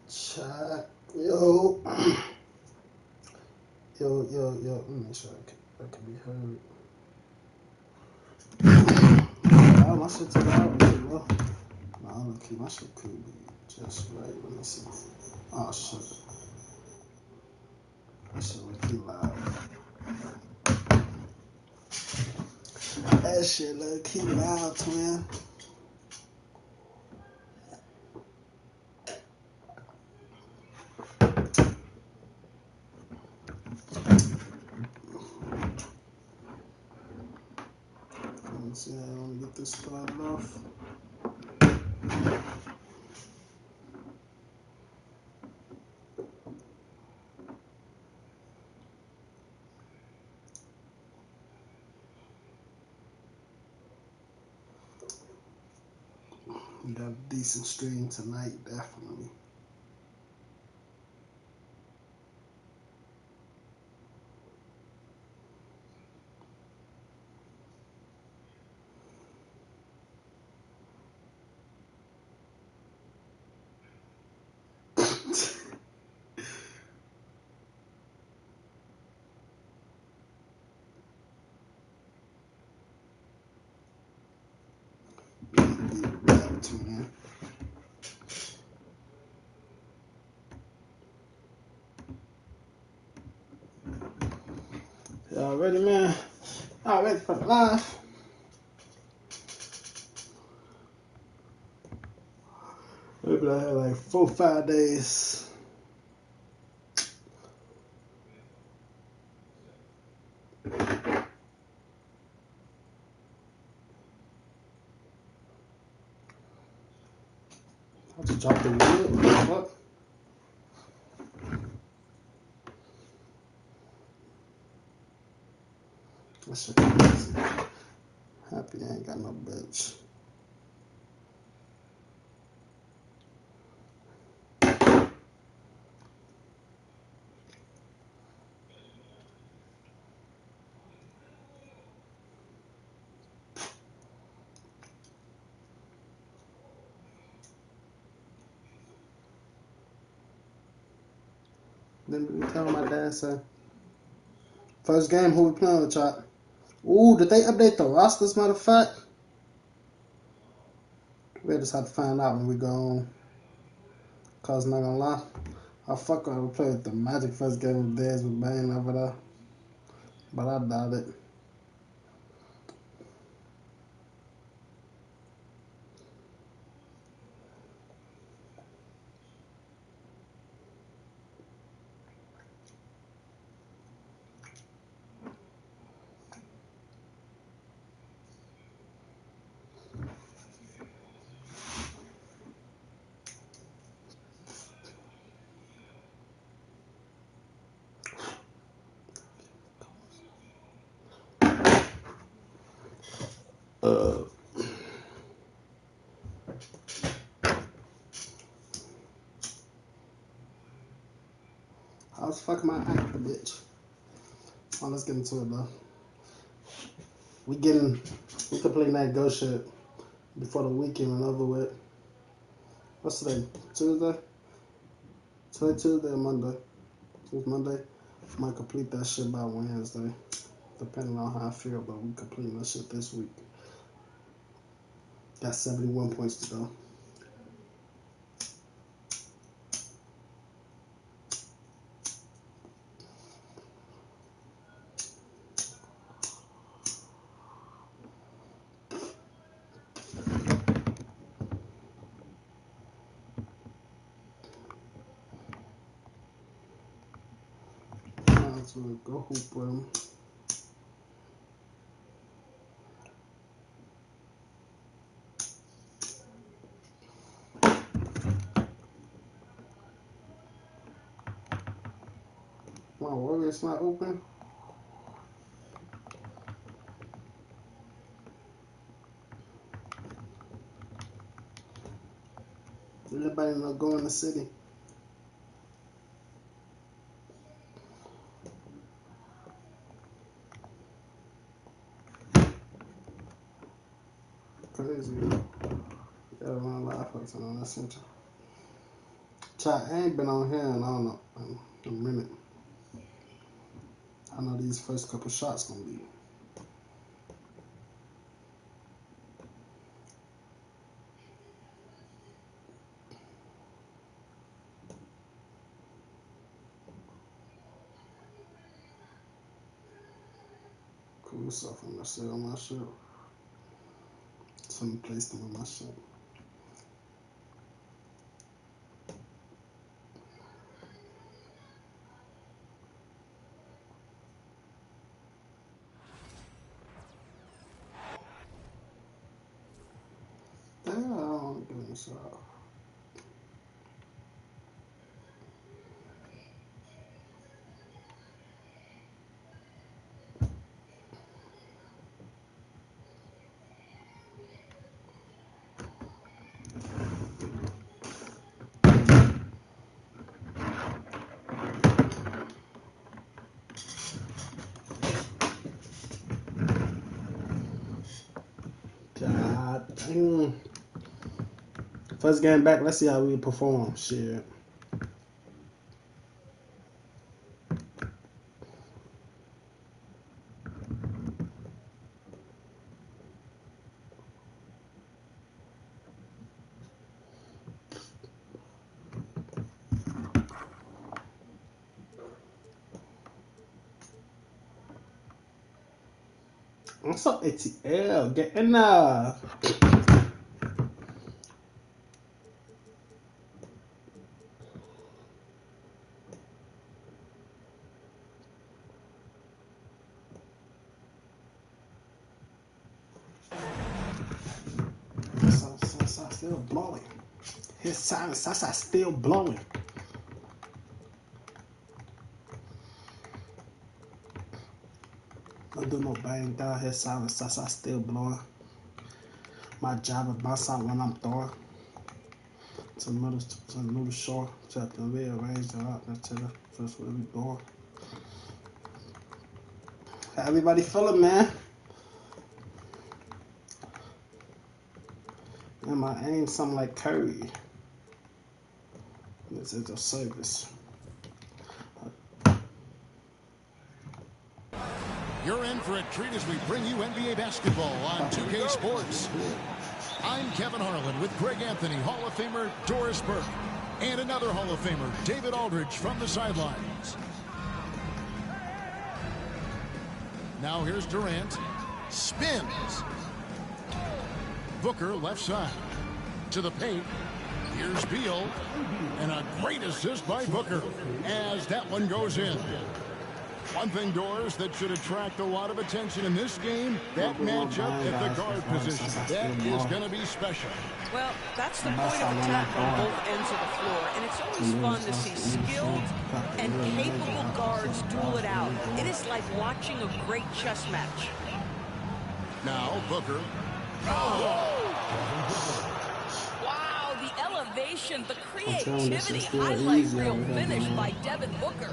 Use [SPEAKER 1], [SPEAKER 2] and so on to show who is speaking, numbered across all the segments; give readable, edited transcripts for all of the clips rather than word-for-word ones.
[SPEAKER 1] Chat. Yo. Yo. Let me make sure I can be heard. My shit took out, bro. Nah, look, my shit could be just right. Let me see. Oh, shit. That shit look too loud. That shit look too loud, twin. Let me see. I want to get this started off. We got a decent stream tonight, definitely. Twin. Y'all ready, man? Y'all ready for the live? Maybe I had like 4 or 5 days. I just dropped the wood. What? That shit crazy. Happy I ain't got no bitch. Then we tell my dad said, first game, who we playing with, y'all? Ooh, did they update the rosters, matter of fact? We just have to find out when we go on. Cause not gonna lie, I fuck around and play with the Magic first game of theirs with Bane over there. But I doubt it. I was fucking my actor, bitch. Oh, let's get into it though. We completing that go shit before the weekend and over with. What's today? Tuesday? Today Tuesday or Monday? It's Monday. Might complete that shit by Wednesday. Depending on how I feel, but we completing that shit this week. Got 71 points to go. So go hoop with him. My Warriors not open. Everybody not go in the city. Crazy. Got around person on that center. Chat, I ain't been on here in I don't know in a minute. I know these first couple shots gonna be. Cool stuff. I'm gonna sit on my shirt. Someone placed them on my shirt. Damn, I don't want to give this out. God dang. First game back, let's see how we perform. Shit. What's up, ATL? Get in there. Sasa still blowing. His silence, Sasa still blowing. Don't do no bang down. His silence, Sasa still blowing. My job is bounce out when I'm throwing. To the middle shore. To the rearrange it out to the first where we going. How everybody feeling, man? And my aim something like Curry. This is a service.
[SPEAKER 2] You're in for a treat as we bring you NBA basketball on 2K Sports. I'm Kevin Harlan with Greg Anthony, Hall of Famer Doris Burke, and another Hall of Famer, David Aldridge, from the sidelines. Now here's Durant. Spins. Booker left side. To the paint. Here's Beal. And a great assist by Booker as that one goes in. One thing, Doris, that should attract a lot of attention in this game, that matchup at the guard position. That is going to be special.
[SPEAKER 3] Well, that's the point of attack on both ends of the floor, and it's always fun to see skilled and capable guards duel it out. It is like watching a great chess match.
[SPEAKER 2] Now, Booker.
[SPEAKER 3] Wow, the elevation, the creativity, highlight reel finish by Devin Booker.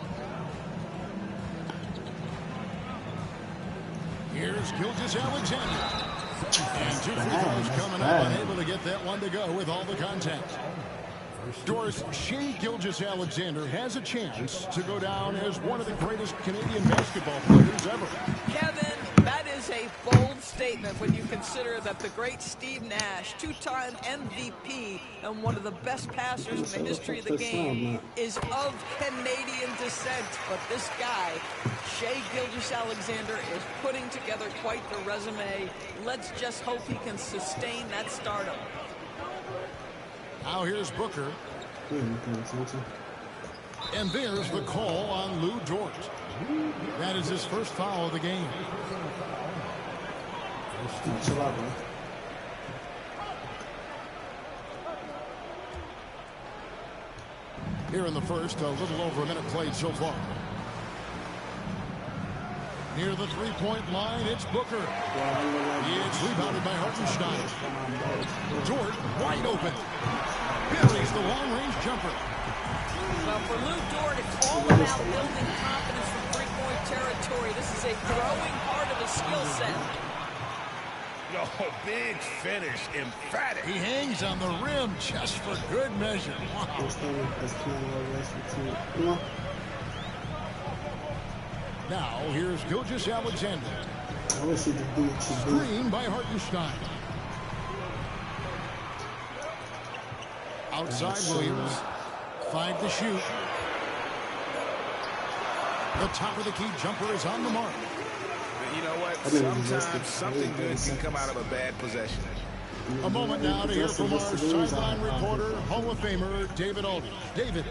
[SPEAKER 2] Here's Gilgeous-Alexander. And 2 free throws coming up, unable to get that one to go with all the contact. Doris, Shai Gilgeous-Alexander has a chance to go down as one of the greatest Canadian basketball players ever.
[SPEAKER 3] Kevin, that is a bold statement when you consider that the great Steve Nash, 2-time MVP and one of the best passers in the history of the game, is of Canadian descent. But this guy, Shai Gilgeous-Alexander, is putting together quite the resume. Let's just hope he can sustain that stardom.
[SPEAKER 2] Now here's Booker. And there's the call on Lou Dort. That is his first foul of the game. Here in the first, a little over a minute played so far. Near the three-point line, it's Booker. It's rebounded by Hartenstein. Dort wide open. Buries the long-range jumper.
[SPEAKER 3] Well, for Lou Dort, it's all about building confidence from three-point territory. This is a growing part of his skill set.
[SPEAKER 4] Oh, big finish, emphatic.
[SPEAKER 2] He hangs on the rim just for good measure. Wow. Now, here's Gilgeous-Alexander.
[SPEAKER 1] I wish he could do what you do.
[SPEAKER 2] Screen by Hartenstein. Outside Williams. 5 to shoot. The top of the key jumper is on the mark.
[SPEAKER 4] You know what? Sometimes something good can come out of a bad possession.
[SPEAKER 2] A moment now to hear from our sideline reporter, Hall of Famer David Aldridge. David.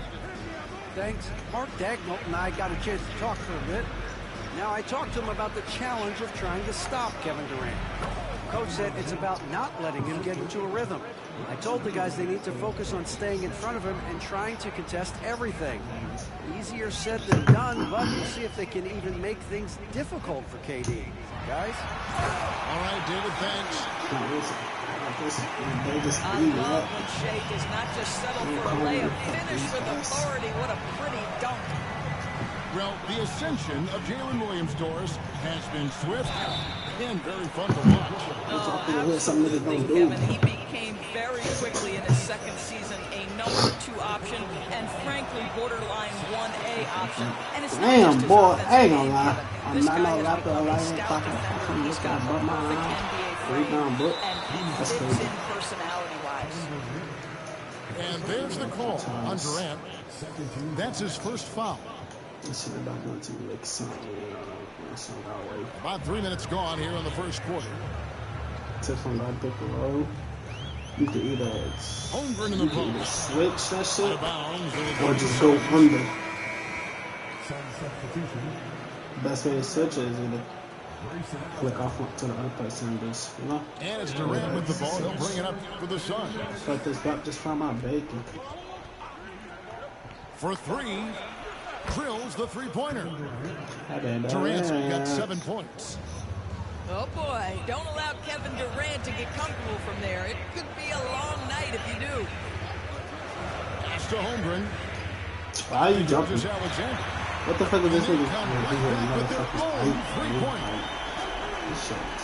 [SPEAKER 5] Thanks. Mark Dagnall and I got a chance to talk for a bit. Now, I talked to him about the challenge of trying to stop Kevin Durant. Coach said it's about not letting him get into a rhythm. I told the guys they need to focus on staying in front of him and trying to contest everything. Easier said than done, but we'll see if they can even make things difficult for KD. Guys?
[SPEAKER 2] All right, David, thanks.
[SPEAKER 3] I love when Shea does not just settle for a layup. Finish with authority. What a pretty dunk.
[SPEAKER 2] Well, the ascension of Jalen Williams, Doris, has been swift and very fun to watch.
[SPEAKER 3] Oh, absolutely, Kevin. He became very quickly in his second season a number 2 option and, frankly, borderline 1A option. And it's not just his offensive game, Kevin. This guy has become a stout defender. He's got the perfect NBA frame, and he fits in personality-wise.
[SPEAKER 2] And there's the call on Durant. That's his first foul. About 3 minutes gone here in the first quarter.
[SPEAKER 1] You can either
[SPEAKER 2] Holmgren in the post.
[SPEAKER 1] switch that shit
[SPEAKER 2] Bounds,
[SPEAKER 1] or just go under. Best way to switch it is either click off to the other person and just, you know.
[SPEAKER 2] And it's Durant with the ball. He'll bring it up for the Suns.
[SPEAKER 1] Cut this back just from my bacon.
[SPEAKER 2] For 3. Drills the three-pointer. Durant's got 7 points.
[SPEAKER 3] Oh, boy. Don't allow Kevin Durant to get comfortable from there. It could be a long night if you do.
[SPEAKER 2] Pass to Holmgren.
[SPEAKER 1] Why are you jumping?
[SPEAKER 2] Alexander.
[SPEAKER 1] What the fuck is this nigga?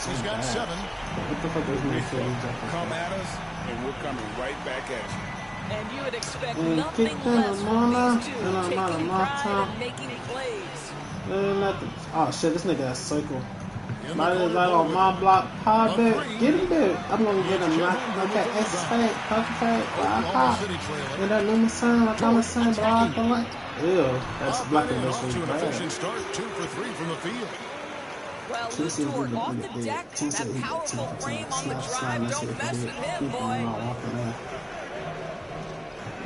[SPEAKER 2] He's got 7.
[SPEAKER 1] What the fuck is this nigga?
[SPEAKER 4] Come at us, and we're coming right back at you.
[SPEAKER 3] And you would expect nothing less from these two, taking pride and making plays.
[SPEAKER 1] Oh shit, this nigga has cycle. Might as well on my block, pop it, get him there. I'm gonna get him like that S fake, pop. And that number sign, like I'm saying, block the light. Ew, that's blocking this
[SPEAKER 2] to an
[SPEAKER 1] bad.
[SPEAKER 2] efficient start, 2 for 3 from the field.
[SPEAKER 3] Well, Luthor off the deck, that powerful frame on the drive, don't mess with him, boy.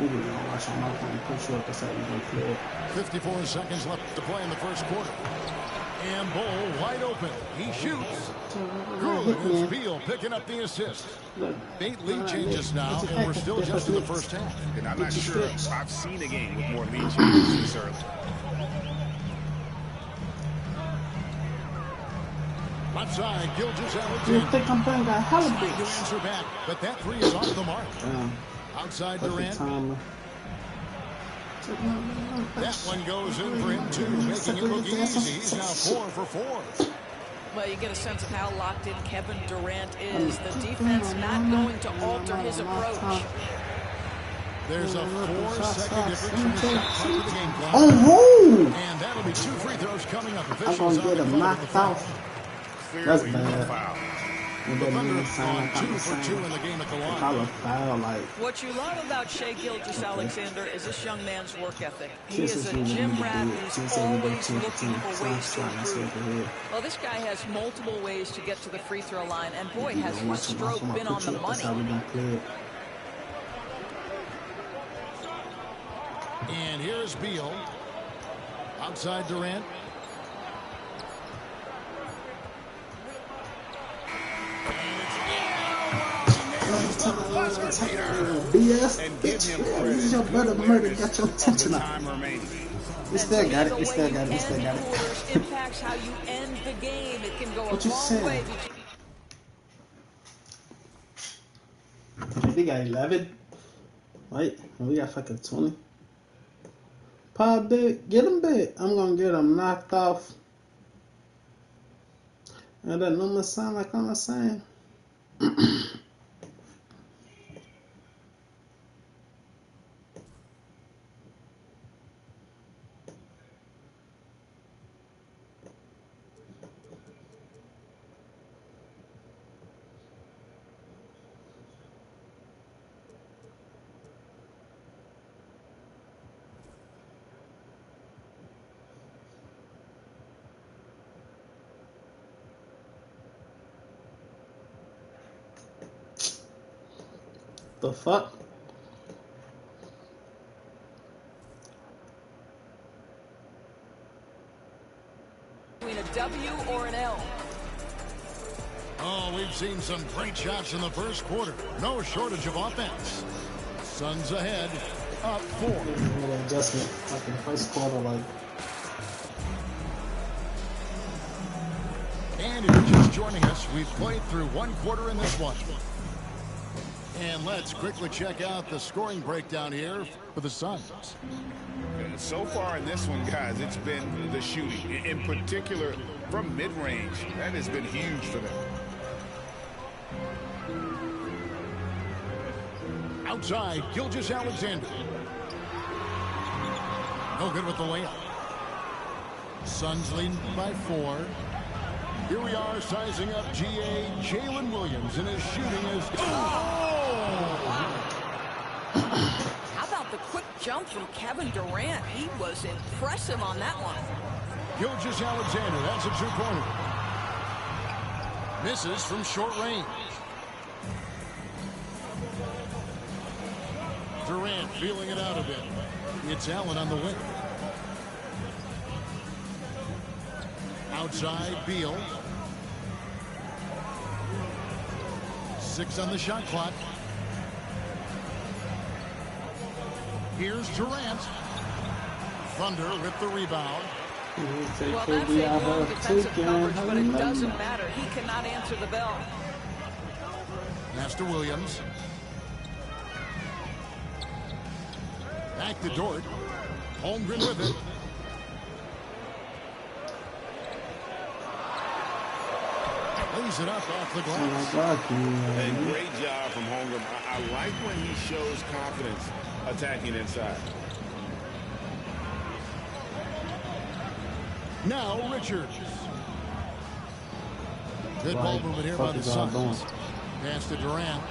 [SPEAKER 1] We're going to watch him out and push up the side. We're going to play it.
[SPEAKER 2] 54 seconds left to play in the first quarter. And Bull wide open. He shoots. Good. It's Beal picking up the assist. 8 lead changes now, and we're still just in the first half.
[SPEAKER 4] And I'm not sure I've seen a game with more lead changes this early.
[SPEAKER 2] Left side, Gilgeous-Alexander.
[SPEAKER 1] You think I'm playing that hella
[SPEAKER 2] Trying to
[SPEAKER 1] bitch?
[SPEAKER 2] answer back, but that 3 is off the mark. Outside Durant. That one goes in for him too, making it look easy. He's now 4 for 4.
[SPEAKER 3] Well, you get a sense of how locked in Kevin Durant is. The defense not going to alter his approach.
[SPEAKER 2] There's a 4-second difference from the shot clock to the game clock.
[SPEAKER 1] Oh,
[SPEAKER 2] and that'll be 2 free throws coming up.
[SPEAKER 1] I'm going to get him knocked out. That's bad.
[SPEAKER 4] Foul.
[SPEAKER 1] And
[SPEAKER 2] The
[SPEAKER 1] then
[SPEAKER 2] Thunder
[SPEAKER 1] you sign
[SPEAKER 2] on
[SPEAKER 1] like
[SPEAKER 2] 2
[SPEAKER 1] I'm
[SPEAKER 2] for 2 in the game at the line.
[SPEAKER 1] call a foul, like.
[SPEAKER 3] What you love about Shea Gilgeous-Alexander is this young man's work ethic. He is a gym rat who's always looking for ways to improve. Well, this guy has multiple ways to get to the free throw line, and boy, has his stroke been on the money.
[SPEAKER 2] And here's Beal. Outside Durant.
[SPEAKER 1] BS, bitch. This is your brother murder. Got your attention up. We still got it. We still got it. We still got it.
[SPEAKER 3] Impacts how you end the game. It can go
[SPEAKER 1] What
[SPEAKER 3] a
[SPEAKER 1] you
[SPEAKER 3] long
[SPEAKER 1] saying?
[SPEAKER 3] way.
[SPEAKER 1] We got 11. Right? And we got fucking 20. Pop big. Get him big. I'm gonna get him knocked off. And that number sound like I'm saying. The fuck?
[SPEAKER 3] Between a W or an L.
[SPEAKER 2] Oh, we've seen some great shots in the first quarter. No shortage of offense. Suns ahead, up 4.
[SPEAKER 1] Little adjustment, like in the first quarter, like.
[SPEAKER 2] And if you're just joining us, we've played through one quarter in this one. And let's quickly check out the scoring breakdown here for the Suns.
[SPEAKER 4] So far in this one, guys, it's been the shooting. In particular, from mid-range. That has been huge for them.
[SPEAKER 2] Outside, Gilgeous-Alexander. No good with the layup. Suns leading by 4. Here we are sizing up GA Jalen Williams, and his shooting is...
[SPEAKER 3] How about the quick jump from Kevin Durant? He was impressive on that one.
[SPEAKER 2] Gilgeous-Alexander, that's a two-pointer. Misses from short range. Durant feeling it out a bit. It's Allen on the wing. Outside, Beal. 6 on the shot clock. Here's Durant. Thunder with the rebound.
[SPEAKER 3] Well, that's a long defensive coverage, but it doesn't matter. He cannot answer the bell.
[SPEAKER 2] Pass to Williams. Back to Dort. Holmgren with it. Lays it up off the glass.
[SPEAKER 4] A great job from Holmgren. I like when he shows confidence attacking inside.
[SPEAKER 2] Now Richards. Good ball movement here by the Suns. Pass to Durant.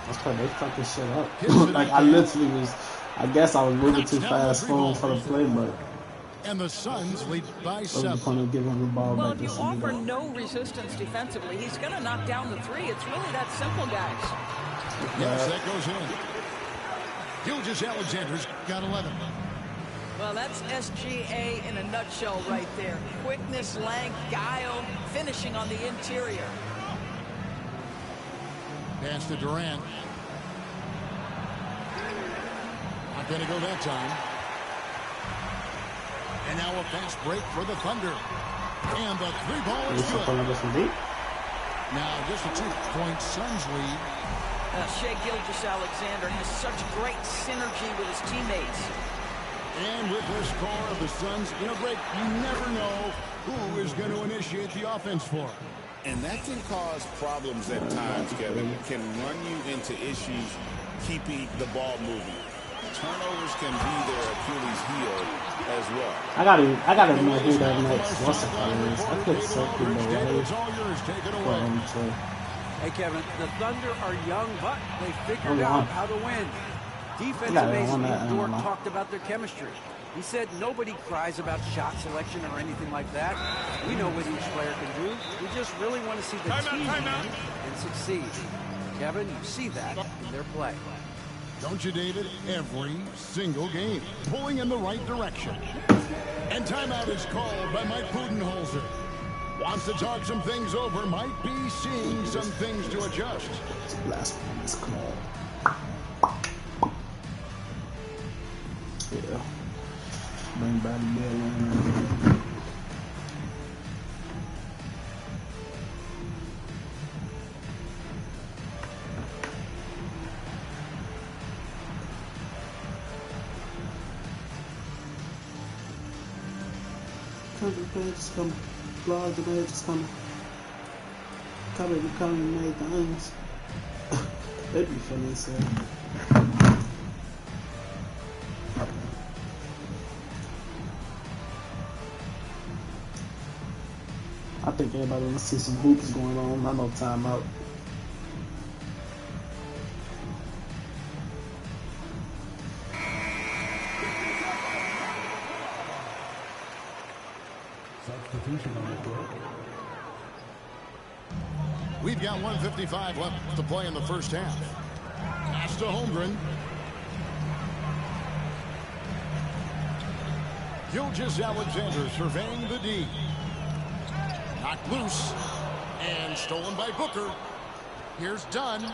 [SPEAKER 1] That's why they fucking shit up. Like I literally was, I guess I was moving too fast for the play, but.
[SPEAKER 2] And the Suns lead by 7.
[SPEAKER 1] What's the point of giving him the ball
[SPEAKER 3] Well,
[SPEAKER 1] back?
[SPEAKER 3] if you offer no resistance defensively, he's going to knock down the 3. It's really that simple, guys.
[SPEAKER 2] Yes, that goes in. Gilgeous-Alexander's got 11.
[SPEAKER 3] Well, that's SGA in a nutshell right there. Quickness, length, guile, finishing on the interior.
[SPEAKER 2] Pass to Durant. Not going to go that time. And now a fast break for the Thunder. And the 3-ball is good. Now just a 2-point Suns lead.
[SPEAKER 3] Shai Gilgeous-Alexander has such great synergy with his teammates.
[SPEAKER 2] And with this core of the Suns in a break, you never know who is going to initiate the offense for.
[SPEAKER 4] And that can cause problems at times, Kevin. It can run you into issues keeping the ball moving. Turnovers can be their Achilles heel as well.
[SPEAKER 1] I gotta know who that next what's the is. I could something away for him to.
[SPEAKER 5] Hey, Kevin, the Thunder are young, but they figured out how to win. Defensive ace Dort talked about their chemistry. He said nobody cries about shot selection or anything like that. We know what each player can do. We just really want to see the team win and succeed. Kevin, you see that in their play.
[SPEAKER 2] Don't you, David? Every single game. Pulling in the right direction. And timeout is called by Mike Budenholzer. Wants to talk some things over. Might be seeing some things to adjust.
[SPEAKER 1] Last one is called. Yeah. Bring back the bell. The page is coming. Blog, the page is coming. Probably becoming made guns. That'd be funny, so. I think everybody wants to see some hoops going on. I know timeout.
[SPEAKER 2] We've got 1:55 left to play in the first half. Pass to Holmgren. Gilgeous-Alexander surveying the D. Knocked loose and stolen by Booker. Here's Dunn.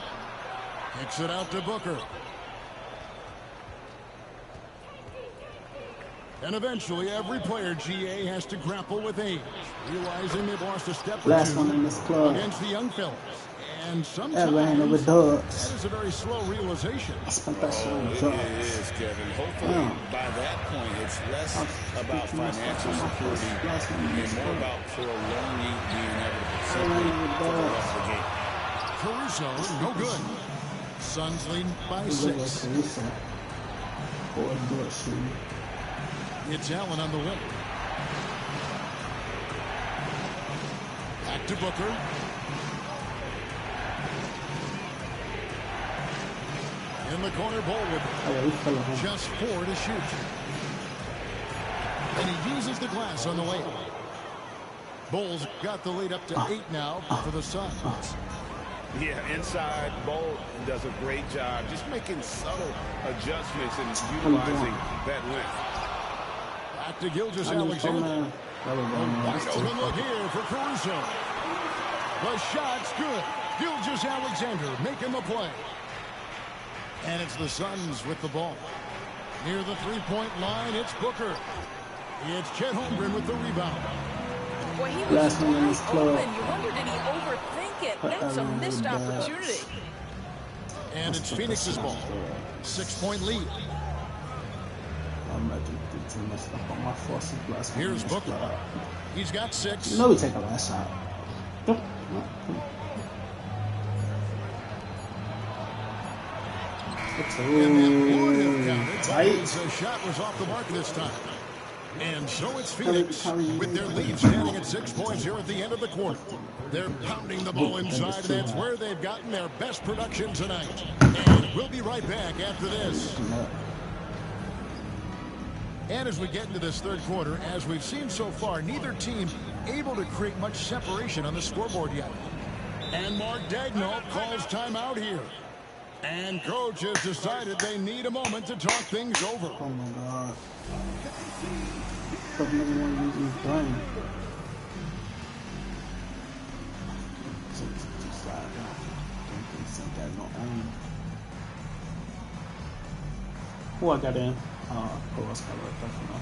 [SPEAKER 2] Kicks it out to Booker. And eventually, every player, GA, has to grapple with age, realizing they've lost a step or
[SPEAKER 1] Last
[SPEAKER 2] two
[SPEAKER 1] one in this club.
[SPEAKER 2] against the young fellas. And
[SPEAKER 1] That
[SPEAKER 2] sometimes
[SPEAKER 1] ran with dogs.
[SPEAKER 2] that is a very slow realization.
[SPEAKER 1] I spent that shit on
[SPEAKER 4] It
[SPEAKER 1] drugs.
[SPEAKER 4] is, Kevin. Hopefully, by that point, it's less about financial security and more about prolonging the inevitable for the rest of the game.
[SPEAKER 2] Caruso, no good. Suns leading by 6. It's Allen on the wing. Back to Booker. In the corner, Ballwood. Just 4 to shoot. And he uses the glass on the way. Bulls got the lead up to 8 now for the Suns.
[SPEAKER 4] Yeah, inside, Ball does a great job just making subtle adjustments and utilizing that length.
[SPEAKER 2] Back to Gilgeous-Alexander. Wide open look here for Caruso. The shot's good. Gilgeous-Alexander making the play. And it's the Suns with the ball. Near the three-point line, it's Booker. It's Chet Holmgren with the rebound.
[SPEAKER 3] Boy, he was wide open. You wonder, did he overthink it? That's a missed opportunity.
[SPEAKER 2] And it's Phoenix's ball. 6-point lead. Here's Booker. He's got 6.
[SPEAKER 1] No, we take a last shot.
[SPEAKER 2] And that would have counted. The shot was off the mark this time. And so it's Phoenix with their lead standing at 6 points here at the end of the quarter. They're pounding the ball inside, and that's where they've gotten their best production tonight. And we'll be right back after this. And as we get into this third quarter, as we've seen so far, neither team able to create much separation on the scoreboard yet. And Mark Daigneault calls timeout here. And coach has decided they need a moment to talk things over.
[SPEAKER 1] Oh my God. Fuck number one using his brain. Who I got in? Who else got right back now?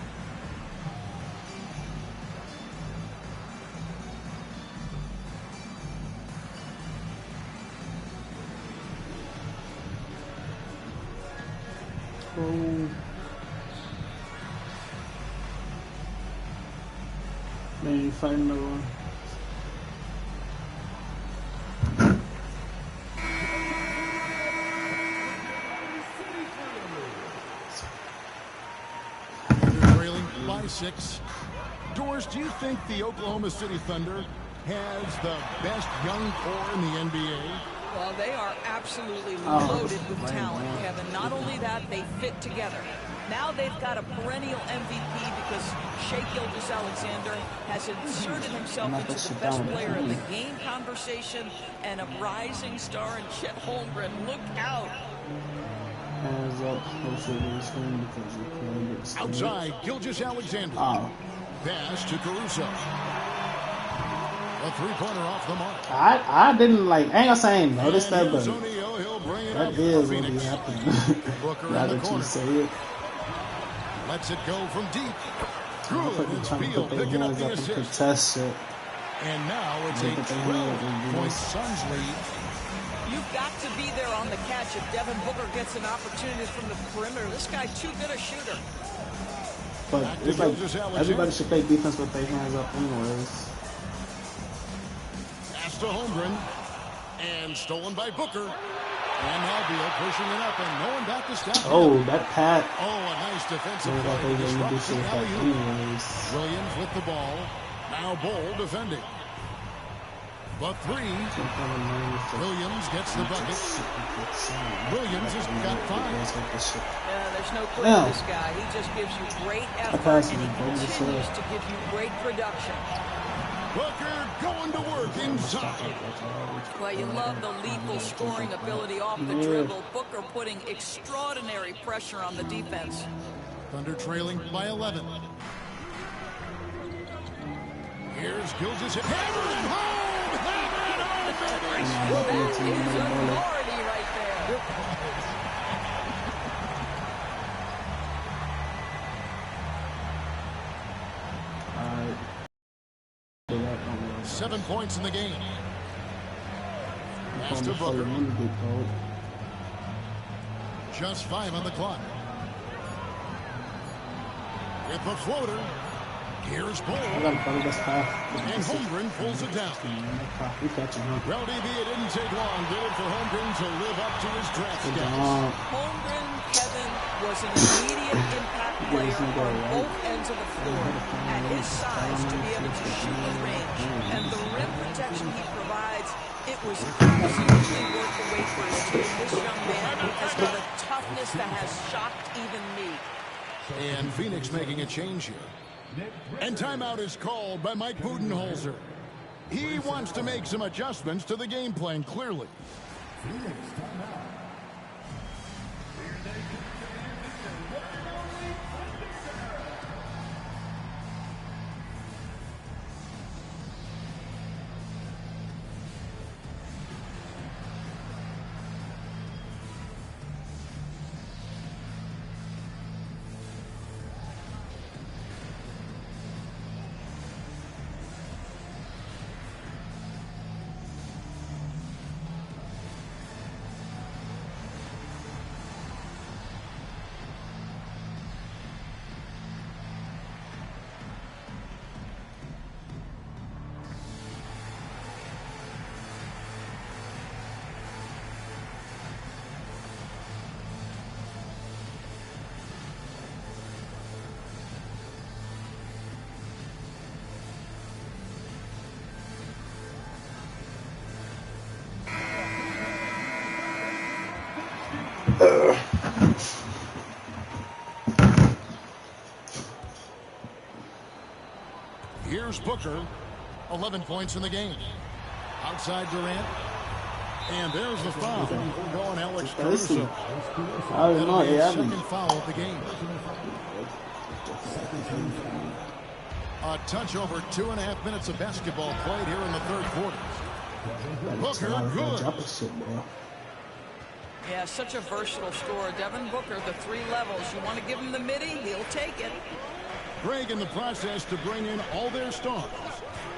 [SPEAKER 1] Oh. Man, you find another one.
[SPEAKER 2] They're trailing by 6. Doris, do you think the Oklahoma City Thunder has the best young core in the NBA?
[SPEAKER 3] Well, they are absolutely loaded with talent, Kevin. Not only that, they fit together. Now they've got a perennial MVP because Shai Gilgeous-Alexander has inserted himself into the best player in the game conversation, and a rising star in Chet Holmgren. Look out.
[SPEAKER 1] Hands up, closer to the screen because you can't get scared.
[SPEAKER 2] Outside, Gilgeous-Alexander. Pass to Caruso. A three-pointer off the mark.
[SPEAKER 1] I didn't like, I ain't gonna say I ain't noticed that, but that is what be happening. Now that you say it.
[SPEAKER 2] Lets it go from deep.
[SPEAKER 1] Good.
[SPEAKER 2] It's Beal picking up the assist.
[SPEAKER 1] Contest it.
[SPEAKER 2] And now it's a 12-point Suns lead.
[SPEAKER 3] You've got to be there on the catch if Devin Booker gets an opportunity from the perimeter. This guy too good a shooter.
[SPEAKER 1] But it's like everybody should play defense with their hands up anyways.
[SPEAKER 2] Pass Goes to Holmgren. And stolen by Booker. And now Beal pushing it up and no one back to stop.
[SPEAKER 1] Oh, that pat.
[SPEAKER 2] Oh, a nice defensive play to disrupt the alley-oop. Williams with the ball. Now Bol defending. But three. Williams gets the bucket. Williams has got 5.
[SPEAKER 3] There's no quit this guy. He just gives you great effort and he continues to give you great production.
[SPEAKER 2] Booker going to work inside.
[SPEAKER 3] Well, you love the lethal scoring ability off the dribble. Booker putting extraordinary pressure on the defense.
[SPEAKER 2] Thunder trailing by 11. Here's Gilgeous. Hammer it home! Hammer it home, baby!
[SPEAKER 3] That is authority right there.
[SPEAKER 2] 7 points in the game. Pass to Booker. Just 5 on the clock. With the floater. Here's Bol. And Holmgren pulls it down. Well, DB, it didn't take long, did it, for Holmgren to live up to his draft status?
[SPEAKER 3] Holmgren, Kevin, was an immediate impact player on both ends of the floor. At his size, to be able to shoot the range and the rim protection he provides, it was absolutely worth the wait for his team. This young man has got a toughness that has shocked even me.
[SPEAKER 2] And Phoenix making a change here. And timeout is called by Mike Budenholzer. He wants to make some adjustments to the game plan, clearly. Here's Booker, 11 points in the game. Outside Durant. And there's the foul. Going Alex Caruso. That'll be his second foul of the game. A touch over 2.5 minutes of basketball played here in the third quarter. Booker, good.
[SPEAKER 3] Yeah, such a versatile scorer. Devin Booker, the 3 levels. You want to give him the midi, he'll take it.
[SPEAKER 2] Greg in the process to bring in all their stars.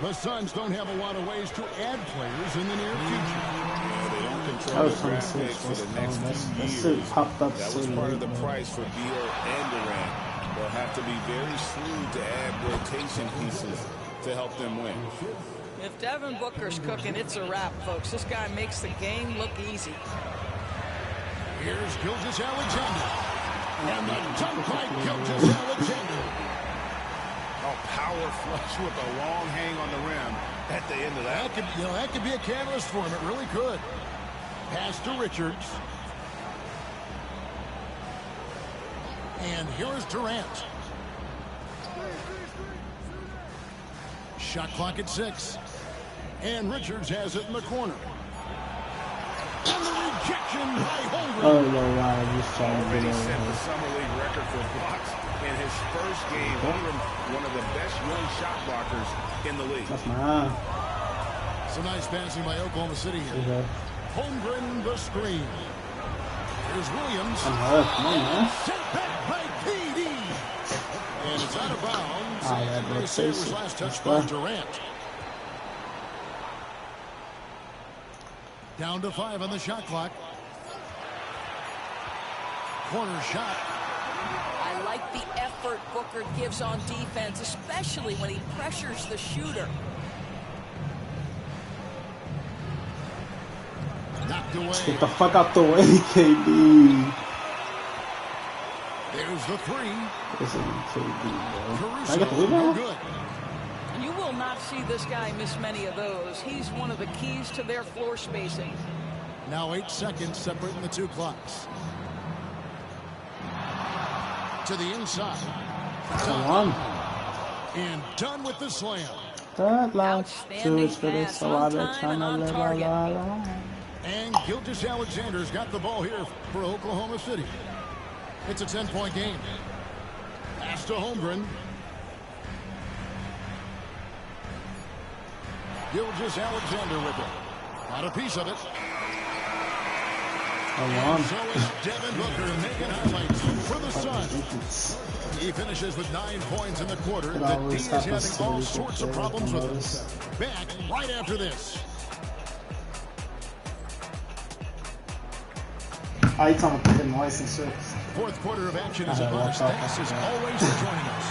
[SPEAKER 2] The Suns don't have a lot of ways to add players in the near future.
[SPEAKER 4] They don't control the draft picks for the next few years. That was part of the price for Beal and Durant. They'll have to be very shrewd to add rotation pieces to help them win.
[SPEAKER 3] If Devin Booker's cooking, it's a wrap, folks. This guy makes the game look easy.
[SPEAKER 2] Here's Gilgeous Alexander. And the dunk by Gilgeous Alexander.
[SPEAKER 4] A power flush with a long hang on the rim at the end of that.
[SPEAKER 2] That could be a catalyst for him. It really could. Pass to Richards. And here is Durant. Shot clock at 6. And Richards has it in the corner. And the rejection by Holmgren.
[SPEAKER 1] Oh, no, wow, just trying to get
[SPEAKER 4] Already
[SPEAKER 1] over
[SPEAKER 4] set the
[SPEAKER 1] here.
[SPEAKER 4] summer league record for blocks in his first game. One of the best young shot blockers in the league.
[SPEAKER 1] That's my eye.
[SPEAKER 2] Some nice passing by Oklahoma City here.
[SPEAKER 1] Okay.
[SPEAKER 2] Holmgren the screen. Here's Williams.
[SPEAKER 1] Come on, man.
[SPEAKER 2] Sent back by PD. And it's out of bounds.
[SPEAKER 1] That
[SPEAKER 2] They say it was last touched by Durant. Down to 5 on the shot clock. Corner shot.
[SPEAKER 3] I like the effort Booker gives on defense, especially when he pressures the shooter.
[SPEAKER 2] knocked away.
[SPEAKER 1] Get the fuck out the way, KD.
[SPEAKER 2] There's the three.
[SPEAKER 1] This is KD, bro.
[SPEAKER 2] Caruso,
[SPEAKER 1] I get the rebound?
[SPEAKER 2] no good.
[SPEAKER 3] You will not see this guy miss many of those. He's one of the keys to their floor spacing.
[SPEAKER 2] Now 8 seconds separating the two clocks. To the inside.
[SPEAKER 1] Come on.
[SPEAKER 2] And done with the slam.
[SPEAKER 3] Outstanding pass on time and on target.
[SPEAKER 2] And Gilgeous-Alexander's got the ball here for Oklahoma City. It's a 10-point game. Pass to Holmgren. Gilgeous-Alexander with it. Got a piece of it. And so is Devin Booker making highlights for the Suns. He finishes with 9 points in the quarter. The D is having all sorts of problems with us. Back right after this.
[SPEAKER 1] I talking about the noise and shit.
[SPEAKER 2] Fourth quarter of action is upon us. Thanks as always for joining us.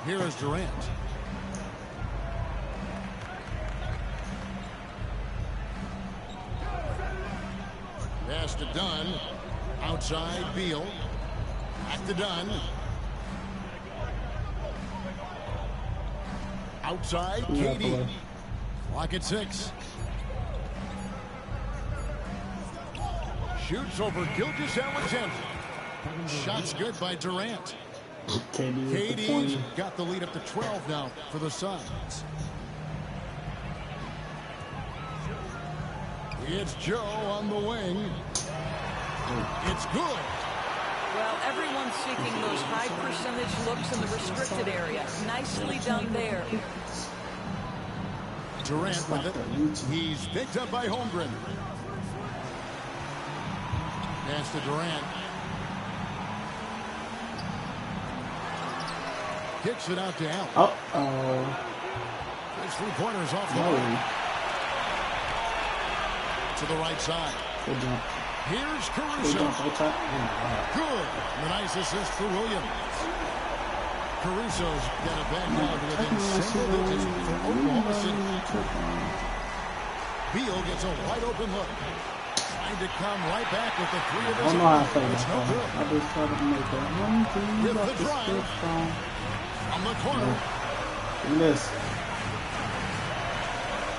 [SPEAKER 2] Here is Durant. Pass to Dunn. Outside, Beal. Back to Dunn. Outside, KD. Clock at 6. Shoots over Gilgeous-Alexander. Shots good by Durant. KD's got the lead up to 12 now for the Suns. It's Joe on the wing. It's good.
[SPEAKER 3] Well, everyone's seeking those high percentage looks in the restricted area. Nicely done there.
[SPEAKER 2] Durant with it. He's picked up by Holmgren. Pass to Durant. Kicks it out to Allen.
[SPEAKER 1] Uh-oh.
[SPEAKER 2] His 3-pointers off the line. To the right side.
[SPEAKER 1] Good job.
[SPEAKER 2] Here's Caruso. Good. The nice assist for Williams. Caruso's got a background within single digits for Oklahoma City. Beal gets a wide open look. Trying to come right back with the three of his own. It's no good.
[SPEAKER 1] I just tried to make that.
[SPEAKER 2] With the drive. From the corner.
[SPEAKER 1] Look at this.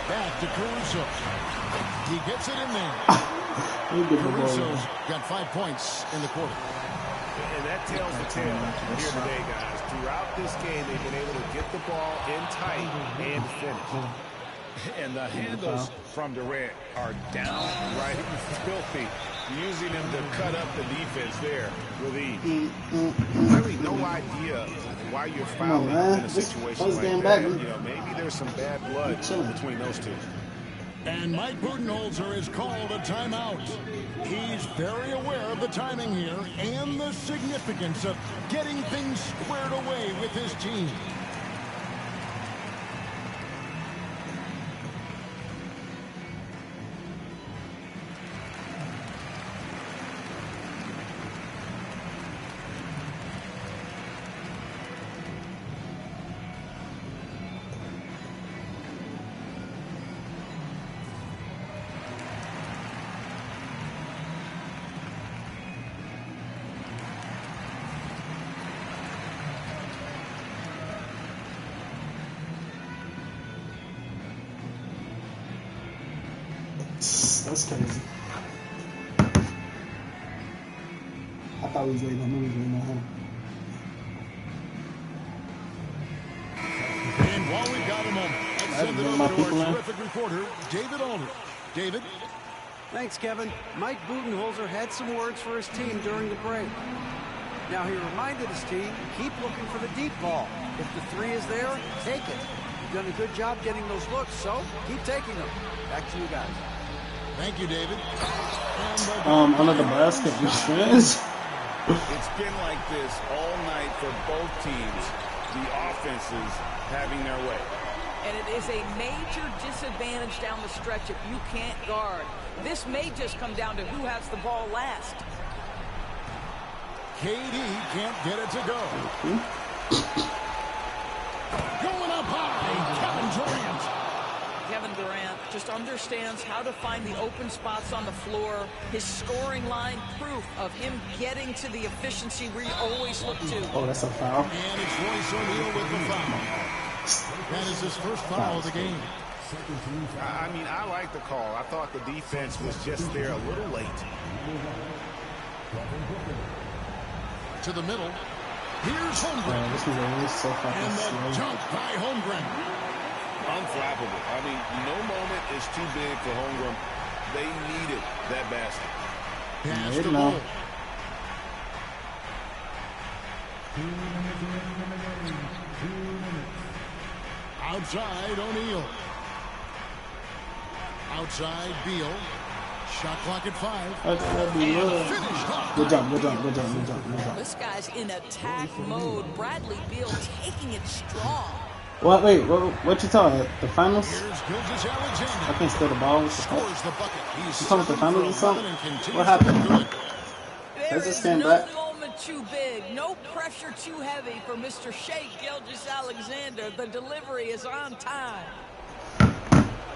[SPEAKER 2] Back to Caruso. He gets it in there. Caruso's got 5 points in the quarter.
[SPEAKER 4] And that tells the tale here today, guys. Throughout this game, they've been able to get the ball in tight and finish. And the handles from Durant are downright filthy, using him to cut up the defense there with ease. Really no idea why you're fouling in a situation like that. You know, maybe there's some bad blood between those two.
[SPEAKER 2] And Mike Budenholzer has called a timeout. He's very aware of the timing here and the significance of getting things squared away with his team.
[SPEAKER 1] That's crazy. I thought we was waiting on him. We was waiting on him.
[SPEAKER 2] And while we've got a moment, let's send it over to our terrific reporter, David Aldridge. David?
[SPEAKER 5] Thanks, Kevin. Mike Budenholzer had some words for his team during the break. Now, he reminded his team, keep looking for the deep ball. If the three is there, take it. You've done a good job getting those looks, so keep taking them. Back to you guys.
[SPEAKER 2] Thank you, David.
[SPEAKER 1] Under the basket, defense.
[SPEAKER 4] It's been like this all night for both teams. The offenses having their way.
[SPEAKER 3] And it is a major disadvantage down the stretch if you can't guard. This may just come down to who has the ball last.
[SPEAKER 2] KD can't get it to go. Going up high, Kevin Durant.
[SPEAKER 3] Kevin Durant just understands how to find the open spots on the floor. His scoring line, proof of him getting to the efficiency we always look to.
[SPEAKER 1] Oh, that's a foul.
[SPEAKER 2] And it's Royce O'Neal with the foul. That is his first foul of the game.
[SPEAKER 4] I mean, I like the call. I thought the defense was just there a little late.
[SPEAKER 2] To the middle. Here's Holmgren.
[SPEAKER 1] This is always so fucking
[SPEAKER 2] And the
[SPEAKER 1] slow.
[SPEAKER 2] dunk by Holmgren.
[SPEAKER 4] Unflappable. I mean, no moment is too big for Holmgren. They needed that basket.
[SPEAKER 2] Pass
[SPEAKER 1] Yeah,
[SPEAKER 2] to
[SPEAKER 1] no.
[SPEAKER 2] Bull. Outside O'Neal. Outside Beal. Shot clock at 5.
[SPEAKER 1] That'd be good.
[SPEAKER 2] Finished off.
[SPEAKER 1] Good job, good job, good job, good job, good job.
[SPEAKER 3] This guy's in attack mode. Bradley Beal taking it strong.
[SPEAKER 1] What? Wait, what you talking about? The finals?
[SPEAKER 2] Here's Gilgeous
[SPEAKER 1] I
[SPEAKER 2] Alexander.
[SPEAKER 1] can't steal the ball. What
[SPEAKER 2] Scores the bucket. He's
[SPEAKER 1] You talking about the
[SPEAKER 2] 7
[SPEAKER 1] finals or
[SPEAKER 2] for
[SPEAKER 1] something?
[SPEAKER 2] 11 and continues
[SPEAKER 1] What happened?
[SPEAKER 2] to do it.
[SPEAKER 3] There
[SPEAKER 1] just
[SPEAKER 3] is
[SPEAKER 1] came
[SPEAKER 3] no
[SPEAKER 1] back.
[SPEAKER 3] moment too big, no pressure too heavy for Mr. Shea Gilgeous-Alexander. The delivery is on time.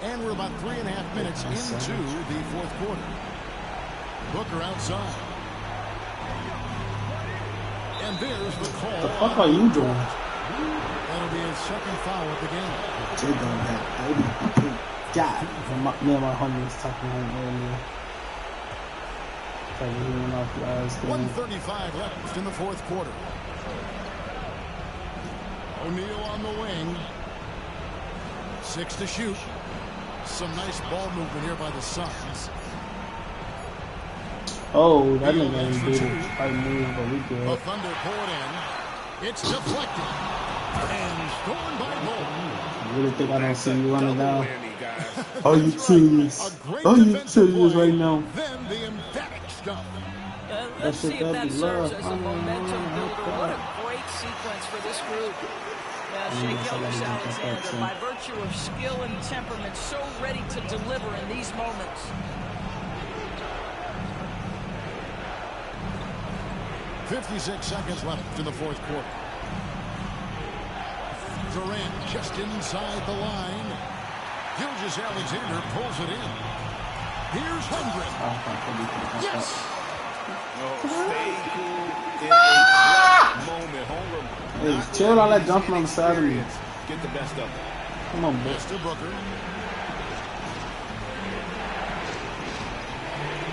[SPEAKER 2] And we're about 3.5 minutes into the fourth quarter. Booker outside. And there's the call.
[SPEAKER 1] the fuck are you doing?
[SPEAKER 2] That'll be his second foul of the game.
[SPEAKER 1] Jay done that, baby. God. Me and my homie was talking about it earlier. Like he went off last game.
[SPEAKER 2] 1:35 left in the fourth quarter. O'Neal on the wing. 6 to shoot. Some nice ball movement here by the Suns.
[SPEAKER 1] Oh, that nigga ain't do the right move, but we
[SPEAKER 2] The
[SPEAKER 1] good.
[SPEAKER 2] Thunder pull it in. It's deflected. And scored by Bull.
[SPEAKER 1] You really think I don't see you running down?
[SPEAKER 4] Whammy, guys.
[SPEAKER 1] Oh, you serious?
[SPEAKER 2] A great
[SPEAKER 1] Oh, you
[SPEAKER 2] defensive
[SPEAKER 1] serious
[SPEAKER 2] play,
[SPEAKER 1] right now?
[SPEAKER 2] Then the emphatic stuff.
[SPEAKER 3] Let's
[SPEAKER 1] shit
[SPEAKER 3] see if
[SPEAKER 1] gotta
[SPEAKER 3] that
[SPEAKER 1] be
[SPEAKER 3] serves
[SPEAKER 1] love.
[SPEAKER 3] as a momentum builder. What a great sequence for this group. Shea Gilgeous-Alexander, by virtue of skill and temperament, so ready to deliver in these moments.
[SPEAKER 2] 56 seconds left in the fourth quarter. Durant just inside the line. Gilgeous-Alexander pulls it in. Here's Holmgren. Yes!
[SPEAKER 4] Stay cool in a clutch moment. Holmgren.
[SPEAKER 1] Hey, chill all that jumping on the side of me.
[SPEAKER 4] Get the best of it.
[SPEAKER 1] Come on, boy.
[SPEAKER 2] Mr. Booker.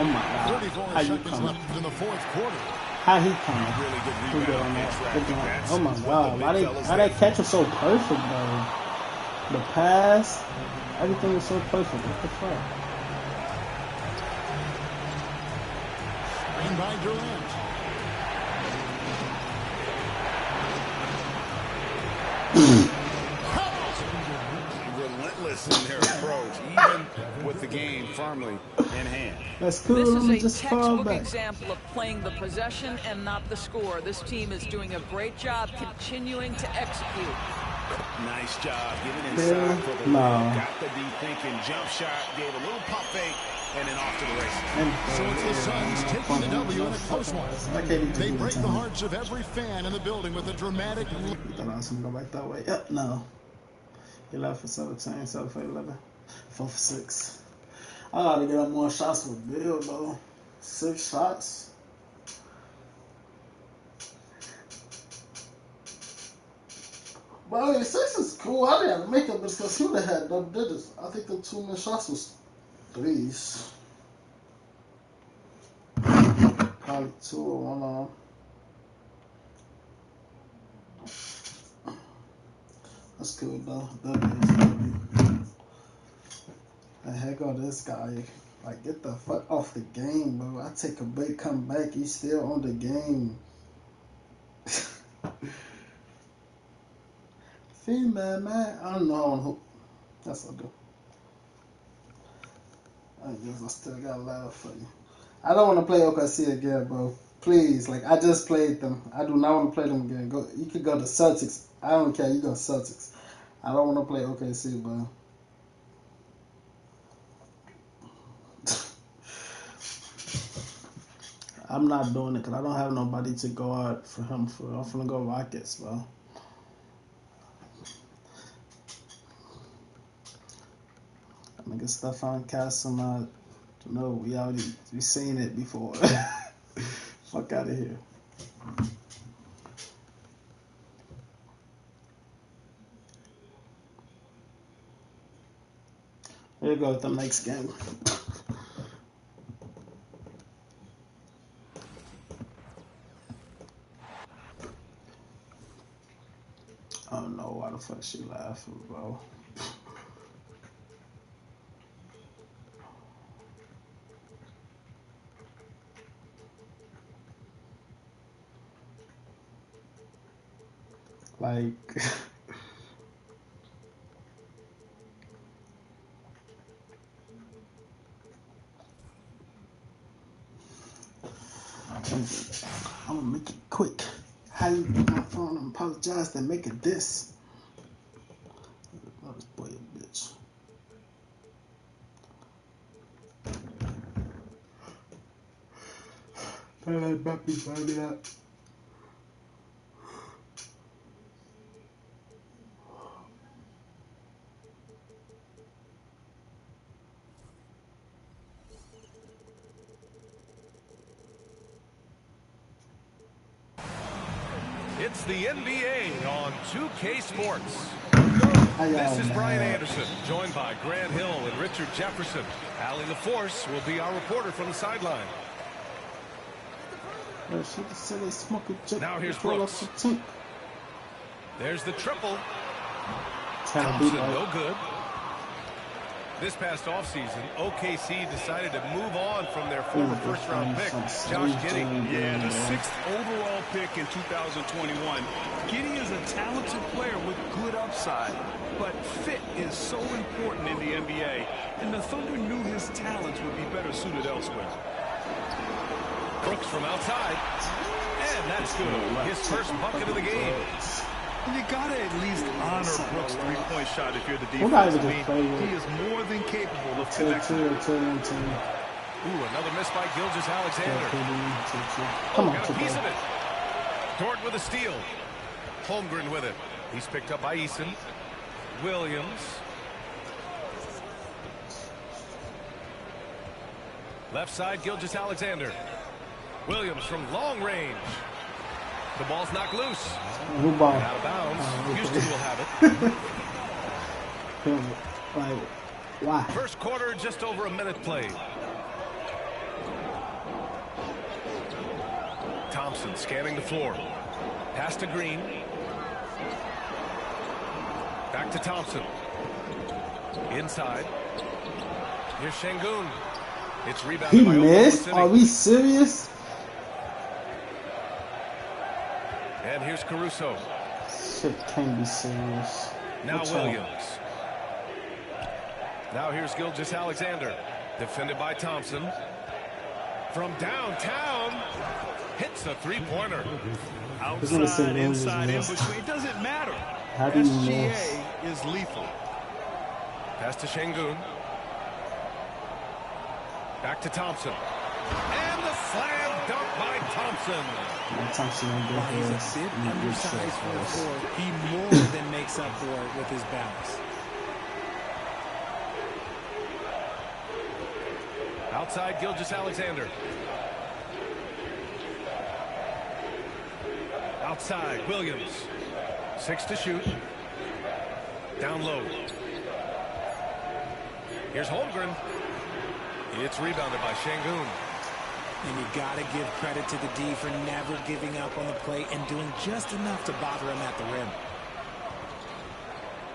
[SPEAKER 1] Oh my God.
[SPEAKER 2] 34
[SPEAKER 1] How you
[SPEAKER 2] seconds
[SPEAKER 1] coming?
[SPEAKER 2] left in the fourth quarter.
[SPEAKER 1] How he coming?
[SPEAKER 4] Really good
[SPEAKER 1] Who good on
[SPEAKER 4] rebound.
[SPEAKER 1] that?
[SPEAKER 4] Track
[SPEAKER 1] Good
[SPEAKER 4] the
[SPEAKER 1] job.
[SPEAKER 4] bats.
[SPEAKER 1] Oh my
[SPEAKER 4] What
[SPEAKER 1] God.
[SPEAKER 4] the
[SPEAKER 1] Why
[SPEAKER 4] big fellas
[SPEAKER 1] that catch was so perfect, though? The pass, everything was so perfect. What the fuck?
[SPEAKER 2] Screen by Durant.
[SPEAKER 4] Relentless in their approach, even with the game firmly in hand.
[SPEAKER 1] That's cool.
[SPEAKER 3] This
[SPEAKER 1] Let me
[SPEAKER 3] is a
[SPEAKER 1] just fall
[SPEAKER 3] textbook
[SPEAKER 1] back.
[SPEAKER 3] example of playing the possession and not the score. This team is doing a great job continuing to execute.
[SPEAKER 4] Nice job getting inside for the
[SPEAKER 1] No.
[SPEAKER 4] win. Got the deep thinking jump shot, gave a little pump fake, and then off to the races.
[SPEAKER 2] So it's the Suns taking the W in a close one. They break the hearts of every fan in the building with a dramatic.
[SPEAKER 1] You thought I was going to go back that way? Yep, no. 11 for 17, 7 for 11, 4 for 6. I got to get up more shots with Bill, though. 6 shots. But I mean, 6 is cool. I didn't have to make them because he would have had double digits. I think the 2 missed shots was 3s. Probably 2 or 1 on. That's cool though. W. The heck of this guy. Like, get the fuck off the game, bro. I take a break, come back, he's still on the game. Female, man. I don't know who. That's what I do. I guess I still got love for you. I don't want to play OKC again, bro. Please, like, I just played them. I do not want to play them again. Go. You could go to Celtics. I don't care. You go Celtics. I don't want to play OKC, bro. I'm not doing it because I don't have nobody to go out for him. I'm finna go Rockets, bro. Nigga Stephon Castle, no, we seen it before. Fuck out of here. Here you go with the next game. Oh no, why the fuck she laughing, bro? Like, I'm gonna make it quick. How you get my phone and apologize and make it this? Oh, this boy a bitch. Back beside that.
[SPEAKER 6] It's the NBA on 2K Sports. This is Brian Anderson, joined by Grant Hill and Richard Jefferson. Allie LaForce will be our reporter from the sideline. Now here's Brooks. There's the triple. Thompson, no good. This past offseason, OKC decided to move on from their former first-round pick, Josh Giddey.
[SPEAKER 7] Yeah, the 6th overall pick in 2021. Giddey is a talented player with good upside, but fit is so important in the NBA, and the Thunder knew his talents would be better suited elsewhere.
[SPEAKER 6] Brooks from outside, and that's good. His first bucket of the game.
[SPEAKER 7] You gotta at least honor Brooks' three-point shot if you're the defense. He is more than capable of connecting.
[SPEAKER 6] Ooh, another miss by Gilgeous-Alexander. Got a piece of it. Dort with a steal. Holmgren with it. He's picked up by Eason. Williams. Left side, Gilgeous-Alexander. Williams from long range. The ball's knocked loose. Out of bounds. Houston will have
[SPEAKER 1] it. Why?
[SPEAKER 6] First quarter, just over a minute played. Thompson scanning the floor. Pass to Green. Back to Thompson. Inside. Here's Şengün. It's rebounded by
[SPEAKER 1] missed? Are we serious?
[SPEAKER 6] And here's Caruso.
[SPEAKER 1] Shit can't be serious.
[SPEAKER 6] Now Williams. Now here's Gilgeous-Alexander. Defended by Thompson. From downtown. Hits a three-pointer.
[SPEAKER 7] Outside, inside, in between. It doesn't matter. SGA is lethal.
[SPEAKER 6] Pass to Şengün. Back to Thompson. And the slam dunk by Thompson.
[SPEAKER 8] While he's a bit undersized for a forward, he more than makes up for it with his bounce.
[SPEAKER 6] Outside, Gilgeous-Alexander. Outside, Williams. 6 to shoot. Down low. Here's Holmgren. It's rebounded by Şengün.
[SPEAKER 8] And you got to give credit to the D for never giving up on the play and doing just enough to bother him at the rim.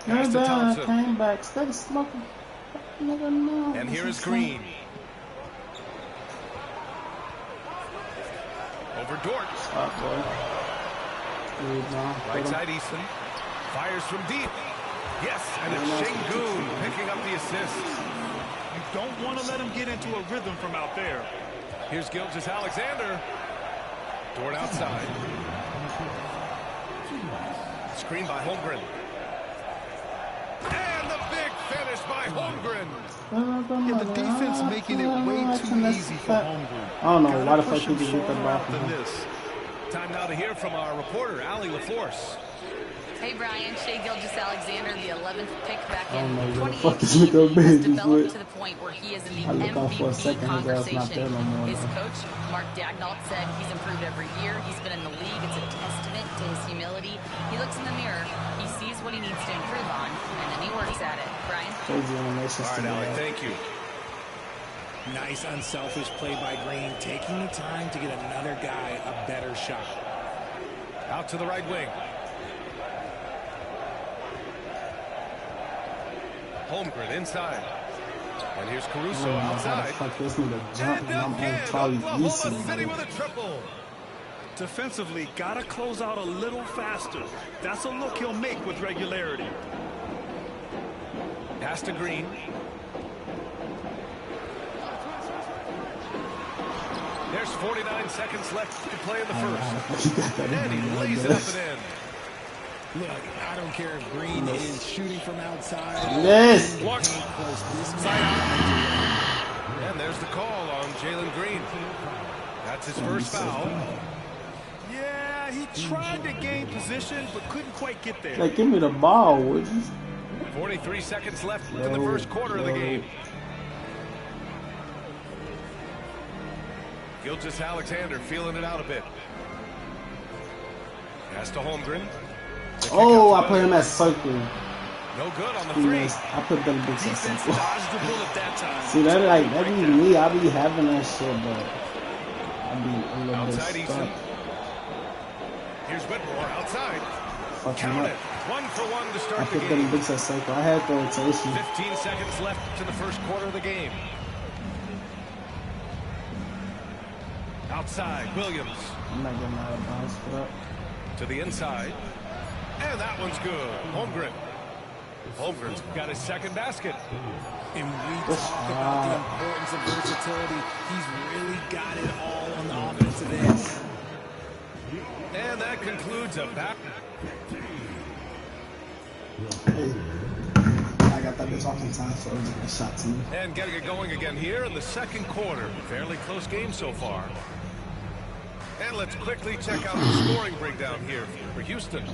[SPEAKER 6] Pass to Thompson.
[SPEAKER 1] Came back, steady smoking.
[SPEAKER 6] And here is Green. Over Dort. Right side Eason. Fires from deep. Yes, and it's Şengün picking up the assist.
[SPEAKER 7] You don't want to let him get into a rhythm from out there.
[SPEAKER 6] Here's Gilgeous-Alexander. Dort outside. Screen by Holmgren. And the big finish by Holmgren.
[SPEAKER 7] Yeah, the defense making it way too easy for Holmgren.
[SPEAKER 1] I don't know why the fuck he did get the ball from him.
[SPEAKER 6] Time now to hear from our reporter, Allie LaForce.
[SPEAKER 9] Hey Brian, Shai Gilgeous-Alexander, the 11th pick back in
[SPEAKER 1] 2018,
[SPEAKER 9] has developed to the point where he is in the MVP conversation. His coach, Mark Daigneault, said he's improved every year. He's been in the league. It's a testament to his humility. He looks in the mirror, he sees what he needs to improve on, and then he works at it. Brian?
[SPEAKER 6] All right, Allie, thank you.
[SPEAKER 8] Nice unselfish play by Green, taking the time to get another guy a better shot.
[SPEAKER 6] Out to the right wing. Holmgren inside. And here's Caruso outside.
[SPEAKER 1] And
[SPEAKER 6] Oklahoma City with a triple.
[SPEAKER 7] Defensively, gotta close out a little faster. That's a look he'll make with regularity.
[SPEAKER 6] Pass to Green. There's 49 seconds left to play in the first. And he lays it up and in.
[SPEAKER 8] Look, I don't care if Green is shooting from outside.
[SPEAKER 1] Yes.
[SPEAKER 6] And there's the call on Jalen Green. That's his first foul.
[SPEAKER 7] Yeah, he tried to gain position, but couldn't quite get there.
[SPEAKER 1] Like, give me the ball, would you?
[SPEAKER 6] 43 seconds left in the first quarter of the game. Gilgeous-Alexander feeling it out a bit. Pass to Holmgren.
[SPEAKER 1] Oh, I put him at circle.
[SPEAKER 6] No good on the three.
[SPEAKER 1] I put them books at circle. See, that be me. I be having that shit, but I be a little bit stuck.
[SPEAKER 6] Here's Whitmore outside.
[SPEAKER 1] Count
[SPEAKER 6] it. 1 for 1 to start
[SPEAKER 1] the game. I put them books at circle. I had the rotation.
[SPEAKER 6] 15 seconds left to the first quarter of the game. Outside, Williams.
[SPEAKER 1] I'm not getting out of bounds for that.
[SPEAKER 6] To the inside. And that one's good. Holmgren. Holmgren's got his second basket.
[SPEAKER 8] And we talk about the importance of versatility. He's really got it all on the offensive end.
[SPEAKER 6] And that concludes a back.
[SPEAKER 1] I got that bitch off in time, so it was a shot to me.
[SPEAKER 6] And getting it going again here in the second quarter. Fairly close game so far. And let's quickly check out the scoring breakdown here for Houston.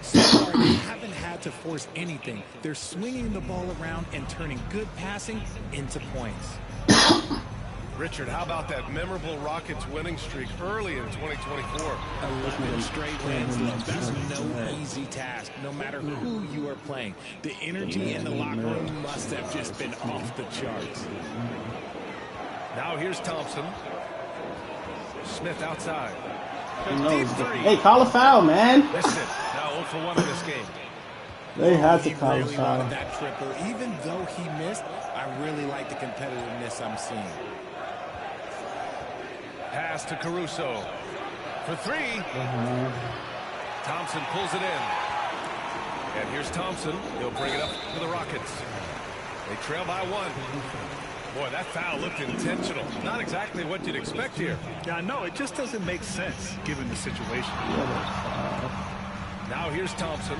[SPEAKER 8] So far, they haven't had to force anything. They're swinging the ball around and turning good passing into points.
[SPEAKER 6] Richard, how about that memorable Rockets winning streak early in 2024?
[SPEAKER 8] 11 straight wins. That's no easy task, no matter who you are playing. The energy in the locker room must have just been off the charts.
[SPEAKER 6] Now here's Thompson. Smith outside.
[SPEAKER 1] Deep three. Hey, call a foul, man.
[SPEAKER 6] Missed it. Now 0 for 1 in this game.
[SPEAKER 1] They had to call a foul.
[SPEAKER 8] That triple, even though he missed, I really like the competitiveness I'm seeing.
[SPEAKER 6] Pass to Caruso for three. Thompson pulls it in. And here's Thompson. He'll bring it up to the Rockets. They trail by 1. Boy, that foul looked intentional. Not exactly what you'd expect here.
[SPEAKER 7] Yeah, no, it just doesn't make sense given the situation.
[SPEAKER 6] Now here's Thompson.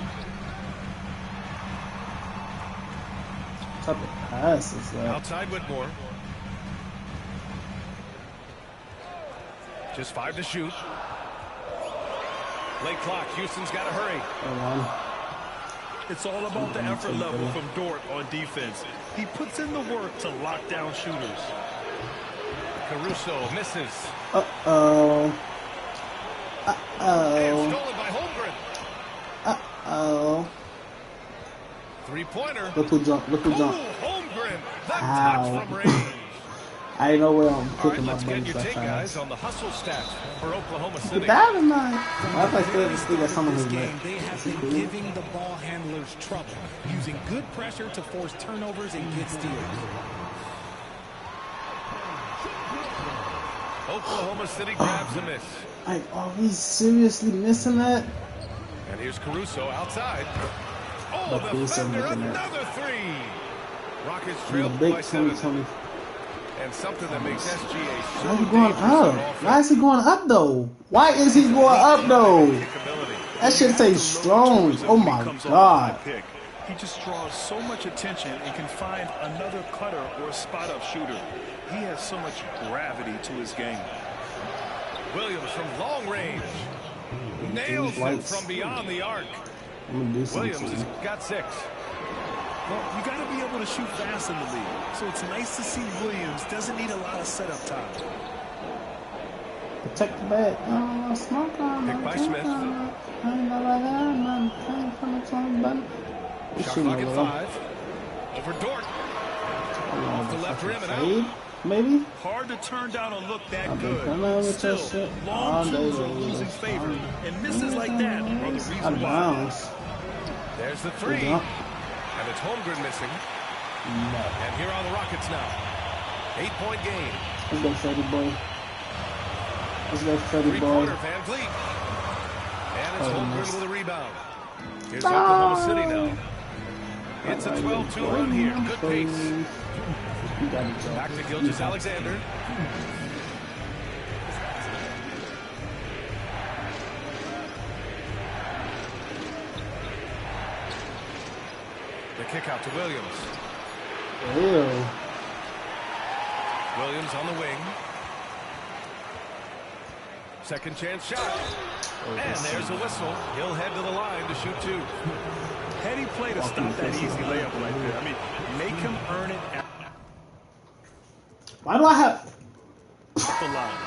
[SPEAKER 1] What type of pass is that?
[SPEAKER 6] Outside Whitmore. Just 5 to shoot. Late clock. Houston's got to hurry.
[SPEAKER 7] It's all about the effort level from Dort on defense. He puts in the work to lock down shooters.
[SPEAKER 6] Caruso misses.
[SPEAKER 1] Uh-oh.
[SPEAKER 6] And stolen by Holmgren.
[SPEAKER 1] Uh-oh.
[SPEAKER 6] Three-pointer.
[SPEAKER 1] Look who jumped. Look who jumped.
[SPEAKER 6] Holmgren. The touch from range.
[SPEAKER 1] I didn't know where I'm picking
[SPEAKER 6] let's
[SPEAKER 1] my
[SPEAKER 6] get your
[SPEAKER 1] buttons
[SPEAKER 6] take,
[SPEAKER 1] that
[SPEAKER 6] guys,
[SPEAKER 1] fast.
[SPEAKER 6] on the hustle stats for Oklahoma City.
[SPEAKER 1] That or not? I like that someone who's
[SPEAKER 8] game, they have been giving the ball handlers trouble, using good pressure to force turnovers and get steals.
[SPEAKER 6] Oklahoma City grabs a miss.
[SPEAKER 1] Are we seriously missing that?
[SPEAKER 6] And here's Caruso outside. Oh,
[SPEAKER 1] But
[SPEAKER 6] the
[SPEAKER 1] Caruso
[SPEAKER 6] defender,
[SPEAKER 1] making that.
[SPEAKER 6] another three. Rockets
[SPEAKER 1] The
[SPEAKER 6] trail
[SPEAKER 1] big
[SPEAKER 6] by 7.
[SPEAKER 1] 2020.
[SPEAKER 6] And something that makes SGA so
[SPEAKER 1] Why is he going
[SPEAKER 6] dangerous
[SPEAKER 1] up?
[SPEAKER 6] on offense.
[SPEAKER 1] Why is he going up though? Why is he going up though? That shit tastes strong. Oh my god.
[SPEAKER 7] He just draws so much attention and can find another cutter or a spot-up shooter. He has so much gravity to his game.
[SPEAKER 6] Williams from long range. Nails him from beyond the arc. Williams has got 6.
[SPEAKER 7] Well, you got to be able to shoot fast in the league. So it's nice to see Williams doesn't need a lot of setup time.
[SPEAKER 1] Protect the bag.
[SPEAKER 6] Pick by Smith. Shot clock at 5. Over Dort. Off the left rim and out.
[SPEAKER 1] Maybe?
[SPEAKER 7] Hard to turn down a look that good. Still, long twos are losing favor. And misses like that are the reason why.
[SPEAKER 6] There's the 3. And it's Holmgren missing.
[SPEAKER 1] No.
[SPEAKER 6] And here are the Rockets now. 8-point game.
[SPEAKER 1] Let's go, Freddie boy. Let's go, Freddie boy.
[SPEAKER 6] Three-pointer, Van Vliet. And it's Holmgren with a rebound. Here's Oklahoma City now. It's a 12-2 run here. Good pace. Back to Gilgeous-Alexander. The kick out to Williams.
[SPEAKER 1] Ew.
[SPEAKER 6] Williams on the wing. Second chance shot. And there's a whistle. He'll head to the line to shoot 2.
[SPEAKER 7] Heady play to stop that easy layup right there. I mean, make him earn it.
[SPEAKER 1] Why do I have...
[SPEAKER 7] Off the line.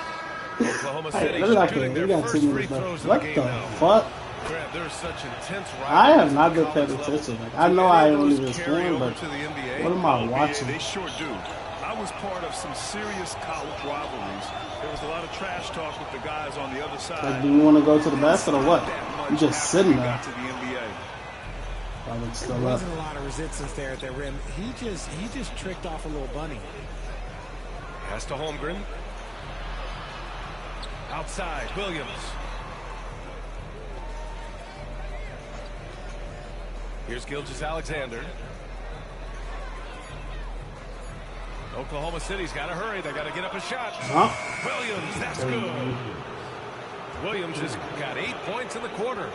[SPEAKER 6] Oklahoma City shooting their first free throws of the game now.
[SPEAKER 1] What the fuck?
[SPEAKER 6] Grant, there's such intense
[SPEAKER 1] I have not been paying attention. Like, I know I only been scoring, but what am I watching?
[SPEAKER 7] They sure do. I was part of some serious college rivalries. There was a lot of trash talk with the guys on the other side.
[SPEAKER 1] Like, do you want to go to the basket or what? You just sitting there.
[SPEAKER 7] To the NBA.
[SPEAKER 8] There wasn't a lot of resistance there at the rim. He just tricked off a little bunny.
[SPEAKER 6] Pass to Holmgren. Outside, Williams. Here's Gilgeous-Alexander. Oklahoma City's got to hurry. They got to get up a shot. Williams, that's good. Williams has got 8 points in the quarter.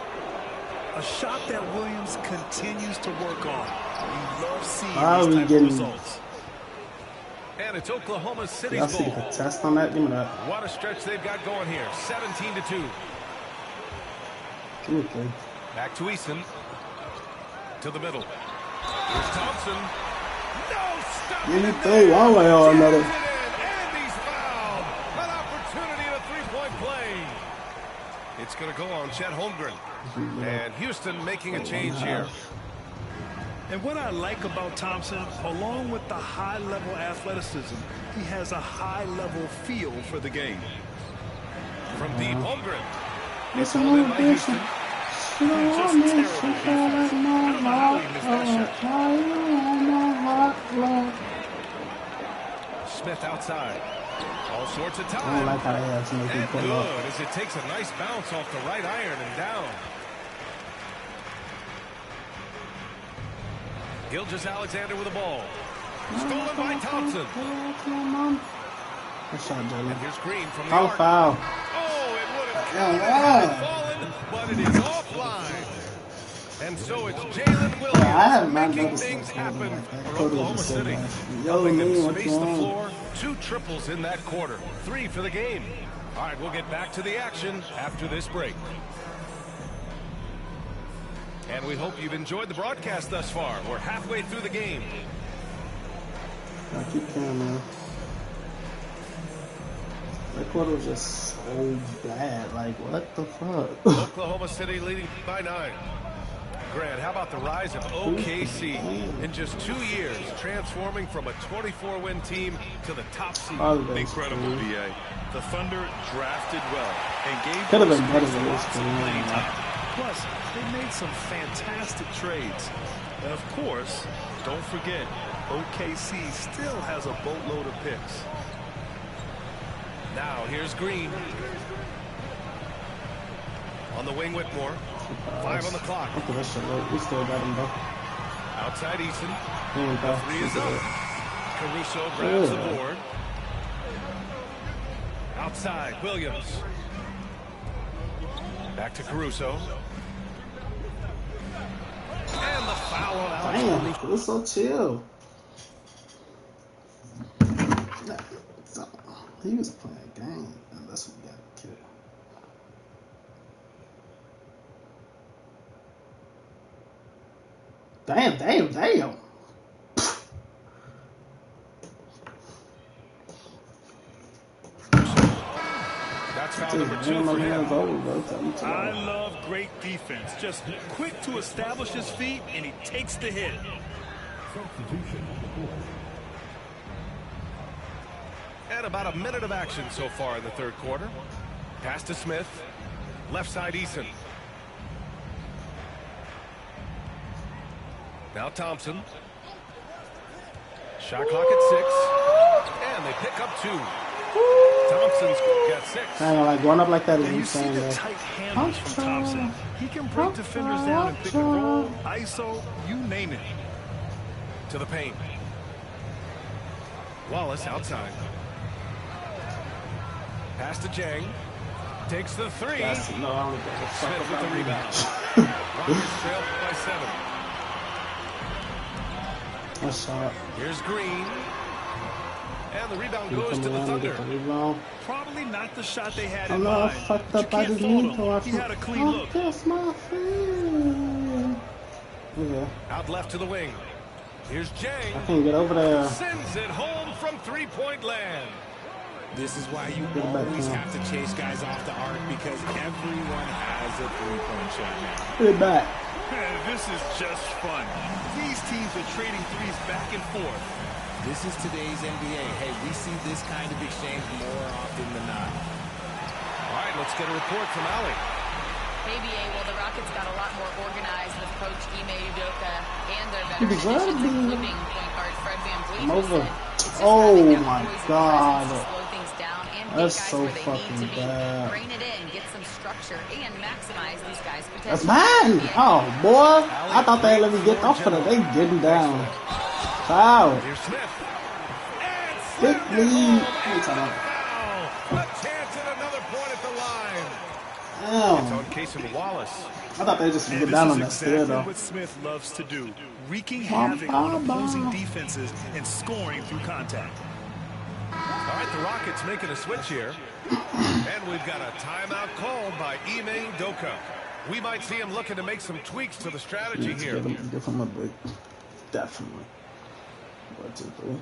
[SPEAKER 7] A shot that Williams continues to work on. You love seeing these type of results.
[SPEAKER 6] And it's Oklahoma City's
[SPEAKER 1] Y'all see the test on that? Give me that.
[SPEAKER 6] What a stretch they've got going here. 17-2.
[SPEAKER 1] Okay.
[SPEAKER 6] Back to Eason. To the middle. Here's Thompson. No stop.
[SPEAKER 1] Anything one way or another.
[SPEAKER 6] And he's fouled. An opportunity at a three-point play. It's going to go on Chet Holmgren. And Houston making a change here.
[SPEAKER 7] And what I like about Thompson, along with the high-level athleticism, he has a high-level feel for the game.
[SPEAKER 6] From deep, Holmgren.
[SPEAKER 1] It's a little Houston.
[SPEAKER 6] Smith outside. All sorts of time.
[SPEAKER 1] I don't like how they have to make him pull up.
[SPEAKER 6] Good as it takes a nice bounce off the right iron and down. Gilgeous-Alexander with the ball. Stolen by Thompson. And here's Green from the arc.
[SPEAKER 1] Foul.
[SPEAKER 6] Oh, it would have fallen, but it is offline. And so it's Jalen Williams making things happen for Oklahoma City. Helping them space the floor. 2 triples in that quarter. 3 for the game. All right, we'll get back to the action after this break. And we hope you've enjoyed the broadcast thus far. We're halfway through the game.
[SPEAKER 1] I keep playing, man. That quarter was just so bad. Like, what the fuck?
[SPEAKER 6] Oklahoma City leading by 9. Grant, how about the rise of OKC in just 2 years, transforming from a 24-win team to the top seed?
[SPEAKER 7] Incredible, BA. The Thunder drafted well and gave
[SPEAKER 1] could have been better than
[SPEAKER 7] lots
[SPEAKER 1] this
[SPEAKER 7] of playing time. Plus, they made some fantastic trades. And of course, don't forget, OKC still has a boatload of picks.
[SPEAKER 6] Now, here's Green. On the wing, Whitmore. 5 on the clock.
[SPEAKER 1] Okay, that's shit. We still got him, though.
[SPEAKER 6] Outside Eason.
[SPEAKER 1] The
[SPEAKER 6] 3 is up. Caruso grabs the board. Outside, Williams. Back to Caruso. And the foul on Alex.
[SPEAKER 1] Damn, it was so chill. He was playing a game, and that's what we got to kill. Damn.
[SPEAKER 6] That's foul number 2 for him.
[SPEAKER 7] I love great defense. Just quick to establish his feet, and he takes the hit.
[SPEAKER 6] And about a minute of action so far in the third quarter. Pass to Smith. Left side Eason. Now Thompson. Shot clock at 6. And they pick up 2. Thompson's got 6.
[SPEAKER 1] Like going up like that is
[SPEAKER 7] You see
[SPEAKER 1] insane.
[SPEAKER 7] the tight handles from Thompson. He can break defenders down and pick and roll, ISO, you name it.
[SPEAKER 6] To the paint. Wallace outside. Pass to Jang. Takes the 3. Smith with the rebound. Rockets trail by 7.
[SPEAKER 1] What's up?
[SPEAKER 6] Here's Green. And the rebound goes to the Thunder.
[SPEAKER 7] Probably not the shot they had
[SPEAKER 1] I'm
[SPEAKER 7] in
[SPEAKER 1] not
[SPEAKER 7] mind.
[SPEAKER 1] fucked
[SPEAKER 7] But
[SPEAKER 1] up
[SPEAKER 7] you
[SPEAKER 1] by
[SPEAKER 7] can't
[SPEAKER 1] the
[SPEAKER 7] fault him. He had a clean look.
[SPEAKER 1] That's my friend. Okay.
[SPEAKER 6] Out left to the wing. Here's Jang.
[SPEAKER 1] I can't get over there.
[SPEAKER 6] Sends it home from three-point land.
[SPEAKER 8] This is why you always have to chase guys off the arc, because everyone has a three-point shot now.
[SPEAKER 1] Put it back.
[SPEAKER 7] This is just fun. These teams are trading threes back and forth.
[SPEAKER 8] This is today's NBA. Hey, we see this kind of exchange more often than not.
[SPEAKER 6] All right, let's get a report from Allie.
[SPEAKER 9] ABA, well, the Rockets got a lot more organized with Coach Ime Udoka and their veteran additions, including point guard Fred VanVleet.
[SPEAKER 1] Oh my God.
[SPEAKER 9] Slow things down and
[SPEAKER 1] That's
[SPEAKER 9] get guys
[SPEAKER 1] so
[SPEAKER 9] where they
[SPEAKER 1] fucking
[SPEAKER 9] need to be.
[SPEAKER 1] bad.
[SPEAKER 9] Rein it in, get some structure, and maximize these guys' potential.
[SPEAKER 1] That's mine. Oh, boy. I thought they let me get off of it. They getting down. Foul.
[SPEAKER 6] Here's Smith.
[SPEAKER 1] Big lead.
[SPEAKER 6] A chance at another point at the line.
[SPEAKER 1] Damn.
[SPEAKER 6] It's on Casey Wallace.
[SPEAKER 1] I thought they just
[SPEAKER 7] And
[SPEAKER 1] get down on
[SPEAKER 7] this
[SPEAKER 1] that
[SPEAKER 7] is
[SPEAKER 1] stair,
[SPEAKER 7] exactly
[SPEAKER 1] though.
[SPEAKER 7] what Smith loves to do. Wreaking havoc on opposing defenses and scoring through contact.
[SPEAKER 6] All right, the Rockets making a switch here. And we've got a timeout called by Ime Udoka. We might see him looking to make some tweaks to the strategy here.
[SPEAKER 1] Give him a break. Definitely. 1, 2, 3.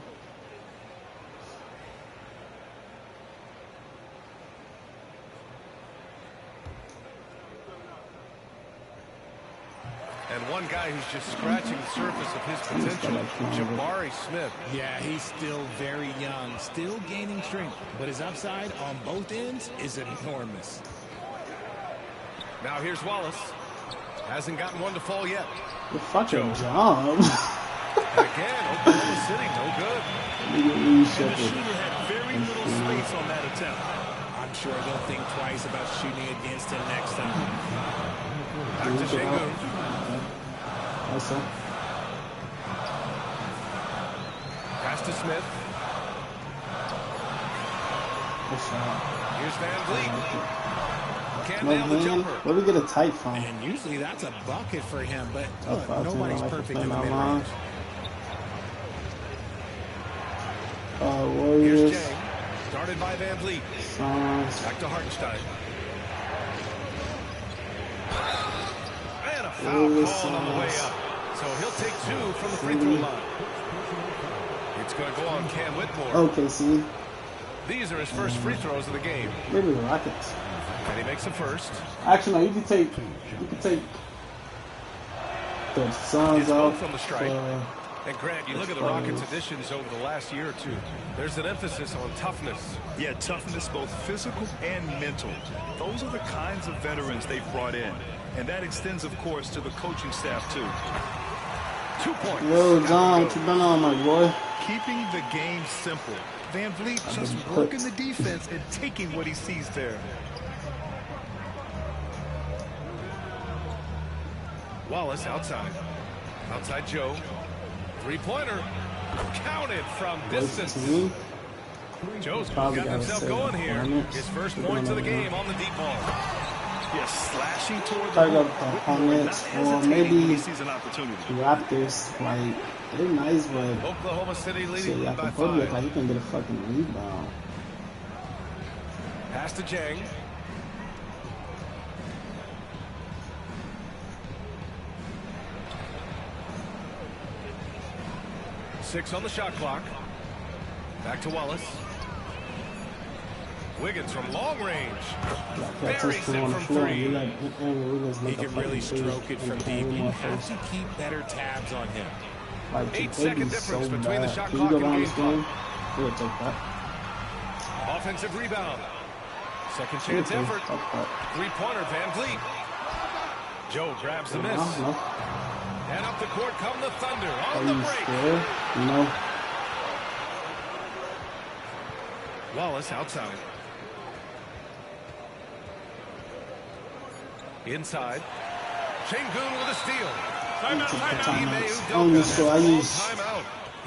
[SPEAKER 6] And one guy who's just scratching the surface of his potential, Jabari Smith.
[SPEAKER 8] Yeah, he's still very young, still gaining strength, but his upside on both ends is enormous.
[SPEAKER 6] Now here's Wallace. Hasn't gotten one to fall yet.
[SPEAKER 1] Good fucking job.
[SPEAKER 6] And again, Oklahoma City, no good.
[SPEAKER 7] And the shooter had very little space on that attempt.
[SPEAKER 8] I'm sure they'll think twice about shooting against him next time.
[SPEAKER 6] Back to Şengün.
[SPEAKER 1] Awesome.
[SPEAKER 6] Pass to Smith. Here's VanVleet. Can't nail the jumper.
[SPEAKER 1] Where do we get a tight from?
[SPEAKER 8] And usually that's a bucket for him, but look,
[SPEAKER 1] I'll
[SPEAKER 8] nobody's perfect in the mid-range.
[SPEAKER 1] Warriors.
[SPEAKER 6] Here's Jang. Started by VanVleet. Back to Hartenstein. And a foul call on the way up. So he'll take 2 from the free throw line. It's going to go on Cam Whitmore.
[SPEAKER 1] Okay, see.
[SPEAKER 6] These are his first free throws of the game.
[SPEAKER 1] Maybe the Rockets.
[SPEAKER 6] And he makes the first.
[SPEAKER 1] Actually, no, you can take the Suns off
[SPEAKER 6] from the strike. And Grant, you look at the Rockets' additions over the last year or two. There's an emphasis on toughness.
[SPEAKER 7] Yeah, toughness, both physical and mental. Those are the kinds of veterans they've brought in. And that extends, of course, to the coaching staff, too.
[SPEAKER 6] 2 points.
[SPEAKER 1] Yo, John, what you been on, my boy?
[SPEAKER 7] Keeping the game simple. VanVleet just working the defense and taking what he sees there.
[SPEAKER 6] Wallace outside. Outside Joe. Three-pointer. Counted from distance. Joe's got himself going here. His first points of the game on the deep ball.
[SPEAKER 7] Yeah, slashing towards
[SPEAKER 1] the Hornets or maybe Raptors. Like, they're nice, but
[SPEAKER 6] Oklahoma City leading
[SPEAKER 1] shit,
[SPEAKER 6] by
[SPEAKER 1] 5.
[SPEAKER 6] 5.
[SPEAKER 1] Like, you can get a fucking rebound.
[SPEAKER 6] Pass to Jang. Six on the shot clock. Back to Wallace. Wiggins from long range. Buries it from 3.
[SPEAKER 8] He can really stroke it from deep. You have to keep better tabs on him.
[SPEAKER 1] Like,
[SPEAKER 6] 8-second difference between the shot clock and game clock. Offensive rebound. Second chance effort. Three-pointer Van Vliet. Joe grabs the miss. And up the court come the Thunder on the break.
[SPEAKER 1] No.
[SPEAKER 6] Wallace outside. Inside. Şengün with a steal. Timeout.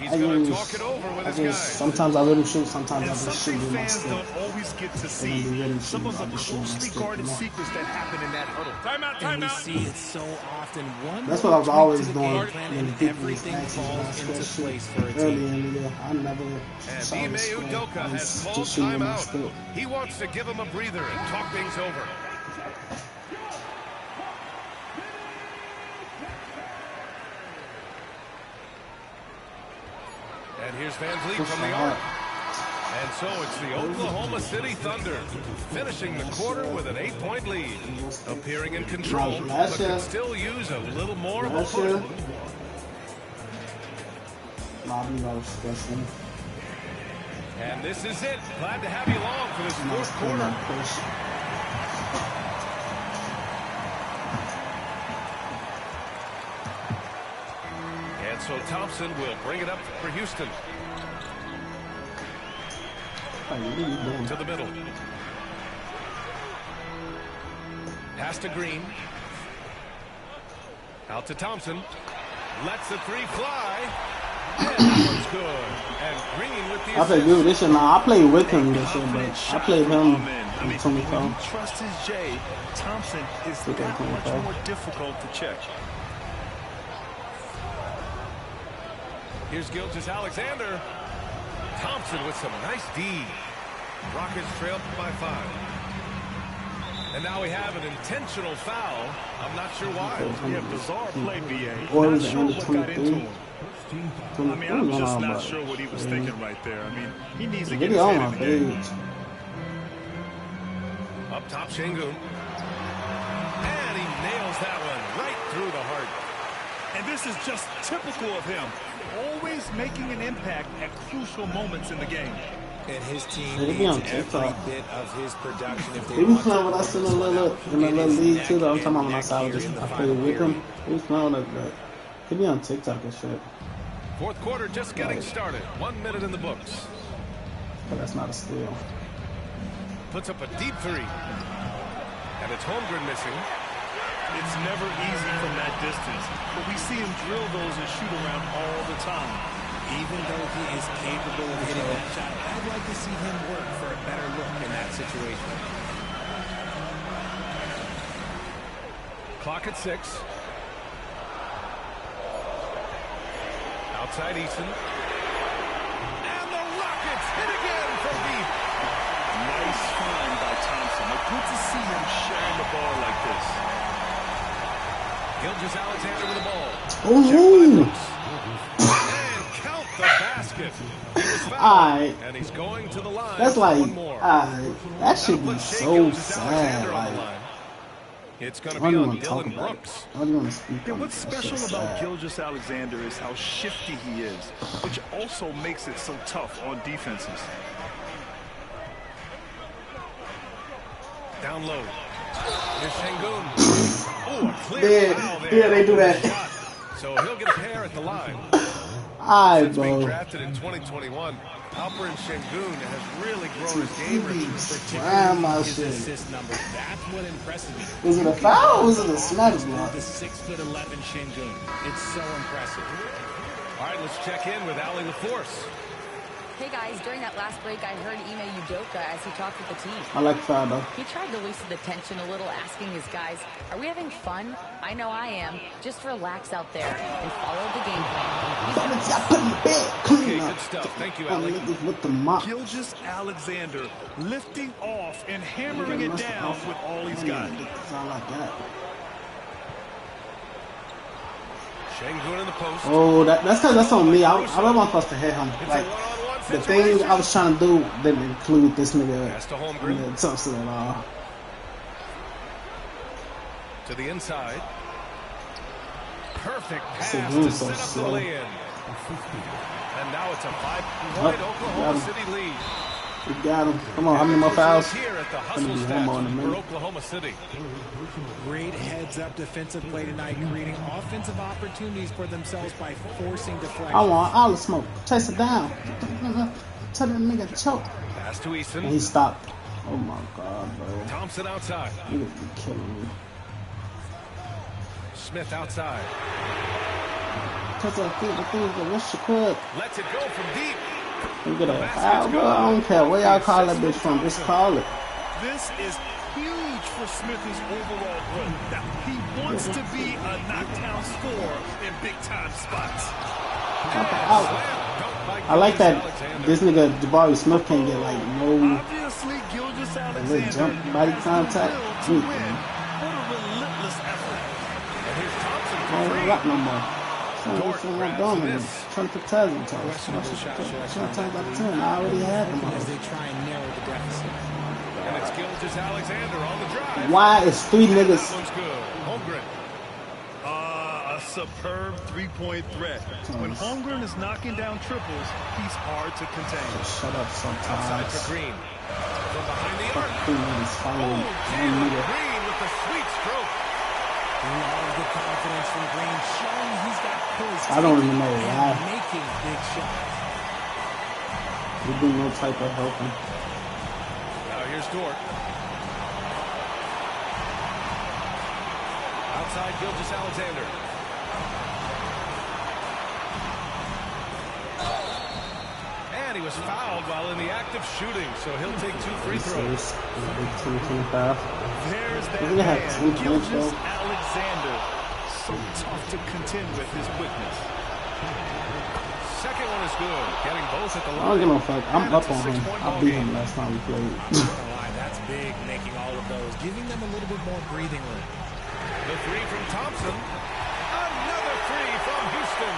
[SPEAKER 6] He's going to talk it over with his guys.
[SPEAKER 1] Sometimes I let him shoot, sometimes I just shoot with my
[SPEAKER 7] fans
[SPEAKER 1] stick.
[SPEAKER 7] don't always get to see some of the closely guarded secrets that happen in that huddle.
[SPEAKER 6] Timeout.
[SPEAKER 8] And we see it so often.
[SPEAKER 1] That's what I was always doing
[SPEAKER 8] and everything falls into place for a team.
[SPEAKER 1] Early in the year, I never
[SPEAKER 6] and Ime Udoka has called timeout. He wants to give him a breather and talk things over. And here's Van Vliet from the arc. And so it's the Oklahoma City Thunder finishing the quarter with an 8-point lead. Appearing in control, but can still use a little more of a push. And this is it. Glad to have you along for this fourth quarter. And so Thompson will bring it up for Houston. To the middle. Pass to Green. Out to Thompson. Lets the three fly. And that one's good. And Green with the assist.
[SPEAKER 1] I play good with this shit now. I played with him this year, but I played him in 24.
[SPEAKER 7] When you trust his J, Thompson is that much more difficult to check.
[SPEAKER 6] Here's Gilgeous-Alexander. Thompson with some nice D. Rockets trail by 5. And now we have an intentional foul. I'm not sure why.
[SPEAKER 7] Yeah, bizarre play, BA. Not sure what got into him. I mean, I'm just not sure what he was thinking right there. I mean, he needs to get his head in the game.
[SPEAKER 6] Up top, Şengün. And he nails that one right through the heart.
[SPEAKER 7] And this is just typical of him. Always making an impact at crucial moments in the game.
[SPEAKER 8] And his team needs every bit of his production if they
[SPEAKER 1] want to. He was playing with us in the little league too. I'm talking about when I played with him. He was playing with us. He be on TikTok and shit.
[SPEAKER 6] Fourth quarter just getting started. 1 minute in the books.
[SPEAKER 1] But that's not a steal.
[SPEAKER 6] Puts up a deep three. And it's Holmgren missing.
[SPEAKER 7] It's never easy from that distance, but we see him drill those and shoot around all the time.
[SPEAKER 8] Even though he is capable of hitting that shot, I'd like to see him work for a better look in that situation.
[SPEAKER 6] Clock at 6. Outside Eason. And the Rockets hit again from deep.
[SPEAKER 7] Nice find by Thompson. It's good to see him sharing the ball like this.
[SPEAKER 6] Gilgeous-Alexander with the ball.
[SPEAKER 1] Ooh.
[SPEAKER 6] And count the basket.
[SPEAKER 1] Alright.
[SPEAKER 6] And he's going to the line.
[SPEAKER 1] That's like,
[SPEAKER 6] one more.
[SPEAKER 1] that should be so sad. Like,
[SPEAKER 6] it's going to be on Dylan Brooks.
[SPEAKER 7] What's special about Gilgeous-Alexander is how shifty he is, which also makes it so tough on defenses.
[SPEAKER 6] Down low. Here's Şengün. Oh, a clear foul there.
[SPEAKER 1] Yeah, they do that.
[SPEAKER 6] So he'll get a pair at the line.
[SPEAKER 1] Since
[SPEAKER 6] being drafted in 2021, Alperen Şengün has really grown his game.
[SPEAKER 8] His assist numbers. That's what impresses me.
[SPEAKER 1] Was it a foul or was it a smash block?
[SPEAKER 8] The 6'11" Şengün. It's so impressive.
[SPEAKER 6] All right, let's check in with Allie LaForce.
[SPEAKER 9] Hey guys, during that last break, I heard Ime Udoka as he talked with the team.
[SPEAKER 1] I like foul though.
[SPEAKER 9] He tried to loosen the tension a little, asking his guys, "Are we having fun? I know I am. Just relax out there and follow the game plan."
[SPEAKER 6] Okay, good stuff. Thank you, Alex.
[SPEAKER 1] With the mop.
[SPEAKER 7] Gilgeous-Alexander lifting off and hammering it down with all he's got.
[SPEAKER 1] Sound like that.
[SPEAKER 6] Şengün in the post.
[SPEAKER 1] Oh, that's on me. I wasn't supposed to hit him. Like the thing I was trying to do didn't include this nigga in the tussle at all.
[SPEAKER 6] To the inside. Perfect pass
[SPEAKER 1] So
[SPEAKER 6] to
[SPEAKER 1] so
[SPEAKER 6] set up
[SPEAKER 1] slow.
[SPEAKER 6] the lay-in. And now it's a 5-point Oklahoma City lead.
[SPEAKER 1] We got him. Come on, how many more fouls?
[SPEAKER 6] Here at the
[SPEAKER 1] One
[SPEAKER 6] hustle
[SPEAKER 1] more in a
[SPEAKER 6] stats for
[SPEAKER 1] minute.
[SPEAKER 6] Oklahoma City.
[SPEAKER 8] Great heads-up defensive play tonight, creating offensive opportunities for themselves by forcing deflection.
[SPEAKER 1] I want all the smoke. Chase it down. Tell that nigga choke.
[SPEAKER 6] Pass to Easton.
[SPEAKER 1] And he stopped. Oh my god, bro.
[SPEAKER 6] Thompson outside.
[SPEAKER 1] Niggas be killing me.
[SPEAKER 6] Smith outside.
[SPEAKER 1] Touch that feet, what's your crib?
[SPEAKER 6] Lets it go from deep.
[SPEAKER 1] You get a foul, bro. I don't care where y'all call that bitch from. Just call it.
[SPEAKER 7] This is huge for Smith's overall growth. Now, he wants to be a knockdown scorer in big-time spots.
[SPEAKER 1] I like that this nigga Jabari Smith can't get like no
[SPEAKER 7] Obviously,
[SPEAKER 1] little jump body contact.
[SPEAKER 7] What a relentless effort.
[SPEAKER 6] And here's Thompson
[SPEAKER 1] I
[SPEAKER 6] for
[SPEAKER 1] don't
[SPEAKER 6] three.
[SPEAKER 1] rock no more. Trying
[SPEAKER 6] Dort
[SPEAKER 1] to
[SPEAKER 6] grabs
[SPEAKER 1] doing it.
[SPEAKER 6] this.
[SPEAKER 1] Trying to tell him. Times out of 10. I already had him.
[SPEAKER 8] As they try and narrow the deficit.
[SPEAKER 6] And it's Gilgeous-Alexander on the drive.
[SPEAKER 1] Why is three niggas?
[SPEAKER 6] That one's good. Holmgren.
[SPEAKER 7] A superb three-point threat. When Holmgren is knocking down triples, he's hard to contain.
[SPEAKER 1] Shut up
[SPEAKER 6] Outside
[SPEAKER 1] sometimes.
[SPEAKER 6] for Green. From behind the arc.
[SPEAKER 1] Three niggas following.
[SPEAKER 6] Jalen Green with the sweet stroke.
[SPEAKER 8] Love the confidence from Green, showing he's got poise.
[SPEAKER 1] I don't even know
[SPEAKER 8] and
[SPEAKER 1] why.
[SPEAKER 8] making big shots.
[SPEAKER 1] We do no type of helping.
[SPEAKER 6] Now here's Dort. Outside Gilgeous-Alexander. And he was fouled while in the act of shooting, so he'll take 2 free throws.
[SPEAKER 1] Big 2025.
[SPEAKER 7] There's that
[SPEAKER 1] We're gonna have
[SPEAKER 7] man,
[SPEAKER 1] 2 points though.
[SPEAKER 7] Gilgeous-Alexander. So tough to contend with his quickness.
[SPEAKER 6] Second one is good. Getting both at the
[SPEAKER 1] I
[SPEAKER 6] line.
[SPEAKER 1] don't give no fuck. I'm
[SPEAKER 6] And
[SPEAKER 1] up
[SPEAKER 6] it's a
[SPEAKER 1] on him.
[SPEAKER 6] 6-point
[SPEAKER 1] I
[SPEAKER 6] ball
[SPEAKER 1] beat
[SPEAKER 6] game.
[SPEAKER 1] him last time we played.
[SPEAKER 8] That's big, making all of those, giving them a little bit more breathing room.
[SPEAKER 6] The three from Thompson. Another three from Houston.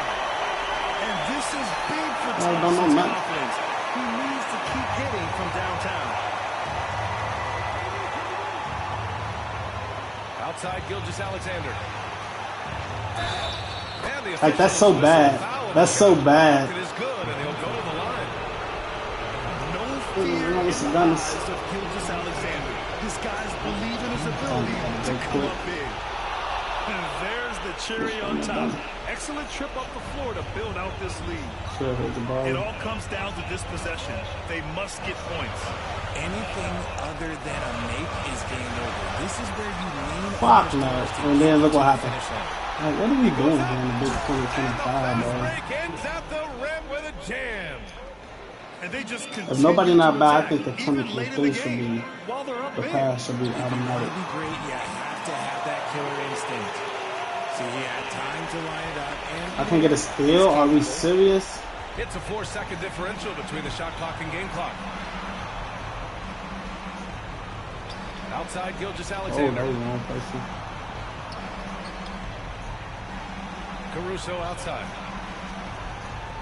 [SPEAKER 7] And this is big for
[SPEAKER 1] I don't know,
[SPEAKER 7] Thompson's
[SPEAKER 1] man.
[SPEAKER 7] confidence. He needs to keep hitting from downtown.
[SPEAKER 6] Outside Gilgeous-Alexander. And the
[SPEAKER 1] Like, that's so
[SPEAKER 6] officials
[SPEAKER 1] bad.
[SPEAKER 6] whistle foul, and
[SPEAKER 1] That's
[SPEAKER 6] the
[SPEAKER 1] so
[SPEAKER 6] count
[SPEAKER 1] bad.
[SPEAKER 6] is good, and he'll go to the line.
[SPEAKER 7] No fear in
[SPEAKER 1] It's
[SPEAKER 7] the
[SPEAKER 1] done.
[SPEAKER 7] eyes of Gilgeous-Alexander. His guys believe in his ability to come up big. And there's the cherry on top. Excellent trip up the floor to build out this lead.
[SPEAKER 1] Sure, hit the ball.
[SPEAKER 7] It all comes down to this possession. They must get points.
[SPEAKER 8] Anything other than a make is game over. This is where you lean
[SPEAKER 1] Fuck
[SPEAKER 8] on
[SPEAKER 1] no.
[SPEAKER 8] your stars to
[SPEAKER 1] And then look what
[SPEAKER 8] keep
[SPEAKER 1] happened.
[SPEAKER 8] the finish line.
[SPEAKER 1] Like, what are we doing here in the big 2025, bro?
[SPEAKER 6] Break ends at the rim with a jam.
[SPEAKER 7] And they just
[SPEAKER 1] If nobody not bad, I think the
[SPEAKER 7] even late in
[SPEAKER 1] 2023
[SPEAKER 7] the
[SPEAKER 1] should be,
[SPEAKER 7] game, while they're up
[SPEAKER 1] the
[SPEAKER 7] big.
[SPEAKER 1] pass should be
[SPEAKER 8] It
[SPEAKER 1] automatic.
[SPEAKER 8] would be great. You have to have that killer instinct. So he had time to line it up. And
[SPEAKER 1] I can get a steal. Are we serious?
[SPEAKER 6] It's a 4-second differential between the shot clock and game clock. Outside
[SPEAKER 1] Oh,
[SPEAKER 6] Gilgeous-Alexander.
[SPEAKER 1] that was the wrong person.
[SPEAKER 6] Caruso outside.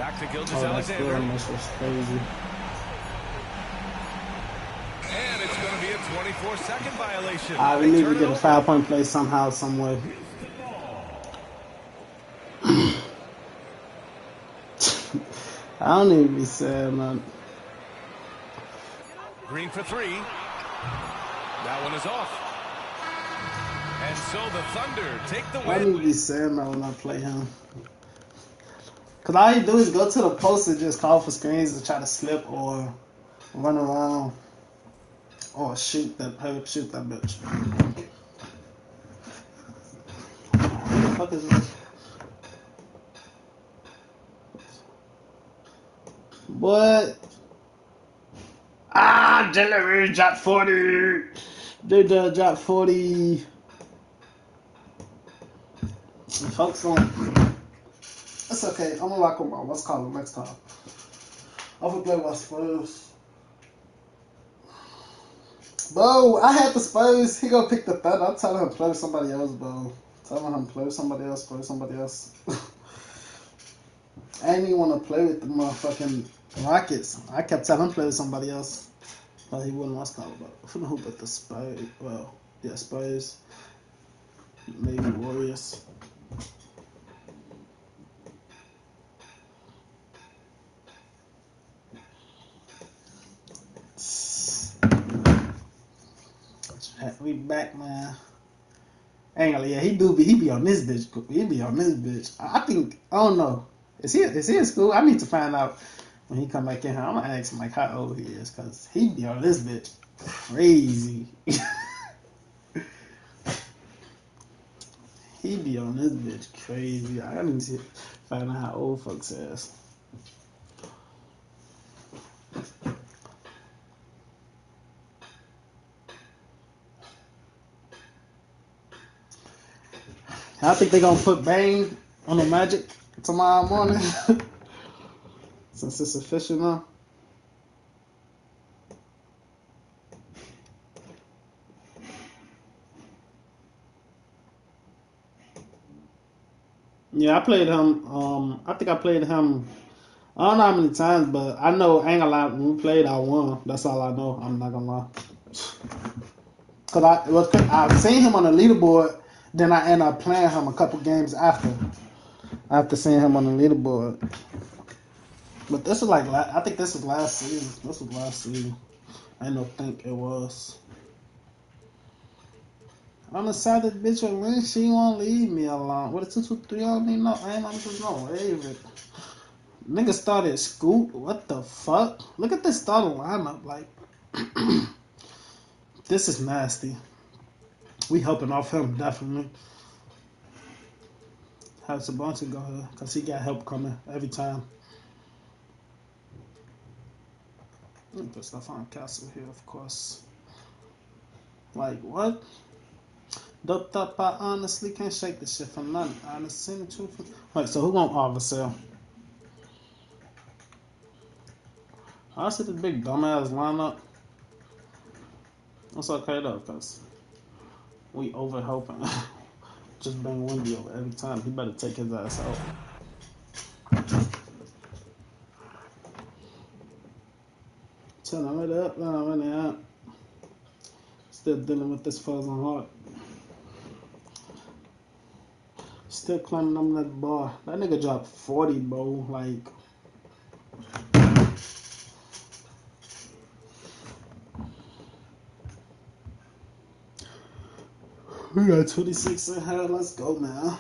[SPEAKER 6] Back to
[SPEAKER 1] Oh, that
[SPEAKER 6] Gilgeous-Alexander.
[SPEAKER 1] steal miss was crazy.
[SPEAKER 6] And it's going to be a 24-second violation.
[SPEAKER 1] We
[SPEAKER 6] They
[SPEAKER 1] need
[SPEAKER 6] turn
[SPEAKER 1] to
[SPEAKER 6] it
[SPEAKER 1] get a
[SPEAKER 6] over.
[SPEAKER 1] 5-point play somehow, some way. I don't even be sad, man.
[SPEAKER 6] Green for three. That one is off. And so the Thunder take the
[SPEAKER 1] I
[SPEAKER 6] win.
[SPEAKER 1] need to be sad, man, when I play him. Because all he do is go to the post and just call for screens to try to slip or run around or shoot that bitch. What the fuck is this? What? Ah, Jalen dropped 40. They dropped 40. Folks on. It's okay. I'm gonna rock with my what's called next time. I'm gonna play my Spurs. Bro, I had the Spurs. He gonna pick the Thunder. I'm telling him to play with somebody else, bro. Telling him to play with somebody else. Play with somebody else. I didn't even want to play with the motherfucking Rockets. I kept telling him to play with somebody else. But he wouldn't want to talk about it. I'm finna hoop with the Spurs. Well, yeah, Spurs. Maybe Warriors. We back, man. Ain't yeah, he be on this bitch. He be on this bitch. I think I don't know. Is he in school? I need to find out when he come back in here. I'm gonna ask him like how old he is, cause he be on this bitch crazy. He be on this bitch crazy. I need to find out how old folks is. I think they're gonna put Bane on the Magic tomorrow morning. Since it's official now. Yeah, I played him. I think I played him. I don't know how many times, but I know I ain't gonna lie. When we played, I won. That's all I know. I'm not gonna lie. Cause I seen him on the leaderboard. Then I ended up playing him a couple games after seeing him on the leaderboard. But this is like, I think this was last season. I don't think it was. I'm a sad bitch when she won't leave me alone. What a 2-2-3 on me? No, I ain't just no favorite. Nigga started Scoot. What the fuck? Look at this starting lineup. Like, this is nasty. We helping off him, definitely. Have Sabanti go here, because he got help coming every time. Let me put stuff on Castle here, of course. Like, what? Doped up, I honestly can't shake this shit from nothing. I honestly seen the truth. Wait, so who gonna oversell? I see this big dumbass lineup. It's okay though, because we over helping. Just bring Wendy over every time. He better take his ass out. Tell him it up, running out. Still dealing with this frozen heart. Still climbing on that bar. That nigga dropped 40, bro. Like, we got 26 in here. Let's go, man.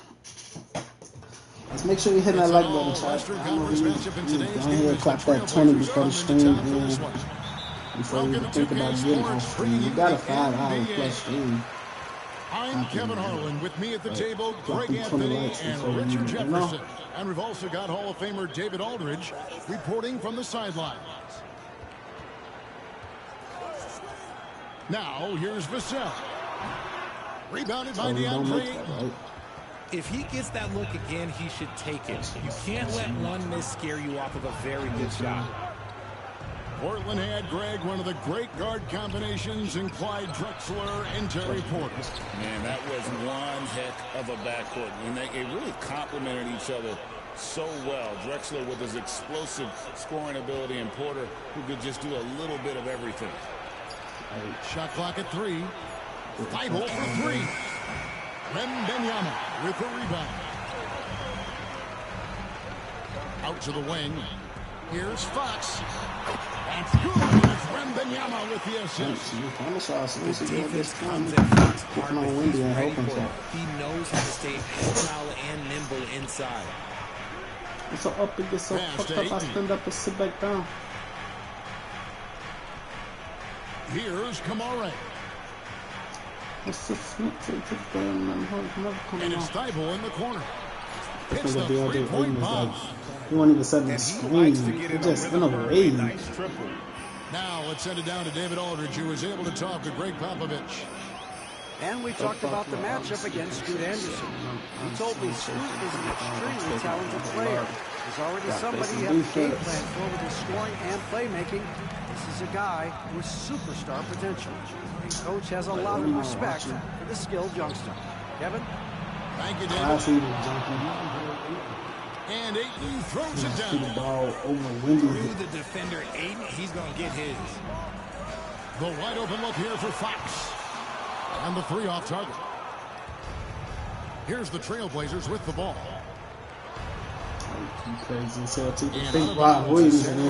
[SPEAKER 1] Let's make sure we hit that like button, chat. I know we down here clap that 20 before the stream. Before we think about getting off stream. We got a 5 hour plus stream.
[SPEAKER 2] I'm Kevin Harlan. With me at the table, Greg Anthony and Richard Jefferson. And we've also got Hall of Famer David Aldridge reporting from the sidelines. Now, here's Vassell. Rebounded by DeAndre.
[SPEAKER 8] If he gets that look again, he should take it. You can't let one miss scare you off of a very good shot.
[SPEAKER 2] Portland had, Greg, one of the great guard combinations in Clyde Drexler and Terry Porter.
[SPEAKER 4] Man, that was one heck of a backcourt. And they really complemented each other so well. Drexler with his explosive scoring ability and Porter who could just do a little bit of everything.
[SPEAKER 2] Shot clock at 3. 5-hole for 3. Wembanyama with the rebound. Out to the wing. Here's Fox. That's good. It's Wembanyama with the assist.
[SPEAKER 8] The defense comes at Fox hard, but he's ready for it. He knows how to stay agile and nimble inside.
[SPEAKER 1] It's so up and get so fucked up, I stand up and sit back down.
[SPEAKER 2] Here's Kamara.
[SPEAKER 1] It's just and
[SPEAKER 2] it's Thibault in the corner.
[SPEAKER 1] Hits the three-point bomb. He won't even set the screen. He just in a way.
[SPEAKER 2] Now let's send it down to David Aldridge, who was able to talk to Greg Popovich.
[SPEAKER 5] And we talked about the matchup against Scoot Anderson. He told me Scoot is an extremely talented player. He's already somebody you have a game plan for with his scoring and playmaking. This is a guy with superstar potential. And Coach has a lot of respect for the skilled youngster. Kevin?
[SPEAKER 2] Thank you, David. And Ayton throws it down.
[SPEAKER 1] The ball over
[SPEAKER 8] Through the defender, Ayton, he's going to get his.
[SPEAKER 2] The wide open look here for Fox. And the three off target. Here's the Trailblazers with the ball.
[SPEAKER 1] Crazy. So I think Rob Williams and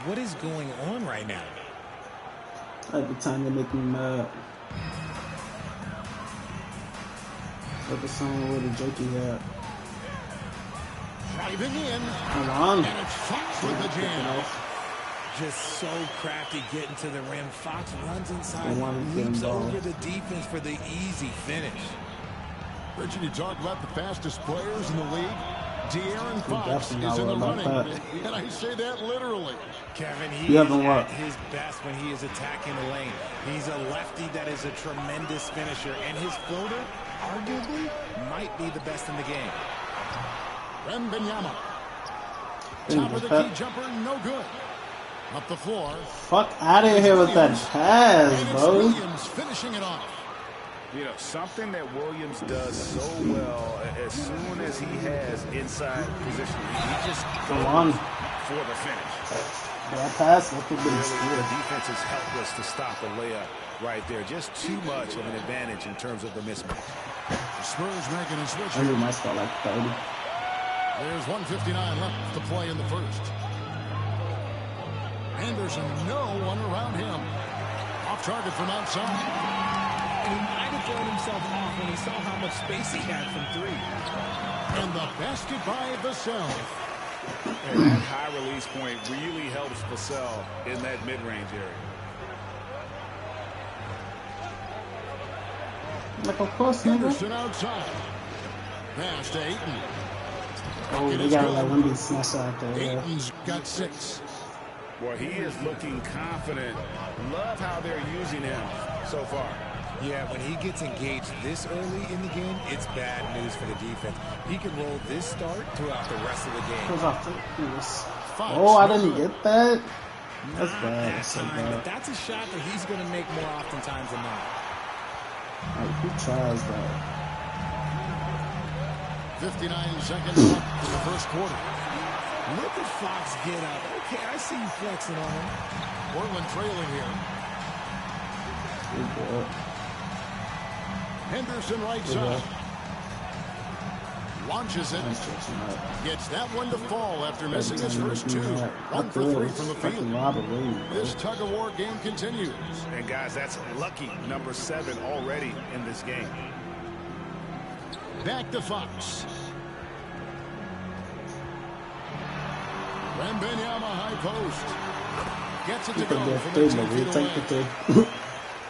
[SPEAKER 8] what is going on right now?
[SPEAKER 1] Every time they make me mad. Like the song with the jokey hat.
[SPEAKER 2] Driving in.
[SPEAKER 1] Come on.
[SPEAKER 2] And it's Fox with the jam.
[SPEAKER 8] Just so crafty getting to the rim. Fox runs inside, leaps over the defense for the easy finish.
[SPEAKER 2] Richard, you talk about the fastest players in the league. De'Aaron Fox is in the running, and I say that literally.
[SPEAKER 8] Kevin, he is at his best when he is attacking the lane. He's a lefty that is a tremendous finisher, and his floater, arguably, might be the best in the game.
[SPEAKER 2] Wembanyama. Top of the key jumper, no good. Up the floor.
[SPEAKER 1] Fuck out of here with that pass, bro.
[SPEAKER 2] Williams finishing it off.
[SPEAKER 4] You know, something that Williams does so well, as soon as he has inside position, he just goes for the finish.
[SPEAKER 1] That pass, look at this.
[SPEAKER 4] The defense is helpless to stop a layup right there. Just too much of an advantage in terms of the mismatch.
[SPEAKER 2] The Spurs making a switch.
[SPEAKER 1] I might spot like 30.
[SPEAKER 2] There's 1:59 left to play in the first. Anderson, no one around him. Off target from outside.
[SPEAKER 8] And he might have thrown himself off when he saw how much space he had from three.
[SPEAKER 2] And the basket by Vassell.
[SPEAKER 4] And that high release point really helps Vassell in that mid-range area.
[SPEAKER 1] Like, of course, nigga.
[SPEAKER 2] Anderson outside. Pass to Ayton.
[SPEAKER 1] Oh, they got like one big smash out there.
[SPEAKER 2] Ayton's got 6.
[SPEAKER 4] Well, he is looking confident. Love how they're using him so far.
[SPEAKER 8] Yeah, when he gets engaged this early in the game, it's bad news for the defense. He can roll this start throughout the rest of the game.
[SPEAKER 1] Oh, I didn't get that. That's bad. That's so bad.
[SPEAKER 8] But that's a shot that he's going to make more oftentimes than not.
[SPEAKER 1] Like, who tries that?
[SPEAKER 2] 59 seconds left in the first quarter.
[SPEAKER 8] Look at Fox get up. Okay, I see you flexing on him.
[SPEAKER 2] Portland trailing here. Henderson right side. Launches it. Gets that one to fall after missing his first 2. 1 for 3 from the field. This tug-of-war game continues.
[SPEAKER 4] And guys, that's lucky number 7 already in this game.
[SPEAKER 2] Back to Fox. Wembanyama high post. Gets it to go for the 2 feet away.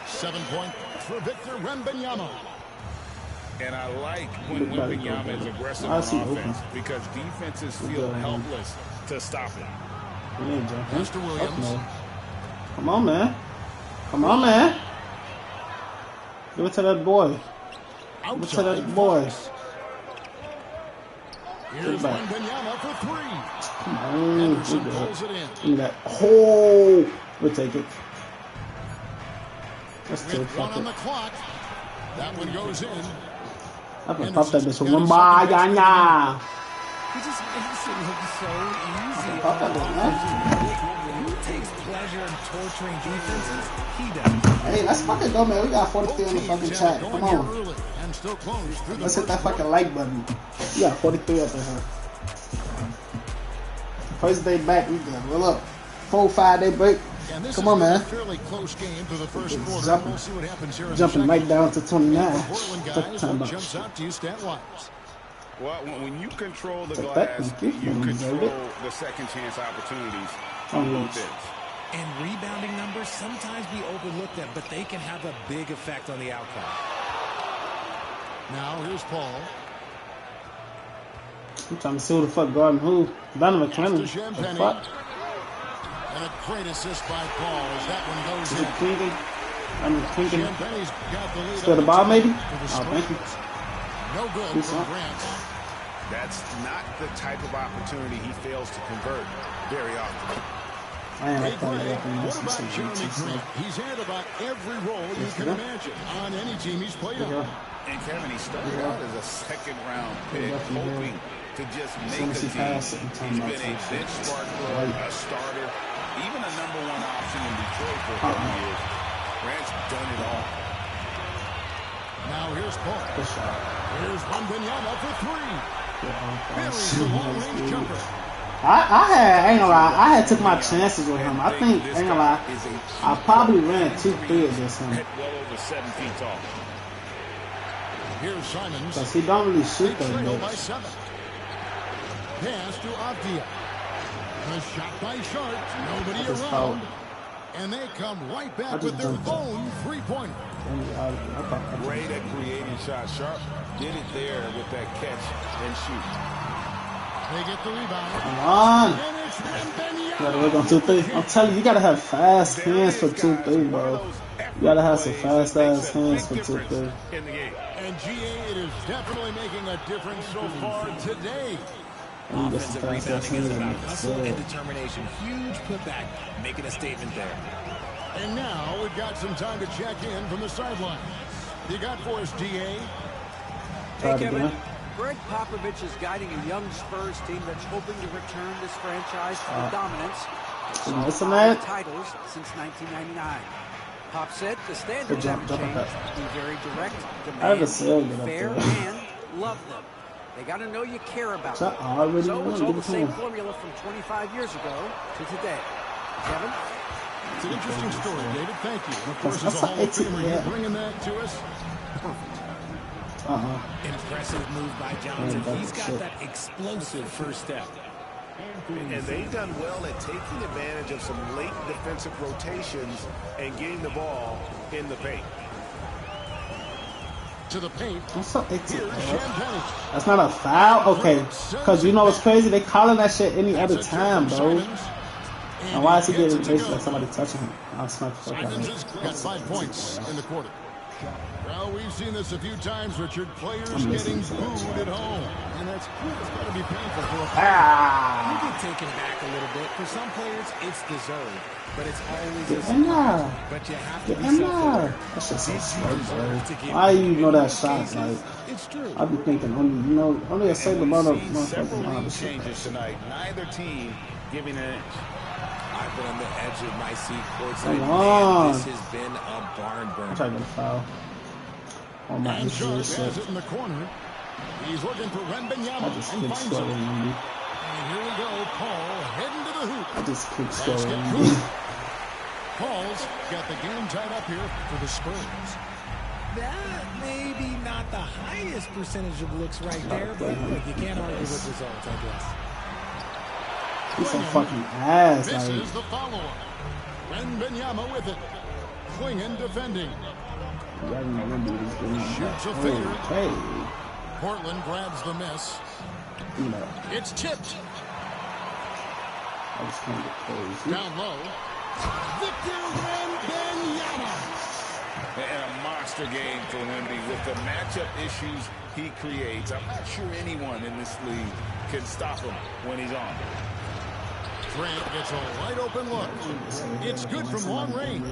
[SPEAKER 2] 7 point for Victor Wembanyama.
[SPEAKER 4] And I like when Wembanyama is aggressive on offense because defenses feel helpless to stop it.
[SPEAKER 2] Mr. Williams.
[SPEAKER 1] Come on, man. Come on, man. Give it to that boy. Give it to that boy.
[SPEAKER 2] Here's Wembanyama for 3.
[SPEAKER 1] Come on.
[SPEAKER 2] Anderson pulls it in.
[SPEAKER 1] Give me that. Oh, we'll take it. Let's
[SPEAKER 2] With 1 on the clock. That one goes in.
[SPEAKER 1] I'm gonna pop that bitch with one bar, yeah.
[SPEAKER 8] He just makes it look so easy. Who takes pleasure in torturing defenses? He does.
[SPEAKER 1] Hey, let's fucking go, man. We got 43 on the fucking chat. Come on. Let's hit that fucking like button. We got 43 up in here. First day back, we good. Roll up. 4-5 day break. Come on, man.
[SPEAKER 2] Fairly close game to the first quarter. We'll see what happens here in
[SPEAKER 1] jumping right down to 29.
[SPEAKER 2] Portland guys, what jumps out to you stat-wise?
[SPEAKER 4] Well, when you control the glass, you control the second chance opportunities on both ends.
[SPEAKER 8] And rebounding numbers sometimes be overlooked at, but they can have a big effect on the outcome.
[SPEAKER 2] Now here's Paul.
[SPEAKER 1] I'm trying to see who the fuck guarding who. Donovan McClendon.
[SPEAKER 2] The
[SPEAKER 1] fuck?
[SPEAKER 2] And a great assist by Paul as that one goes in.
[SPEAKER 1] Champagne's got the lead. Still the ball, maybe? Oh, thank you.
[SPEAKER 2] No good from Grant.
[SPEAKER 4] That's not the type of opportunity he fails to convert very often.
[SPEAKER 2] What about Jeremy Grant? He's had about every role you can imagine on any team he's played on.
[SPEAKER 4] And Kevin, he started out as a second-round pick, hoping to just make a team. He's been a bench sparker, a starter, even a #1 option in Detroit for a couple years. Grant's done it all.
[SPEAKER 2] Now here's Paul. Here's Wembanyama for three. Buries the long-range jumper.
[SPEAKER 1] I ain't gonna lie, I had took my chances with him. I think, ain't gonna lie, I probably ran 2-3 against him.
[SPEAKER 4] Well over 7 feet tall.
[SPEAKER 2] Here's Simons.
[SPEAKER 1] Because he don't really shoot that much.
[SPEAKER 2] Pass to Avdia. A shot by Sharp. Nobody around. And they come right back with their own three-pointer.
[SPEAKER 4] Great at creating shots. Sharp did it there with that catch and shoot.
[SPEAKER 2] They get the rebound.
[SPEAKER 1] Come on. You gotta work on 2-3. I'm telling you, you gotta have fast hands for 2-3, bro. You gotta have some fast ass hands for 2-3.
[SPEAKER 2] And GA, it is definitely making a difference so far today.
[SPEAKER 8] Offensive rebounding is about hustle and determination. Huge putback, making a statement there.
[SPEAKER 2] And now we've got some time to check in from the sideline. You got for us, GA?
[SPEAKER 5] Hey, Kevin. Greg Popovich is guiding a young Spurs team that's hoping to return this franchise to the dominance. It's 5 titles since 1999. Pop said the standards haven't changed. Be very direct, demand, fair, and love them. They got to know you care about them. So it's all the same formula from 25 years ago to today. Kevin?
[SPEAKER 2] It's an interesting story, David. Thank you. Of course, as a Hall of Famer, you're bringing that to us. Perfect.
[SPEAKER 8] Impressive move by Johnson. He's got that explosive first step.
[SPEAKER 4] And they've done well at taking advantage of some late defensive rotations and getting the ball in the paint.
[SPEAKER 2] To the paint.
[SPEAKER 1] That's not a foul? Okay. Because you know what's crazy? They calling that shit any other time, bro. And why is he getting basically like somebody touching him? I'll smack the fuck out of him.
[SPEAKER 2] Got 5 points in the quarter. Well, we've seen this a few times, Richard. Players getting booed at home. And that's got to be painful for a player.
[SPEAKER 8] You get taken back a little bit. For some players, it's deserved. But it's always a surprise. But you have to be self-aware.
[SPEAKER 1] That's just so slow, bro. Why you know that shot? Like,
[SPEAKER 8] it's true.
[SPEAKER 1] I be thinking, only a certain amount of motherfuckers
[SPEAKER 4] changes tonight. Neither team giving an inch.
[SPEAKER 8] I've been on the edge of my seat courtside.
[SPEAKER 1] Come on.
[SPEAKER 8] This has been a barn burner.
[SPEAKER 1] I'm trying to foul. Oh my
[SPEAKER 2] God. Has it in the corner. He's looking for Wembanyama.
[SPEAKER 1] I just keep scoring.
[SPEAKER 2] And here we go. Paul heading to the hoop.
[SPEAKER 1] I just keep scoring.
[SPEAKER 2] Paul's got the game tied up here for the Spurs.
[SPEAKER 8] That may be not the highest percentage of looks right there, but look, you can't argue with results, I guess.
[SPEAKER 1] He's some fucking ass.
[SPEAKER 2] This is the follow-up. Wembanyama with it. Klingon defending. Shoots a fader.
[SPEAKER 1] Okay.
[SPEAKER 2] Portland grabs the miss. It's tipped. Down low. Victor Wembanyama.
[SPEAKER 4] And a monster game for Wemby with the matchup issues he creates. I'm not sure anyone in this league can stop him when he's on.
[SPEAKER 2] Grant gets a wide open look. It's good from long range.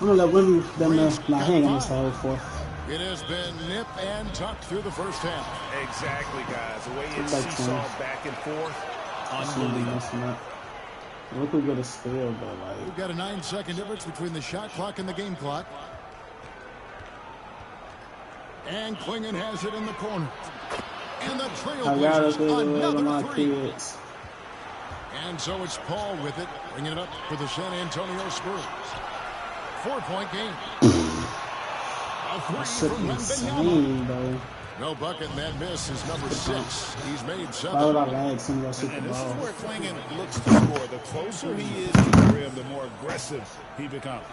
[SPEAKER 1] I'm gonna let Wemby them not hang on this whole fourth.
[SPEAKER 2] It has been nip and tuck through the first half.
[SPEAKER 4] Exactly, guys. The way it's seesawed back and forth, unbelievable.
[SPEAKER 1] Look who got a steal, but like
[SPEAKER 2] we've got a 9-second difference between the shot clock and the game clock. And Klingon has it in the corner. And the Trailblazers another three. And so it's Paul with it, bringing it up for the San Antonio Spurs. 4-point game. A three from Wembanyama.
[SPEAKER 4] No bucket, and that miss is number 6. He's made 7.
[SPEAKER 1] And this is
[SPEAKER 4] where Klingon looks to score. The closer he is to the rim, the more aggressive he becomes.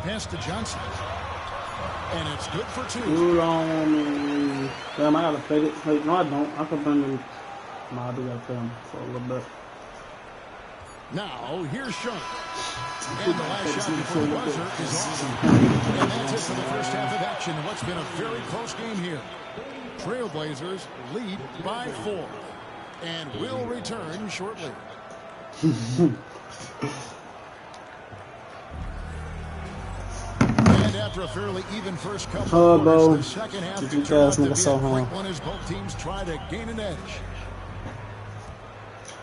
[SPEAKER 2] Pass to Johnson. And it's good for 2.
[SPEAKER 1] You don't want me. Damn, I gotta play it. Wait, no, I don't. I can bring them. No, I do gotta play them for a little bit.
[SPEAKER 2] Now, here's Sean. And the last shot before the buzzer is off. And that's it for the first half of action. What's been a very close game here. Trailblazers lead by 4. And will return shortly. And after a fairly even first couple of quarters, the second half could turn out to be a quick one as both teams try to gain an edge.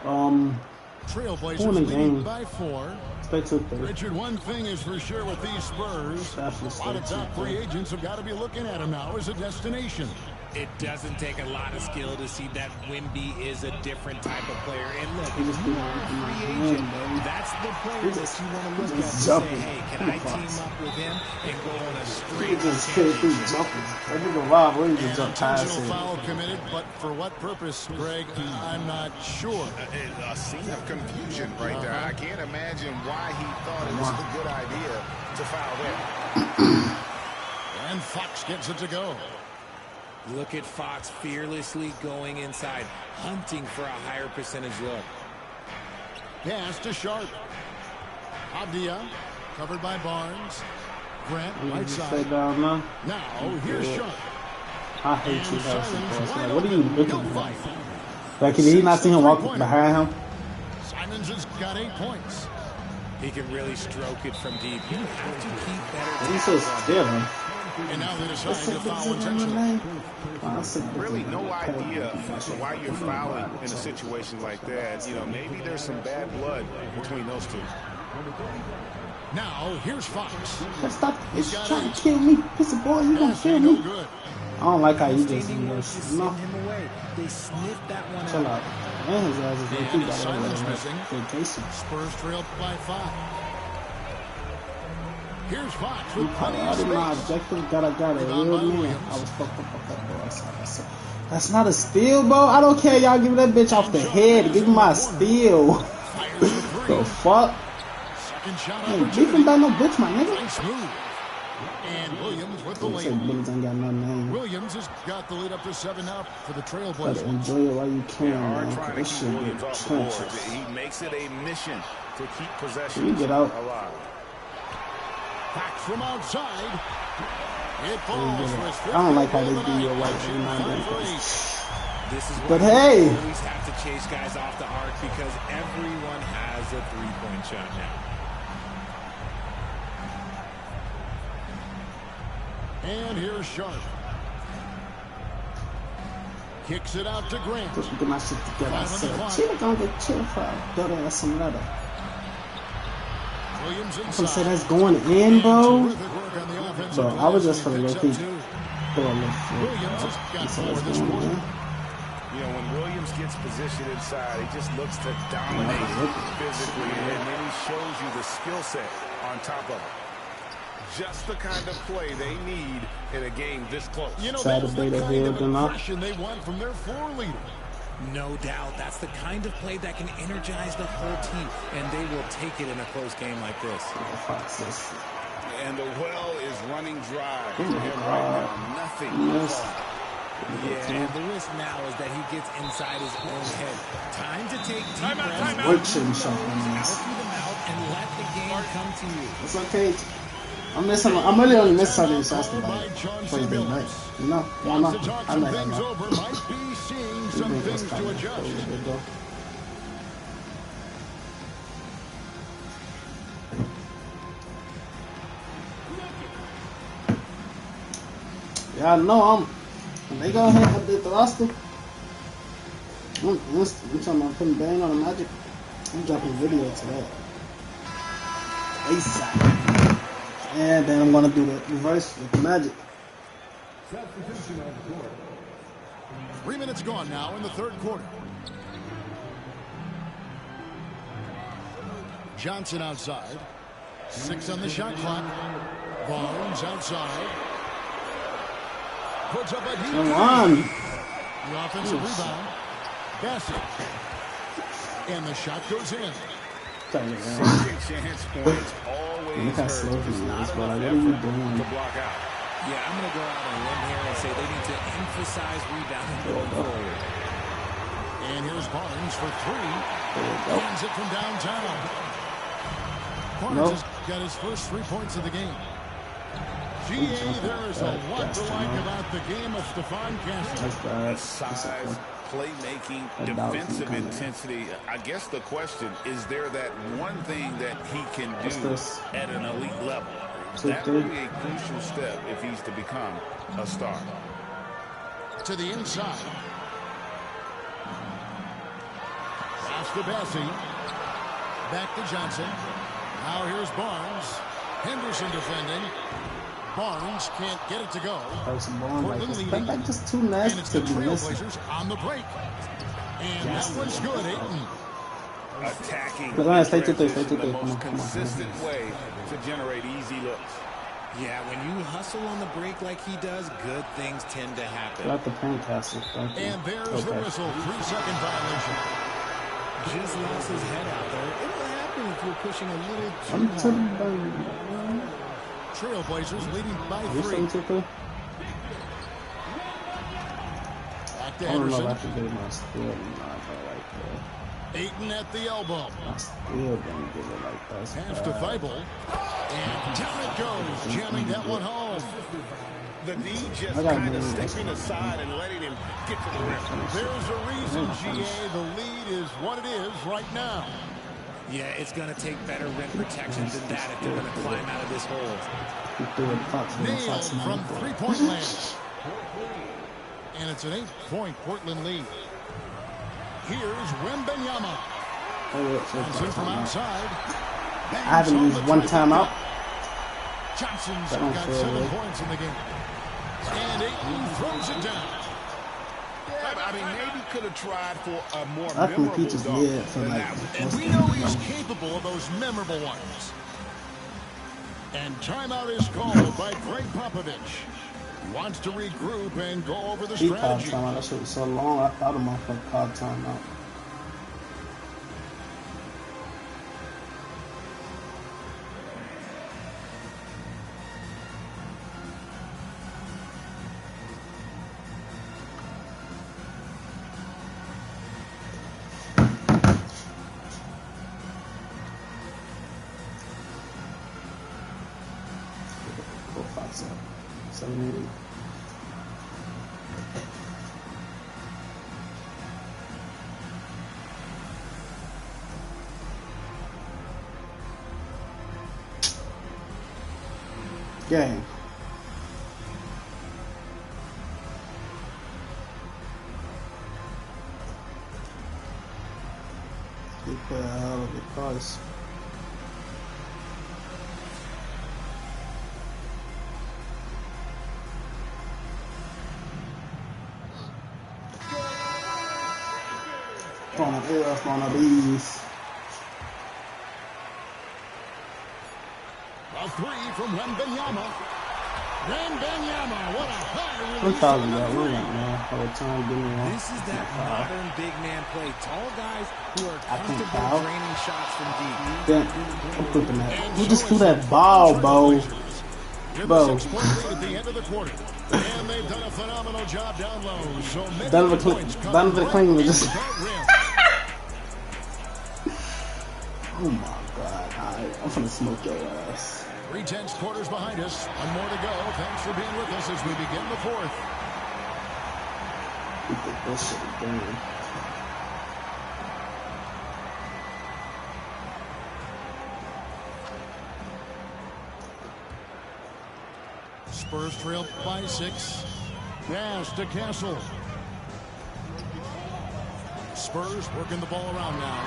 [SPEAKER 2] Trailblazers leading by 4. Richard, one thing is for sure with these Spurs, a lot of top free agents have got to be looking at them now as a destination.
[SPEAKER 8] It doesn't take a lot of skill to see that Wemby is a different type of player. And look, if you're a free agent, that's the player that you want to look at and say, hey, can I team up with him and go on a straight
[SPEAKER 1] intentional
[SPEAKER 2] foul committed, but for what purpose, Greg? I'm not sure.
[SPEAKER 4] A scene of confusion right there. I can't imagine why he thought it was a good idea to foul there.
[SPEAKER 2] And Fox gets it to go.
[SPEAKER 8] Look at Fox fearlessly going inside, hunting for a higher percentage look.
[SPEAKER 2] Pass to Sharp. Abdia, covered by Barnes. Grant, right side.
[SPEAKER 1] Now,
[SPEAKER 2] here's Sharp.
[SPEAKER 1] I hate you, Harrison. What are you looking for? Like, did he not see him walk behind him?
[SPEAKER 2] Simons has got 8 points.
[SPEAKER 8] He can really stroke it from deep. You have to keep better.
[SPEAKER 1] He's so still.
[SPEAKER 2] And now they decide to foul intentionally.
[SPEAKER 4] Really no idea why you're fouling in a situation like that. You know, maybe there's some bad blood between those two.
[SPEAKER 2] Now, here's Fox.
[SPEAKER 1] Stop. He's trying to kill me. Piece of boy, you gonna kill me. I don't like how you just no.
[SPEAKER 8] They sniffed that one
[SPEAKER 1] chill out. And his ass is going to keep
[SPEAKER 2] Simons missing. Spurs trailed by 5. Here's Fox with plenty of space.
[SPEAKER 1] My objective, got it. Real man. I was fucked up. That's not a steal, bro. I don't care. Y'all give that bitch off the head. Give me my steal. The fuck? Hey, give him that no bitch, my nigga.
[SPEAKER 2] And Williams with the lead. Williams has got the lead up to 7 now for the Trailblazers.
[SPEAKER 1] Enjoy it while you can, man.
[SPEAKER 4] Trying to keep Williams off the board. He makes it a mission to keep possession alive.
[SPEAKER 2] Back from outside. It falls.
[SPEAKER 1] I don't like how they do your white shoe.
[SPEAKER 8] This is
[SPEAKER 1] but
[SPEAKER 8] why
[SPEAKER 1] hey,
[SPEAKER 8] you always have to chase guys off the arc because everyone has a three-point shot now.
[SPEAKER 2] And here's Sharp. Kicks it out to Grant.
[SPEAKER 1] Just get my shit together. I said, chill, don't get chill for some letter. I'm gonna say that's going in, bro. So I was just for the low key. So that's going in.
[SPEAKER 4] You know, when Williams gets positioned inside, he just looks to dominate physically, and then he shows you the skill set on top of it. Just the kind of play they need in a game this close.
[SPEAKER 2] You know, that's the kind of impression they want from their floor leader.
[SPEAKER 8] No doubt. That's the kind of play that can energize the whole team, and they will take it in a close game like this.
[SPEAKER 4] And the well is running dry for him right now. Nothing.
[SPEAKER 8] Yeah, and the risk now is that he gets inside his own head. Time to take deep breaths out through the mouth and let the game come to you.
[SPEAKER 1] It's okay. I'm really only missing some of these shots tonight. Play good night. You know? Why not? I like that.
[SPEAKER 2] Might be seeing some things to adjust.
[SPEAKER 1] Yeah, I know they go ahead and update the roster. I'm talking about putting Bang on the Magic. I'm dropping a video to that. ASAP. And then I'm going to do the reverse with the Magic.
[SPEAKER 2] 3 minutes gone now in the third quarter. Johnson outside. 6 on the shot clock. Barnes outside. Puts up a deep.
[SPEAKER 1] Come on.
[SPEAKER 2] The offensive rebound. Bassett. And the shot goes in.
[SPEAKER 4] Second chance points always hurt. It's not enough effort to block out.
[SPEAKER 8] Yeah, I'm going to go out on a limb here and say they need to emphasize rebounding going forward.
[SPEAKER 2] And here's Barnes for three. Lands it from downtown. Barnes has got his first 3 points of the game. GA, there is a lot to like about the game of Stephon Castle.
[SPEAKER 4] Size, playmaking, defensive intensity. I guess the question, is there that one thing that he can do at an elite level? That would be a crucial step if he's to become a star.
[SPEAKER 2] To the inside. Pass to Bessie. Back to Johnson. Now here's Barnes. Henderson defending. Barnes can't get it to go. Portland leading.
[SPEAKER 1] Like just too nasty.
[SPEAKER 2] And it's the Trailblazers on the break. And that one's good, Ayton.
[SPEAKER 4] Attacking
[SPEAKER 1] the
[SPEAKER 4] most consistent way to generate easy looks.
[SPEAKER 8] Yeah, when you hustle on the break like he does, good things tend to happen.
[SPEAKER 1] Got the paint passes.
[SPEAKER 2] And there's the whistle. 3-second violation.
[SPEAKER 8] Just lost his head out there. It'll happen if you're pushing a little too hard.
[SPEAKER 2] Trailblazers leading by 3. Back to Henderson. Ayton at the elbow.
[SPEAKER 1] Pass
[SPEAKER 2] to Thibault. And down it goes, jamming that one home.
[SPEAKER 4] The D just kind of stepping aside and letting him get to the rim.
[SPEAKER 2] There's a reason, GA, the lead is what it is right now.
[SPEAKER 8] Yeah, it's going to take better rim protection than that if they're going to climb out of this hole.
[SPEAKER 2] Nailed from three-point land. And it's an 8-point Portland lead. Here's Wembanyama. Johnson from outside.
[SPEAKER 1] I haven't used one timeout.
[SPEAKER 2] Johnson's got 7 points in the game. And Ayton throws it down.
[SPEAKER 4] I mean, maybe could have tried for a more
[SPEAKER 1] memorable
[SPEAKER 4] dunk
[SPEAKER 1] than
[SPEAKER 4] that one.
[SPEAKER 2] And we know he's capable of those memorable ones. And timeout is called by Greg Popovich. He wants to regroup and go over the strategy.
[SPEAKER 1] That shit was so long, I thought of my called timeout. Game. They put a hell of a price. On the earth, one of these.
[SPEAKER 2] A 3 from Wembanyama. Wembanyama, what a high
[SPEAKER 1] release on the three.
[SPEAKER 8] This is that modern big man play. Tall guys who are comfortable draining shots from deep.
[SPEAKER 1] I'm flipping that. Who just threw that ball, Bo? Bo.
[SPEAKER 2] At the end of the quarter. And they've done a phenomenal job down low. So
[SPEAKER 1] Donovan Clinton was just... Oh my God. I'm gonna smoke your ass.
[SPEAKER 2] 3 quarters behind us. One more to go. Thanks for being with us as we begin the fourth.
[SPEAKER 1] We think this shit is done.
[SPEAKER 2] Spurs trail by 6. Pass to Castle. Spurs working the ball around now.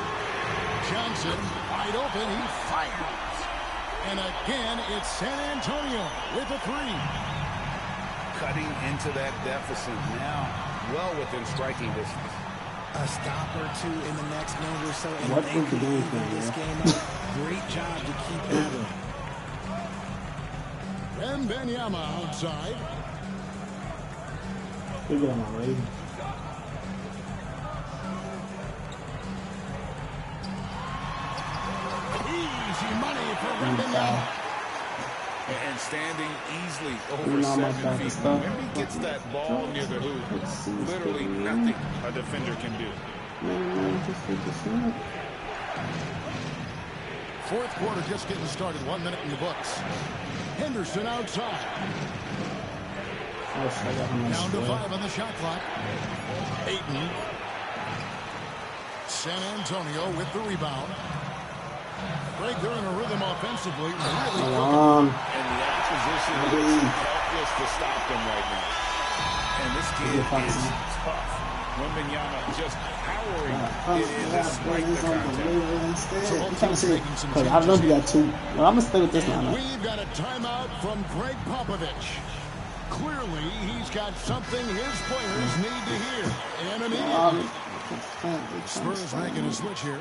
[SPEAKER 2] Johnson wide open. He fires. And again, it's San Antonio with a 3.
[SPEAKER 4] Cutting into that deficit now, well within striking distance.
[SPEAKER 8] A stop or two in the next minute or so, and they can even this game up. Great job to keep at it.
[SPEAKER 2] Wembanyama outside.
[SPEAKER 1] We're going already.
[SPEAKER 2] Easy money for Wembanyama.
[SPEAKER 4] And standing easily over 7 feet. Wemby gets that ball near the hoop. Literally nothing a defender can do.
[SPEAKER 2] Fourth quarter just getting started. 1 minute in the books. Henderson outside. Down to 5 on the shot clock. Ayton. San Antonio with the rebound. Greg, they're in a rhythm offensively. Really
[SPEAKER 4] and the opposition is helpless to stop them right now. And this kid is tough. Wembanyama just powering it in despite the contest.
[SPEAKER 1] I don't know if you got 2. Well, I'm going to stay with this lineup.
[SPEAKER 2] We've got a timeout from Greg Popovich. Clearly, he's got something his players need to hear. And immediately, Spurs making a switch here.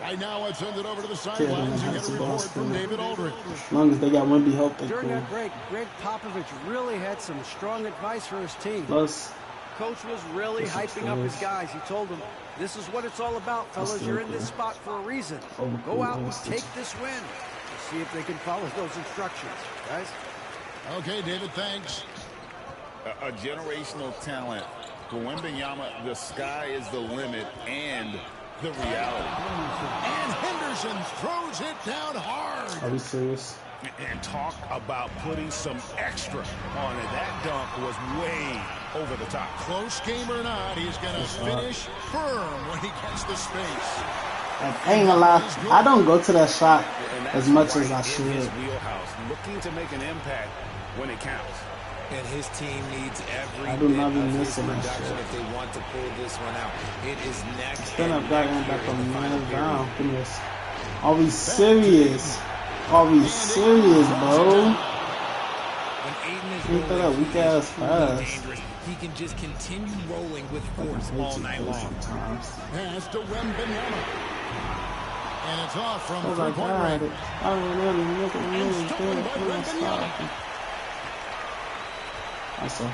[SPEAKER 2] Right now, let's send it over to the sidelines and get a report from David Aldridge.
[SPEAKER 1] As long as they got Wemby help, they're
[SPEAKER 5] During
[SPEAKER 1] cool.
[SPEAKER 5] that break, Greg Popovich really had some strong advice for his team.
[SPEAKER 1] Plus,
[SPEAKER 5] Coach was really hyping up his guys. He told them, this is what it's all about, fellas. You're in this spot for a reason. Go out and take this win. We'll see if they can follow those instructions, guys.
[SPEAKER 2] Okay, David, thanks.
[SPEAKER 4] A generational talent. For Wembanyama, the sky is the limit and the reality.
[SPEAKER 2] And Henderson throws it down hard.
[SPEAKER 1] are we serious?
[SPEAKER 4] And talk about putting some extra on it. That dunk was way over the top.
[SPEAKER 2] Close game or not, he's going to finish firm when he gets the space.
[SPEAKER 1] Like, I ain't gonna lie, I don't go to that shot as much as I should.
[SPEAKER 4] His wheelhouse, looking to make an impact when it counts.
[SPEAKER 8] And his team needs every
[SPEAKER 1] I do
[SPEAKER 8] bit
[SPEAKER 1] not be
[SPEAKER 8] of his
[SPEAKER 1] missing that
[SPEAKER 8] production
[SPEAKER 1] shit.
[SPEAKER 8] if they want to pull this one out. It is next.
[SPEAKER 1] Stand up, back and back on man down. Goodness. Are we serious? Are we serious, bro?
[SPEAKER 8] When Ayton is
[SPEAKER 1] Look at that weak ass pass.
[SPEAKER 8] dangerous, he can just continue rolling with force all night long.
[SPEAKER 2] Pass to Wembanyama. And it's off from
[SPEAKER 1] Oh my
[SPEAKER 2] three-point
[SPEAKER 1] God.
[SPEAKER 2] range.
[SPEAKER 1] I don't really look at
[SPEAKER 2] And
[SPEAKER 1] me.
[SPEAKER 2] stolen by Wembanyama.
[SPEAKER 1] I saw.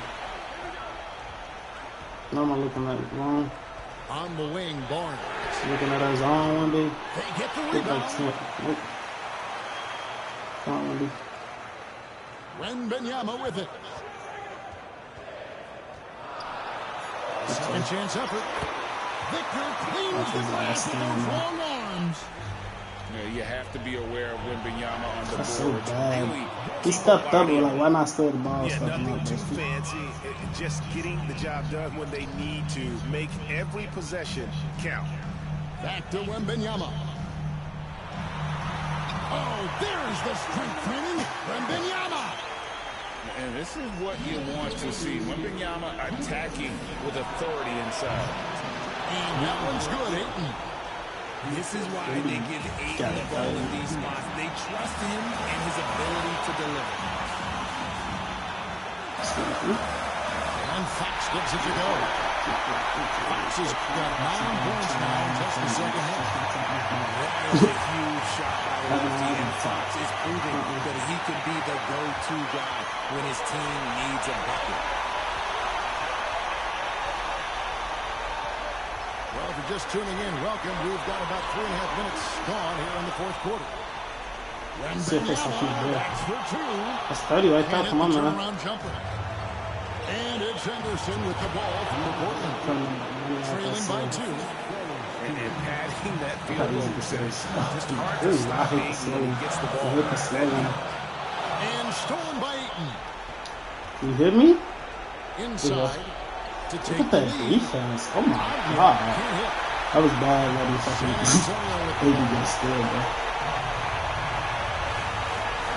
[SPEAKER 1] No, am I looking at it wrong?
[SPEAKER 2] On the wing, Barnes.
[SPEAKER 1] Looking at our zone one day.
[SPEAKER 2] They get the
[SPEAKER 1] Get
[SPEAKER 2] rebound.
[SPEAKER 1] back to it. Nope. Come on, Wendy.
[SPEAKER 2] Wembanyama with it. Second chance effort. Victor cleans the glass with those long arms.
[SPEAKER 4] You have to be aware of Wembanyama on the
[SPEAKER 1] That's so
[SPEAKER 4] board.
[SPEAKER 1] bad. He stepped up, but like, why not steal the ball?
[SPEAKER 7] Yeah,
[SPEAKER 1] Stepping
[SPEAKER 7] nothing
[SPEAKER 1] up,
[SPEAKER 7] too
[SPEAKER 1] basically.
[SPEAKER 7] fancy. Just getting the job done when they need to. Make every possession count.
[SPEAKER 2] Back to Wembanyama. Oh, there's the strength training. Wembanyama.
[SPEAKER 4] And this is what you want to see. Wembanyama attacking with authority inside.
[SPEAKER 2] And that one's good, Ayton.
[SPEAKER 8] This is why they give Ayton the ball in these spots. They trust him and his ability to deliver.
[SPEAKER 2] And Fox gives it to go. Fox has got 9 points now in just the second half.
[SPEAKER 8] That is a huge shot by the lefty, and Fox is proving that he can be the go-to guy when his team needs a bucket.
[SPEAKER 2] Well, if you're just tuning in, welcome. We've got about 3.5 minutes gone here in the fourth quarter. Wembanyama, that's for 2.
[SPEAKER 1] That's 30 right there. Come on, man.
[SPEAKER 2] Turnaround jumper. And it's Henderson with the ball from Portland. Trailing by 2.
[SPEAKER 7] And padding that field goal percentage. Just hard to
[SPEAKER 1] Ooh, I
[SPEAKER 7] stop
[SPEAKER 1] hate the
[SPEAKER 7] Ayton
[SPEAKER 1] slow.
[SPEAKER 7] when he gets the
[SPEAKER 1] I
[SPEAKER 7] ball.
[SPEAKER 1] hate the slow one.
[SPEAKER 2] And stolen by Ayton.
[SPEAKER 1] You hit me?
[SPEAKER 2] Inside to
[SPEAKER 1] Look
[SPEAKER 2] take
[SPEAKER 1] at
[SPEAKER 2] the
[SPEAKER 1] that
[SPEAKER 2] lead.
[SPEAKER 1] defense. Oh my God.
[SPEAKER 2] Can't hit.
[SPEAKER 1] That was bad. That was fucking baby got still, bro.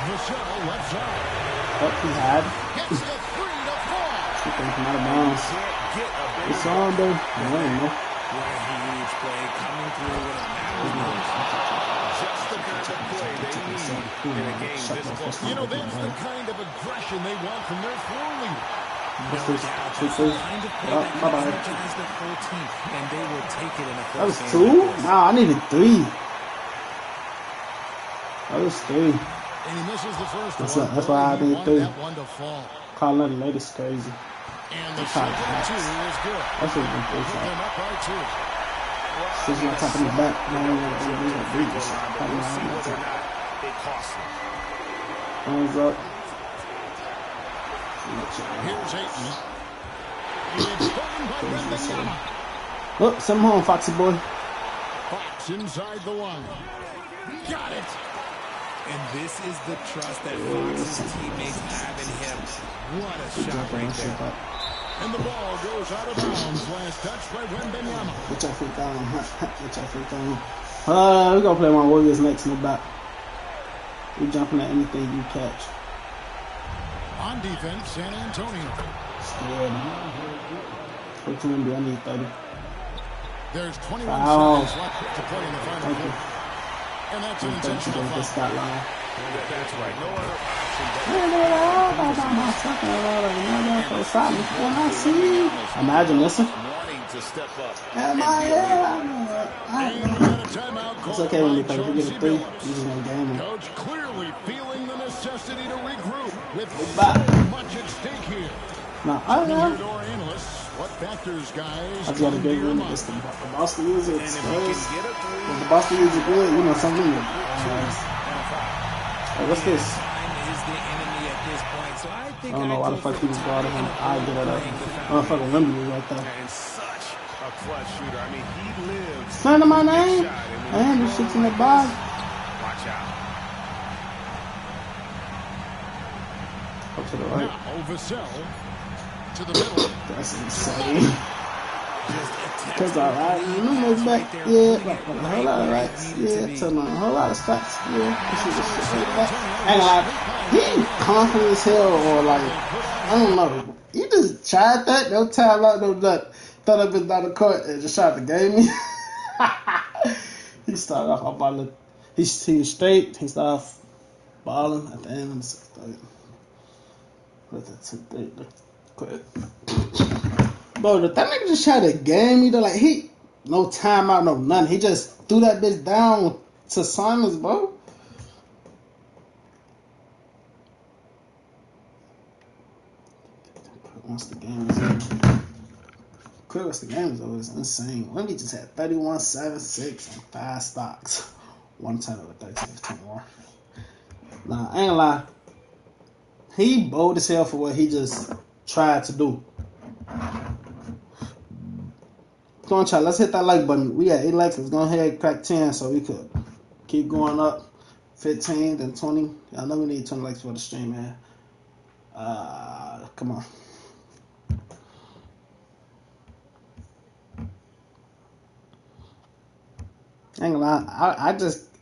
[SPEAKER 2] Michelle left side.
[SPEAKER 1] Oh, he had.
[SPEAKER 2] Gets the 3 to fall.
[SPEAKER 1] He thinks I'm out of bounds. It's on, though. I don't know.
[SPEAKER 8] Where he needs play coming through when it matters.
[SPEAKER 4] Just the kind of play they need in a game this close.
[SPEAKER 2] You know, that's the kind of aggression they want from their floor leader.
[SPEAKER 1] This is
[SPEAKER 8] Kind of play that
[SPEAKER 1] bye-bye.
[SPEAKER 8] energize the whole team, and they will take it in a
[SPEAKER 1] That was
[SPEAKER 8] close
[SPEAKER 1] 2?
[SPEAKER 8] game like this.
[SPEAKER 1] Nah, I needed 3. That was 3.
[SPEAKER 2] And he misses the first
[SPEAKER 1] That's
[SPEAKER 2] one.
[SPEAKER 1] right. That's why I
[SPEAKER 2] He
[SPEAKER 1] did
[SPEAKER 2] wanted
[SPEAKER 1] 3.
[SPEAKER 2] that one to fall.
[SPEAKER 1] Calling the latest crazy.
[SPEAKER 2] And the
[SPEAKER 1] That's
[SPEAKER 2] second
[SPEAKER 1] how it
[SPEAKER 2] 2 is good.
[SPEAKER 1] That should have been 3
[SPEAKER 2] Put
[SPEAKER 1] shots.
[SPEAKER 2] them up by 2.
[SPEAKER 1] This is not tapping the back. No, no, no, no, no, no, no,
[SPEAKER 4] We'll see whether or not it costs them.
[SPEAKER 1] Thumbs up.
[SPEAKER 2] Here's Ayton. It's stolen by Wembanyama.
[SPEAKER 1] Look, send him home, Foxy boy.
[SPEAKER 2] Fox inside the line. Got it.
[SPEAKER 8] And this is the trust that Fox's teammates have in him. What a shot right there.
[SPEAKER 2] And the ball goes out of bounds. Last touch by Wembanyama.
[SPEAKER 1] Which I think we're gonna play my Warriors next in the back. We jumping at anything you catch.
[SPEAKER 2] On defense, San Antonio.
[SPEAKER 1] Scared, man. What's gonna be? I need 30.
[SPEAKER 2] There's 21 seconds left to play in the final quarter. And that's an intentional foul.
[SPEAKER 1] That's
[SPEAKER 4] right. No other option.
[SPEAKER 1] Imagine, listen.
[SPEAKER 4] Wanting to step up.
[SPEAKER 1] It's okay when we get a 3. We just gonna game him.
[SPEAKER 2] Coach clearly feeling the necessity to regroup with much at stake here.
[SPEAKER 1] Now, I don't know.
[SPEAKER 2] What factors, guys?
[SPEAKER 1] I've got a good win against the Boston Wizards. If the Boston Wizards are good, you know something. Hey, what's this? I don't know why the fuck he was guarding him. I get it up. Motherfucking Wembley right there.
[SPEAKER 4] And such a clutch shooter. I mean, he lives.
[SPEAKER 1] It's not in my name. Man, this shit's in the bag.
[SPEAKER 4] Watch out.
[SPEAKER 1] Up to the right.
[SPEAKER 2] Now, Vassell to the middle.
[SPEAKER 1] That's insane. Because I ride in the middle back, yeah, like a whole lot of rights, yeah, to a whole lot of spots, yeah, this is just shit like that. And like, he confident as hell, or like, I don't know, he just tried that, no time out, no nothing. Thought I'd been down the court and just tried to game me. He started off by balling, he was straight, he started off balling at the end of the 6th. With the 2-3, quick. Bro, that nigga just tried to game me though. Like, no timeout, no nothing. He just threw that bitch down to Simons, bro. Once the game is over. Quick, once the game is over, it's insane. Wemby just had 31, 7, 6, and 5 stocks. One turnover, 13-21. Nah, I ain't gonna lie. He bold as hell for what he just tried to do. Come on, child. Let's hit that like button. We got 8 likes. Let's go ahead and crack 10 so we could keep going up. 15, then 20. I know we need 20 likes for the stream, man. Come on. I ain't gonna lie.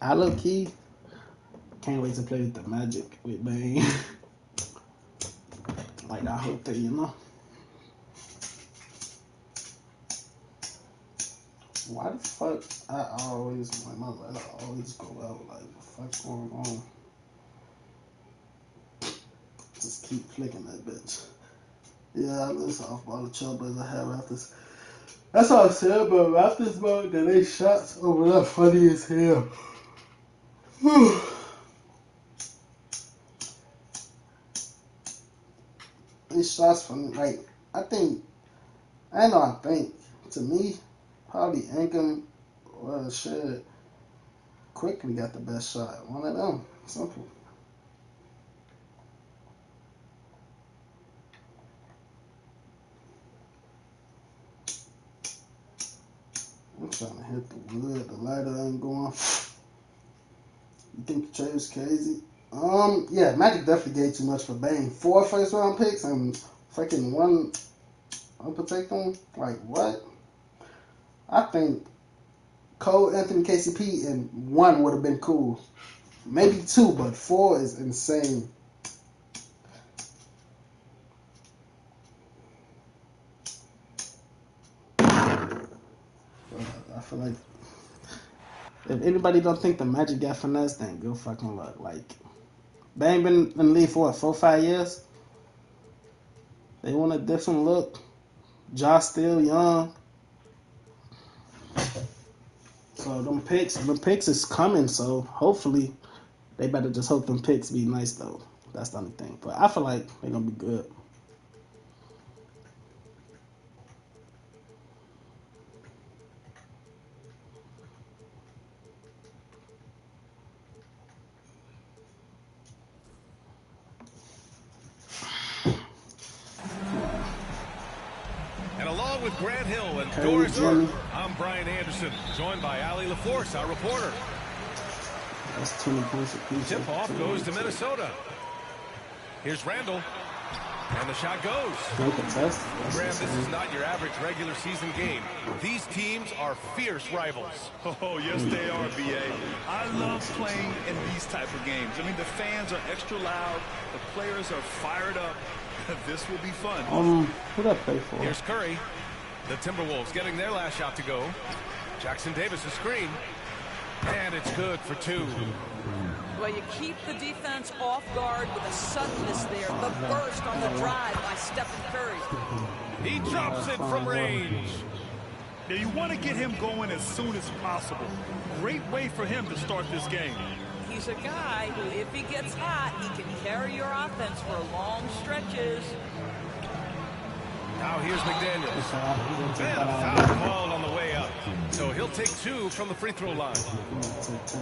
[SPEAKER 1] I low key can't wait to play with the Magic with Bane. Like that whole thing, you know. Why the fuck I always go out? Like, the fuck's going on? Just keep flicking that bitch. Yeah, that's off all the Trailblazers I have Raptors. That's all I said about Raptors, bro. That they shots over there funny as hell. These shots from, like, to me, probably Ingram or shit quickly got the best shot. One of them. Simple. I'm trying to hit the wood. The lighter ain't going. You think the trade was crazy? Yeah, Magic definitely gave too much for Bane. 4 first-round picks and freaking 1 unprotected. Like, what? I think Cole, Anthony, KCP, and 1 would have been cool. Maybe 2, but 4 is insane. I feel like if anybody don't think the Magic got finesse, then go fucking luck. Like, Bang been in the league for what, 4 or 5 years? They want a different look. Josh still young. So them picks is coming, so hopefully they better just hope them picks be nice though. That's the only thing. But I feel like they're gonna be good.
[SPEAKER 6] with Grant Hill and Doris Burke. I'm Brian Anderson, joined by Allie LaForce, our reporter.
[SPEAKER 1] That's 20 points apiece.
[SPEAKER 6] Tip-off goes to Minnesota. Here's Randall. And the shot goes.
[SPEAKER 1] No contest.
[SPEAKER 6] Graham, this is not your average regular season game. These teams are fierce rivals.
[SPEAKER 7] Oh, yes, they are, B.A. I love playing in these type of games. I mean, the fans are extra loud. The players are fired up. This will be fun.
[SPEAKER 1] Who did I play for?
[SPEAKER 6] Here's Curry. The Timberwolves getting their last shot to go. Jackson Davis a screen. And it's good for two.
[SPEAKER 3] Well, you keep the defense off guard with a suddenness there. The burst on the drive by Stephen Curry.
[SPEAKER 6] He drops it from range.
[SPEAKER 7] Now, you want to get him going as soon as possible. Great way for him to start this game.
[SPEAKER 3] He's a guy who, if he gets hot, he can carry your offense for long stretches.
[SPEAKER 6] Now here's McDaniels. And a foul ball on the way up. So he'll take two from the free throw line.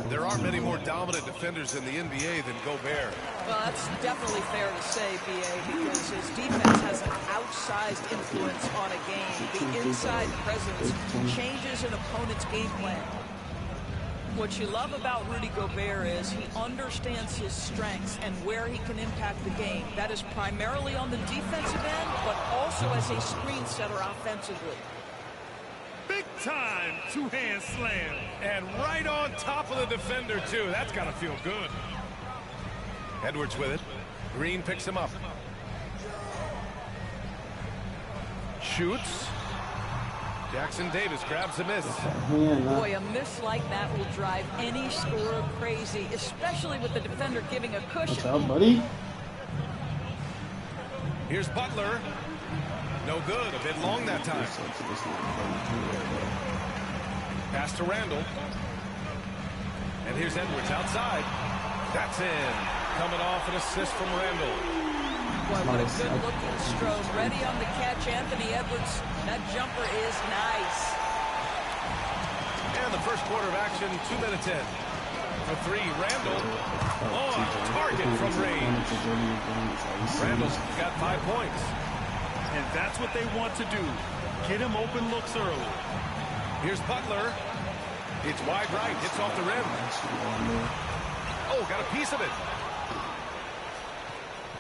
[SPEAKER 6] There aren't many more dominant defenders in the NBA than Gobert.
[SPEAKER 3] Well, that's definitely fair to say, B.A., because his defense has an outsized influence on a game. The inside presence changes an opponent's game plan. What you love about Rudy Gobert is he understands his strengths and where he can impact the game. That is primarily on the defensive end, but also as a screen setter offensively.
[SPEAKER 7] Big time two-hand slam.
[SPEAKER 6] And right on top of the defender, too. That's got to feel good. Edwards with it. Green picks him up. Shoots. Jackson Davis grabs a miss.
[SPEAKER 3] Boy, a miss like that will drive any scorer crazy, especially with the defender giving a cushion.
[SPEAKER 1] What's up, buddy?
[SPEAKER 6] Here's Butler. No good. A bit long that time. Pass to Randall. And here's Edwards outside. That's in. Coming off an assist from Randall.
[SPEAKER 3] Boy, what a good-looking stroke. Ready on the catch, Anthony Edwards. That jumper is nice.
[SPEAKER 6] And the first quarter of action, 2 minutes in. For three, Randall on target from range. Randall's got 5 points.
[SPEAKER 7] And that's what they want to do. Get him open looks early.
[SPEAKER 6] Here's Butler. It's wide right. Hits off the rim. Oh, got a piece of it.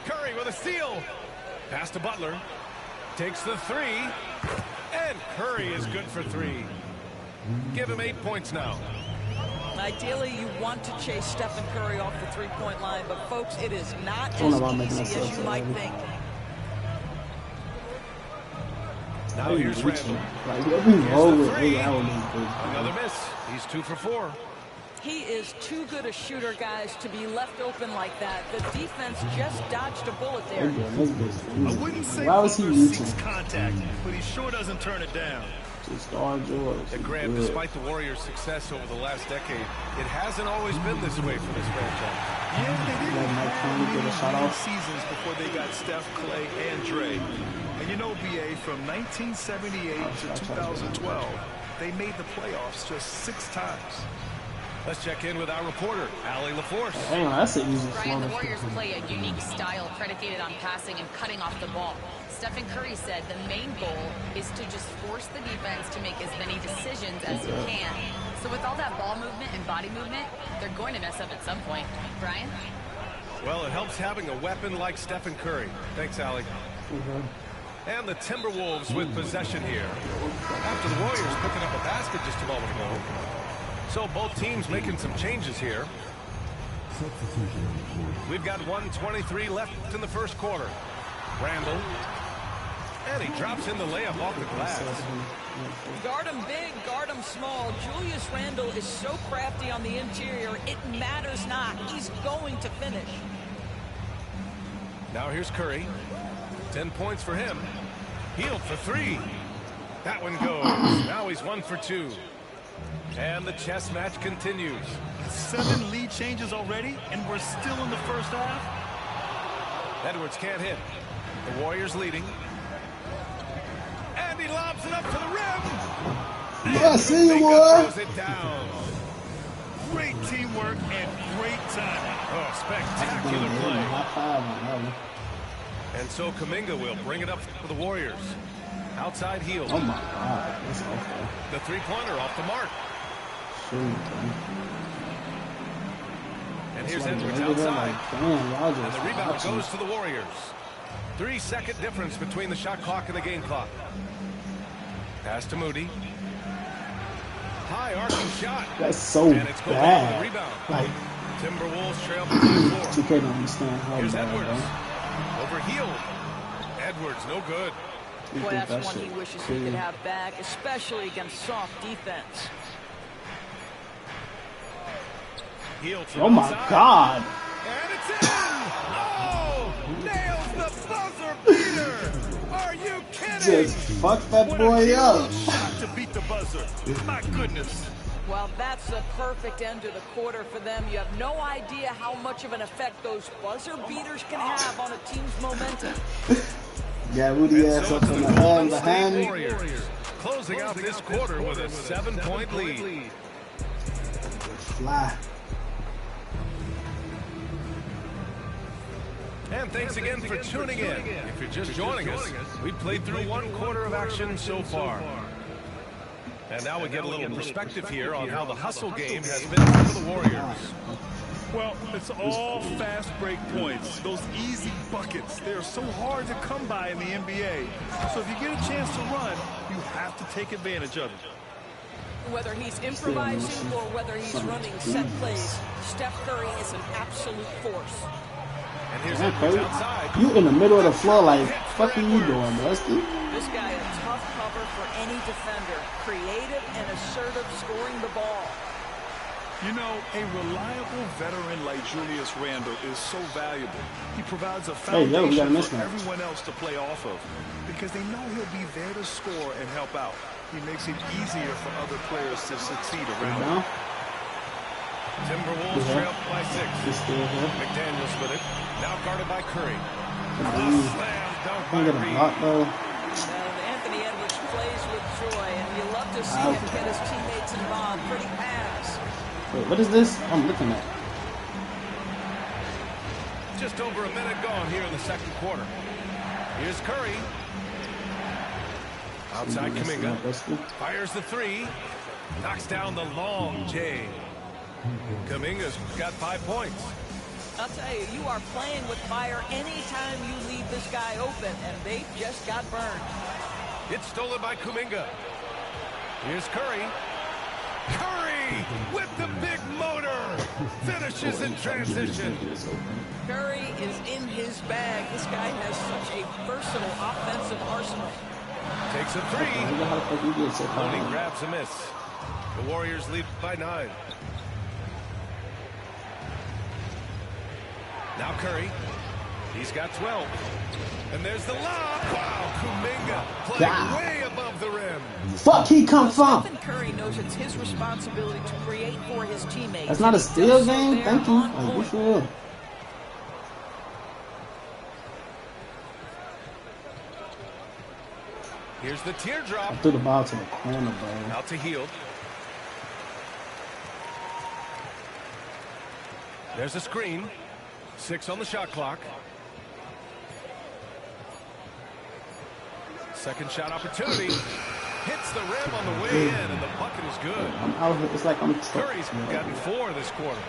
[SPEAKER 6] Curry with a steal. Pass to Butler. Takes the three. And Curry is good for three. Give him 8 points now.
[SPEAKER 3] Ideally, you want to chase Stephen Curry off the three-point line, but folks, it is not as easy as you might think.
[SPEAKER 6] Now here's Randall. Another miss. He's 2 for 4.
[SPEAKER 3] He is too good a shooter, guys, to be left open like that. The defense just dodged a bullet there.
[SPEAKER 7] I wouldn't say Butler seeks contact, but he sure doesn't turn it down.
[SPEAKER 6] And Graham, despite the Warriors' success over the last decade, it hasn't always been this way for this franchise.
[SPEAKER 7] Yeah, they didn't have many seasons before they got Steph, Clay, and Dre. And you know, B.A., from 1978 to 2012, they made the playoffs just 6 times.
[SPEAKER 6] Let's check in with our reporter, Allie LaForce.
[SPEAKER 1] Damn, that's an easy
[SPEAKER 9] Brian, the Warriors play a unique style predicated on passing and cutting off the ball. Stephen Curry said the main goal is to just force the defense to make as many decisions as he can. So with all that ball movement and body movement, they're going to mess up at some point. Brian?
[SPEAKER 6] Well, it helps having a weapon like Stephen Curry. Thanks, Allie. And the Timberwolves with possession here. After the Warriors picking up a basket just a moment ago. So both teams making some changes here. We've got 1:23 left in the first quarter. Randall. And he drops in the layup off the glass.
[SPEAKER 3] Guard him big, guard him small. Julius Randle is so crafty on the interior, it matters not. He's going to finish.
[SPEAKER 6] Now here's Curry. 10 points for him. Healed for 3. That one goes. Now he's 1 for 2. And the chess match continues.
[SPEAKER 7] 7 lead changes already, and we're still in the first half.
[SPEAKER 6] Edwards can't hit. The Warriors leading. And he lobs it up to the rim.
[SPEAKER 1] Yeah, see you, boy.
[SPEAKER 6] Throws it down.
[SPEAKER 7] Great teamwork and great timing.
[SPEAKER 6] Oh, spectacular play. And so Kuminga will bring it up for the Warriors. Outside Hield.
[SPEAKER 1] Oh my God, that's awful.
[SPEAKER 6] The three-pointer off the mark. And here's Edwards outside. And the rebound goes to the Warriors. 3-second difference between the shot clock and the game clock. Pass to Moody. High arcing shot.
[SPEAKER 1] That's so bad.
[SPEAKER 6] Rebound.
[SPEAKER 1] Like,
[SPEAKER 6] Timberwolves trail by 4.
[SPEAKER 1] You can't understand how
[SPEAKER 6] Here's
[SPEAKER 1] bad,
[SPEAKER 6] Edwards.
[SPEAKER 1] bro.
[SPEAKER 6] Over Hield. Edwards, no good.
[SPEAKER 3] Boy, that's one he wishes he could have back, especially against soft defense.
[SPEAKER 6] Hield from
[SPEAKER 1] oh my
[SPEAKER 6] outside.
[SPEAKER 1] God.
[SPEAKER 6] And it's in! Oh! Nails the buzzer beater! Are you kidding?
[SPEAKER 1] Just fuck that boy up.
[SPEAKER 7] Shot to beat the buzzer. My goodness.
[SPEAKER 3] Well, that's the perfect end to the quarter for them. You have no idea how much of an effect those buzzer beaters can have on a team's momentum.
[SPEAKER 1] Yeah, Rudy ass up in the hand.
[SPEAKER 6] Warriors closing out this quarter with a 7-point lead.
[SPEAKER 1] Fly.
[SPEAKER 6] And thanks again for tuning in. If you're just joining us, we played through one quarter of action so far. And now we get a little perspective here on how the hustle game has been for the Warriors.
[SPEAKER 7] Well, it's all fast break points. Those easy buckets. They're so hard to come by in the NBA. So if you get a chance to run, you have to take advantage of it.
[SPEAKER 3] Whether he's improvising or whether he's running set plays, Steph Curry is an absolute force.
[SPEAKER 6] And here's Edwards outside.
[SPEAKER 1] You in the middle of the floor, like, what are you doing, Rusty?
[SPEAKER 3] This guy a tough cover for any defender. Creative and assertive scoring the ball.
[SPEAKER 7] You know, a reliable veteran like Julius Randle is so valuable. He provides a foundation for everyone else to play off of because they know he'll be there to score and help out. He makes it easier for other players to succeed around him.
[SPEAKER 6] Timberwolves trail by 6. McDaniels with it. Now guarded by Curry. Slam dunk by Reed.
[SPEAKER 3] Anthony Edwards plays with joy, and you love to see him get his teammates involved. Pretty pass.
[SPEAKER 1] Wait, what is this? I'm looking at.
[SPEAKER 6] Just over a minute gone here in the second quarter. Here's Curry. Outside Kuminga. Fires the 3. Knocks down the long J. Kuminga's got 5 points.
[SPEAKER 3] I'll tell you, you are playing with fire anytime you leave this guy open, and they just got burned.
[SPEAKER 6] It's stolen by Kuminga. Here's Curry. Curry with the big motor. Finishes in transition.
[SPEAKER 3] Curry is in his bag. This guy has such a versatile offensive arsenal.
[SPEAKER 6] Takes a 3. Looney grabs a miss. The Warriors lead by 9. Now Curry. He's got 12. And there's the lob. Wow, Kuminga playing way above the rim.
[SPEAKER 1] Fuck, he come from.
[SPEAKER 3] Stephen Curry knows it's his responsibility to create for his teammates.
[SPEAKER 1] That's not a steal game. Thank you. Like, good for real.
[SPEAKER 6] Here's the teardrop.
[SPEAKER 1] I threw the ball to the corner, bro.
[SPEAKER 6] Out to Hield. There's a screen. 6 on the shot clock. Second shot opportunity. Hits the rim on the way in, and the bucket is good.
[SPEAKER 1] I'm out here. It's like I'm
[SPEAKER 6] Curry's gotten 4 this quarter.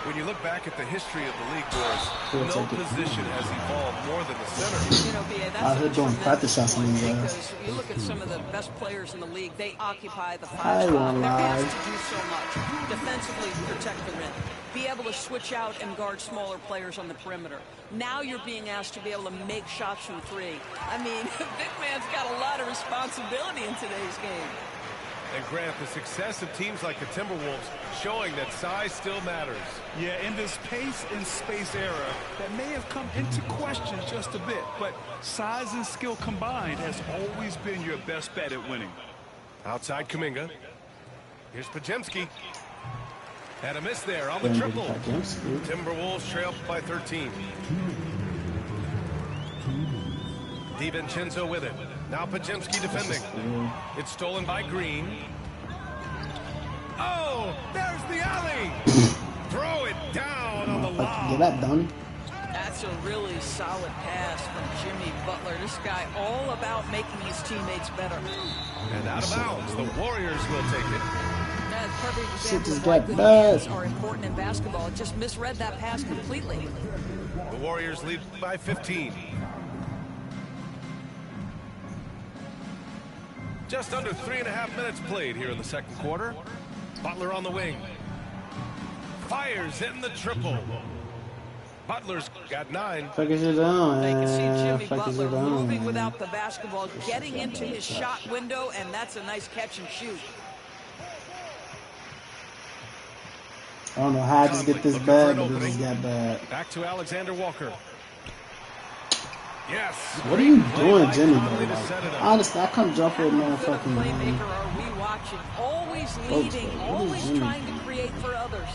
[SPEAKER 6] When you look back at the history of the league, Boris, no position has evolved more than the center.
[SPEAKER 3] You know, BA, that's
[SPEAKER 1] doing practice shots on these guys.
[SPEAKER 3] Because you look at some of the best players in the league, they occupy the 5 spot. They're asked to do so much. Defensively, protect the rim. Be able to switch out and guard smaller players on the perimeter. Now you're being asked to be able to make shots from 3. I mean, big man's got a lot of responsibility in today's game.
[SPEAKER 6] And Grant, the success of teams like the Timberwolves showing that size still matters.
[SPEAKER 7] Yeah, in this pace and space era, that may have come into question just a bit, but size and skill combined has always been your best bet at winning.
[SPEAKER 6] Outside Kuminga. Here's Podziemski. Had a miss there on the triple. Timberwolves trail by 13. DiVincenzo with it. Now Podziemski defending. It's stolen by Green. Oh, there's the alley. Throw it down on the lob.
[SPEAKER 1] Get that done.
[SPEAKER 3] That's That's a really solid pass from Jimmy Butler. This guy all about making his teammates better.
[SPEAKER 6] And out of bounds, the Warriors will take it.
[SPEAKER 3] That's a perfect example of why good hands are important in basketball. It just misread that pass completely.
[SPEAKER 6] The Warriors lead by 15. Just under 3.5 minutes played here in the second quarter. Butler on the wing. Fires in the triple. Butler's got 9.
[SPEAKER 1] Fuck is it on?
[SPEAKER 3] They can see Jimmy Butler moving without the basketball, getting into his shot window, and that's a nice catch and shoot.
[SPEAKER 1] I don't know how I just get this bad, but it just got bad.
[SPEAKER 6] Back to Alexander Walker. Yes.
[SPEAKER 1] What are you doing, Jimmy? Like, honestly, I come jump with motherfucking.
[SPEAKER 3] Playmaker are we watching? Always leading, always trying to create for others.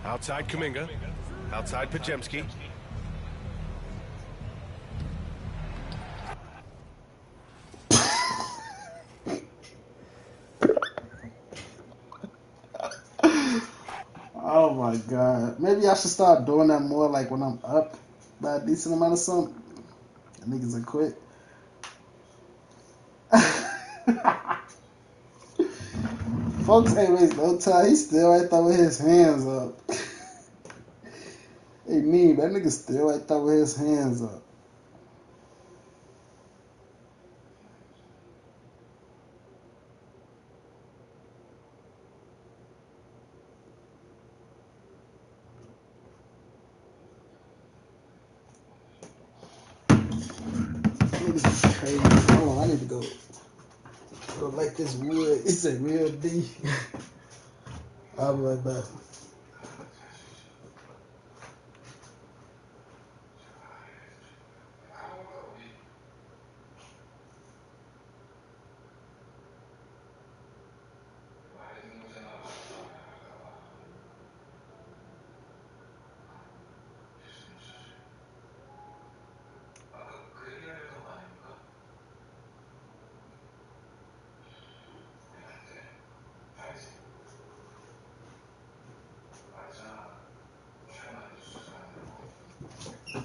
[SPEAKER 6] Outside Kuminga. Outside Pajemski.
[SPEAKER 1] Oh my god. Maybe I should start doing that more, like when I'm up by a decent amount of something. Niggas are quit. Folks ain't wasting no time. He still right there with his hands up. Hey, me, that nigga still right there with his hands up. Niggas is crazy. Hold on, I need to go like this wood. It's a real D. I'll be right back.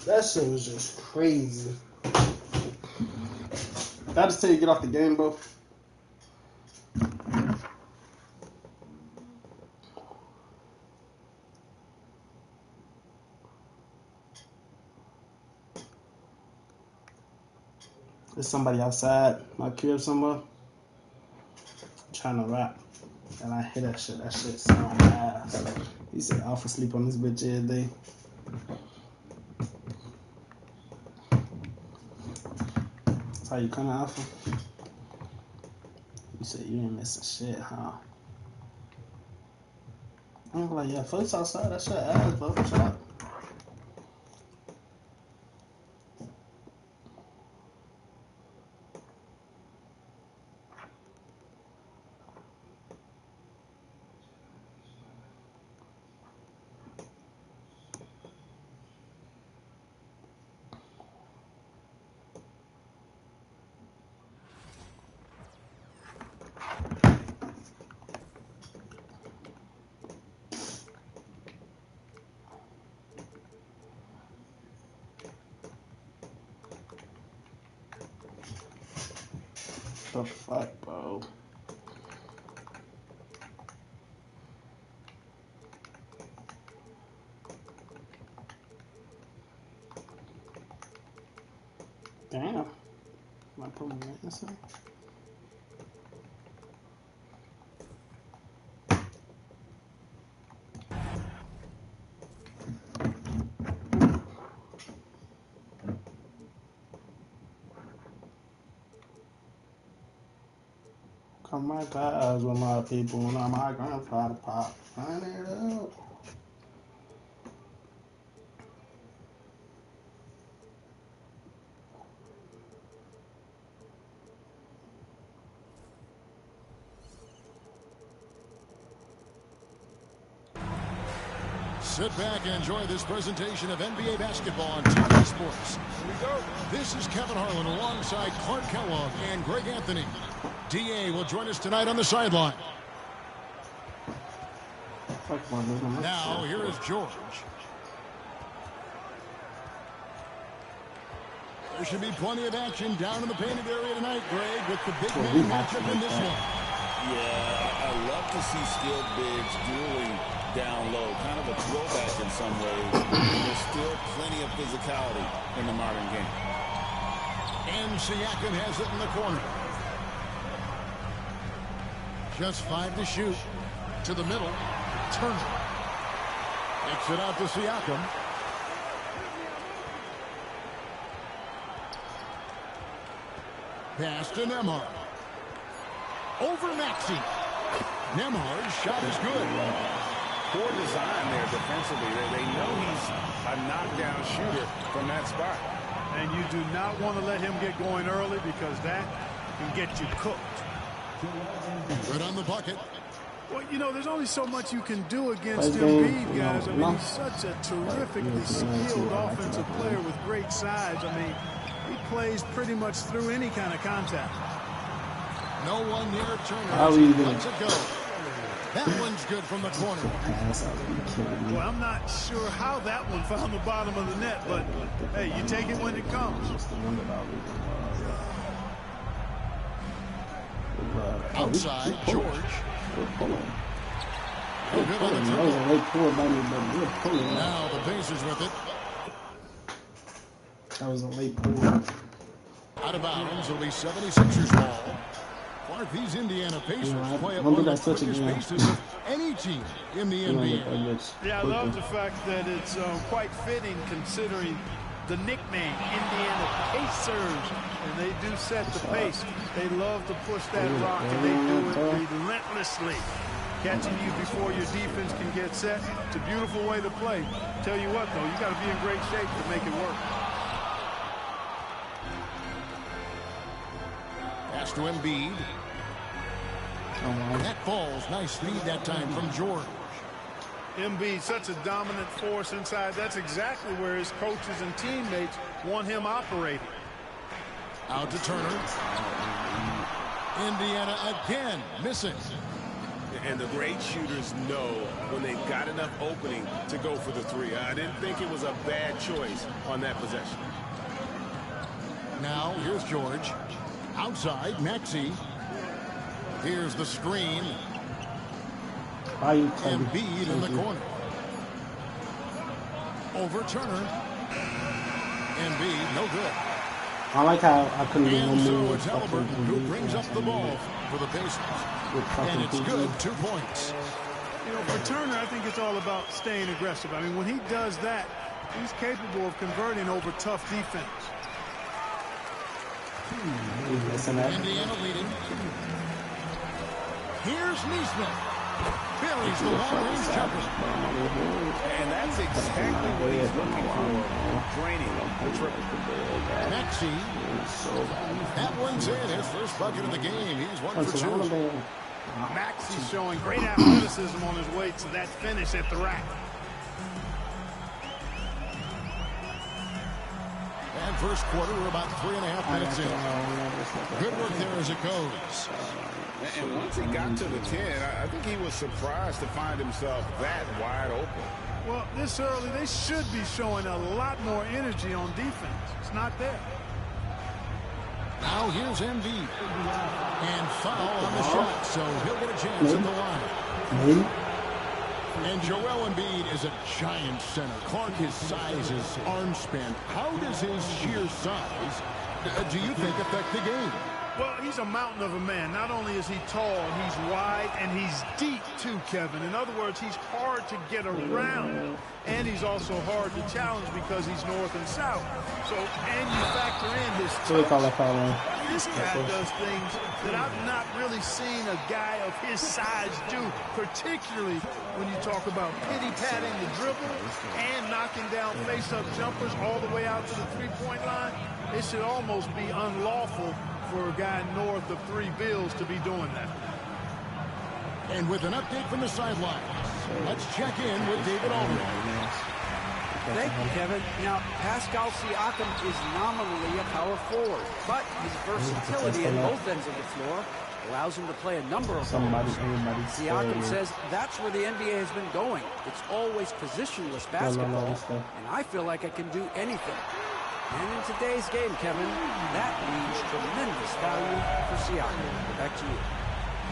[SPEAKER 1] That shit was just crazy. Did I just tell you to get off the game, bro? There's somebody outside my crib somewhere. I'm trying to rap. And I hear that shit. That shit sound ass. He said I'll sleep on this bitch every day. That's how you coming, Alpha? You said you ain't missing shit, huh? I'm like, yeah, folks outside, that shit ass, bro. Shut up. The fuck, bro? Damn. Am I putting this in? Come my guys with my people when I'm my grandfather pop. Find it up.
[SPEAKER 2] Sit back and enjoy this presentation of NBA basketball on TV Sports. Here we go. This is Kevin Harlan alongside Clark Kellogg and Greg Anthony. DA will join us tonight on the sideline. Now, here is George. There should be plenty of action down in the painted area tonight, Greg, with the big man matchup in this one.
[SPEAKER 4] Yeah, I love to see skilled bigs dueling down low. Kind of a throwback in some ways. There's still plenty of physicality in the modern game.
[SPEAKER 2] And Siakam has it in the corner. Just 5 to shoot. To the middle. Turner. Takes it out to Siakam. Pass to Nembhard. Over Maxey. Nembhard's shot is good.
[SPEAKER 4] Poor design there defensively. They know he's a knockdown shooter from that spot.
[SPEAKER 10] And you do not want to let him get going early because that can get you cooked.
[SPEAKER 2] Good on the bucket.
[SPEAKER 10] Well, you know, there's only so much you can do against Embiid, guys. I mean, he's such a terrifically skilled offensive player with great size. I mean, he plays pretty much through any kind of contact.
[SPEAKER 2] No one near Turner. Let's it go. That one's good from the corner.
[SPEAKER 10] Well, I'm not sure how that one found the bottom of the net, but hey, you take it when it comes.
[SPEAKER 2] Outside, George. Good on the dribble. Now the Pacers with it.
[SPEAKER 1] That was a late pull.
[SPEAKER 2] Out of bounds, it'll be 76ers ball. Clark, these Indiana Pacers play at one of the quickest paces of any team in the NBA.
[SPEAKER 10] Yeah, I love the fact that it's quite fitting considering the nickname, Indiana Pacers. And they do set the pace. They love to push that rock, and they do it relentlessly. Catching you before your defense can get set. It's a beautiful way to play. Tell you what, though, you got to be in great shape to make it work.
[SPEAKER 2] Pass to Embiid. That falls. Nice feed that time from George.
[SPEAKER 10] Embiid, such a dominant force inside. That's exactly where his coaches and teammates want him operating.
[SPEAKER 2] Out to Turner. Indiana again missing.
[SPEAKER 4] And the great shooters know when they've got enough opening to go for the three. I didn't think it was a bad choice on that possession.
[SPEAKER 2] Now here's George. Outside, Maxey. Here's the screen. Embiid in the corner. Over Turner. Embiid, no good.
[SPEAKER 1] I like how I couldn't get no
[SPEAKER 2] So
[SPEAKER 1] more.
[SPEAKER 2] it's Halliburton who brings up the ball for the Pacers. And it's good, 2 points.
[SPEAKER 10] You know, for Turner, I think it's all about staying aggressive. I mean, when he does that, he's capable of converting over tough defense.
[SPEAKER 2] Indiana leading. Here's Neesmith. Buries the long-range jumper.
[SPEAKER 4] And that's exactly what he's looking for. Draining the triple.
[SPEAKER 2] Maxey. That one's in. His first bucket of the game. He's 1 for 2.
[SPEAKER 10] Maxey showing great athleticism on his way to that finish at the rack.
[SPEAKER 2] And first quarter, we're about 3.5 minutes in. Good work there as it goes.
[SPEAKER 4] And once he got to the 10, I think he was surprised to find himself that wide open.
[SPEAKER 10] Well, this early, they should be showing a lot more energy on defense. It's not there.
[SPEAKER 2] Now here's Embiid. And foul on the shot, so he'll get a chance at the line. And Joel Embiid is a giant center. Clark, his size, his arm span. How does his sheer size, do you think, affect the game?
[SPEAKER 10] Well, he's a mountain of a man. Not only is he tall, he's wide, and he's deep, too, Kevin. In other words, he's hard to get around, and he's also hard to challenge because he's north and south. So, and you factor in his touch. This guy does things that I've not really seen a guy of his size do, particularly when you talk about pity-patting the dribble and knocking down face-up jumpers all the way out to the three-point line. It should almost be unlawful for a guy north of 3 bills to be doing that.
[SPEAKER 2] And with an update from the sideline, let's check in with David Aldridge.
[SPEAKER 5] Thank you, Kevin. Now, Pascal Siakam is nominally a power forward, but his versatility at both ends of the floor allows him to play a number of roles. Siakam says that's where the NBA has been going. It's always positionless basketball, and I feel like I can do anything. And in today's game, Kevin, that means tremendous value for Siakam. Back to you.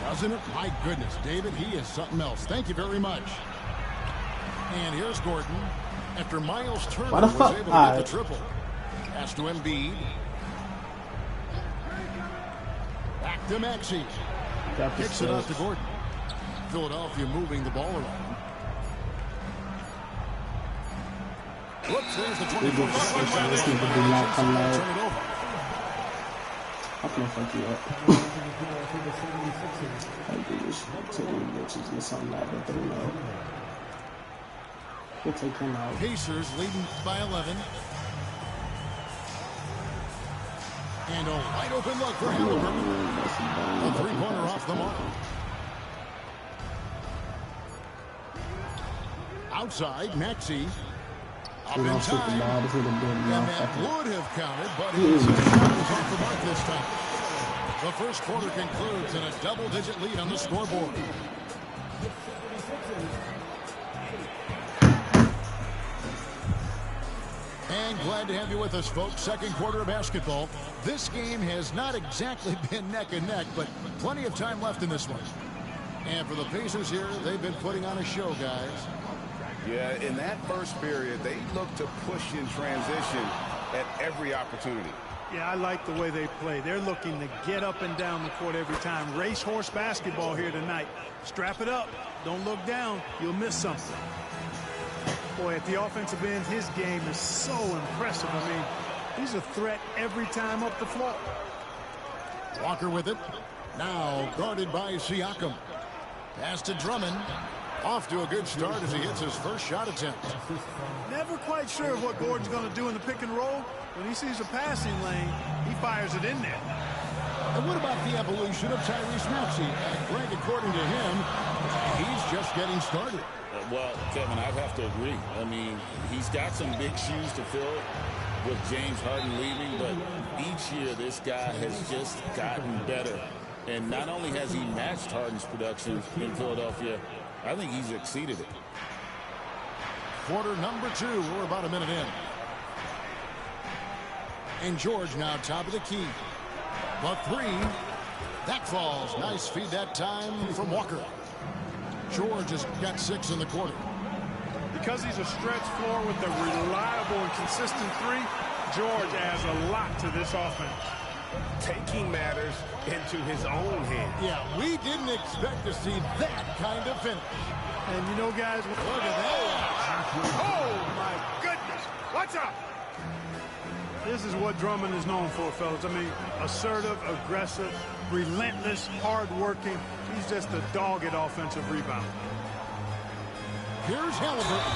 [SPEAKER 2] Doesn't it? My goodness, David, he is something else. Thank you very much. And here's Gordon. After Miles Turner was able to get the triple. Pass to Embiid. Back to Maxey. Kicks it out to Gordon. Philadelphia moving the ball around. Whoops, there's the 24.
[SPEAKER 1] This nigga did not come out. I'm gonna fuck you up. I do this to these bitches get something out of 3-0. We'll take him out.
[SPEAKER 2] Pacers leading by 11. And a wide open look for Halliburton. A three-pointer off the mark. Outside, Maxey. Up in time. And that would have counted, but his shot was off the mark this time. The first quarter concludes in a double-digit lead on the scoreboard. And glad to have you with us, folks. Second quarter of basketball. This game has not exactly been neck and neck, but plenty of time left in this one. And for the Pacers here, they've been putting on a show, guys.
[SPEAKER 4] Yeah, in that first period, they looked to push in transition at every opportunity.
[SPEAKER 10] Yeah, I like the way they play. They're looking to get up and down the court every time. Racehorse basketball here tonight. Strap it up. Don't look down. You'll miss something. Boy, at the offensive end, his game is so impressive. I mean, he's a threat every time up the floor.
[SPEAKER 2] Walker with it. Now guarded by Siakam. Pass to Drummond. Off to a good start as he hits his first shot attempt.
[SPEAKER 10] Never quite sure what Gordon's going to do in the pick and roll. When he sees a passing lane, he fires it in there.
[SPEAKER 2] And what about the evolution of Tyrese Maxey? Greg, according to him, he's just getting started.
[SPEAKER 4] Well, Kevin, I'd have to agree. I mean, he's got some big shoes to fill with James Harden leaving, but each year this guy has just gotten better. And not only has he matched Harden's production in Philadelphia, I think he's exceeded it.
[SPEAKER 2] Quarter number 2. We're about a minute in. And George now top of the key. The 3. That falls. Nice feed that time from Walker. George has got 6 in the quarter.
[SPEAKER 10] Because he's a stretch floor with a reliable and consistent 3, George adds a lot to this offense.
[SPEAKER 4] Taking matters into his own hands.
[SPEAKER 2] Yeah, we didn't expect to see that kind of finish.
[SPEAKER 10] And you know, guys, look at that. Oh, my goodness. What's up? This is what Drummond is known for, fellas. I mean, assertive, aggressive, relentless, hard-working. He's just a dogged offensive rebounder.
[SPEAKER 2] Here's Halliburton.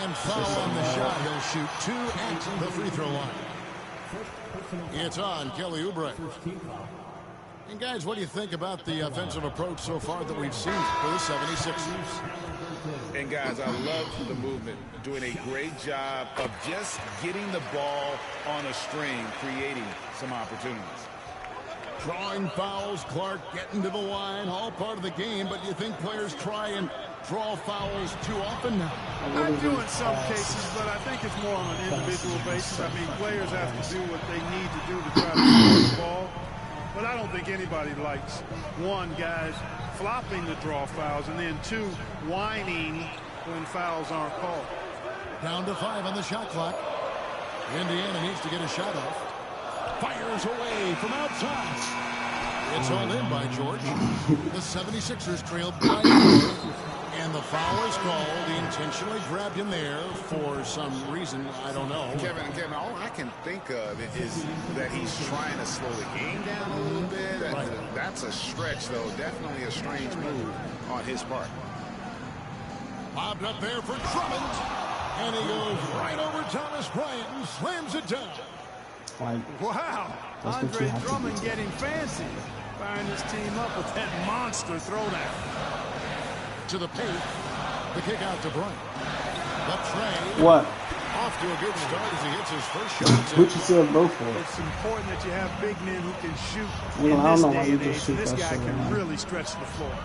[SPEAKER 2] And foul on the shot. He'll shoot 2 at the free throw line. It's on Kelly Oubre. And guys, what do you think about the offensive approach so far that we've seen for the 76ers?
[SPEAKER 4] And guys, I love the movement. Doing a great job of just getting the ball on a string, creating some opportunities.
[SPEAKER 2] Drawing fouls, Clark getting to the line, all part of the game, but do you think players try and draw fouls too often now?
[SPEAKER 10] I do in some cases, but I think it's more on an individual basis. I mean, players have to do what they need to do to try to score the ball. But I don't think anybody likes, 1, guys flopping the draw fouls, and then 2, whining when fouls aren't called.
[SPEAKER 2] Down to 5 on the shot clock. Indiana needs to get a shot off. Fires away from outside. It's all in by George. The 76ers trailed by 4. And the foul is called. He intentionally grabbed him there for some reason. I don't know.
[SPEAKER 4] Kevin, all I can think of is that he's trying to slow the game down a little bit. Right. That's a stretch, though. Definitely a strange move on his part.
[SPEAKER 2] Bobbed up there for Drummond. And he goes right over Thomas Bryant and slams it down.
[SPEAKER 10] Wow. Andre Drummond getting fancy. Firing his team up with that monster throwdown.
[SPEAKER 2] To the paint. The kick out to Bryant. The trade.
[SPEAKER 1] What?
[SPEAKER 2] Off to a good start as he hits his first shot.
[SPEAKER 1] What you said both for?
[SPEAKER 10] It's important that you have big men who can shoot
[SPEAKER 1] Well,
[SPEAKER 10] in
[SPEAKER 1] I
[SPEAKER 10] this
[SPEAKER 1] don't know why
[SPEAKER 10] day
[SPEAKER 1] you
[SPEAKER 10] and
[SPEAKER 1] just
[SPEAKER 10] age.
[SPEAKER 1] shoot
[SPEAKER 10] This
[SPEAKER 1] that
[SPEAKER 10] guy
[SPEAKER 1] shit
[SPEAKER 10] can
[SPEAKER 1] around.
[SPEAKER 10] really stretch the floor.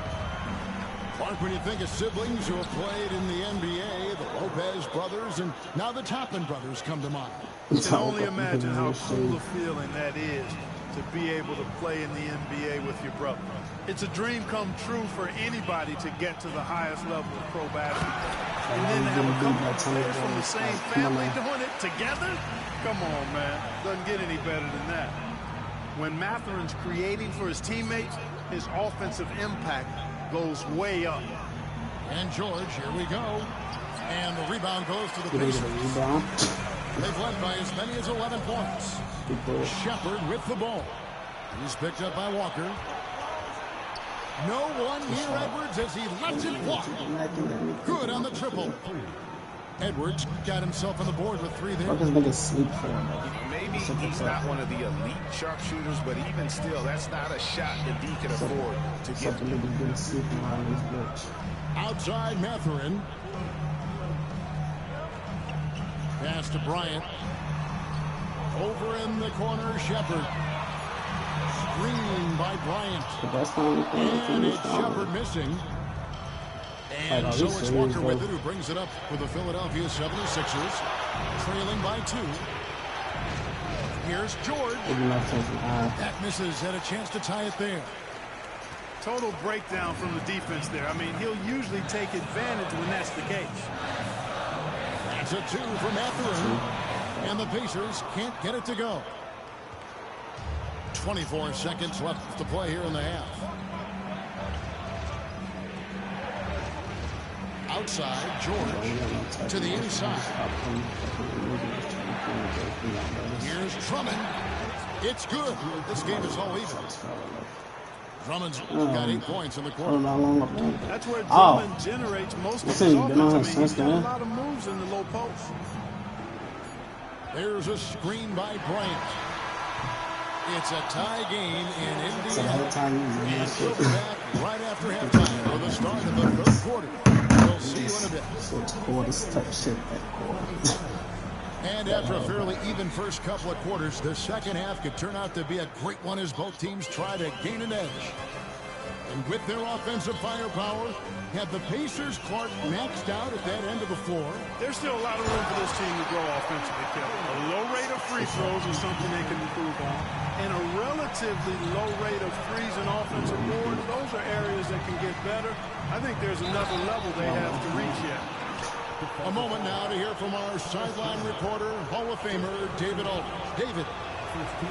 [SPEAKER 2] Clark, when you think of siblings who have played in the NBA, the Lopez brothers, and now the Toppin brothers come to mind.
[SPEAKER 10] You can only imagine how cool a feeling that is to be able to play in the NBA with your brother. It's a dream come true for anybody to get to the highest level of pro basketball. And then to have a couple of players from the same family doing it together? Come on, man. Doesn't get any better than that. When Mathurin's creating for his teammates, his offensive impact goes way up.
[SPEAKER 2] And George, here we go. And the rebound goes to the Pacers. They've led by as many as 11 points. Shepard with the ball. He's picked up by Walker. No one near Edwards as he lets it walk. Good on the triple. Edwards got himself on the board with 3 there.
[SPEAKER 4] Maybe he's not one of the elite sharpshooters, but even still, that's not a shot that D can afford to get.
[SPEAKER 2] Outside Mathurin. Pass to Bryant. Over in the corner, Shepard. Screen by Bryant. And it's Shepard missing. And so it's Walker with it, who brings it up for the Philadelphia 76ers. Trailing by 2. Here's George. That misses. Had a chance to tie it there.
[SPEAKER 10] Total breakdown from the defense there. I mean, he'll usually take advantage when that's the case.
[SPEAKER 2] That's a 2 for Mathurin. And the Pacers can't get it to go. 24 seconds left to play here in the half. Outside, George to the inside. Here's Drummond. It's good. This game is all even. Drummond's got 8 points in the quarter.
[SPEAKER 10] That's where Drummond generates most of his offense. I mean, he's got a lot of moves in the low post.
[SPEAKER 2] There's a screen by Bryant. It's a tie game in Indiana. And we'll be back right after halftime for the start of the third quarter. We'll see you in a bit. And after a fairly even first couple of quarters, the second half could turn out to be a great one as both teams try to gain an edge. And with their offensive firepower, have the Pacers, Clark, maxed out at that end of the floor?
[SPEAKER 10] There's still a lot of room for this team to grow offensively, Kevin. A low rate of free throws is something they can improve on. And a relatively low rate of threes and offensive boards, those are areas that can get better. I think there's another level they have to reach yet.
[SPEAKER 2] A moment now to hear from our sideline reporter, Hall of Famer David Aldridge. David.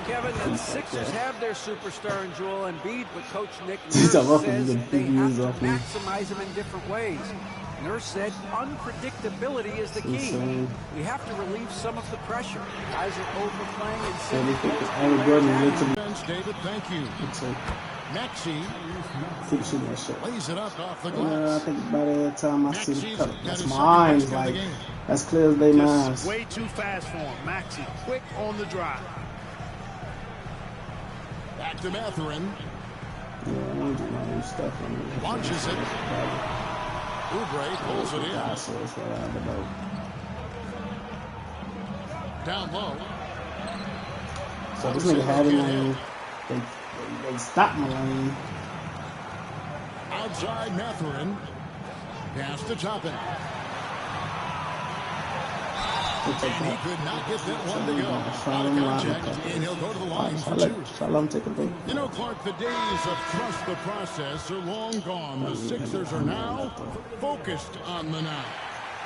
[SPEAKER 5] Kevin, the Sixers have their superstar in Joel Embiid, but Coach Nick Nurse says they have to maximize him in different ways. Nurse said unpredictability is the key. We have to relieve some of the pressure. Guys are overplaying and sitting close.
[SPEAKER 2] David, thank you. Maxey lays it up off the glass.
[SPEAKER 1] I think by the time I see the cup, that's my eyes like as clear as they minds.
[SPEAKER 10] Way too fast for him. Maxey quick on the drive.
[SPEAKER 2] Back to Mathurin.
[SPEAKER 1] Yeah, I don't do my new stuff on me.
[SPEAKER 2] Launches it. Oubre pulls it in. Down low.
[SPEAKER 1] So this nigga had it on. They stopped my lane.
[SPEAKER 2] Outside Mathurin. Pass to Toppin. And he could not get that one to go. Out of contact, and he'll go to the line for 2. You know, Clark, the days of trust the process are long gone. The Sixers are now focused on the now.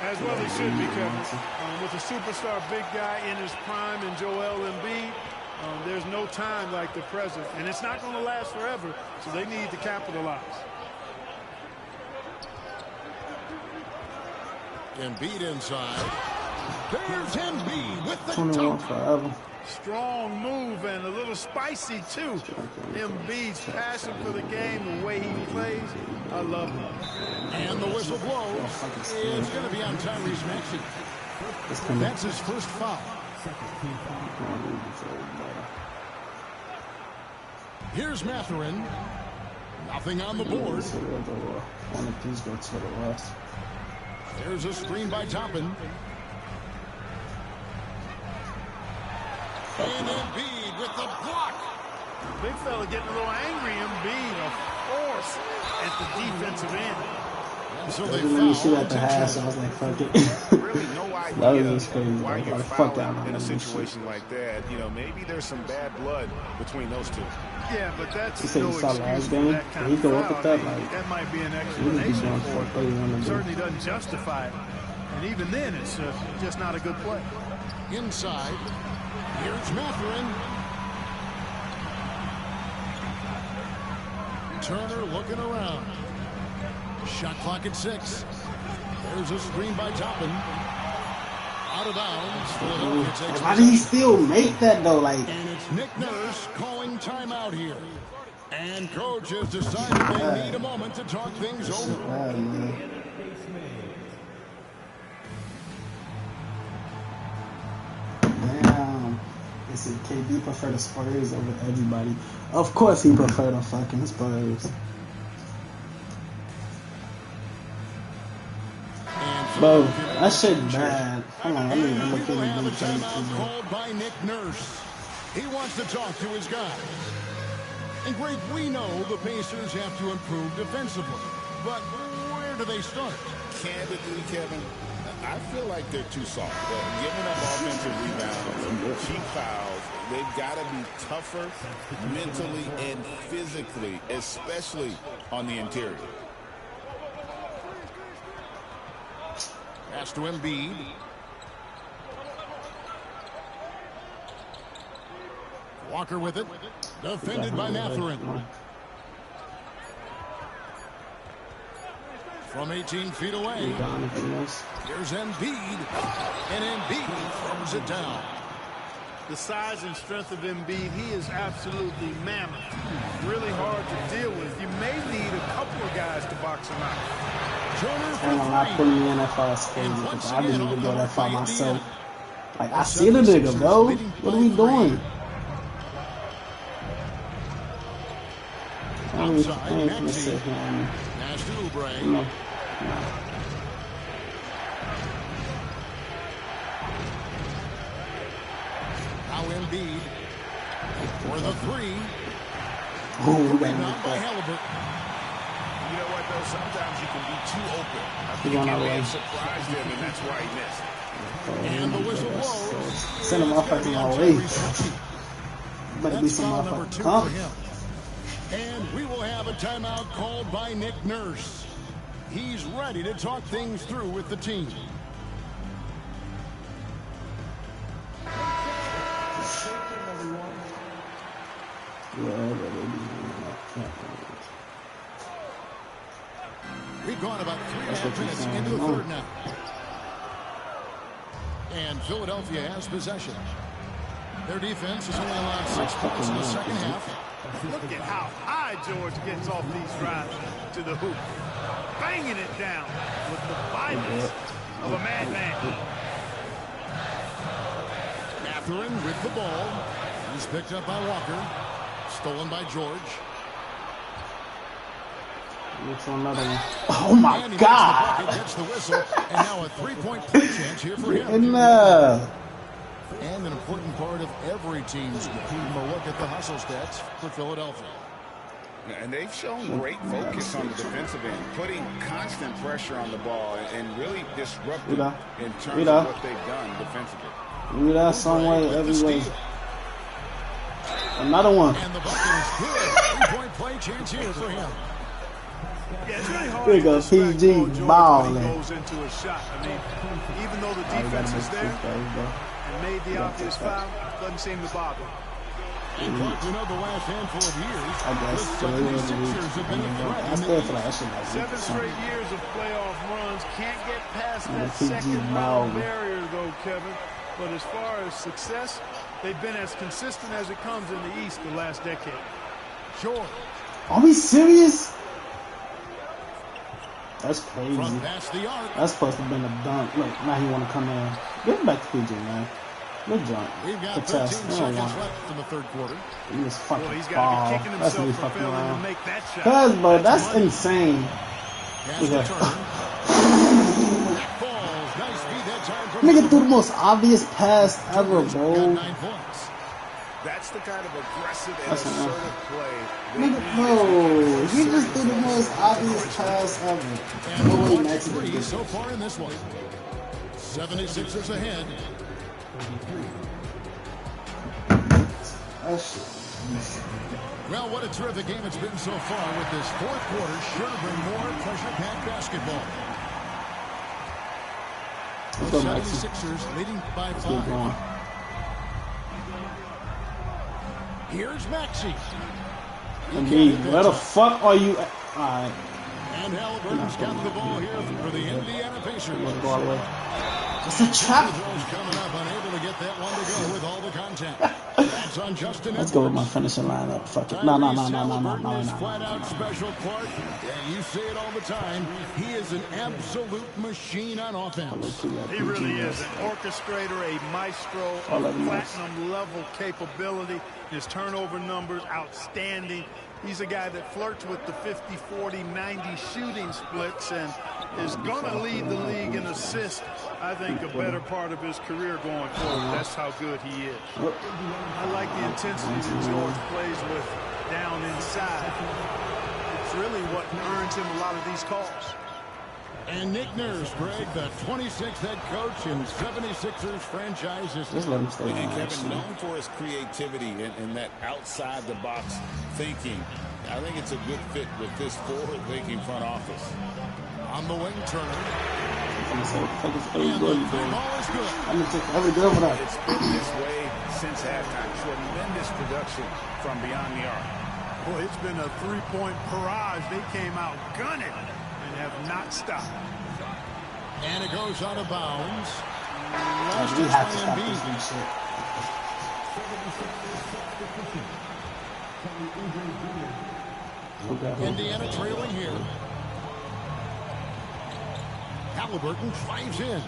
[SPEAKER 10] As well he should be, Kevin. With a superstar big guy in his prime in Joel Embiid, there's no time like the present. And it's not going to last forever, so they need to capitalize.
[SPEAKER 2] Embiid inside. There's Embiid with the dunk.
[SPEAKER 10] Strong move and a little spicy, too. Embiid's passion for the game, the way he plays, I love him.
[SPEAKER 2] And the whistle blows. It's going to be on Tyrese Maxey. That's his first foul. Here's Mathurin. Nothing on the board. There's a screen by Toppin. And Embiid with the block.
[SPEAKER 10] Big fella getting a little angry. Embiid, a force at the defensive end.
[SPEAKER 2] So
[SPEAKER 1] they fouled shoot at the hash, so I was like, fuck it.
[SPEAKER 4] Really no idea
[SPEAKER 1] that was just crazy.
[SPEAKER 4] Why
[SPEAKER 1] Like,
[SPEAKER 4] you're
[SPEAKER 1] fuck
[SPEAKER 4] fouling
[SPEAKER 1] out
[SPEAKER 4] in a situation like that. You know, maybe there's some bad blood between those two.
[SPEAKER 10] Yeah, but that's
[SPEAKER 1] no
[SPEAKER 10] excuse
[SPEAKER 1] last
[SPEAKER 10] for
[SPEAKER 1] game.
[SPEAKER 10] that kind
[SPEAKER 1] He
[SPEAKER 10] of
[SPEAKER 1] go
[SPEAKER 10] foul.
[SPEAKER 1] up with that,
[SPEAKER 10] I mean,
[SPEAKER 1] like,
[SPEAKER 10] that might be an
[SPEAKER 1] he
[SPEAKER 10] explanation
[SPEAKER 1] going
[SPEAKER 10] for
[SPEAKER 1] for
[SPEAKER 10] it. Certainly doesn't justify it. And even then, it's just not a good play.
[SPEAKER 2] Inside, here's Mathurin. Turner looking around. Shot clock at 6. There's a screen by Toppin. Out of bounds.
[SPEAKER 1] Why did he still make that though? Like,
[SPEAKER 2] and it's Nick Nurse calling timeout here. And coach has decided they need a moment to talk things over.
[SPEAKER 1] Damn. They said KD prefer the Spurs over everybody. Of course he preferred the fucking Spurs. Bro, that shit bad. Hold on, let me look at the
[SPEAKER 2] timeout called by Nick Nurse. He wants to talk to his guys. And Greg, we know the Pacers have to improve defensively. But where do they start?
[SPEAKER 4] Candidly, Kevin, I feel like they're too soft. Giving up offensive rebounds, cheap fouls, they've got to be tougher mentally and physically, especially on the interior.
[SPEAKER 2] Pass to Embiid. Walker with it. Defended by Mathurin. From 18 feet away. Here's Embiid. And Embiid throws it down.
[SPEAKER 10] The size and strength of Embiid, he is absolutely mammoth. Really hard to deal with. You may need a couple of guys to box him out.
[SPEAKER 1] I'm not putting me in that far crazy because I didn't even go that far myself. Like, I see the nigga, bro. What are we doing? I ain't gonna sit here and, no.
[SPEAKER 2] Now Embiid for the 3.
[SPEAKER 1] Oh, we got
[SPEAKER 2] by Halliburton.
[SPEAKER 4] You know what, though? Sometimes you can be too open. I think it may have surprised him, and that's why he missed.
[SPEAKER 2] And the whistle blows.
[SPEAKER 1] Send him off like my way. Better be some motherfucker. Huh?
[SPEAKER 2] And we will have a timeout called by Nick Nurse. He's ready to talk things through with the team. We've gone about 3.5 minutes into the third now. And Philadelphia has possession. Their defense has only allowed 6 points in the second half.
[SPEAKER 10] Look at how high George gets off these drives to the hoop. Banging it down with the violence of a madman.
[SPEAKER 2] Mathurin with the ball. He's picked up by Walker. Stolen by George.
[SPEAKER 1] Oh my God!
[SPEAKER 2] Gets the whistle, and now a 3-point play chance here for him. And an important part of every team's game. A look at the hustle stats for Philadelphia.
[SPEAKER 4] And they've shown great focus on the defensive end, putting constant pressure on the ball and really disrupting in terms of what they've done defensively.
[SPEAKER 1] Do that some way, every way. Another one.
[SPEAKER 2] And the bucket is good. 3-point play chance here for him.
[SPEAKER 10] Yeah, it's really hard
[SPEAKER 1] here you go, PG balling.
[SPEAKER 10] Goes into a shot. I mean, even though the defense is there and made the obvious foul, doesn't seem to bother.
[SPEAKER 2] In fact, you know, the last handful of years,
[SPEAKER 1] I guess
[SPEAKER 2] the 76ers have been a threat.
[SPEAKER 1] I still feel like that shit like
[SPEAKER 10] 7 straight years of playoff runs. Can't get past that second round barrier, though, Kevin. But as far as success, they've been as consistent as it comes in the East the last decade.
[SPEAKER 2] Sure.
[SPEAKER 1] Are we serious? That's crazy. That's supposed to have been a dunk. Look, now he want to come in. Get back to PG, man. Good jump.
[SPEAKER 2] We've got 13 seconds left in the third quarter.
[SPEAKER 1] He was fucking
[SPEAKER 10] he's got to be kicking himself for failing to make that shot.
[SPEAKER 1] Cuz, bro, that's insane. Nigga threw the most obvious pass ever, bro.
[SPEAKER 4] That's the kind of aggressive and assertive play.
[SPEAKER 1] Nigga, no. He just threw the most obvious pass ever. No way, Maxi did this.
[SPEAKER 2] So far in this one. 76ers ahead. Well, what a terrific game it's been so far with this fourth quarter. Sure to bring more pressure-packed basketball. The 76ers leading by 5. Here's Maxey.
[SPEAKER 1] Indeed. Where the fuck are you at? Alright.
[SPEAKER 2] And Halliburton's got the ball here for the Indiana Pacers.
[SPEAKER 1] It's a trap.
[SPEAKER 2] Coming up, unable to get that one to go with all the contact. That's on Justin.
[SPEAKER 1] Let's go with my finishing lineup. Fuck it. No.
[SPEAKER 2] Flat out special Clark. Yeah, you say it all the time. He is an absolute machine on offense.
[SPEAKER 10] He really is an orchestrator, a maestro, platinum level capability. His turnover numbers outstanding. He's a guy that flirts with the 50, 40, 90 shooting splits and is going to lead the league in assists, I think, a better part of his career going forward. That's how good he is. I like the intensity that George plays with down inside. It's really what earns him a lot of these calls.
[SPEAKER 2] And Nick Nurse, Greg, the 26th head coach in 76ers franchise history.
[SPEAKER 4] And Kevin, known for his creativity and that outside-the-box thinking, I think it's a good fit with this forward-thinking front office.
[SPEAKER 2] On the wing, Turner.
[SPEAKER 1] It's been
[SPEAKER 4] this way since halftime. Tremendous production from beyond the arc.
[SPEAKER 10] Boy, it's been a three-point barrage. They came out gunning and have not stopped.
[SPEAKER 2] And it goes out of bounds.
[SPEAKER 1] We have to stop this new shit.
[SPEAKER 2] Indiana trailing here. Halliburton drives in.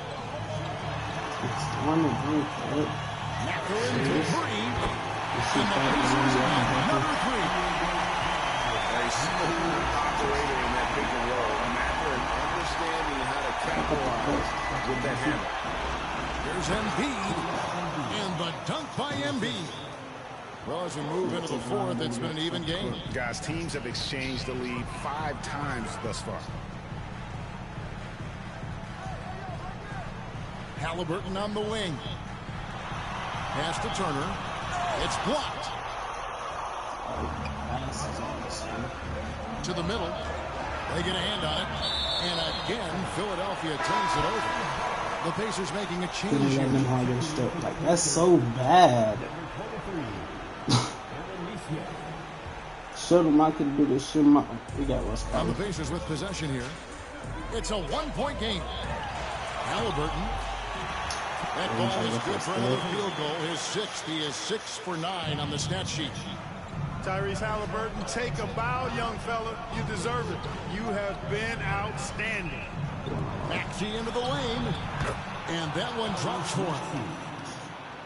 [SPEAKER 1] It's 1-3.
[SPEAKER 2] Macklin to 3. And the Pacers another 3.
[SPEAKER 4] Very smooth operator in that pick and roll. Macklin understanding how to capitalize with that handle.
[SPEAKER 2] Here's Embiid. And the dunk by Embiid. Well, as we move into the fourth, it's been an even game.
[SPEAKER 4] Guys, teams have exchanged the lead 5 times thus far.
[SPEAKER 2] Halliburton on the wing. Pass to Turner. It's blocked. To the middle. They get a hand on it. And again, Philadelphia turns it over. The Pacers making a change here.
[SPEAKER 1] Like, that's so bad. Show them I can do this shit. We got what's
[SPEAKER 2] on the Pacers with possession here. It's a 1-point game. Halliburton. That ball is good for another field goal. His 6th. He is 6 for 9 on the stat sheet.
[SPEAKER 10] Tyrese Halliburton, take a bow, young fella. You deserve it. You have been outstanding.
[SPEAKER 2] Maxey into the lane. And that one drops for him.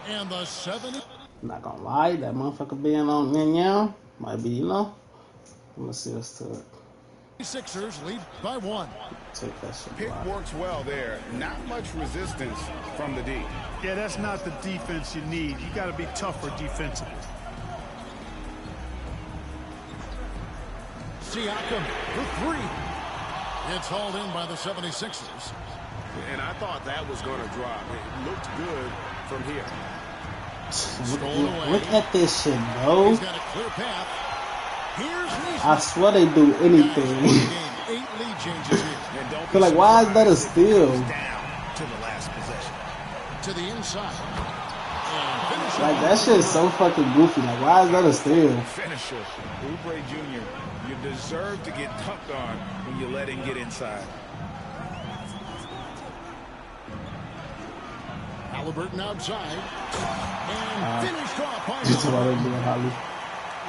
[SPEAKER 2] And the 7.
[SPEAKER 1] I'm not gonna lie, that motherfucker being on Nanyang might be, you know. I'm gonna see us to it.
[SPEAKER 2] Sixers lead by 1.
[SPEAKER 1] Take that shit.
[SPEAKER 4] Pick works well there. Not much resistance from the D.
[SPEAKER 10] Yeah, that's not the defense you need. You got to be tougher defensively.
[SPEAKER 2] Siakam for 3. It's hauled in by the 76ers.
[SPEAKER 4] And I thought that was going to drop. It looked good from here.
[SPEAKER 1] Look at this shit, bro.
[SPEAKER 2] He's got a clear path. Here's
[SPEAKER 1] I swear they do anything.
[SPEAKER 2] 8 lead changes here.
[SPEAKER 1] Feel like, why is that a steal?
[SPEAKER 4] Down to the last possession.
[SPEAKER 2] To the inside.
[SPEAKER 1] Like, that shit is so fucking goofy. Like, why is that a steal?
[SPEAKER 4] Finisher. Oubre Jr., you deserve to get dunked on when you let him get inside.
[SPEAKER 2] Halliburton outside. And finished off by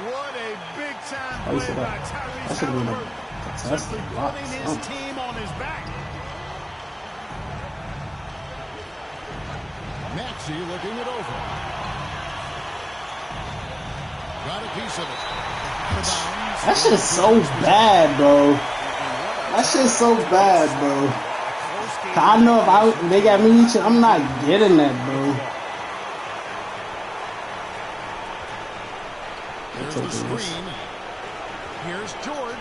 [SPEAKER 10] What a big-time play by Tyrese Halliburton. Simply putting his team on his back.
[SPEAKER 2] Maxey looking it over. Got a piece of it.
[SPEAKER 1] That shit's so bad, bro. That shit's so bad, bro.
[SPEAKER 4] Close
[SPEAKER 1] I know if they got me reaching, I'm not getting that, bro.
[SPEAKER 2] There's the screen. Here's George.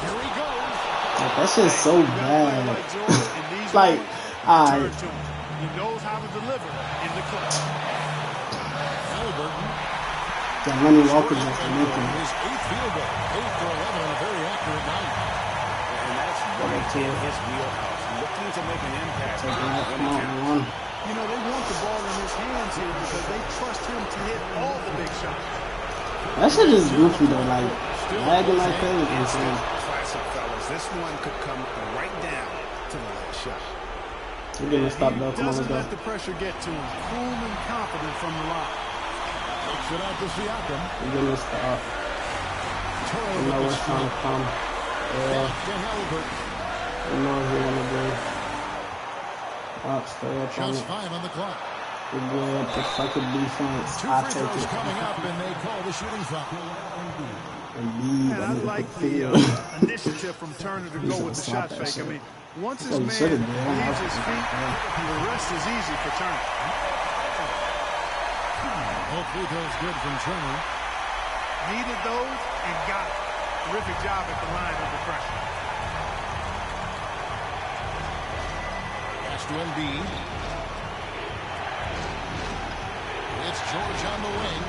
[SPEAKER 2] Here he goes.
[SPEAKER 1] Like, that shit's so bad. Like, alright.
[SPEAKER 10] He knows how to deliver in the clutch.
[SPEAKER 2] Halliburton.
[SPEAKER 1] Got Lenny Walker just to make him.
[SPEAKER 2] His 8th field goal. 8 for 11 on a very accurate night.
[SPEAKER 4] And that's right in his wheelhouse. Looking to make an impact.
[SPEAKER 10] You know, they want the ball in his hands here because they trust him to hit all the big shots.
[SPEAKER 1] That shit is goofy though, like lagging like that is insane.
[SPEAKER 4] Classic, fellas. This one could come right down to the last shot.
[SPEAKER 1] We're gonna stop though. Come on, let's go.
[SPEAKER 10] Let the pressure get to him. Cool and confident from the line.
[SPEAKER 2] Takes it out to Siakam.
[SPEAKER 1] We're gonna stop. You know what's trying to come. Yeah. You know what we're gonna do. Up, stay up on
[SPEAKER 2] Just
[SPEAKER 1] it.
[SPEAKER 2] 5 on the clock.
[SPEAKER 1] We're good. The fucking defense.
[SPEAKER 2] Two
[SPEAKER 1] I
[SPEAKER 2] free
[SPEAKER 1] take
[SPEAKER 2] throws
[SPEAKER 1] it.
[SPEAKER 2] coming up, and they call the shooting foul.
[SPEAKER 1] Indeed.
[SPEAKER 10] And I like the initiative from Turner to go with the shot fake. I mean, once his man leaves his feet, the rest is easy for Turner.
[SPEAKER 2] Both free throws good from Turner.
[SPEAKER 10] Needed those and got it. Terrific job at the line under pressure.
[SPEAKER 2] Pass to Embiid. It's George on the wing.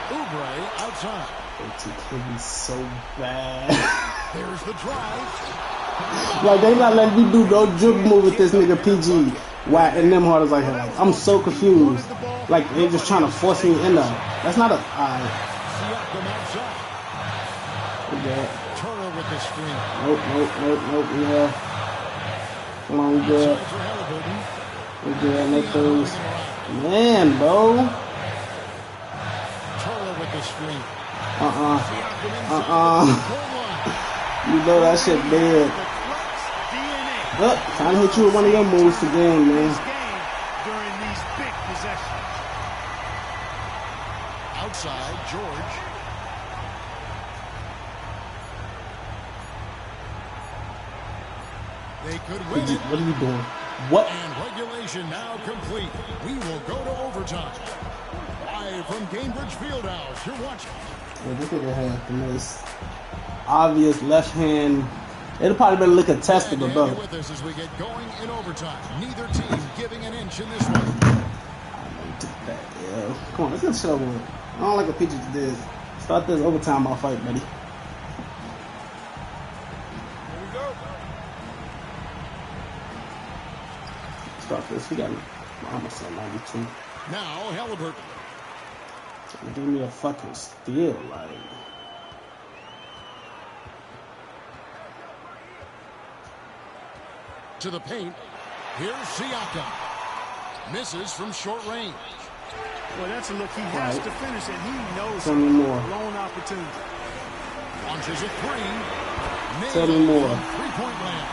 [SPEAKER 2] Oubre outside.
[SPEAKER 1] It could be so bad.
[SPEAKER 2] There's the drive.
[SPEAKER 1] Like, they not letting me do no dribble move with this nigga PG. Why? And them harders like him. I'm so confused. Like, they just trying to force me in there. That's not a.
[SPEAKER 2] Siakam outside.
[SPEAKER 1] Okay.
[SPEAKER 2] Turner with the screen.
[SPEAKER 1] Nope. Yeah. Come on, we good. We good. Make those. Man, bro.
[SPEAKER 2] Turner with the screen.
[SPEAKER 1] You know that shit dead. Look, trying to hit you with one of your moves again, man.
[SPEAKER 10] During these big possessions.
[SPEAKER 2] Outside, George. They could win it.
[SPEAKER 1] What are you doing? What?
[SPEAKER 2] And regulation now complete. We will go to overtime. Live from Cambridge Fieldhouse, you're watching.
[SPEAKER 1] Yeah, this nigga had the most obvious left hand. It'll probably better look contested, but bro.
[SPEAKER 2] With us as we get going in overtime. Neither team giving an inch in this one.
[SPEAKER 1] Yeah. Come on, let's get the shit over with. I don't like what Peaches did. Start this overtime off fight, buddy.
[SPEAKER 10] Here we go.
[SPEAKER 1] Start this. We got almost 92.
[SPEAKER 2] Now, Halliburton.
[SPEAKER 1] Give me a fucking steal, like.
[SPEAKER 2] To the paint. Here's Siakam. Misses from short range.
[SPEAKER 10] Well, that's a look he has to finish, and he knows
[SPEAKER 1] Tell me more.
[SPEAKER 10] Lone opportunity.
[SPEAKER 2] Launches a three.
[SPEAKER 1] Tell me more.
[SPEAKER 2] Three-point land.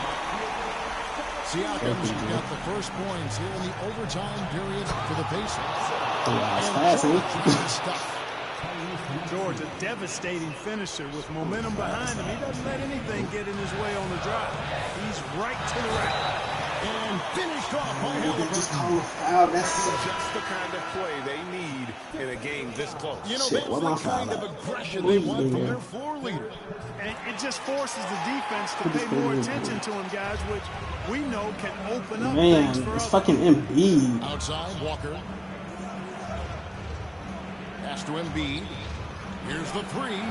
[SPEAKER 2] Siakam's got the first points here in the overtime period for the Pacers.
[SPEAKER 1] Fast, eh?
[SPEAKER 10] George, a devastating finisher with momentum behind him. He doesn't let anything get in his way on the drive. He's right to the rack.
[SPEAKER 2] And finished off by Halliburton.
[SPEAKER 1] Just call a foul. That's
[SPEAKER 4] just the kind of play they need in a game this close.
[SPEAKER 2] You know,
[SPEAKER 1] shit,
[SPEAKER 2] that's the kind of aggression they want from their floor leader.
[SPEAKER 10] And it just forces the defense to pay more attention to him, guys, which we know can open up things for
[SPEAKER 1] it's
[SPEAKER 10] others.
[SPEAKER 1] fucking Embiid.
[SPEAKER 2] Outside, Walker. Pass to Embiid. Here's the three.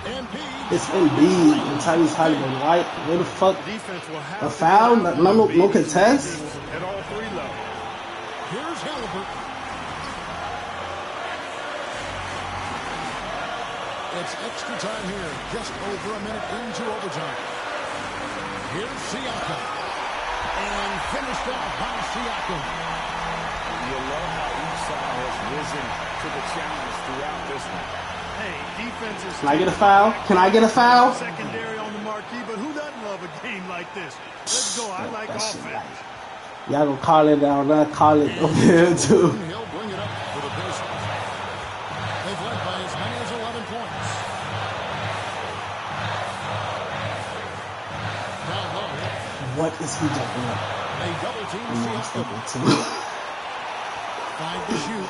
[SPEAKER 2] Embiid.
[SPEAKER 1] It's Embiid and Tyrese Halliburton. Right? Where the fuck?
[SPEAKER 10] Defense will have
[SPEAKER 1] A foul? No contest?
[SPEAKER 10] at all three levels.
[SPEAKER 2] Here's Halliburton. It's extra time here, just over a minute into overtime. Here's Siakam. And finished off by Siakam.
[SPEAKER 4] You love how each side has risen to the challenge throughout this one.
[SPEAKER 10] Hey, defense is...
[SPEAKER 1] Can I get a foul? Can I get a foul?
[SPEAKER 10] Secondary on the marquee, but who doesn't love a game like this? Let's go. I like offense.
[SPEAKER 1] Y'all gonna call it down there, call it over here too.
[SPEAKER 2] He'll bring it up for the Pistons.
[SPEAKER 1] fuck is he jumping up?
[SPEAKER 2] A double team. Five to shoot.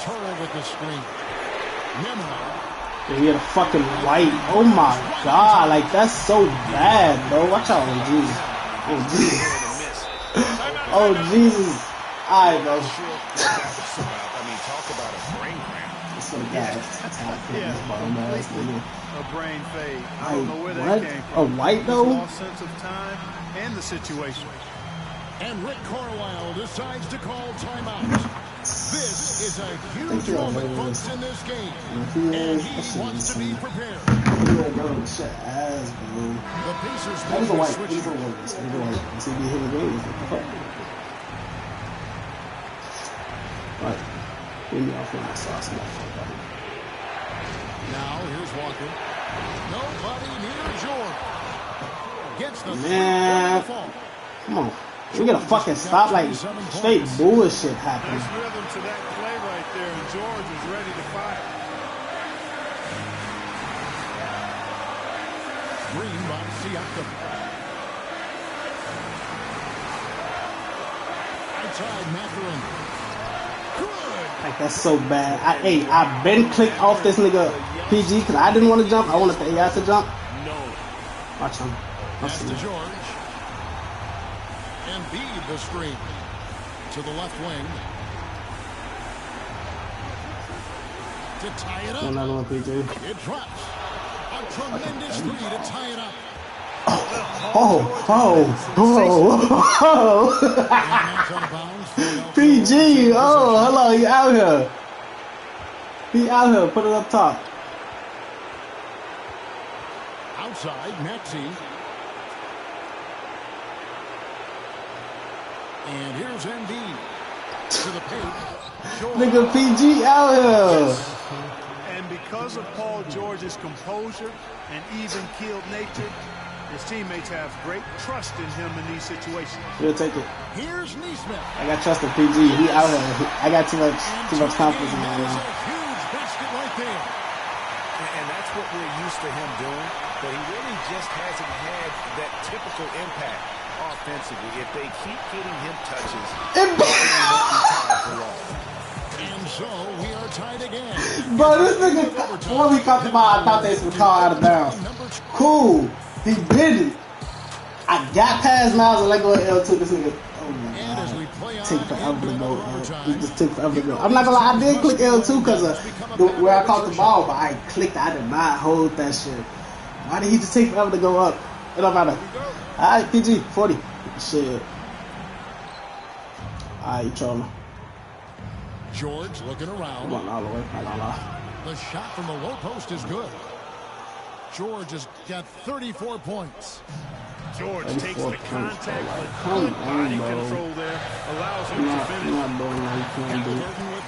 [SPEAKER 2] Turtle with the screen. Nimrod.
[SPEAKER 1] Yeah, he had a fucking white. Oh my god, like that's so bad, bro. Watch out, oh Jesus. Oh Jesus. Oh Jesus. Alright, bro.
[SPEAKER 4] I mean, talk about a brain cramp.
[SPEAKER 1] That's what
[SPEAKER 10] a brain fade. I don't know where that came from.
[SPEAKER 1] A white though?
[SPEAKER 10] Lost sense of time and the situation.
[SPEAKER 2] And Rick Carlisle decides to call timeout. This is a huge moment, folks, in this game. And he wants to be prepared.
[SPEAKER 1] Shit ass, bro.
[SPEAKER 2] The Pacers
[SPEAKER 1] that is a white. He's a white. He's a white. You see me here again? Right. Get me off of my sauce.
[SPEAKER 2] Now, here's Walker. Nobody near Jordan. Gets the
[SPEAKER 1] man. Come on. We gotta fucking stop like straight bullshit happening.
[SPEAKER 10] Nice rhythm to that play right there, and George is ready to fire.
[SPEAKER 2] Green by Siakam. Outside Mathurin. Good.
[SPEAKER 1] Like that's so bad. I've been clicked off this nigga PG because I didn't want to jump. I wanted the AI to jump.
[SPEAKER 4] No.
[SPEAKER 1] Watch him.
[SPEAKER 2] Pass to George. And Embiid the screen to the left wing to tie it up.
[SPEAKER 1] Another one, PJ.
[SPEAKER 2] It drops. A tremendous three to tie it up.
[SPEAKER 1] PG. Oh, hello. He out here. He out here. Put it up top.
[SPEAKER 2] Outside, Maxey. And here's Embiid to the paint.
[SPEAKER 1] Nigga PG out here.
[SPEAKER 10] And because of Paul George's composure and even-keeled nature, his teammates have great trust in him in these situations.
[SPEAKER 1] We'll take it.
[SPEAKER 2] Here's Neesmith.
[SPEAKER 1] I got trust in PG. He out here. I got too much confidence in him.
[SPEAKER 2] Huge basket right there.
[SPEAKER 4] And that's what we're used to him doing, but he really just hasn't had that typical impact offensively. If they keep getting him touches,
[SPEAKER 2] and so we are tied again.
[SPEAKER 1] Bro, this nigga, before we caught the ball, I thought they would call out of bounds. Cool. He did it. I got past Miles and let go of L2. This nigga, oh my god. Take forever to go. He just took forever to go. I'm not gonna lie, I did click L2 because of where I caught the ball, but I clicked, I did not hold that shit. Why did he just take forever to go up? It don't matter. Alright, PG, 40. Shit. Alright, you trolling.
[SPEAKER 2] George looking around.
[SPEAKER 1] Come on, all the way.
[SPEAKER 2] The shot from the low post is good. George has got 34 points.
[SPEAKER 10] George takes the contact, but good body control there allows him to finish.
[SPEAKER 1] I'm not doing what he can do.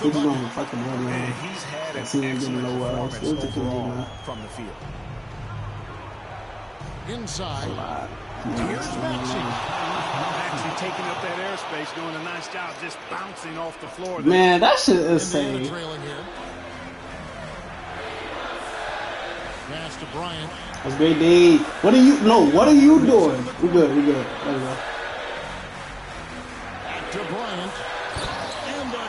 [SPEAKER 1] He's going to fucking run around.
[SPEAKER 4] He's had an
[SPEAKER 1] excellent performance
[SPEAKER 4] overall from the field.
[SPEAKER 2] Inside. Here's Maxey.
[SPEAKER 10] Maxey taking up that airspace, doing a nice job just bouncing off the floor.
[SPEAKER 1] Man, that shit is insane.
[SPEAKER 2] Pass to Bryant.
[SPEAKER 1] That's great, D. What are you doing? We good. There we go.
[SPEAKER 2] Back to Bryant.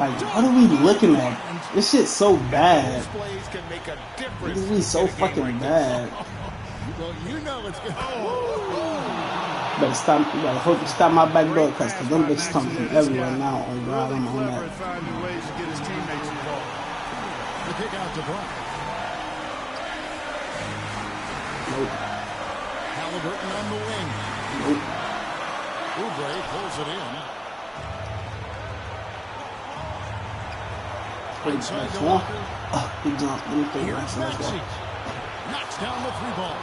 [SPEAKER 1] Like, what are we looking at? This shit's so bad. This is so fucking bad.
[SPEAKER 2] Well, you know it's good.
[SPEAKER 1] You better hope you stop my back door, because them bitches come from everywhere now. Oh God, I'm on that.
[SPEAKER 2] The kick out to Bryant.
[SPEAKER 1] Nope.
[SPEAKER 2] Halliburton on the wing.
[SPEAKER 1] Nope.
[SPEAKER 2] Oubre pulls it in. Inside to Walker.
[SPEAKER 1] He jumped.
[SPEAKER 2] Here's Maxey. Knocks down the three ball.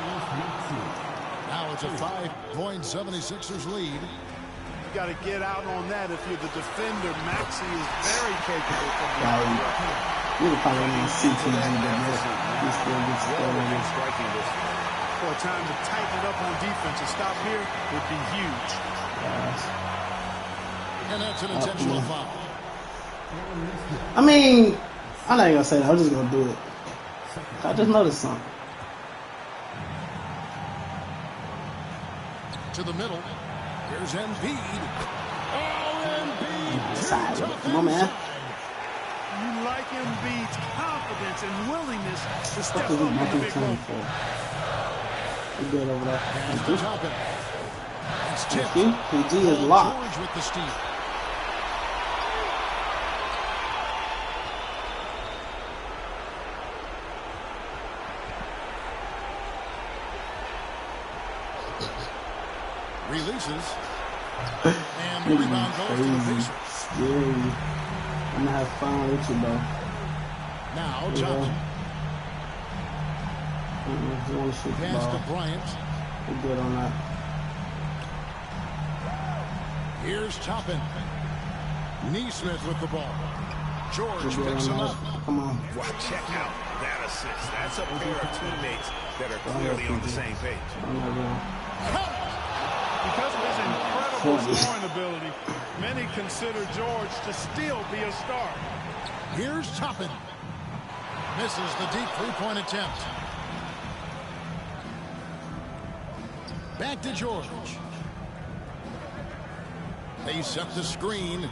[SPEAKER 2] Now it's a 5-point 76ers lead.
[SPEAKER 10] You got to get out on that if you're the defender. Maxey is very capable from the
[SPEAKER 1] You can probably only see PG, but he still gets
[SPEAKER 4] striking this.
[SPEAKER 10] For a time to tighten it up on defense, a stop here would be huge.
[SPEAKER 2] And that's an intentional foul.
[SPEAKER 1] I mean, I'm not even gonna say that. I'm just gonna do it. I just noticed something.
[SPEAKER 2] To the middle. Here's Embiid. Oh, Embiid.
[SPEAKER 1] Come on, man.
[SPEAKER 10] You like Embiid's confidence and willingness to step up in the big moment.
[SPEAKER 1] We're good over there.
[SPEAKER 2] Thank you.
[SPEAKER 1] Thank you. PG is locked.
[SPEAKER 2] George with the steal. Releases. And the rebound goes to the Pacers.
[SPEAKER 1] Scary. I'm gonna have fun with you, bro.
[SPEAKER 2] Now, Johnson. Pass to Bryant.
[SPEAKER 1] We're good on that.
[SPEAKER 2] Here's Toppin. Neesmith with the ball. George picks him up.
[SPEAKER 1] Come on.
[SPEAKER 4] Wow, check out that assist. That's a pair of teammates that are clearly on the same page.
[SPEAKER 10] Because of his incredible scoring ability, many consider George to still be a star.
[SPEAKER 2] Here's Toppin. Misses the deep three-point attempt. Back to George. They set the screen.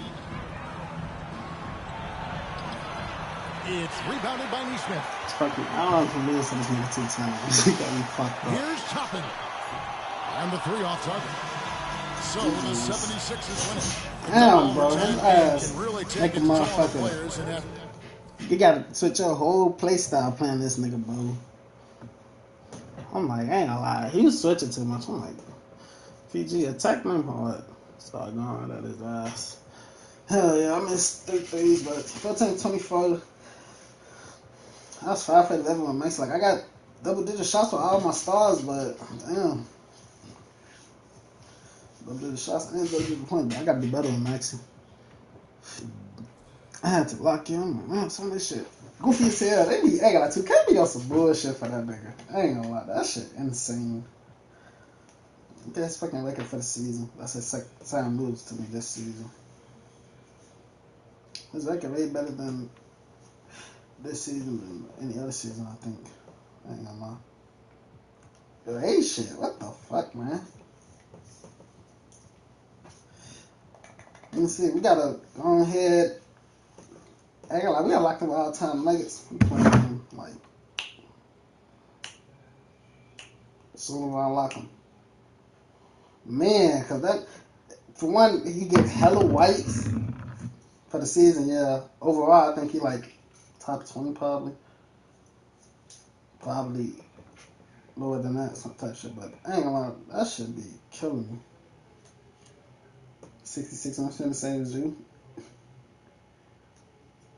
[SPEAKER 2] It's rebounded by Neesmith.
[SPEAKER 1] I don't know if I'm missing this nigga 2 times. He got me fucked up.
[SPEAKER 2] Here's Toppin. And the 3 off target. So the 76ers win it.
[SPEAKER 1] Damn, bro. His ass make a motherfucker. You gotta switch your whole play style playing this nigga, bro. I'm like, I ain't gonna lie. He was switching too much. I'm like, PG attack him hard. Start going at his ass. Hell yeah, I missed 3 threes, but 14-24. I was 5 for 11 with Max. Like, I got double-digit shots with all my stars, but damn. Double-digit shots and double-digit points, but I gotta be better than Maxi. I had to lock in. I'm like, man, some of this shit goofy as hell. They be, I got to can't be on some bullshit for that nigga. I ain't gonna lie, that shit insane. Best fucking record for the season. That's his second moves to me this season. His record way better than this season than any other season, I think. I ain't gonna lie. Yo, hey shit, what the fuck, man? Let me see, we gotta go ahead. I ain't gonna lie, we gotta lock them all-time Nuggets. We playing them, like, as soon as I unlock them. Man, because that, for one, he gets hella whites for the season, yeah. Overall, I think he like top 20 probably. Probably lower than that, some type shit, but I ain't gonna lie, that should be killing me. 66, I'm feeling the same as you.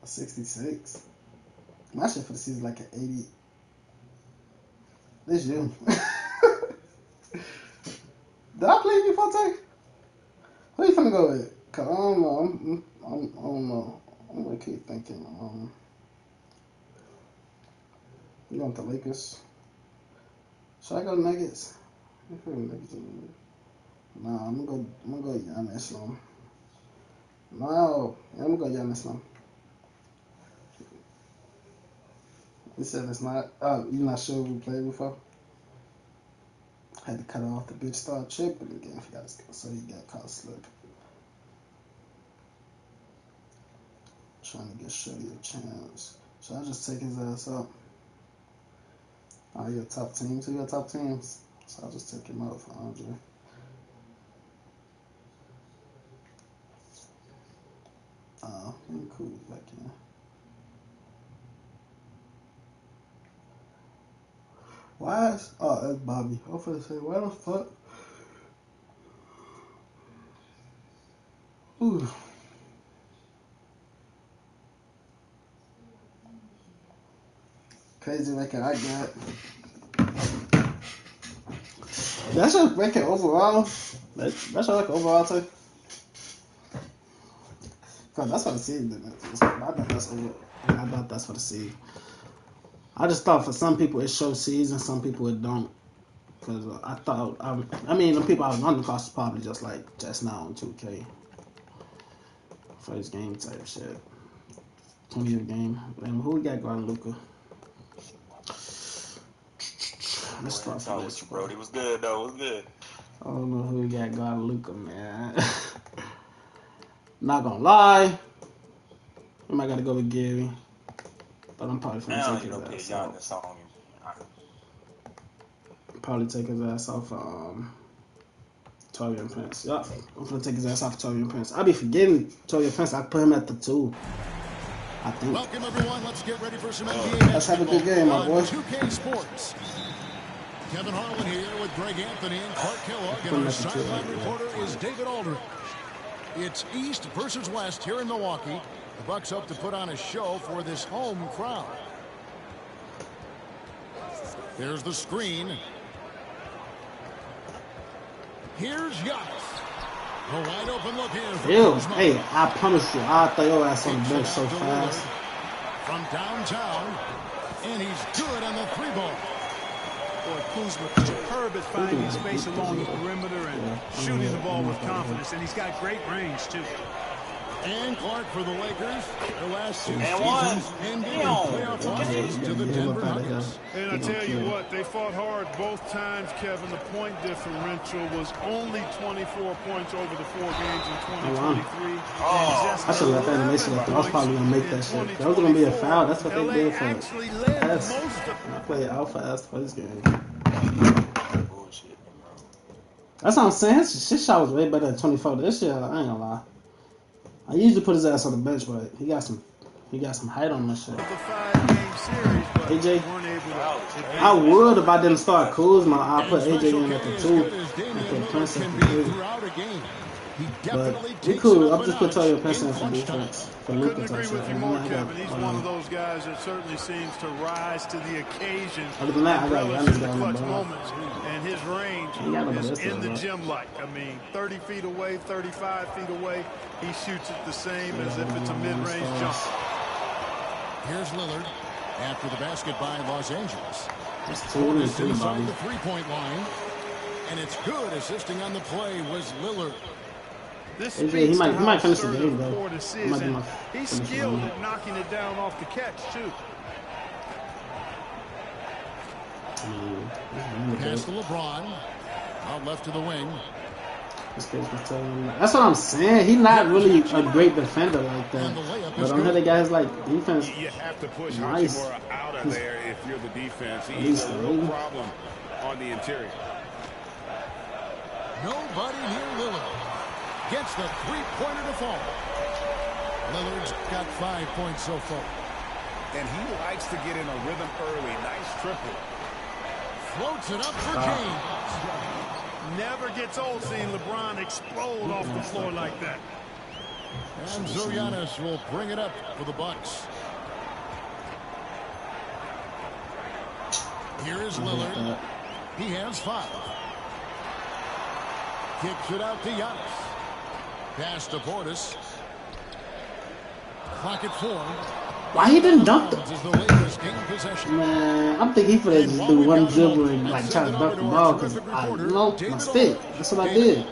[SPEAKER 1] 66. My shit for the season like an 80. This you. Did I play you before, Tay? Who you finna go with? Cause I don't know. I don't know. I'm gonna keep thinking. You want the Lakers? Should I go Nuggets? Nah, I'm gonna go Giannis. No, I'm gonna go Giannis. You said it's not. Oh, you not sure we played before? Had to cut off the bitch start tripping again. Forgot his skill, so he got caught slip. Trying to get Shorty a chance. Should I just take his ass up? Oh, you're top teams. Who your top teams? So I'll just take him out for Andre. Oh, cool back in. Why is... Oh, that's Bobby. I was going to say, why the fuck? Ooh. Crazy record I got. That's your record overall? That's your record overall, too? God, that's for the season. I bet that's over. I bet that's for the season. I just thought for some people it shows season, some people it don't. Because I thought, I mean, the people I was running across was probably just like just now on 2K. First game type shit. 20th game. And who we got guarding Luka? Let's start from this.
[SPEAKER 11] Brody was good, though. It was good.
[SPEAKER 1] don't know who we got guard Luka, man. Not gonna lie. We might gotta go with Gary. But I'm probably gonna take his ass off. Probably take his ass off Torian Prince. Yup. I'm gonna take his ass off Torian Prince. I'll be forgetting Torian Prince. I put him at the 2. I think.
[SPEAKER 2] Welcome everyone. Let's get ready for some NBA.
[SPEAKER 1] Let's have a good game, my boy.
[SPEAKER 2] 2K Sports. Kevin Harlan here with Greg Anthony and Clark Kellogg, and our sideline reporter is David Aldridge. It's East versus West here in Milwaukee. The Bucks hope to put on a show for this home crowd. There's the screen. Here's Giannis. A wide open look here.
[SPEAKER 1] Ew, hey, I punish you. I'll throw your ass on the bench so fast.
[SPEAKER 2] From downtown, and he's good on the 3-ball.
[SPEAKER 10] Boy, Kuzma superb at finding space along the perimeter and shooting the ball with confidence, and he's got great range too.
[SPEAKER 2] And Clark for the Lakers, their last 2 seasons ended in playoff losses to the Denver Nuggets.
[SPEAKER 10] And I tell you what, they fought hard both times, Kevin. The point differential was only 24 points over the 4 games in 2023.
[SPEAKER 1] I should let that animation go. I was probably going to make that shit. That was going to be a foul. That's what they did for us. I played alpha ass for this game. That's what I'm saying. His shot was way better than 24. This year, I ain't going to lie. I usually put his ass on the bench, but he got some height on this shit. AJ, I would if I didn't start Kuzma. I'll put AJ in at the 2 and put Prince at the 3. But we cool. I'll just put Torian Prince in for defense.
[SPEAKER 10] Couldn't agree with you more, Kevin. He's one of those guys that certainly seems to rise to the occasion.
[SPEAKER 1] Other than that, I got Giannis down the ball.
[SPEAKER 10] And his range is in the gym-like. I mean, 30 feet away, 35 feet away, he shoots it the same as if it's a mid-range jump.
[SPEAKER 2] Here's Lillard after the basket by Los Angeles.
[SPEAKER 1] It's
[SPEAKER 2] inside the 3-point line, and it's good. Assisting on the play was Lillard.
[SPEAKER 1] He might finish the game though.
[SPEAKER 10] He's skilled at knocking it down off the catch too.
[SPEAKER 2] Pass to LeBron. Out left to the wing.
[SPEAKER 1] That's what I'm saying. He's not really a great defender like that. But I'm the guys like defense.
[SPEAKER 4] You have to push Hachimura out of there if you're the defense. He's no problem on the interior.
[SPEAKER 2] Nobody near Lillard. Gets the 3-pointer to fall. Lillard's got 5 points so far.
[SPEAKER 4] And he likes to get in a rhythm early. Nice triple.
[SPEAKER 2] Floats it up for James.
[SPEAKER 10] Never gets old seeing LeBron explode off the floor like that.
[SPEAKER 2] And so Giannis will bring it up for the Bucks. Here is Lillard. He has 5. Kicks it out to Giannis. Pass to Portis. Clock at 4.
[SPEAKER 1] Why he didn't dunk it? Man, I'm thinking he could just do one dribble and like try to dunk the ball because I know my stick. That's what I did.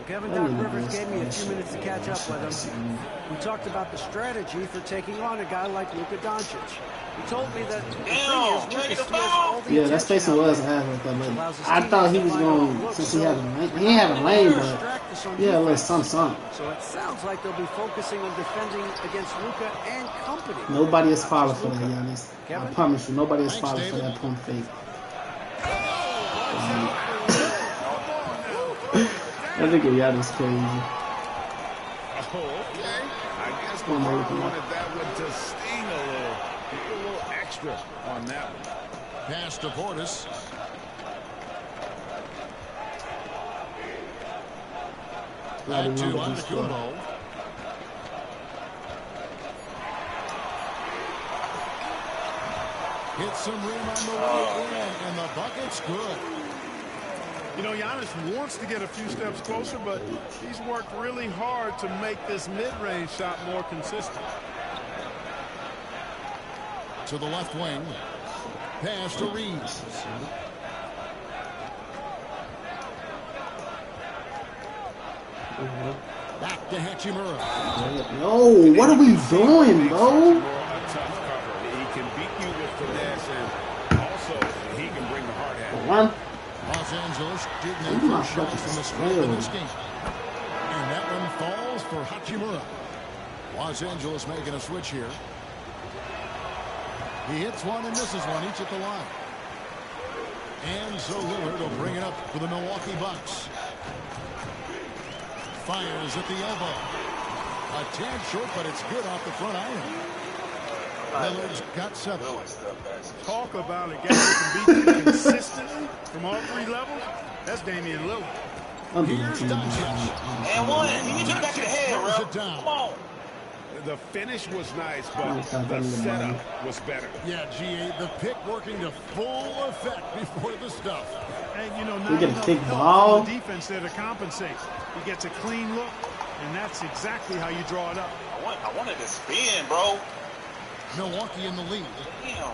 [SPEAKER 5] Kevin, Doc Rivers gave me a few minutes to catch up with him. We talked about the strategy for taking on a guy like Luka Doncic. He told me that the thing is
[SPEAKER 1] yeah, that spacing was ass like that. But I thought he was going since he had a lane. He ain't have a lane, but yeah, a little something.
[SPEAKER 5] So it sounds like they'll be focusing on defending against Luka and company.
[SPEAKER 1] Nobody is falling for that, Giannis. I promise you, nobody is falling for that pump fake. I think Giannis crazy.
[SPEAKER 4] Oh, okay. I guess the Bucks wanted that one to sting a little. A little extra on that one.
[SPEAKER 2] Pass to Portis. Back to Antetokounmpo. Hits some rim on the way in, and the bucket's good.
[SPEAKER 10] You know, Giannis wants to get a few steps closer, but he's worked really hard to make this mid-range shot more consistent.
[SPEAKER 2] To the left wing. Pass to Reeves. Back to Hachimura.
[SPEAKER 1] No, what are we doing, bro?
[SPEAKER 4] He can beat you with finesse, and also he can bring the hard hat.
[SPEAKER 1] One.
[SPEAKER 2] Los Angeles did make their shots from the stripe in this game. And that one falls for Hachimura. Los Angeles making a switch here. He hits one and misses one, each at the line. And so Lillard will bring it up for the Milwaukee Bucks. Fires at the elbow. A tad short, but it's good off the front iron. Lillard's got 7.
[SPEAKER 10] Talk about a guy who can beat you consistently from all 3 levels. That's Damian Lillard.
[SPEAKER 2] Here's Doncic.
[SPEAKER 11] And one. You need to back of the head, bro.
[SPEAKER 2] Come
[SPEAKER 11] on.
[SPEAKER 4] The finish was nice, but the setup was better.
[SPEAKER 2] Yeah, GA, the pick working to full effect before the stuff.
[SPEAKER 10] And, you know,
[SPEAKER 1] We
[SPEAKER 10] not
[SPEAKER 1] get a
[SPEAKER 10] enough
[SPEAKER 1] big
[SPEAKER 10] help
[SPEAKER 1] ball.
[SPEAKER 10] from the defense there to compensate. He gets a clean look, and that's exactly how you draw it up.
[SPEAKER 11] I wanted to spin, bro.
[SPEAKER 2] Milwaukee in the lead.
[SPEAKER 11] Damn.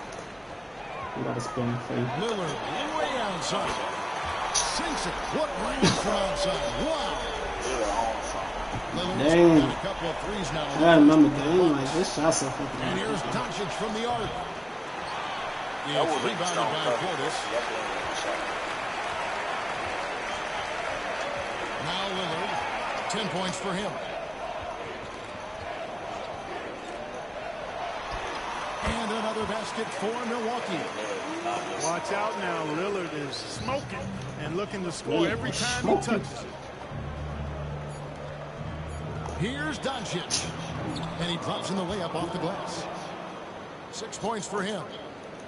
[SPEAKER 1] We got to spin for you.
[SPEAKER 2] Lillard way outside. Sinks it. What range from outside. Wow. Lillard's
[SPEAKER 1] Dang.
[SPEAKER 2] got a couple of threes now.
[SPEAKER 1] I remember dang, like this shot's so fucking.
[SPEAKER 2] And here's Doncic from the arc. It's rebounded by Portis. Now Lillard. 10 points for him. And another basket for Milwaukee.
[SPEAKER 10] Watch out now. Lillard is smoking and looking to score every time he touches it.
[SPEAKER 2] Here's Doncic. And he drops in the layup off the glass. 6 points for him.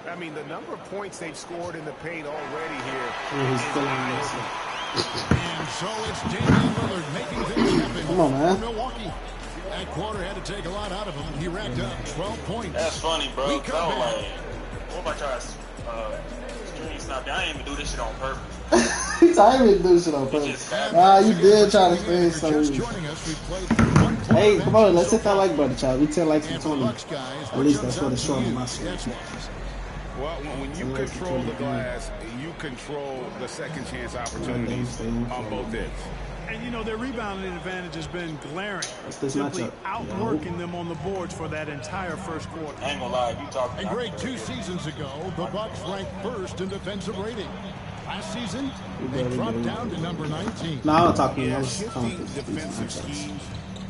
[SPEAKER 4] I mean, the number of points they've scored in the paint already here.
[SPEAKER 1] He's still on this.
[SPEAKER 2] And so it's Damian Lillard making things happen.
[SPEAKER 1] Come on, man.
[SPEAKER 2] For Milwaukee. That quarter had to take a lot out of him. He racked up 12 points.
[SPEAKER 11] That's funny, bro.
[SPEAKER 2] We
[SPEAKER 11] I was
[SPEAKER 2] come back.
[SPEAKER 11] like, what about y'all stream snap? I didn't even do this shit on purpose.
[SPEAKER 1] I didn't do shit on purpose. You did try to stay
[SPEAKER 2] Just
[SPEAKER 1] something.
[SPEAKER 2] joining us, we played one quarter
[SPEAKER 1] Hey, come on, let's
[SPEAKER 2] so
[SPEAKER 1] hit that like button, child. We 10 likes for
[SPEAKER 2] And for
[SPEAKER 1] 20.
[SPEAKER 2] Bucks guys,
[SPEAKER 1] At least
[SPEAKER 2] what
[SPEAKER 1] that's what
[SPEAKER 2] jumps
[SPEAKER 1] it's
[SPEAKER 2] out
[SPEAKER 1] showing
[SPEAKER 2] to
[SPEAKER 1] on my
[SPEAKER 2] you?
[SPEAKER 1] screen.
[SPEAKER 2] That's wise.
[SPEAKER 4] Well, when you control the glass, you control the second chance opportunities on both ends.
[SPEAKER 10] And, you know, their rebounding advantage has been glaring.
[SPEAKER 1] this
[SPEAKER 10] Simply
[SPEAKER 1] matchup?
[SPEAKER 10] outworking them on the boards for that entire first quarter.
[SPEAKER 11] I ain't gonna lie, you talking
[SPEAKER 2] And Greg, 2 seasons ago, the Bucks ranked first in defensive rating. Last season, they dropped down to number 19.
[SPEAKER 1] No, I'm talking. I
[SPEAKER 4] Yeah,
[SPEAKER 1] was
[SPEAKER 4] shifting
[SPEAKER 1] talking.
[SPEAKER 4] defensive schemes,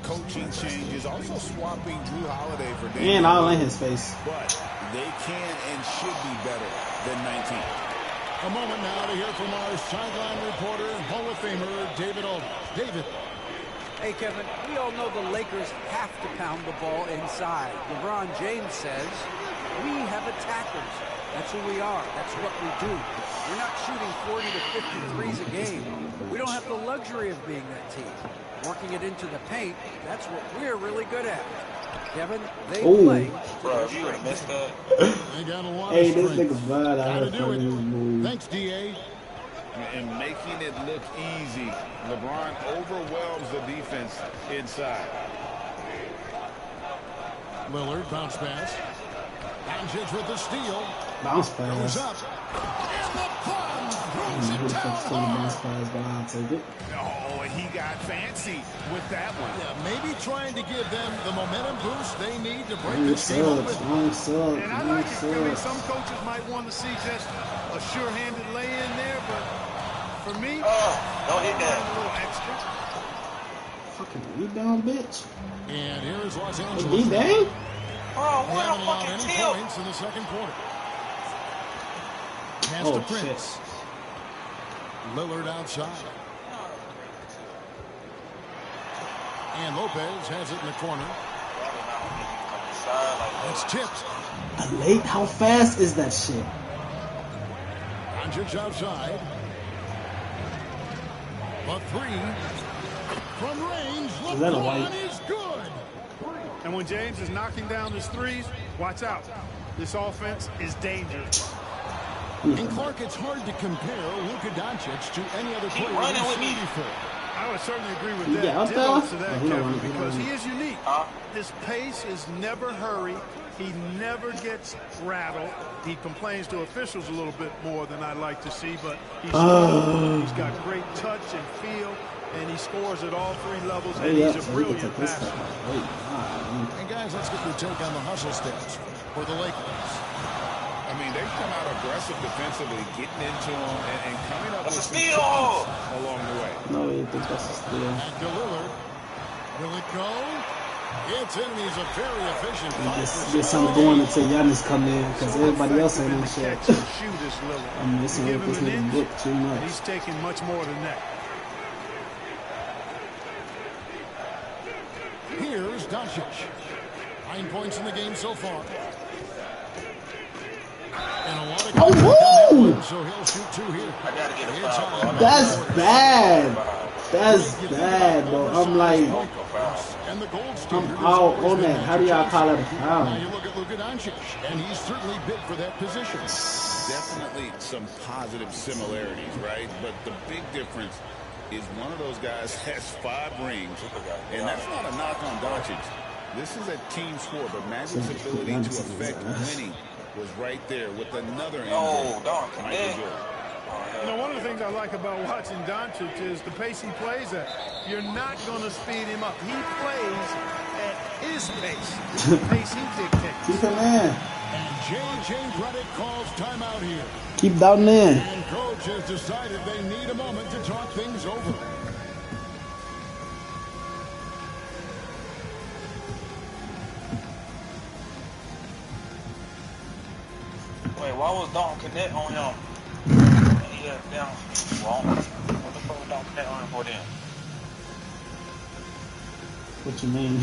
[SPEAKER 4] coaching changes, also swapping Drew Holiday for Damian
[SPEAKER 1] And all in
[SPEAKER 4] Lillard.
[SPEAKER 1] his face.
[SPEAKER 4] But they can and should be better than 19.
[SPEAKER 2] A moment now to hear from our sideline reporter and Hall of Famer, David Aldridge. David.
[SPEAKER 5] Hey, Kevin, we all know the Lakers have to pound the ball inside. LeBron James says, we have attackers. That's who we are. That's what we do. We're not shooting 40 to 50 threes a game. We don't have the luxury of being that team. Working it into the paint, that's what we're really good at. Kevin, they play.
[SPEAKER 11] Bro, if you would have missed that.
[SPEAKER 2] They got a lot
[SPEAKER 1] Hey,
[SPEAKER 2] of
[SPEAKER 1] this
[SPEAKER 2] strength.
[SPEAKER 1] nigga bad out
[SPEAKER 2] Gotta
[SPEAKER 1] of
[SPEAKER 2] do it.
[SPEAKER 1] move.
[SPEAKER 2] Thanks, DA.
[SPEAKER 4] And making it look easy. LeBron overwhelms the defense inside.
[SPEAKER 2] Lillard, bounce pass. Doncic with the steal.
[SPEAKER 1] Bounce
[SPEAKER 2] Goes
[SPEAKER 1] pass.
[SPEAKER 2] up. And the plunge throws
[SPEAKER 1] Who
[SPEAKER 2] it
[SPEAKER 1] the
[SPEAKER 2] down
[SPEAKER 1] fuck's taking bounce
[SPEAKER 2] hard.
[SPEAKER 1] pass, but I'll take it.
[SPEAKER 4] Oh, and he got fancy with that one.
[SPEAKER 2] Yeah, maybe trying to give them the momentum boost they need to break
[SPEAKER 1] Long
[SPEAKER 2] this game open.
[SPEAKER 1] subs, long subs,
[SPEAKER 10] And I
[SPEAKER 1] long
[SPEAKER 10] like it, Philly.
[SPEAKER 1] subs.
[SPEAKER 10] Some coaches might want to see just a sure-handed lay-in there, but for me,
[SPEAKER 11] Don't hit
[SPEAKER 10] a
[SPEAKER 11] that.
[SPEAKER 10] little extra.
[SPEAKER 1] Fucking rebound, bitch.
[SPEAKER 2] And here is Los Angeles.
[SPEAKER 1] D dang.
[SPEAKER 11] Bro,
[SPEAKER 2] They
[SPEAKER 11] what
[SPEAKER 2] haven't
[SPEAKER 11] a
[SPEAKER 2] allowed
[SPEAKER 11] fucking
[SPEAKER 2] any
[SPEAKER 11] tilt.
[SPEAKER 2] points in the second quarter. Pass
[SPEAKER 1] Oh,
[SPEAKER 2] to Prince. Lillard outside. And Lopez has it in the corner. It's tipped.
[SPEAKER 1] Late? How fast is that shit?
[SPEAKER 2] Doncic outside. A 3 from range.
[SPEAKER 1] Is that a
[SPEAKER 2] LeBron
[SPEAKER 1] white?
[SPEAKER 2] is good.
[SPEAKER 10] And when James is knocking down his threes, watch out. This offense is dangerous.
[SPEAKER 2] And Clark, it's hard to compare Luka Doncic to any other player
[SPEAKER 11] running
[SPEAKER 2] we've
[SPEAKER 11] with
[SPEAKER 2] seen
[SPEAKER 11] me.
[SPEAKER 2] before.
[SPEAKER 10] I would certainly agree with
[SPEAKER 1] He
[SPEAKER 10] that.
[SPEAKER 1] get out
[SPEAKER 10] Ditto
[SPEAKER 1] there?
[SPEAKER 10] to that,
[SPEAKER 1] Oh, he don't
[SPEAKER 10] Kevin,
[SPEAKER 1] want it, he
[SPEAKER 10] because
[SPEAKER 1] don't
[SPEAKER 10] he
[SPEAKER 1] want
[SPEAKER 10] is unique. His pace is never hurry. He never gets rattled. He complains to officials a little bit more than I'd like to see, but he's strong. He's got great touch and feel, and he scores at all 3 levels, and
[SPEAKER 1] Hey,
[SPEAKER 10] he's
[SPEAKER 1] yeah,
[SPEAKER 10] a
[SPEAKER 1] so we can
[SPEAKER 10] brilliant
[SPEAKER 1] take this
[SPEAKER 10] passer.
[SPEAKER 1] stuff. Wait,
[SPEAKER 2] And guys, let's get your take on the hustle stats for the Lakers.
[SPEAKER 4] I mean, they come out aggressive defensively, getting into them and coming up with some
[SPEAKER 11] steal
[SPEAKER 4] along the way.
[SPEAKER 1] No, you think that's a steal.
[SPEAKER 2] Back to Lillard. Will it go? It's in. He's a very efficient.
[SPEAKER 1] Get something going until Giannis come in, because everybody else ain't in shit. I'm missing with this nigga book too much.
[SPEAKER 10] He's taking much more than that.
[SPEAKER 2] Here's Doncic. 9 points in the game so far. And a lot of so he'll shoot 2 here.
[SPEAKER 11] I gotta get a foul.
[SPEAKER 1] That's bad. That's bad, bro. I'm like, I'm out on that. How do y'all call it a foul?
[SPEAKER 2] Now you look at Luka Doncic, and he's certainly big for that position.
[SPEAKER 4] Definitely some positive similarities, right? But the big difference is one of those guys has 5 rings, and that's not a knock on Doncic. This is a team sport, but Magic's ability to affect winning was right there with another injury.
[SPEAKER 10] You know, one of the things I like about watching Doncic is the pace he plays at. You're not going to speed him up. He plays at his pace, the pace he dictates.
[SPEAKER 1] Keep him in.
[SPEAKER 2] And J.J. Redick calls timeout here.
[SPEAKER 1] Keep down in.
[SPEAKER 2] And coach has decided they need a moment to talk things over.
[SPEAKER 11] Wait, why was Don't Connect on him? Yeah, down. Well, what the fuck was Don't Connect on him for then?
[SPEAKER 1] What you mean?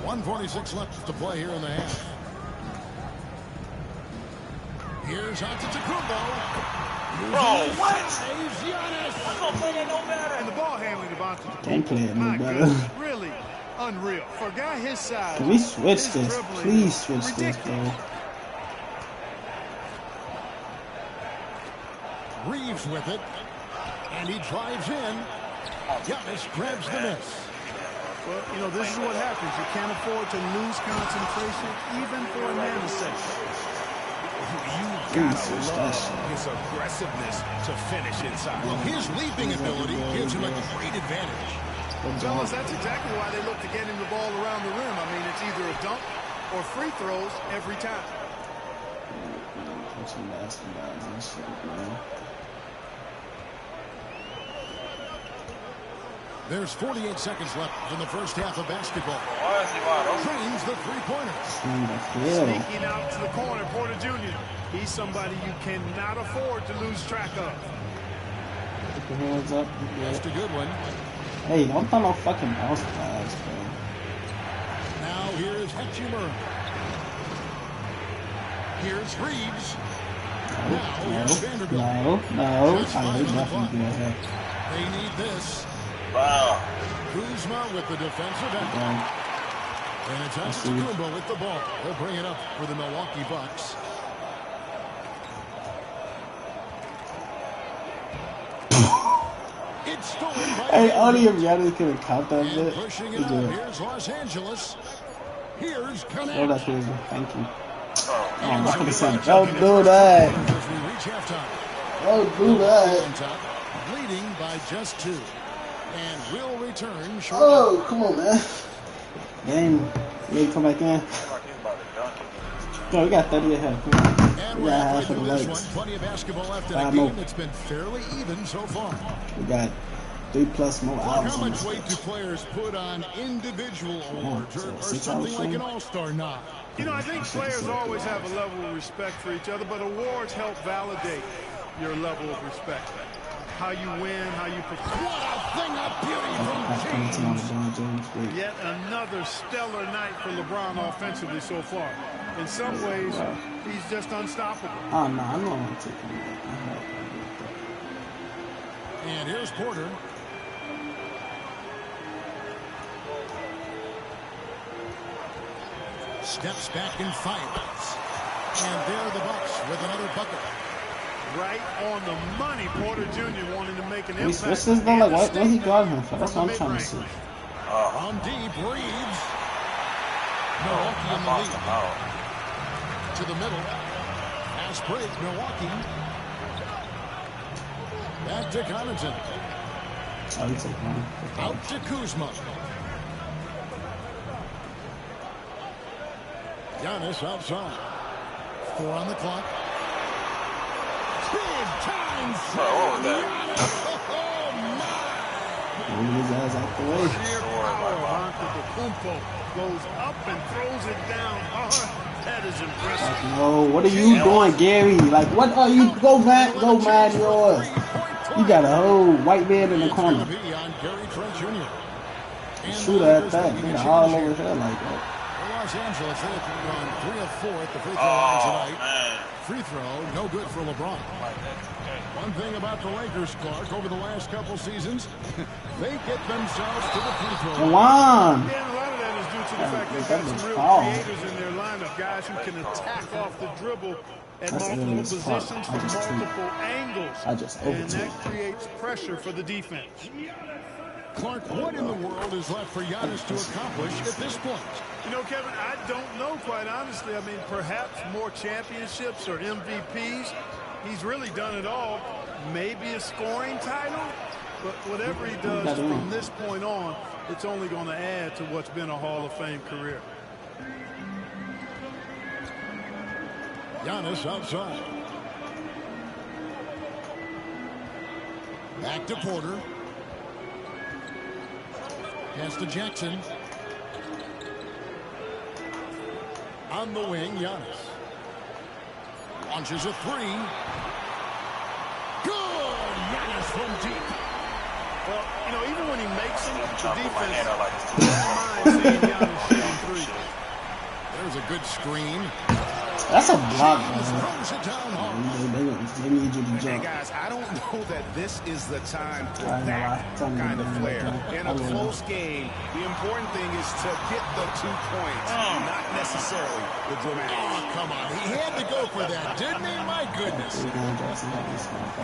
[SPEAKER 2] .146 left to play here in the half. Here's Antetokounmpo.
[SPEAKER 11] Bro, what?
[SPEAKER 2] Saves Giannis.
[SPEAKER 11] I'm gonna play that no matter.
[SPEAKER 10] And the ball handling of
[SPEAKER 1] Can't play it no
[SPEAKER 10] my
[SPEAKER 1] better.
[SPEAKER 10] goodness, really unreal. For a guy his size,
[SPEAKER 1] Can we switch this? Please switch this, bro.
[SPEAKER 2] Reeves with it. And he drives in. Giannis grabs the miss.
[SPEAKER 10] Well, you know, this is what happens. You can't afford to lose concentration even for a nanosecond.
[SPEAKER 6] You gotta love his aggressiveness to finish inside.
[SPEAKER 2] Well, his leaping ability gives him a great advantage.
[SPEAKER 10] Fellas, that's exactly why they look to get him the ball around the rim. I mean, it's either a dunk or free throws every time.
[SPEAKER 2] There's 48 seconds left in the first half of basketball.
[SPEAKER 11] Why is he wide open?
[SPEAKER 2] Trains the three-pointers.
[SPEAKER 10] Sneaking out to the corner, Porter Jr. He's somebody you cannot afford to lose track of.
[SPEAKER 1] Put your hands up.
[SPEAKER 2] That's a good one.
[SPEAKER 1] Hey, don't throw no fucking bounce pass, bro.
[SPEAKER 2] Now here's Hachimura. Here's Reeves. Now here's Vanderbilt.
[SPEAKER 1] No. I would definitely do that.
[SPEAKER 2] They need this.
[SPEAKER 11] Wow.
[SPEAKER 2] Kuzma with the defensive end. And it's Antetokounmpo with the ball. He'll bring it up for the Milwaukee Bucks. It's stolen by
[SPEAKER 1] Hey, only if Giannis could have caught that bit.
[SPEAKER 2] Pushing it up. Here's Los Angeles. Here's Connect.
[SPEAKER 1] Oh, that's crazy. Thank you. Oh, I'm not gonna say, don't do that.
[SPEAKER 2] As we reach halftime.
[SPEAKER 1] Don't do that.
[SPEAKER 2] Leading by just 2. And will return shortly.
[SPEAKER 1] Oh, come on, man. Game. Ready to come back in? No, we got 30 ahead. Come on.
[SPEAKER 2] And
[SPEAKER 1] We
[SPEAKER 2] we're
[SPEAKER 1] got
[SPEAKER 2] halfway
[SPEAKER 1] half of the
[SPEAKER 2] through this
[SPEAKER 1] legs.
[SPEAKER 2] one. Plenty of basketball left in a
[SPEAKER 1] 5
[SPEAKER 2] game
[SPEAKER 1] more.
[SPEAKER 2] that's been fairly even so far.
[SPEAKER 1] We got 3+ more hours
[SPEAKER 2] How
[SPEAKER 1] on
[SPEAKER 2] much
[SPEAKER 1] this.
[SPEAKER 2] weight do players put on individual awards or
[SPEAKER 1] 6
[SPEAKER 2] something
[SPEAKER 1] hours
[SPEAKER 2] like
[SPEAKER 1] soon?
[SPEAKER 2] an all-star nod?
[SPEAKER 10] You know, I think players always have a level of respect for each other, but awards help validate your level of respect. How you win, how you perform.
[SPEAKER 2] What a thing of beauty from James.
[SPEAKER 10] Yet another stellar night for LeBron offensively so far. In some ways, he's just unstoppable.
[SPEAKER 1] Oh, no, I'm not taking that.
[SPEAKER 2] And here's Porter. Steps back and fires. And there the Bucks with another bucket.
[SPEAKER 10] Right on the money, Porter Jr. wanting to make an
[SPEAKER 1] What's
[SPEAKER 10] impact.
[SPEAKER 1] this though? Like, what he guard him for? That's what I'm trying to see.
[SPEAKER 2] On deep, Reeves. Milwaukee in the lead. To the middle. Fast break, Milwaukee. Back to Connaughton. Out to Kuzma. Giannis outside. 4 on the clock. Big time save. Oh, my.
[SPEAKER 1] Move his ass out the way.
[SPEAKER 10] Sheer power. Antetokounmpo goes up and throws it down hard. That is impressive.
[SPEAKER 1] No, what are you doing, Gary? Like, what are you? Go man, yours. You got a whole white man in the corner. Shoot at that. They're all over here like that.
[SPEAKER 2] Los Angeles, they've gone 3 of 4 at the free throw line tonight.
[SPEAKER 11] Man.
[SPEAKER 2] Free throw, no good for LeBron. One thing about the Lakers, Clark, over the last couple seasons, they get themselves to the free throw line.
[SPEAKER 1] Come on.
[SPEAKER 10] Yeah, and a lot of that is due to the fact they've got some real creators in their lineup, guys who can attack off the dribble at multiple positions from multiple angles. And that creates pressure for the defense.
[SPEAKER 2] Clark, what in the world is left for Giannis to accomplish at this point?
[SPEAKER 10] You know, Kevin, I don't know, quite honestly. I mean, perhaps more championships or MVPs. He's really done it all. Maybe a scoring title. But whatever he does from this point on, it's only going to add to what's been a Hall of Fame career.
[SPEAKER 2] Giannis outside. Back to Porter. Pass to Jackson. On the wing, Giannis. Launches a 3. Good! Giannis from deep.
[SPEAKER 10] Well, you know, even when he makes them, the defense doesn't mind seeing Giannis shooting 3.
[SPEAKER 2] There's a good screen.
[SPEAKER 1] That's a block, man. They need you to jump.
[SPEAKER 6] And guys, I don't know that this is the time for that kind of flair. In a close game, the important thing is to get the 2 points, not necessarily the dramatic.
[SPEAKER 2] Oh, come on. He had to go for that, didn't he? My goodness.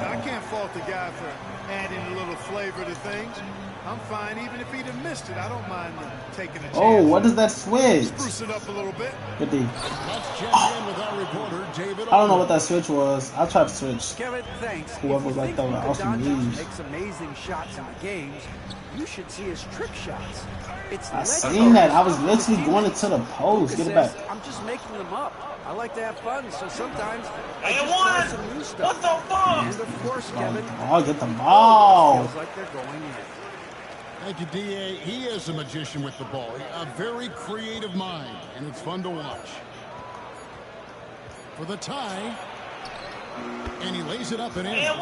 [SPEAKER 10] I can't fault the guy for adding a little flavor to things. I'm fine, even if he'd have missed it. I don't mind taking a chance.
[SPEAKER 1] Oh, what is that switch?
[SPEAKER 10] Spruce it up a little bit.
[SPEAKER 2] Let's check in with our reporter, David.
[SPEAKER 1] I don't know what that switch was. I'll try to switch.
[SPEAKER 5] Kevin, thanks.
[SPEAKER 1] Whoever like that Austin Reeves.
[SPEAKER 5] Makes amazing shots in the games. You should see his trick shots.
[SPEAKER 1] I seen that. I was literally going into the post. Get it back.
[SPEAKER 5] I'm just making them up. I like to have fun, so sometimes I
[SPEAKER 11] And
[SPEAKER 5] just try some new
[SPEAKER 11] What
[SPEAKER 5] stuff.
[SPEAKER 11] the fuck?
[SPEAKER 5] And of course, Kevin.
[SPEAKER 1] Oh, get the ball.
[SPEAKER 5] Feels like they're going in.
[SPEAKER 2] Thank you, D.A. He is a magician with the ball. A very creative mind, and it's fun to watch. For the tie, and he lays it up and in. Reeves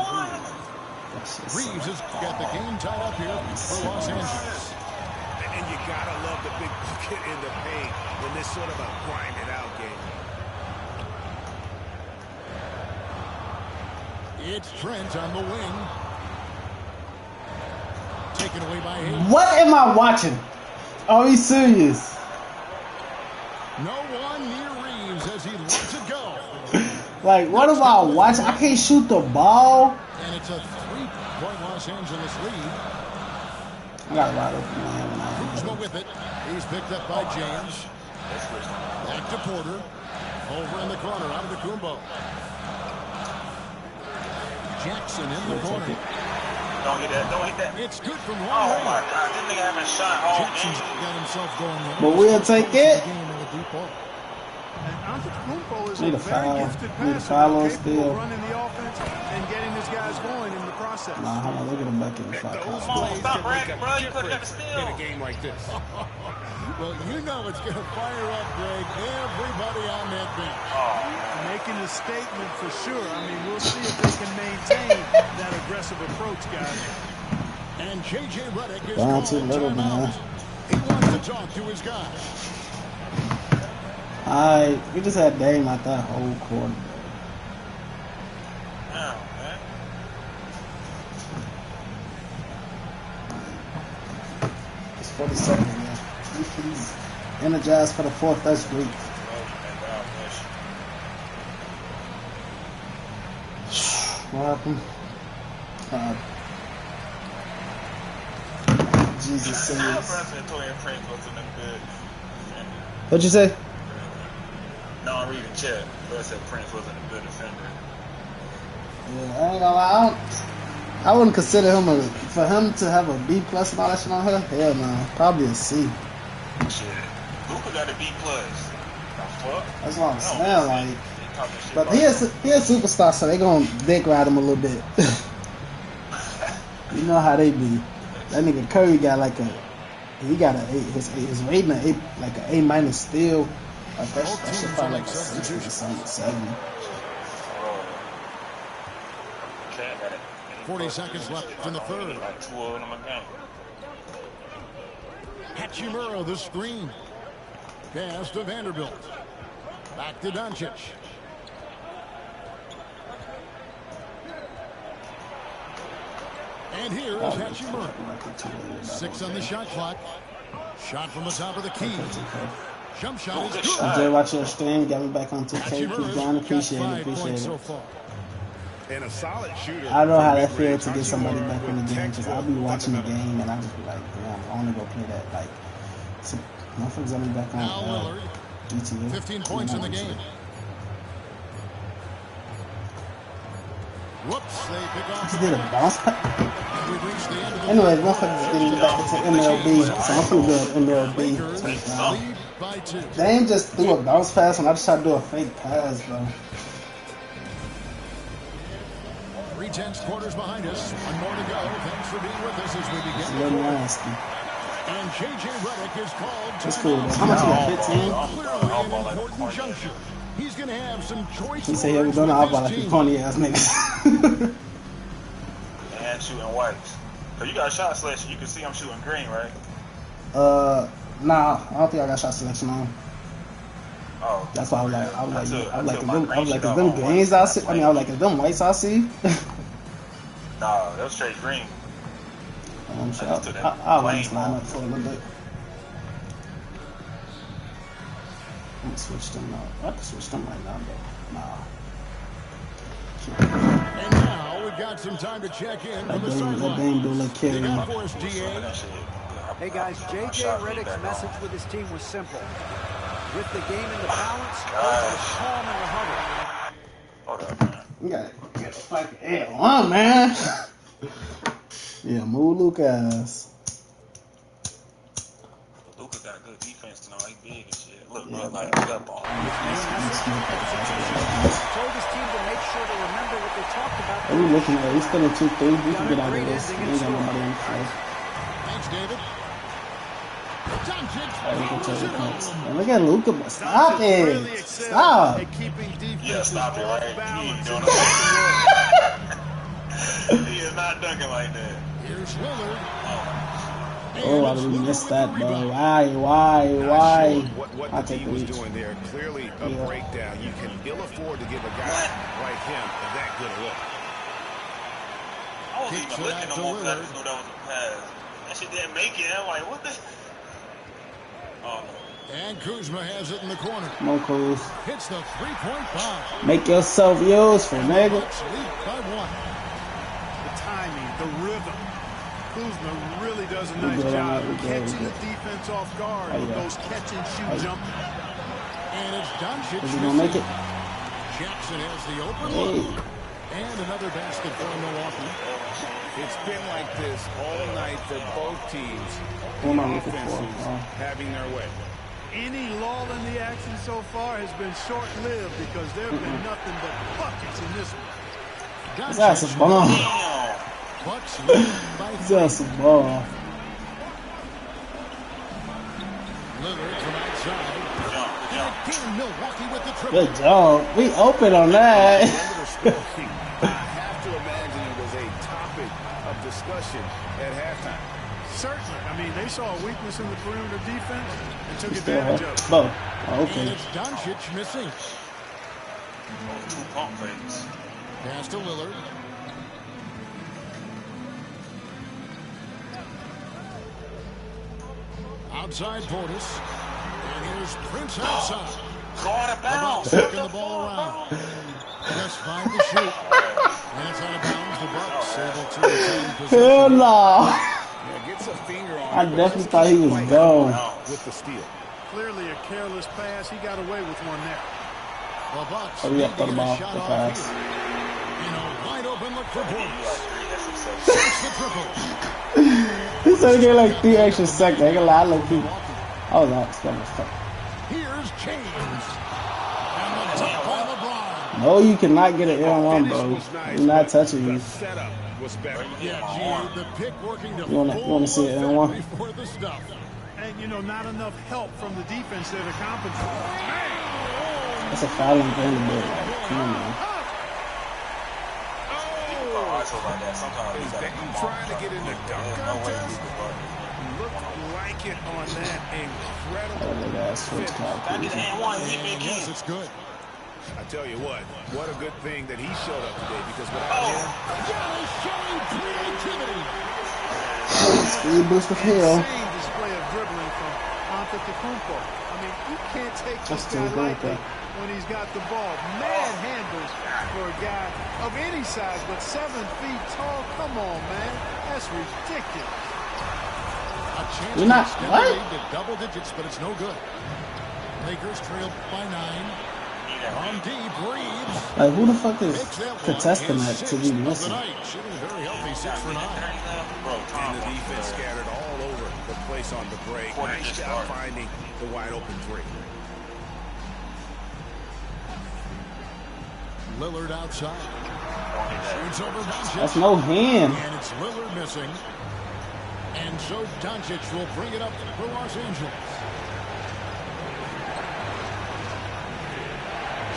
[SPEAKER 2] has got the game tied up here for Los Angeles.
[SPEAKER 6] And you gotta love the big bucket in the paint in this sort of a grinded out game.
[SPEAKER 2] It's Trent on the wing. Taken away by Hayes.
[SPEAKER 1] What am I watching? Are we serious?
[SPEAKER 2] No one near Reeves as he lets it go.
[SPEAKER 1] Like, what am I watching? I can't shoot the ball.
[SPEAKER 2] And it's a 3-point Los Angeles lead.
[SPEAKER 1] I got a lot of man.
[SPEAKER 2] Kuzma with it. He's picked up by James. Back to Porter. Over in the corner. Out of the Kumbo. Jackson in the corner.
[SPEAKER 11] Don't hit that. Don't hit that.
[SPEAKER 2] It's good from
[SPEAKER 11] long range. Oh my God, this nigga haven't shot all
[SPEAKER 2] Jackson's got himself going there.
[SPEAKER 1] But we'll take it.
[SPEAKER 10] And Antetokounmpo is
[SPEAKER 1] Need
[SPEAKER 10] a
[SPEAKER 1] a
[SPEAKER 10] very
[SPEAKER 1] foul.
[SPEAKER 10] gifted
[SPEAKER 1] Need a
[SPEAKER 10] passer,
[SPEAKER 1] foul
[SPEAKER 10] capable
[SPEAKER 1] still.
[SPEAKER 10] of running the offense and getting his guys going in the process.
[SPEAKER 1] Nah, hold on. Look at him back in the shot.
[SPEAKER 11] Stop bragging, bro. You could have still.
[SPEAKER 6] In a game like this.
[SPEAKER 2] Well, you know it's going to fire up, Greg. Everybody on that bench.
[SPEAKER 10] Making a statement for sure. I mean, we'll see if they can maintain that aggressive approach, guys.
[SPEAKER 2] And J.J. Redick is
[SPEAKER 1] Down to
[SPEAKER 2] called
[SPEAKER 1] little,
[SPEAKER 2] timeout.
[SPEAKER 1] man.
[SPEAKER 2] He wants to talk to his guys.
[SPEAKER 1] Alright, we just had Dame out that whole quarter. It's 47, man. He's energized for the 4th. That's great. What happened? Jesus saves. What'd you say?
[SPEAKER 11] No, I'm reading chat. But I said Prince wasn't a good defender.
[SPEAKER 1] Yeah, I ain't gonna lie. I wouldn't consider him for him to have a B plus and all that shit on her. Hell no, probably a C.
[SPEAKER 11] Shit, Luka got a B plus.
[SPEAKER 1] That's what I'm saying. Like, but he is a superstar, so they gonna dick ride him a little bit. You know how they be. That nigga Curry got like he got his rating like an A minus still. Like that shit probably like a 60 or something, 70.
[SPEAKER 2] 40 seconds left in the third. Hachimura the screen. Pass to Vanderbilt. Back to Doncic. And here is Hachimura. 6 on the shot clock. Shot from the top of the key. Jump shot is good.
[SPEAKER 1] Jay, watch your stream. Got me back on 2K. Keep going. Appreciate it.
[SPEAKER 2] So far.
[SPEAKER 4] And a solid shooter.
[SPEAKER 1] I know how that feels to get somebody back in the game because I'll be watching the game and I'll just be like, damn, I want to go play that. Like, so motherfuckers got me back on GTA.
[SPEAKER 2] 15 points in the game. Whoops, they pick off.
[SPEAKER 1] He did a bounce pass. Anyway, motherfuckers getting back into MLB, so I'm pretty good at MLB. Dame just threw a bounce pass and I just tried to do a fake pass, bro.
[SPEAKER 2] 3/10 quarters behind us. One more to go. Thanks for being with us as we begin.
[SPEAKER 1] It's a little nasty.
[SPEAKER 2] And J.J. Redick is called.
[SPEAKER 1] That's cool. How much is it? 15?
[SPEAKER 2] Clearly an important juncture. He's going to have some choice.
[SPEAKER 1] He said he was going to outball like you corny ass niggas.
[SPEAKER 11] And shooting whites. So you got a shot selection. You can see I'm shooting green, right?
[SPEAKER 1] Nah, I don't think I got shot selection on.
[SPEAKER 11] Oh.
[SPEAKER 1] That's why I was like, is them greens I see? I mean, I was like, is them whites I see?
[SPEAKER 11] Nah, that was straight green.
[SPEAKER 1] I'm sure I'll line up for a little bit. I'm gonna switch them out. I can switch them right now, though. Nah.
[SPEAKER 2] And now we've got some time to check in from the sideline.
[SPEAKER 5] Hey guys, J.J. Redick's message with his team was simple. With the game in the balance, was calm in the huddle.
[SPEAKER 11] Hold up, man.
[SPEAKER 1] We gotta get the fucking L1, man. Yeah, move Lucas.
[SPEAKER 11] Luka got good defense tonight. He's big and shit. Look, bro, like that ball.
[SPEAKER 5] Told his team to make sure to remember what they talked about.
[SPEAKER 1] What are we looking at? He's still in 2-3. We can get out of this. We ain't got nobody in the fight.
[SPEAKER 2] Thanks, David.
[SPEAKER 1] And look at Luka. Stop it. Stop.
[SPEAKER 11] Yeah, stop it, right? He ain't doing it. He is not dunking like that.
[SPEAKER 2] Here's Lillard.
[SPEAKER 1] Oh, I really missed that, bro. Why?
[SPEAKER 4] Sure what the team was doing there. Clearly a breakdown. You can ill afford to give a guy like him that good a look.
[SPEAKER 11] I wasn't even looking no more because I just knew that was a pass. That shit didn't make it. I'm like, what the? Oh, no.
[SPEAKER 2] And Kuzma has it in the corner.
[SPEAKER 1] Come on, Kuz.
[SPEAKER 2] Hits the three-point bomb.
[SPEAKER 1] Make yourself useful, nigga.
[SPEAKER 2] Lead by 1.
[SPEAKER 10] The timing, the rhythm. Kuzma really does a nice job of catching the defense off guard with those catch-and-shoot jumpers.
[SPEAKER 2] And it's Doncic.
[SPEAKER 1] Is he gonna make it?
[SPEAKER 2] Jackson has the open look. And another basket for Milwaukee.
[SPEAKER 4] It's been like this all night for both teams.
[SPEAKER 1] What am I looking for?
[SPEAKER 4] Having their way.
[SPEAKER 10] Any lull in the action so far has been short-lived because there have been nothing but buckets in this one.
[SPEAKER 1] That's a bomb. That's a bomb.
[SPEAKER 2] Lillard from outside. And again, Milwaukee with the triple.
[SPEAKER 1] Good job. We open on that.
[SPEAKER 4] I have to imagine it was a topic of discussion at halftime.
[SPEAKER 10] Certainly. I mean, they saw a weakness in the perimeter defense and took advantage of it.
[SPEAKER 1] Oh, okay.
[SPEAKER 2] And it's Doncic missing.
[SPEAKER 11] 2 pump fakes.
[SPEAKER 2] Pass to Lillard. Outside Portis. And here's Prince outside.
[SPEAKER 11] Go out of bounds.
[SPEAKER 2] Kicking the ball around. Just 5 to shoot. And it's out of bounds. The Bucks able to retain possession.
[SPEAKER 1] Hell no.
[SPEAKER 4] Gets a finger on
[SPEAKER 1] I definitely thought he was gone.
[SPEAKER 4] With the steal.
[SPEAKER 10] Clearly a careless pass. He got away with one there.
[SPEAKER 2] The Bucks
[SPEAKER 1] Oh, yeah, thought about the pass.
[SPEAKER 2] In a wide open look for points. That's the triple.
[SPEAKER 1] He said he get like 3 extra seconds. I ain't gonna lie, look, I was out spending fuck.
[SPEAKER 2] Here's James. And the dunk by LeBron.
[SPEAKER 1] No, you cannot get an N1, bro. You're not touching you.
[SPEAKER 2] Yeah, G, the pick working to
[SPEAKER 1] you wanna see it N1?
[SPEAKER 2] Before the stuff.
[SPEAKER 10] And, you know, not enough help from the defense there to compensate.
[SPEAKER 1] That's a foul on Vanderbilt. Come on, man.
[SPEAKER 6] Sometimes trying to get in the dunk contest. Looked like it on that incredible.
[SPEAKER 11] Back in the N1, he big
[SPEAKER 2] yes, it's good.
[SPEAKER 6] I tell you what a good thing that he showed up today, because without him,
[SPEAKER 2] Giannis showing creativity.
[SPEAKER 1] Speed boost of hell.
[SPEAKER 10] Insane display of dribbling from Antetokounmpo. I mean, you can't take this guy lightly when he's got the ball. Mad handles for a guy of any size, but 7 feet tall. Come on, man. That's ridiculous.
[SPEAKER 2] A chance
[SPEAKER 1] You're not
[SPEAKER 2] to
[SPEAKER 1] what?
[SPEAKER 2] lead to double digits, but it's no good. Lakers trail by 9. On deep, Reeves.
[SPEAKER 1] Like, who the fuck is contesting that to be missing?
[SPEAKER 2] Shooting very healthy, 6 for 9.
[SPEAKER 6] And the defense scattered all over the place on the break. Nice job finding the wide open three.
[SPEAKER 2] Lillard outside. Shoots over Doncic.
[SPEAKER 1] That's no hand.
[SPEAKER 2] And it's Lillard missing. And so Doncic will bring it up for Los Angeles.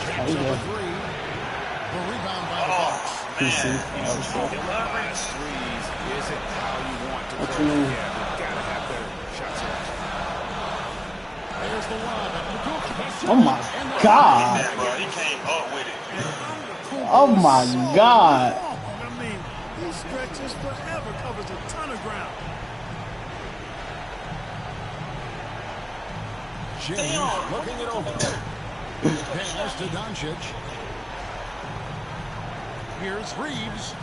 [SPEAKER 2] James over 3. The rebound by the Bucks.
[SPEAKER 6] Last threes isn't how you want to play. Yeah, you gotta have better shot selection.
[SPEAKER 2] There's the lob.
[SPEAKER 1] Oh my God.
[SPEAKER 11] He came up with it.
[SPEAKER 1] Oh my God.
[SPEAKER 10] I mean, he stretches forever, covers a ton of ground.
[SPEAKER 2] James looking it over. Pass to Doncic. Here's Reeves.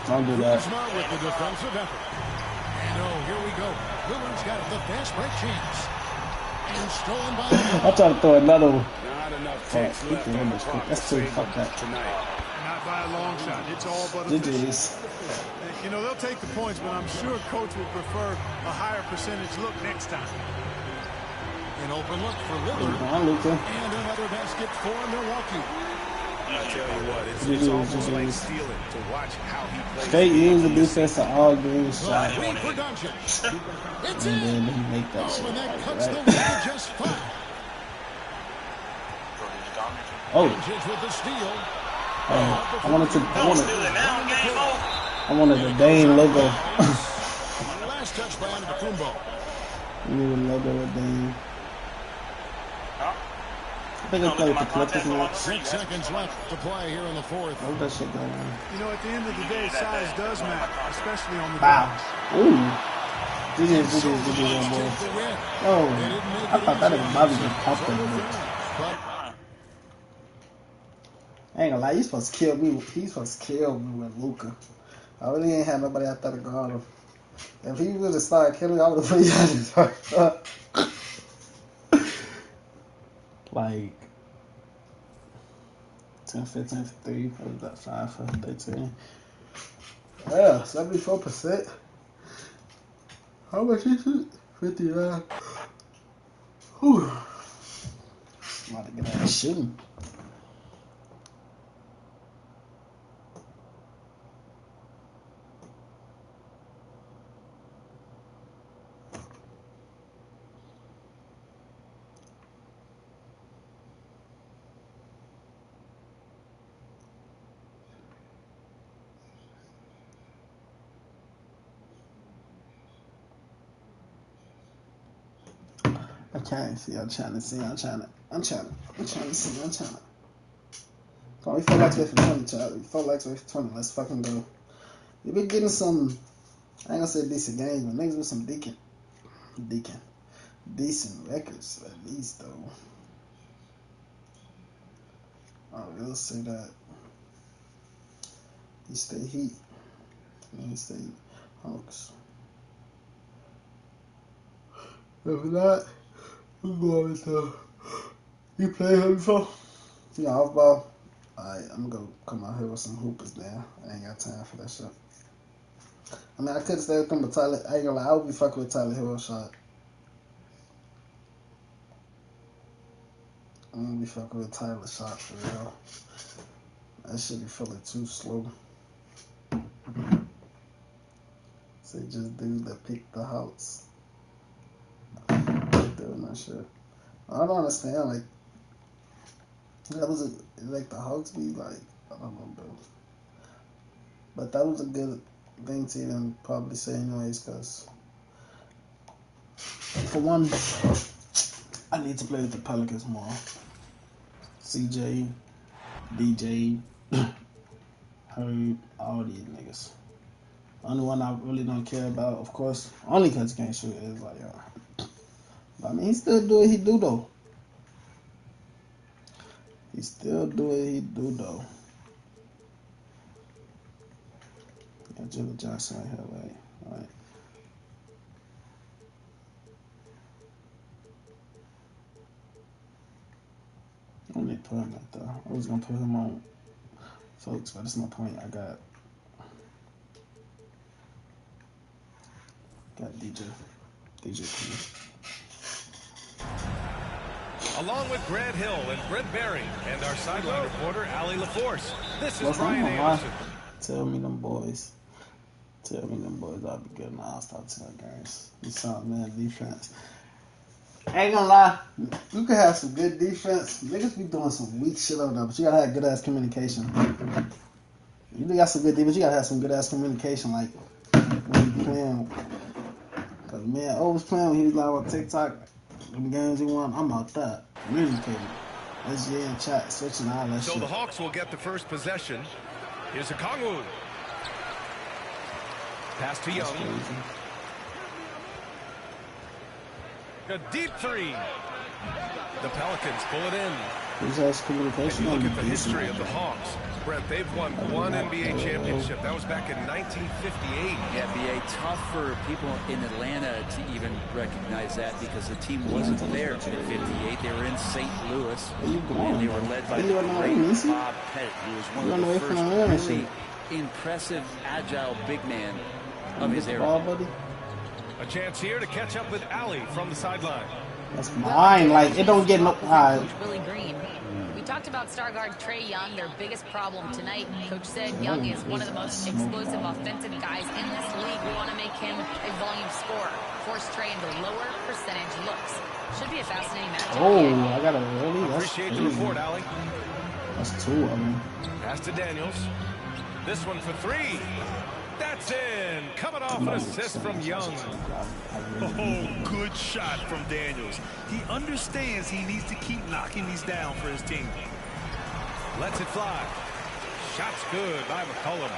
[SPEAKER 1] Don't do that.
[SPEAKER 2] Kuzma with the defensive effort. And here we go. Lillard's got the fast break chance. And stolen by the
[SPEAKER 1] I'm trying to throw another one.
[SPEAKER 6] Not enough takes left on the clock.
[SPEAKER 1] That's too fuck that.
[SPEAKER 6] Tonight.
[SPEAKER 10] Not by a long shot. It's all but a
[SPEAKER 1] GG's.
[SPEAKER 10] You know, they'll take the points, but I'm sure coach would prefer a higher percentage look next time.
[SPEAKER 2] An open look for Lillard. And another basket for Milwaukee.
[SPEAKER 6] I tell you what, it's almost like stealing to watch how he plays.
[SPEAKER 1] They use the defense to all game shot.
[SPEAKER 2] Wait for Doncic. It's
[SPEAKER 1] And
[SPEAKER 2] in.
[SPEAKER 1] then he make that shit.
[SPEAKER 2] And that
[SPEAKER 1] Right,
[SPEAKER 2] cuts the
[SPEAKER 1] right.
[SPEAKER 2] lead to just 5.
[SPEAKER 1] Oh.
[SPEAKER 2] Doncic with the steal.
[SPEAKER 1] I wanted the Dane logo.
[SPEAKER 2] Last touch by Antetokounmpo.
[SPEAKER 1] You need a logo with Dane. I think I played with the Clippers now.
[SPEAKER 2] 6 seconds left to play here in the fourth.
[SPEAKER 1] How's that shit going on?
[SPEAKER 10] You know, at the end of the day, size does matter, especially on the
[SPEAKER 1] Wow.
[SPEAKER 10] ground.
[SPEAKER 1] Ooh. GG, one boy. Oh, I thought that was Bobby just popped that. I ain't gonna lie, he's supposed to kill me. He's supposed to kill me with Luka. I really ain't had nobody out there to guard him. If he would have started killing, I would have put you like 10, 15 for 3, probably about 5 for 13. Yeah, 74%. How much is it? 59. Whew. I'm about to get out of shooting. Okay, see, I'm trying to see. Oh, we feel like we're for 20, child. We feel like we're for 20. Let's fucking go. We've been getting some, I ain't gonna say decent games, but niggas with some decent records, at least, though. I will say that. You stay Heat. You stay Hawks. If not, we're going to. You played him before? Yeah, off ball. Alright, I'm gonna come out here with some hoopers now. I ain't got time for that shit. I mean, I could stay with them, but Tyler, I ain't gonna lie, I would be fucking with Tyler Hero shot. I'm gonna be fucking with Tyler shot for real. That shit be feeling too slow. So just dudes that pick the house. Doing that shit. I don't understand, like, that was like the Hawks be like, I don't know, bro. But that was a good thing to even probably say anyways, because for one, I need to play with the Pelicans more. CJ, DJ, Herb, all these niggas. The only one I really don't care about, of course, only because he can't shoot, is like, but I mean, he still do what he do, though. He still do what he do, though. Got Jimmy Johnson right here, right? All right. I don't need to put him like that. I was going to put him on folks, but that's my point. I got DJ King.
[SPEAKER 6] Along with Grant Hill and Brent Berry and our sideline reporter, Allie LaForce. This is
[SPEAKER 1] What's
[SPEAKER 6] Ryan Anderson.
[SPEAKER 1] Tell me them boys. I'll be good in the All-Star 10 games. You saw, man, defense. I ain't gonna lie. You can have some good defense. Niggas be doing some weak shit over there, but you gotta have good-ass communication. You got some good defense, you gotta have some good-ass communication, like, when you playing. Because, man, O was playing when he was live on TikTok. Them games he won, I'm out there. Communicating. That's in chat, switching all that shit.
[SPEAKER 6] So the Hawks will get the first possession. Here's a Kongwu. Pass to Young. A deep three. The Pelicans pull it in.
[SPEAKER 1] Who's has communication?
[SPEAKER 6] Look at the history of the Hawks. Brett, they've won one NBA championship. That was back in 1958.
[SPEAKER 12] Yeah, BA, tough for people in Atlanta to even recognize that because the team wasn't there in 58. They were in St. Louis, and they were led by the great Bob Pettit, who was one of the first really impressive, agile big man of his era.
[SPEAKER 6] A chance here to catch up with Allie from the sideline.
[SPEAKER 1] That's mine. Like, it don't get no...
[SPEAKER 9] Willie Green. We talked about star guard Trae Young, their biggest problem tonight. Coach said Young is one of the most explosive offensive guys in this league. We want to make him a volume scorer. Force Trae into lower percentage looks. Should be a fascinating match.
[SPEAKER 1] Oh, I got a really...
[SPEAKER 6] Appreciate the report, Allie.
[SPEAKER 1] That's two of them.
[SPEAKER 6] Pass to Daniels. This one for three. That's in. Coming off an assist from Young.
[SPEAKER 10] Oh, good shot from Daniels. He understands he needs to keep knocking these down for his team.
[SPEAKER 6] Lets it fly. Shot's good by McCollum.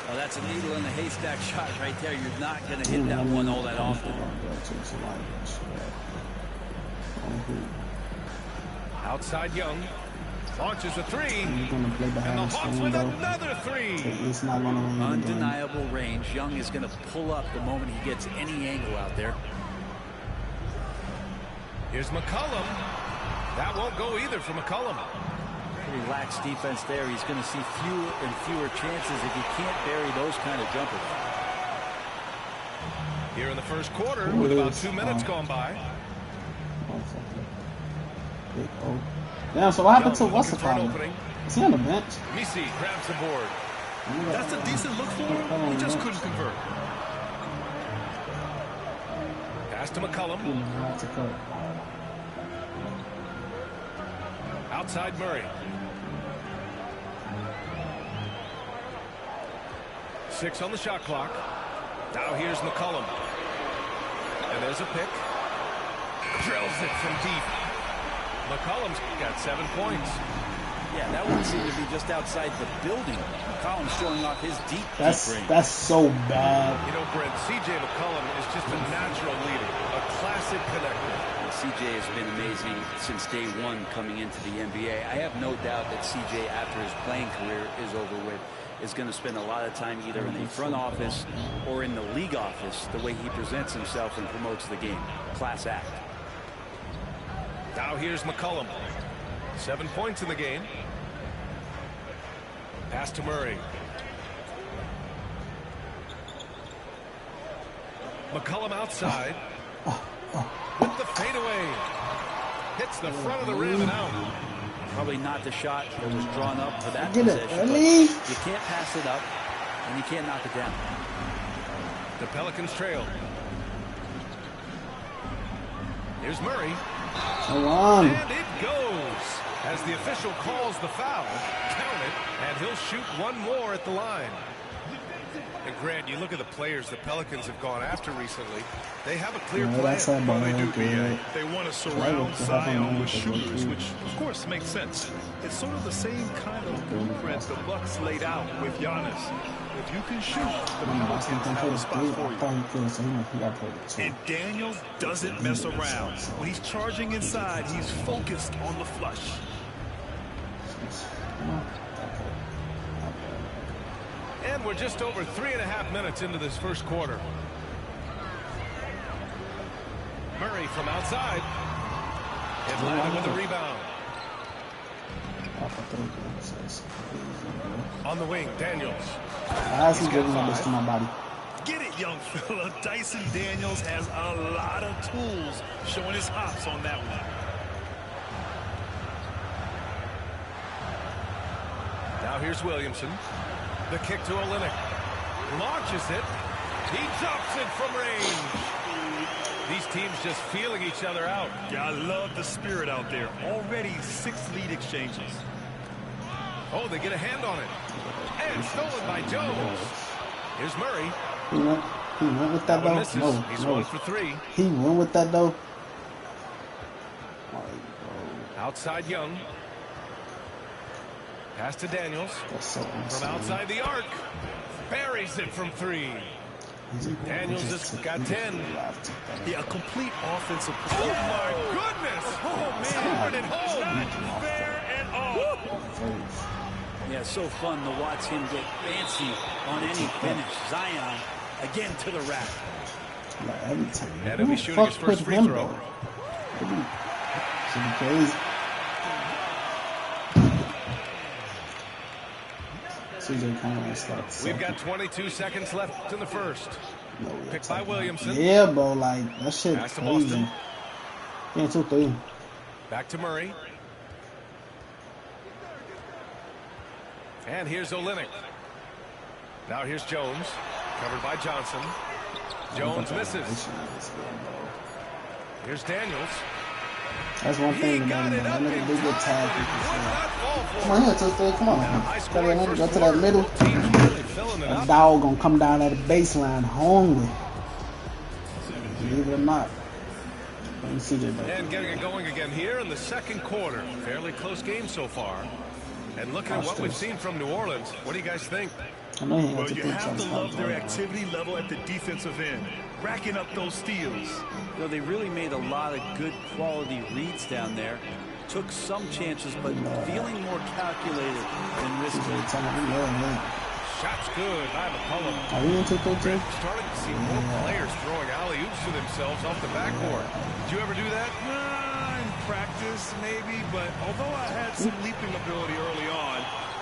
[SPEAKER 12] Oh, that's a needle in the haystack shot right there. You're not going to hit that one all that often.
[SPEAKER 6] Outside Young. Launches a three. And the Hawks with another three.
[SPEAKER 12] Undeniable range. Young is going to pull up the moment he gets any angle out there.
[SPEAKER 6] Here's McCollum. That won't go either for McCollum.
[SPEAKER 12] Pretty lax defense there. He's going to see fewer and fewer chances if he can't bury those kind of jumpers.
[SPEAKER 6] Here in the first quarter, with about 2 minutes gone by.
[SPEAKER 1] Damn, so what happened to what's the problem? Is he on the bench?
[SPEAKER 6] Misi grabs the board.
[SPEAKER 10] That's a decent look for him. He just couldn't convert.
[SPEAKER 6] Pass to McCollum. Outside Murray. 6 on the shot clock. Now here's McCollum. And there's a pick. Drills it from deep. McCollum's got 7 points.
[SPEAKER 12] Yeah, that one seemed to be just outside the building. McCollum's showing off his deep range.
[SPEAKER 1] That's so bad.
[SPEAKER 6] You know, Brent, C.J. McCollum is just a natural leader, a classic connector.
[SPEAKER 12] C.J. has been amazing since day one coming into the NBA. I have no doubt that C.J., after his playing career is over with, is going to spend a lot of time either in the front office or in the league office, the way he presents himself and promotes the game. Class act.
[SPEAKER 6] Now here's McCollum. 7 points in the game. Pass to Murray. McCollum outside. With the fadeaway. Hits the front of the rim and out.
[SPEAKER 12] Probably not the shot that was drawn up for that
[SPEAKER 1] Get
[SPEAKER 12] possession.
[SPEAKER 1] it early.
[SPEAKER 12] You can't pass it up, and you can't knock it down.
[SPEAKER 6] The Pelicans trail. Here's Murray.
[SPEAKER 1] Come on.
[SPEAKER 6] And it goes. As the official calls the foul, count it, and he'll shoot one more at the line. And Grant, you look at the players the Pelicans have gone after recently. They have a clear plan.
[SPEAKER 7] Well, they do, BA. They want to surround Zion with shooters, which, of course, makes sense. It's sort of the same kind of blueprint the Bucks laid out with Giannis. If you can shoot, the Pelicans have a spot for you. And Daniels doesn't mess around. When he's charging inside, he's focused on the flush.
[SPEAKER 6] And we're just over 3.5 minutes into this first quarter. Murray from outside. Atlanta with a rebound. On the wing, Daniels.
[SPEAKER 1] That's giving my best to my body.
[SPEAKER 7] Get it, young fella. Dyson Daniels has a lot of tools, showing his hops on that one.
[SPEAKER 6] Now here's Williamson. The kick to Olynyk. Launches it. He jumps it from range. These teams just feeling each other out.
[SPEAKER 7] Yeah, I love the spirit out there. Already 6 lead exchanges.
[SPEAKER 6] Oh, they get a hand on it. And stolen by Jones. Here's Murray.
[SPEAKER 1] He went with that, though? No,
[SPEAKER 6] He's
[SPEAKER 1] no.
[SPEAKER 6] 1 for 3.
[SPEAKER 1] He went with that, though?
[SPEAKER 6] Outside Young. Pass to Daniels.
[SPEAKER 1] So
[SPEAKER 6] from outside the arc. Buries it from 3. Daniels has got 10.
[SPEAKER 7] Yeah, a complete offensive.
[SPEAKER 6] Oh, my goodness. Oh, man. It home. Fair and all.
[SPEAKER 12] Yeah, so fun to watch him get fancy on any finish. Zion, again to the rack.
[SPEAKER 6] And he'll be shooting his first free throw.
[SPEAKER 1] Should be crazy.
[SPEAKER 6] We've got 22 seconds left in the first. Picked by Williamson.
[SPEAKER 1] Yeah, bro, like that shit crazy. Yeah, 2-3.
[SPEAKER 6] Back to Murray. And here's Olynyk. Now here's Jones. Covered by Johnson. Jones misses. Here's Daniels.
[SPEAKER 1] That's one thing about him. That nigga do get tagged. Come on here, 2-3. Come on. Go to that middle. That dog gonna come down at the baseline hungry. Believe it or not.
[SPEAKER 6] And getting it going again here in the second quarter. Fairly close game so far. And looking at what we've seen from New Orleans, what do you guys think?
[SPEAKER 7] Well, you have to love their activity level at the defensive end. Racking up those steals.
[SPEAKER 12] You know, they really made a lot of good quality reads down there. Took some chances, but feeling more calculated than risky.
[SPEAKER 6] Shots good by McCollum.
[SPEAKER 1] Are we into 2-3?
[SPEAKER 6] Starting to see more players throwing alley-oops to themselves off the backboard. Did you ever do that?
[SPEAKER 7] In practice, maybe, but although I had some leaping ability early on,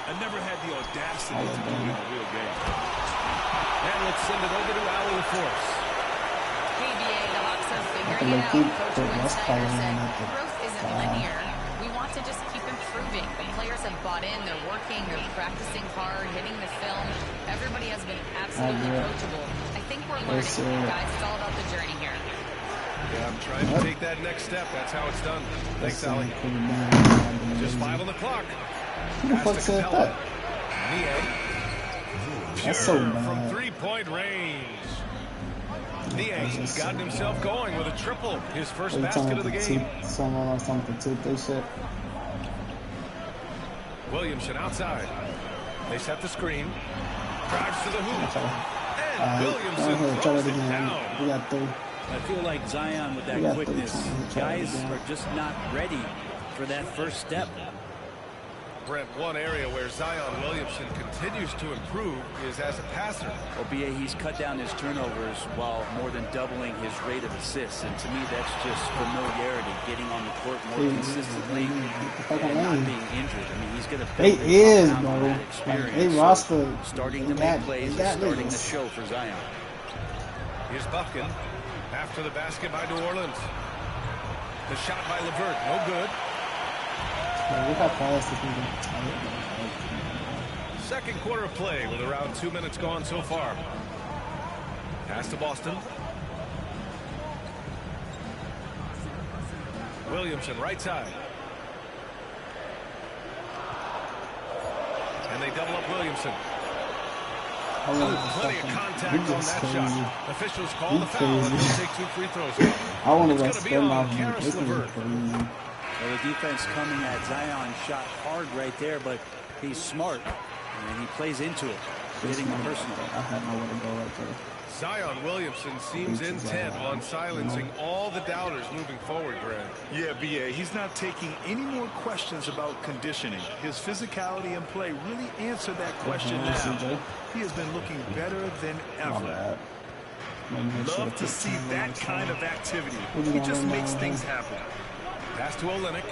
[SPEAKER 7] I never had the audacity to do it in a real game.
[SPEAKER 6] And let's send it over to Allie LaForce.
[SPEAKER 9] KBA, the Hawks are figuring it out. Coach Winston said growth isn't linear. We want to just keep improving. The players have bought in. They're working. They're practicing hard, hitting the film. Everybody has been absolutely coachable. I think we're learning, guys. It's all about the journey here.
[SPEAKER 6] Yeah, I'm trying to take that next step. That's how it's done. Thanks, Allie. Just 5 on the clock.
[SPEAKER 1] Who the fuck said that? That's so bad.
[SPEAKER 6] From 3-point range. Niang's gotten himself going with a triple. His first basket of the game. Williamson outside. They set the screen. Drives to the hoop. And Williamson throws it down.
[SPEAKER 1] We got 3.
[SPEAKER 12] I feel like Zion with that quickness. Guys are just not ready for that first step.
[SPEAKER 6] Brent, one area where Zion Williamson continues to improve is as a passer.
[SPEAKER 12] Well, B.A., he's cut down his turnovers while more than doubling his rate of assists. And to me, that's just familiarity, getting on the court more consistently and not being injured. I mean, he's going to build that experience. Starting to make plays is starting to show for Zion.
[SPEAKER 6] Here's Buffkin after the basket by New Orleans. The shot by LeVert, no good.
[SPEAKER 1] Look how fast this is.
[SPEAKER 6] Second quarter of play with around 2 minutes gone so far. Pass to Boston. Williamson right side. And they double up Williamson. Plenty of contact on that shot. Officials call the foul and he'll take 2 free throws.
[SPEAKER 1] I want to
[SPEAKER 6] It's going to be on
[SPEAKER 1] Karis
[SPEAKER 6] LeVert.
[SPEAKER 12] Well, the defense coming at Zion shot hard right there, but he's smart and he plays into it, getting personal.
[SPEAKER 1] I had nowhere to go right there.
[SPEAKER 6] Zion Williamson seems intent on silencing all the doubters moving forward, Greg.
[SPEAKER 7] Yeah, B.A., he's not taking any more questions about conditioning. His physicality and play really answered that question now. He has been looking better than ever. Love to see that kind of activity. He just makes things happen.
[SPEAKER 6] Pass to Olynyk.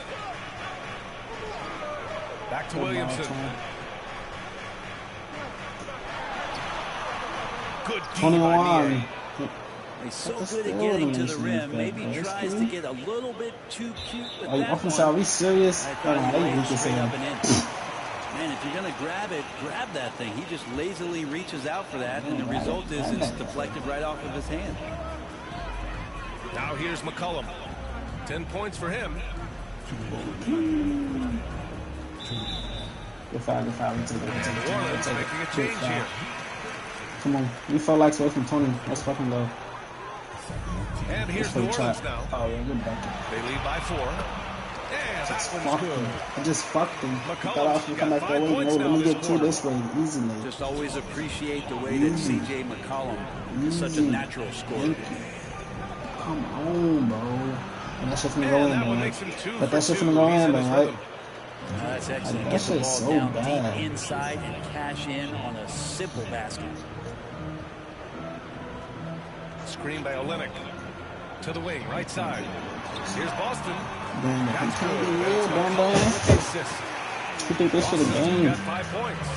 [SPEAKER 6] Back to Williamson. Good D
[SPEAKER 1] 21.
[SPEAKER 12] He's so good at getting to the rim. Maybe tries to get a little bit too cute with that one.
[SPEAKER 1] Are we serious?
[SPEAKER 12] Man, if you're going to grab it, grab that thing. He just lazily reaches out for that, and the result is it's deflected right off of his hand.
[SPEAKER 6] Now here's McCollum. 10 points for him. Orleans making a change here.
[SPEAKER 1] Come on, we felt like away from Tony. Let's fucking go.
[SPEAKER 6] And here's New Orleans now.
[SPEAKER 1] Oh yeah, good back.
[SPEAKER 6] They lead by 4. And that one's good.
[SPEAKER 1] I just fucked him.
[SPEAKER 6] McCollum
[SPEAKER 1] Thought I was gonna come back that way. No, let me get 2 this way easily.
[SPEAKER 12] Just always appreciate the way that C.J. McCollum is such a natural scorer.
[SPEAKER 1] Come on, bro. And that shit finna go in, man. But that shit finna
[SPEAKER 6] two.
[SPEAKER 1] go in, man, right?
[SPEAKER 12] That's excellent.
[SPEAKER 1] That
[SPEAKER 12] Get the ball
[SPEAKER 1] shit's so
[SPEAKER 12] down
[SPEAKER 1] bad.
[SPEAKER 12] deep inside and cash in on a simple basket.
[SPEAKER 6] Screen by Olynyk. To the wing, right side. Here's Boston.
[SPEAKER 1] Damn,
[SPEAKER 6] That's
[SPEAKER 1] he
[SPEAKER 6] good.
[SPEAKER 1] can't
[SPEAKER 6] That's
[SPEAKER 1] be
[SPEAKER 6] assist.
[SPEAKER 1] You think this shit a
[SPEAKER 6] Boston's
[SPEAKER 1] game?
[SPEAKER 6] got 5 points.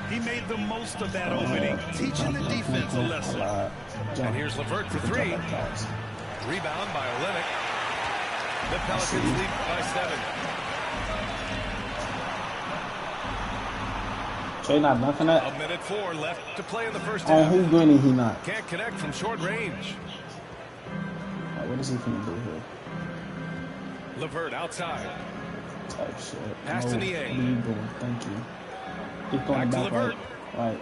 [SPEAKER 7] He made the most of that opening, teaching the defense a lesson.
[SPEAKER 6] And here's LeVert for 3. Rebound by Olynyk. The Pelicans lead by 7.
[SPEAKER 1] Trey not dunking that?
[SPEAKER 6] 1:04 left to play in the first
[SPEAKER 1] On
[SPEAKER 6] half.
[SPEAKER 1] who Granny he not?
[SPEAKER 6] Can't connect from short range.
[SPEAKER 1] What is he finna do here?
[SPEAKER 6] LeVert outside.
[SPEAKER 1] Type shit.
[SPEAKER 6] Pass to Niang.
[SPEAKER 1] What are you doing? Thank you. Keep going
[SPEAKER 6] Back to
[SPEAKER 1] back,
[SPEAKER 6] LeVert.
[SPEAKER 1] right.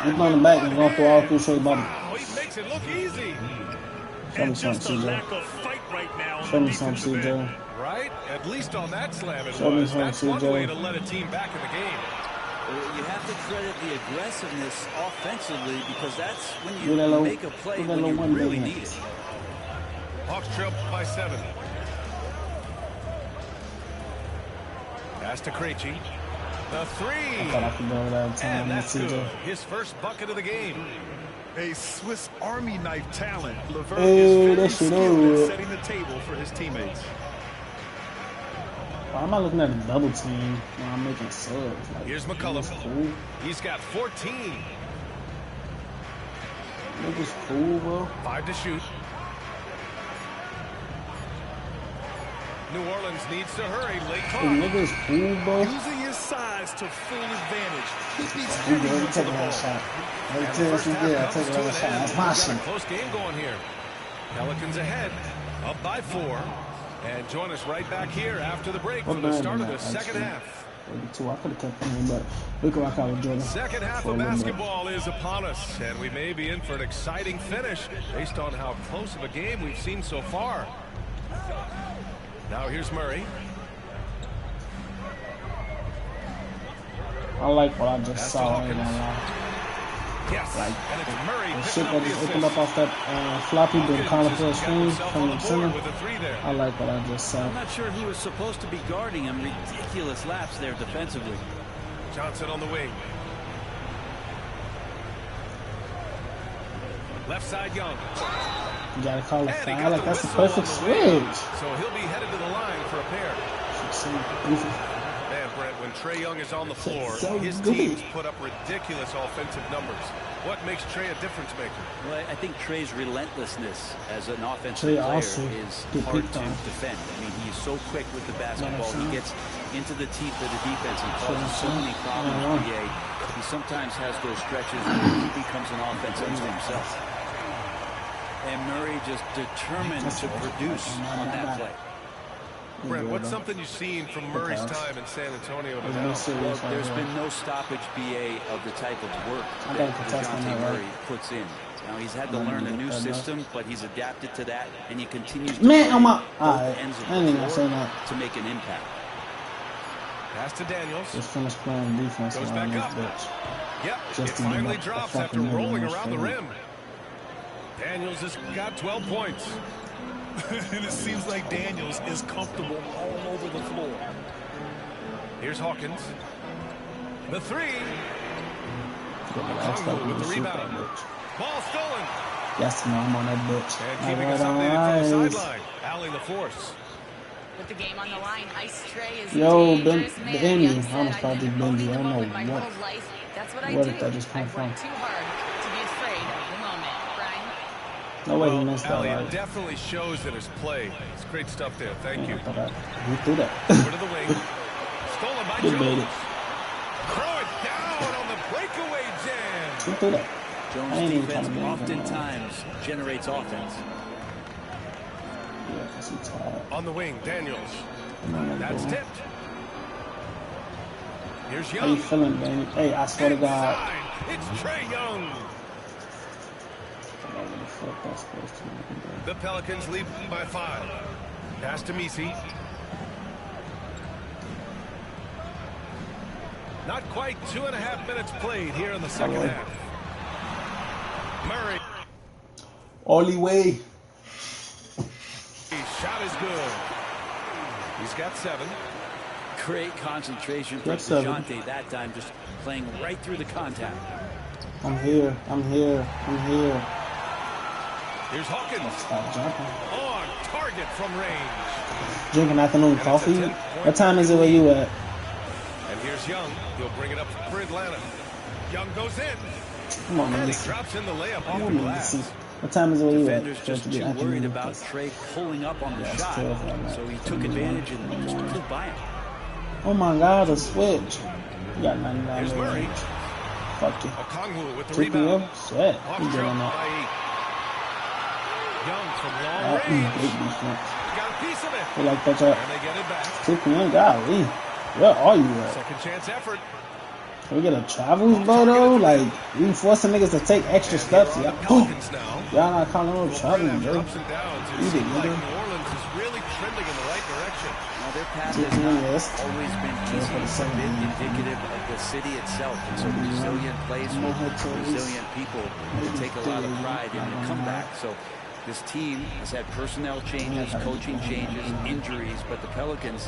[SPEAKER 1] Keep going back and going for all through Trey body.
[SPEAKER 6] Wow, he makes it look easy.
[SPEAKER 1] Show me
[SPEAKER 7] And just a
[SPEAKER 1] something, CJ.
[SPEAKER 7] lack of fight right now on
[SPEAKER 1] Show
[SPEAKER 7] the
[SPEAKER 1] me
[SPEAKER 7] defensive
[SPEAKER 1] something,
[SPEAKER 7] end.
[SPEAKER 1] CJ.
[SPEAKER 6] Right? At least on that slam it
[SPEAKER 1] Show me
[SPEAKER 6] was.
[SPEAKER 1] something,
[SPEAKER 6] That's one
[SPEAKER 1] CJ.
[SPEAKER 6] way to let a team back in the game.
[SPEAKER 12] You have to credit the aggressiveness offensively because that's when
[SPEAKER 1] Do
[SPEAKER 12] you
[SPEAKER 1] that little-
[SPEAKER 12] make a play
[SPEAKER 1] do that
[SPEAKER 12] when you
[SPEAKER 1] little one
[SPEAKER 12] really
[SPEAKER 1] thing.
[SPEAKER 12] need it.
[SPEAKER 6] Hawks trail by 7. Pass to Krejci. The 3.
[SPEAKER 1] I thought I could go that time.
[SPEAKER 6] And that's
[SPEAKER 1] CJ.
[SPEAKER 6] good. His first bucket of the game.
[SPEAKER 7] A Swiss Army knife talent. LeVert
[SPEAKER 1] Hey,
[SPEAKER 7] is very
[SPEAKER 1] that shit
[SPEAKER 7] skilled
[SPEAKER 1] over.
[SPEAKER 7] at setting the table for his teammates.
[SPEAKER 1] Why am I looking at a double team when I'm making subs? Like,
[SPEAKER 6] Here's McCollum.
[SPEAKER 1] Cool.
[SPEAKER 6] He's got 14.
[SPEAKER 1] Niggas cool, bro.
[SPEAKER 6] 5 to shoot. New Orleans needs to hurry. Late
[SPEAKER 1] Hey,
[SPEAKER 6] call.
[SPEAKER 1] niggas cool, bro.
[SPEAKER 7] Using his size to full advantage. He beats
[SPEAKER 1] We good.
[SPEAKER 7] anyone
[SPEAKER 1] We
[SPEAKER 7] to
[SPEAKER 1] take
[SPEAKER 7] the
[SPEAKER 1] another
[SPEAKER 7] ball.
[SPEAKER 1] shot. Every
[SPEAKER 6] And the
[SPEAKER 1] chance
[SPEAKER 6] first
[SPEAKER 1] we
[SPEAKER 6] half
[SPEAKER 1] get, I
[SPEAKER 6] comes
[SPEAKER 1] take
[SPEAKER 6] to
[SPEAKER 1] another
[SPEAKER 6] an
[SPEAKER 1] shot.
[SPEAKER 6] end.
[SPEAKER 1] That's
[SPEAKER 6] We've
[SPEAKER 1] my
[SPEAKER 6] got
[SPEAKER 1] shit.
[SPEAKER 6] a close game going here. Pelicans ahead, up by 4. And join us right back here after the break for the start of the second half.
[SPEAKER 1] 32. I could have kept him, but we can rock out with Jordan.
[SPEAKER 6] Second half
[SPEAKER 1] for a
[SPEAKER 6] of
[SPEAKER 1] little bit.
[SPEAKER 6] basketball is upon us, and we may be in for an exciting finish based on how close of a game we've seen so far. Now here's Murray.
[SPEAKER 1] I like what I just
[SPEAKER 6] That's
[SPEAKER 1] saw.
[SPEAKER 6] Hawkins.
[SPEAKER 1] Like the shit that just opened up off that floppy been calling for a screen from the center. I like what I just saw.
[SPEAKER 12] I'm not sure he was supposed to be guarding him. Ridiculous laps there defensively.
[SPEAKER 6] Johnson on the wing. Left side Young.
[SPEAKER 1] You gotta call it foul. Like that's the perfect switch.
[SPEAKER 6] So he'll be headed to the line for a pair. Man, Brent, when Trae Young is on the floor, his teams put up ridiculous offensive numbers. What makes Trae a difference maker?
[SPEAKER 12] Well, I think Trae's relentlessness as an offensive player is hard to defend. I mean, he's so quick with the basketball. He gets into the teeth of the defense and causes so many problems. He sometimes has those stretches where he becomes an offense unto himself. And Murray just determined to produce on that play.
[SPEAKER 6] Brent, what's something you've seen from Murray's time in San Antonio to now?
[SPEAKER 12] Well, there's been no stoppage, BA, of the type of work that DeJounte Murray puts in. Now, he's had to learn a new system, but he's adapted to that, and he continues to play both ends of the floor to make an impact.
[SPEAKER 6] Pass to Daniels.
[SPEAKER 1] Just finished playing defense.
[SPEAKER 6] Goes back up. Yep, it finally drops after rolling around the rim. Daniels has got 12 points.
[SPEAKER 7] And it seems like Daniels is comfortable all over the floor.
[SPEAKER 6] Here's Hawkins. The three. Okongwu with the rebound. Ball stolen.
[SPEAKER 1] Yes, man, I'm on that bitch.
[SPEAKER 6] And keeping us updated from the sideline. Alling the force.
[SPEAKER 9] With the game on the line, Ice Trae is
[SPEAKER 1] dangerous, man. Bendy. I almost called it Bendy. I don't know what.
[SPEAKER 9] That's what
[SPEAKER 1] Where did that just come from?
[SPEAKER 9] Too hard to be afraid of the moment, Brian.
[SPEAKER 1] No way he missed that.
[SPEAKER 6] It definitely shows in his play. It's great stuff there. Thank you.
[SPEAKER 1] He threw that.
[SPEAKER 6] Over to the wing. Stolen by Jones. Throw it down on the breakaway jam.
[SPEAKER 1] He threw that.
[SPEAKER 12] Jones' defense oftentimes generates offense.
[SPEAKER 6] On the wing, Daniels. That's tipped. Here's Young.
[SPEAKER 1] How you feeling, Danny? Hey, I swear to God.
[SPEAKER 6] It's Trae Young. The Pelicans lead by 5. Pass to Messi. Not quite 2.5 minutes played here in the second half. Murray.
[SPEAKER 1] Only way.
[SPEAKER 6] Shot is good. He's got 7.
[SPEAKER 12] Great concentration from DeJounte that time, just playing right through the contact.
[SPEAKER 1] I'm here. I'm here. I'm here.
[SPEAKER 6] Here's Hawkins.
[SPEAKER 1] Stop jumping.
[SPEAKER 6] On target from range.
[SPEAKER 1] Drinking afternoon coffee. What time is it where you at?
[SPEAKER 6] And here's Young. He'll bring it up for Atlanta. Young goes in.
[SPEAKER 1] Come on, man.
[SPEAKER 6] And he drops in the layup off the glass.
[SPEAKER 1] What time is it where you at?
[SPEAKER 12] Defenders just too worried about Trae pulling up on the shot, so he took advantage and just pulled by him.
[SPEAKER 1] Oh my God, a switch. You got 99.
[SPEAKER 6] Here's Murray.
[SPEAKER 1] Fuck you.
[SPEAKER 6] Okongwu with the rebound.
[SPEAKER 1] Shit. He's doing that.
[SPEAKER 6] Young from long range. Got a piece of it.
[SPEAKER 1] They like that shot.
[SPEAKER 6] And they get it back.
[SPEAKER 1] 2 p.m. Golly. Where are you at?
[SPEAKER 6] Second chance effort.
[SPEAKER 1] Can we get a travels boat though? Like, we forcing niggas to take extra steps. Y'all not calling no traveling, bro.
[SPEAKER 6] Ups and downs. It seems like New Orleans is really trending in the right direction.
[SPEAKER 12] Now, their path has not always been easy, a bit indicative of the city itself. It's a resilient place with resilient people that take a lot of pride in the comeback. So this team has had personnel changes, coaching changes, injuries, but the Pelicans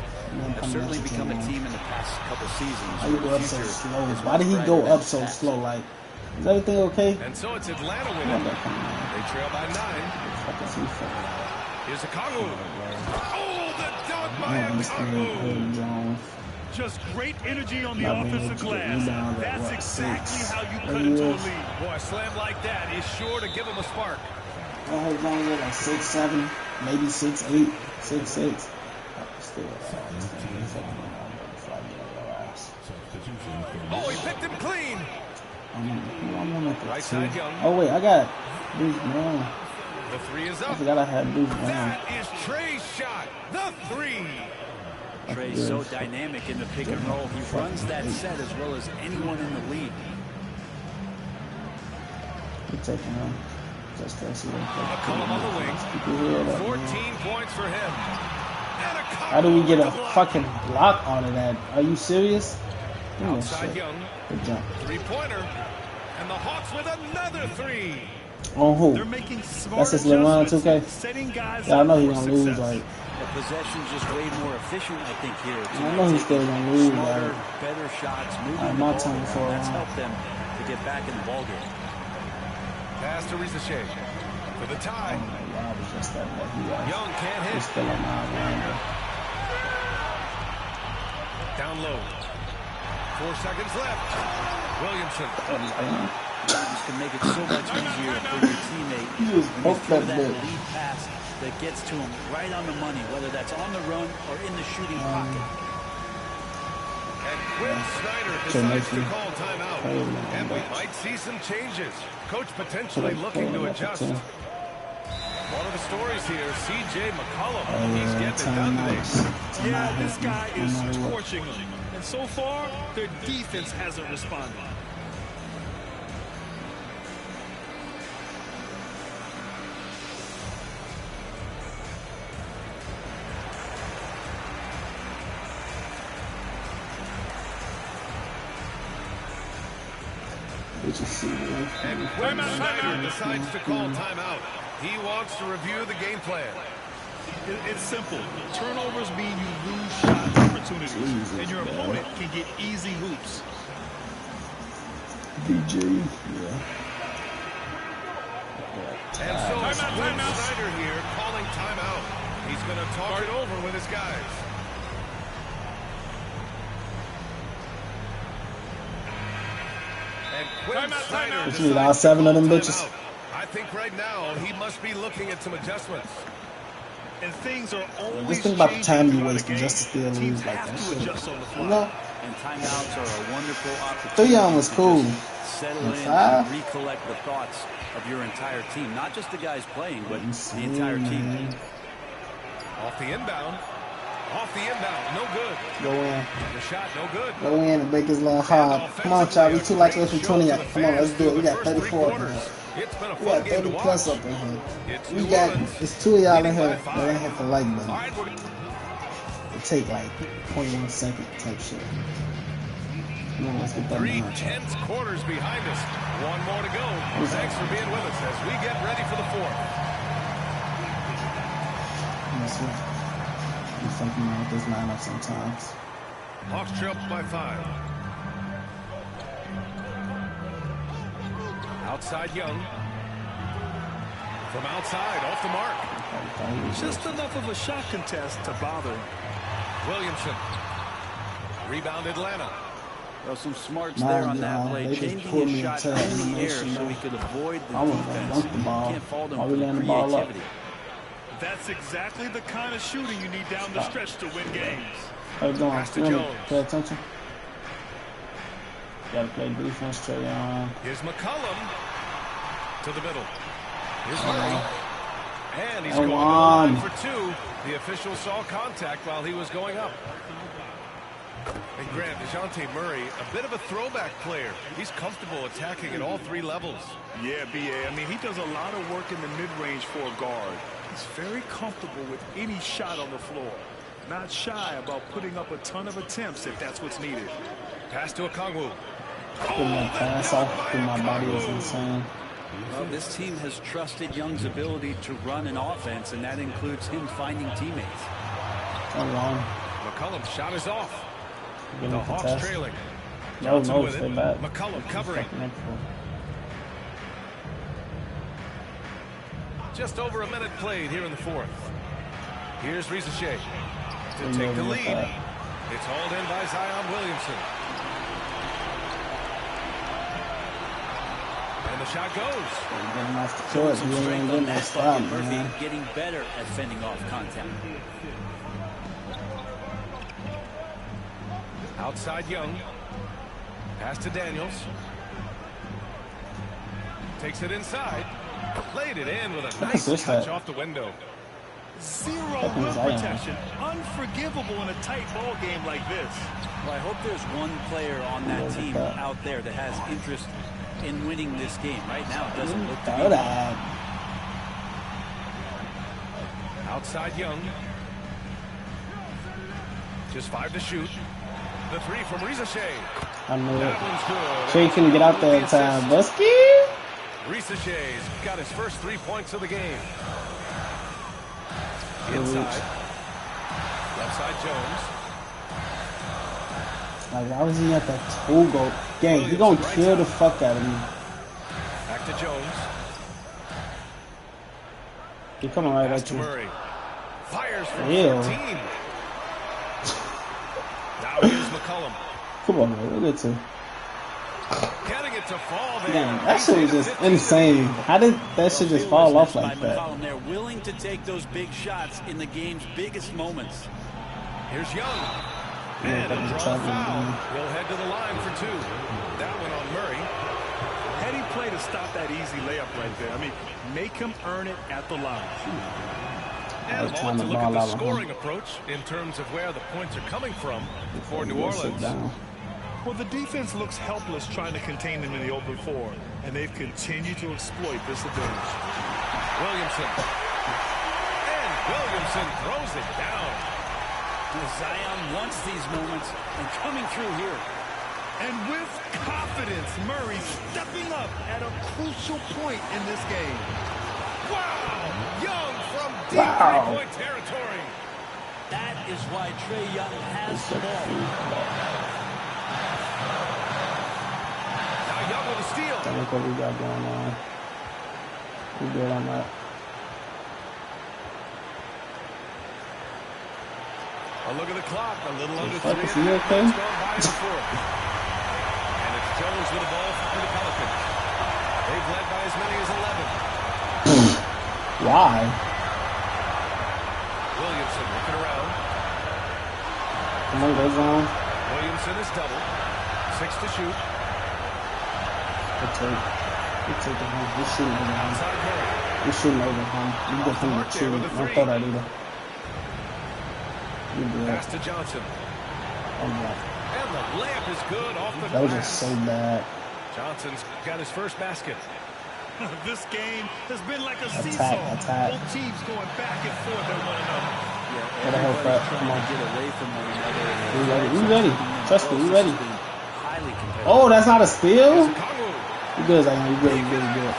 [SPEAKER 12] have certainly become a team in the past couple seasons.
[SPEAKER 1] Why you go up so slow? Why did he go up so slow? Like, is everything okay?
[SPEAKER 6] And so it's Atlanta with it. They trail by 9. Here's Okongwu. Oh, the dunk by Okongwu.
[SPEAKER 7] Just great energy on the offensive glass. That's exactly how you cut into a lead.
[SPEAKER 6] Boy, a slam like that is sure to give him a spark.
[SPEAKER 1] I heard down there like 6'7", maybe 6'8", 6'6".
[SPEAKER 6] Oh, he picked him clean.
[SPEAKER 1] Right side Young. Oh wait, I got Bruce Brown.
[SPEAKER 6] The 3 is up.
[SPEAKER 1] I forgot I had Bruce Brown.
[SPEAKER 6] That is Trae's shot. The 3.
[SPEAKER 12] Trae's so dynamic in the pick and roll. He runs that set as well as anyone in the league.
[SPEAKER 1] We're taking him.
[SPEAKER 6] McCollum on the wing. 14 points for him.
[SPEAKER 1] How do we get a fucking block out of that? Are you serious?
[SPEAKER 6] Outside Young.
[SPEAKER 1] Good jump.
[SPEAKER 6] 3-pointer. And the Hawks with another three.
[SPEAKER 1] On who?
[SPEAKER 7] They're making smart
[SPEAKER 1] That's his LeBron 2K.
[SPEAKER 7] setting guys
[SPEAKER 1] Yeah, I know
[SPEAKER 7] up
[SPEAKER 1] he's
[SPEAKER 7] for
[SPEAKER 1] gonna lose.
[SPEAKER 7] success.
[SPEAKER 1] Like,
[SPEAKER 12] The possession's just way more efficient, I think, here.
[SPEAKER 1] I know he's still gonna lose.
[SPEAKER 12] Smarter,
[SPEAKER 1] Like,
[SPEAKER 12] better shots, moving
[SPEAKER 1] like
[SPEAKER 12] the
[SPEAKER 1] my
[SPEAKER 12] ball
[SPEAKER 1] time
[SPEAKER 12] around.
[SPEAKER 1] for a
[SPEAKER 12] That's
[SPEAKER 1] while.
[SPEAKER 12] helped them to get back in the ballgame.
[SPEAKER 6] Pass to Ricochet for the tie.
[SPEAKER 1] I was just that
[SPEAKER 6] Young can't hit.
[SPEAKER 1] He's still on my line.
[SPEAKER 6] Down low. 4 seconds left. Williamson.
[SPEAKER 12] This can make it so much easier for your teammate when you throw that lead pass that gets to him right on the money, whether that's on the run or in the shooting pocket.
[SPEAKER 6] And Quinn Snyder decides to call timeout. And we might see some changes. Coach potentially looking to adjust. One of the stories here, C.J. McCollum. He's getting it done today.
[SPEAKER 7] Yeah, this guy is torching them. And so far, their defense hasn't responded.
[SPEAKER 6] And Quinn Snyder decides to call timeout. He wants to review the game plan.
[SPEAKER 7] It's simple. Turnovers mean you lose shot opportunities, and your opponent can get easy hoops.
[SPEAKER 1] BG, yeah.
[SPEAKER 6] And so it's Quinn Snyder here calling timeout. He's going to talk it over with his guys. And Quinn Snyder
[SPEAKER 1] What you need, all 7 of them bitches?
[SPEAKER 6] I think right now he must be looking at some adjustments.
[SPEAKER 7] And things are always
[SPEAKER 1] Just think about the time you wasted just to still lose like that shit. You know?
[SPEAKER 12] And timeouts are a wonderful opportunity.
[SPEAKER 1] 3 on was cool.
[SPEAKER 12] Settle in and
[SPEAKER 1] 5?
[SPEAKER 12] recollect the thoughts of your entire team. Not just the guys playing, but the entire team.
[SPEAKER 6] Off the inbound. Off the inbound. No good.
[SPEAKER 1] Go in.
[SPEAKER 6] The shot, no good.
[SPEAKER 1] Go in and make his little hard. Come on, child. We 2 likes away from 20. Come on, let's do it. We got 34 up in here. We got 30 plus up in here. We got, it's 2 of y'all in here that ain't hit the like button. It take like 21 second type shit. Come on, let's get that
[SPEAKER 6] 3
[SPEAKER 1] behind.
[SPEAKER 6] tenths quarters behind us. 1 more to go. Thanks for being with us as we get ready for the 4th.
[SPEAKER 1] That's what I'm fucking around with this lineup sometimes.
[SPEAKER 6] Hawks trail by 5. Outside Young. From outside, off the mark.
[SPEAKER 7] Just enough of a shot contest to bother.
[SPEAKER 6] Williamson. Rebound Atlanta.
[SPEAKER 12] Well, some smarts there on that play. Changing his shot in the air so he could avoid the defense. You can't fault him for the creativity.
[SPEAKER 7] That's exactly the kind of shooting you need down the stretch to win games.
[SPEAKER 1] How you doing?
[SPEAKER 6] Pass to Jones.
[SPEAKER 1] Pay attention. Gotta play defense, Trae Young.
[SPEAKER 6] Here's McCollum to the middle. Here's Murray. And he's going to the line for 2. The official saw contact while he was going up. And Grant, DeJounte Murray, a bit of a throwback player. He's comfortable attacking at all 3 levels.
[SPEAKER 7] Yeah, B.A. I mean, he does a lot of work in the mid-range for a guard. He's very comfortable with any shot on the floor. Not shy about putting up a ton of attempts if that's what's needed.
[SPEAKER 6] Pass to Okongwu.
[SPEAKER 1] Putting my pass off through my body is insane.
[SPEAKER 12] Well, this team has trusted Young's ability to run an offense, and that includes him finding teammates.
[SPEAKER 6] McCollum's shot is off. The Hawks
[SPEAKER 1] contest.
[SPEAKER 6] trailing.
[SPEAKER 1] No,
[SPEAKER 6] Johnson with
[SPEAKER 1] stay
[SPEAKER 6] it.
[SPEAKER 1] back.
[SPEAKER 6] McCollum covering. Just over a minute played here in the 4th. Here's Ricochet to take the lead. It's hauled in by Zion Williamson. And the shot goes.
[SPEAKER 1] Getting off the court. You ain't getting that stop, man.
[SPEAKER 12] Murphy getting better at fending off contact.
[SPEAKER 6] Outside Young. Pass to Daniels. Takes it inside. Played it in with a nice touch off the window.
[SPEAKER 7] Zero rim protection. Unforgivable in a tight ball game like this.
[SPEAKER 12] Well, I hope there's one player on that team out there that has interest in winning this game. Right now, it doesn't look to be.
[SPEAKER 6] Outside Young. Just 5 to shoot. The three from Ricochet.
[SPEAKER 1] I knew it. Sure, he couldn't get out there in time. Busky?
[SPEAKER 6] Ricochet's got his first 3 points of the game. Inside. Left side Jones.
[SPEAKER 1] Like, why was he at that toe go? Gang, he gonna kill the fuck out of me.
[SPEAKER 6] Back to Jones.
[SPEAKER 1] He coming right at you.
[SPEAKER 6] Murray. Fires from
[SPEAKER 1] Ew.
[SPEAKER 6] 14. Now here's McCollum.
[SPEAKER 1] Come on, man. Look at you.
[SPEAKER 6] Getting it to fall there.
[SPEAKER 1] Damn, that shit was just insane. How did that shit just fall off like that?
[SPEAKER 12] They're willing to take those big shots in the game's biggest moments.
[SPEAKER 6] Here's Young. And a draw foul. He'll head to the line for 2. That one on Murray.
[SPEAKER 7] Heady play to stop that easy layup right there. I mean, make him earn it at the line.
[SPEAKER 6] And I want to look at the scoring approach in terms of where the points are coming from for New Orleans.
[SPEAKER 7] Well, the defense looks helpless trying to contain them in the open floor, and they've continued to exploit this advantage.
[SPEAKER 6] Williamson. And Williamson throws it down.
[SPEAKER 12] Zion wants these moments and coming through here.
[SPEAKER 7] And with confidence, Murray stepping up at a crucial point in this game.
[SPEAKER 6] Wow! Young from deep three-point territory.
[SPEAKER 12] That is why Trae Young has the ball.
[SPEAKER 6] Young with a steal.
[SPEAKER 1] Look what we got going on. We good on that.
[SPEAKER 6] A look at the clock. A little under 3
[SPEAKER 1] minutes gone by in
[SPEAKER 6] the fourth. And it's Jones with the ball for the Pelicans. They've led by as many as 11.
[SPEAKER 1] Why?
[SPEAKER 6] Williamson looking around.
[SPEAKER 1] Come on, goes on.
[SPEAKER 6] Williamson is double. 6 to shoot.
[SPEAKER 1] We'll take it home. We're shooting over him. We're shooting over him. You get him to shoot. Don't throw that either. You do it.
[SPEAKER 6] Pass to Johnson.
[SPEAKER 1] Oh, my.
[SPEAKER 6] And the layup is good off the
[SPEAKER 1] That was
[SPEAKER 6] glass.
[SPEAKER 1] just so bad.
[SPEAKER 6] Johnson's got his first basket.
[SPEAKER 7] This game has been like a seesaw.
[SPEAKER 1] Attack.
[SPEAKER 7] Both teams going back and forth at one another.
[SPEAKER 1] What the hell, crap? Come on.
[SPEAKER 12] Get away from one another.
[SPEAKER 1] We ready. Trust me, we ready. Oh, that's not a steal? You good, Zion. You good, you good, you good.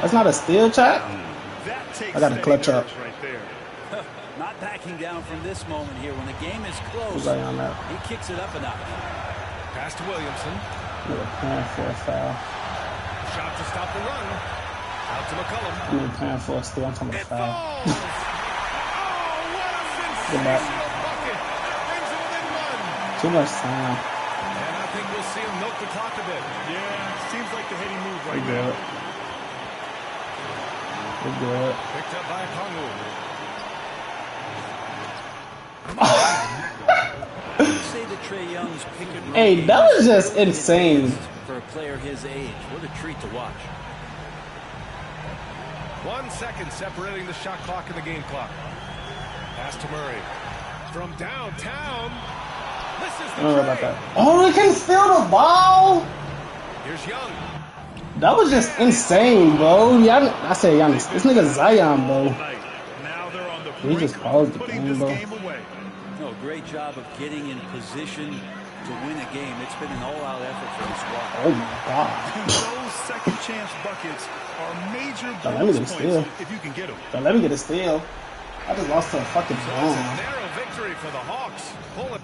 [SPEAKER 1] That's not a steal, chat? I got a clutch up.
[SPEAKER 12] Not backing down from this moment here. When the game is close, he kicks it up a notch.
[SPEAKER 6] Pass to Williamson.
[SPEAKER 1] We're playing for a foul.
[SPEAKER 6] Shot to stop the run. Out to McCollum.
[SPEAKER 1] I'm not playing for a steal. I'm talking about a foul.
[SPEAKER 6] Oh, what a sensational bucket. Brings it within 1.
[SPEAKER 1] Too much time.
[SPEAKER 6] And I think we'll see him milk the clock a bit.
[SPEAKER 7] Yeah, seems like the heady move right
[SPEAKER 1] now. We're good.
[SPEAKER 6] Picked up by Kongu.
[SPEAKER 12] Say that Trae Young's pick and roll.
[SPEAKER 1] Hey, that was just insane.
[SPEAKER 12] For a player his age, what a treat to watch.
[SPEAKER 6] 1 second separating the shot clock and the game clock. Pass to Murray. From downtown. This is the
[SPEAKER 1] I don't know about that. Oh, he can steal the ball?
[SPEAKER 6] Here's Young.
[SPEAKER 1] That was just insane, bro. I say Giannis. This nigga Zion, bro. He just paused the game, bro.
[SPEAKER 12] No, great job of getting in position to win a game. It's been an all-out effort for the squad.
[SPEAKER 1] Oh my God.
[SPEAKER 7] Those second chance buckets are major
[SPEAKER 1] bonus points
[SPEAKER 7] if you can get them.
[SPEAKER 1] Don't let me get a steal. I just lost to a fucking bomb.
[SPEAKER 6] Narrow victory for the Hawks. Pull it.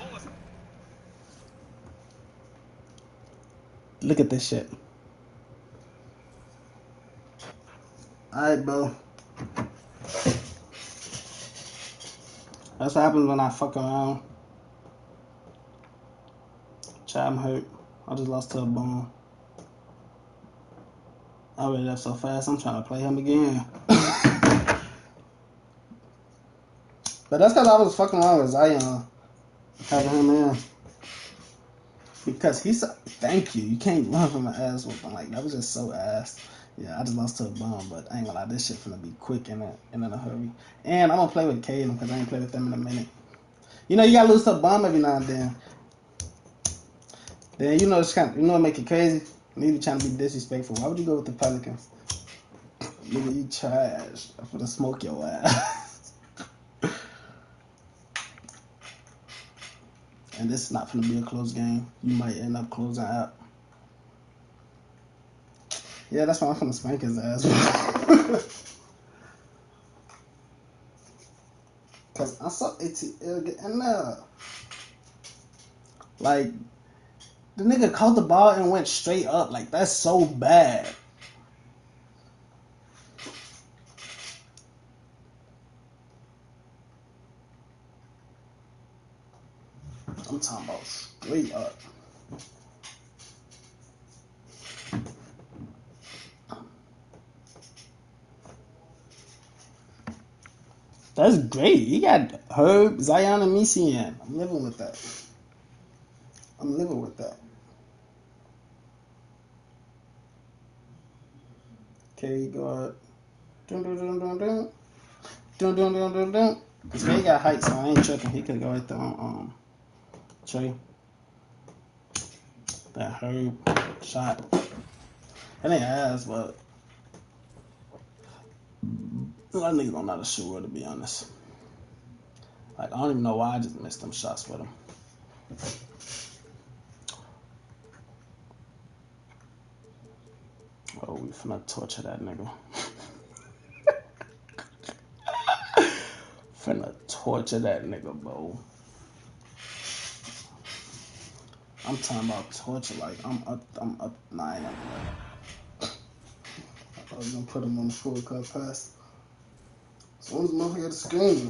[SPEAKER 1] Look at this shit. Alright, bro. That's what happens when I fuck around. Chat, I'm hurt. I just lost to a bomb. I already left so fast, I'm trying to play him again. But that's because I was fucking around with Zion. Having him in. Because he's thank you. You can't run from an ass whooping. Like, that was just so ass. Yeah, I just lost to a bomb, but I ain't gonna lie, this shit finna be quick and in a hurry. And I'm gonna play with Caden because I ain't played with them in a minute. You know, you gotta lose to a bomb every now and then. Then you know what make it crazy? You be trying to be disrespectful. Why would you go with the Pelicans? Nigga, you trash. I'm finna smoke your ass. And this is not going to be a close game. You might end up closing out. Yeah, that's why I'm going to spank his ass. Because I saw ATL getting there. Like, the nigga caught the ball and went straight up. Like, that's so bad. I'm talking about straight up. That's great. You got Herb, Zion, and Messian. I'm living with that. Okay, guard. Dun dun dun dun dun. Dun dun dun dun dun. This guy got height, so I ain't tripping. He could go right there on Trey. That Herb shot. That ain't ass, but a lot of niggas don't know how to shoot well, to be honest. Like, I don't even know why I just missed them shots with him. Oh, we finna torture that nigga. Finna torture that nigga, bro. I'm talking about torture, like, I'm up, nah, I ain't gonna do that. I was gonna put him on the full cut pass. As soon as motherfucker had the screen,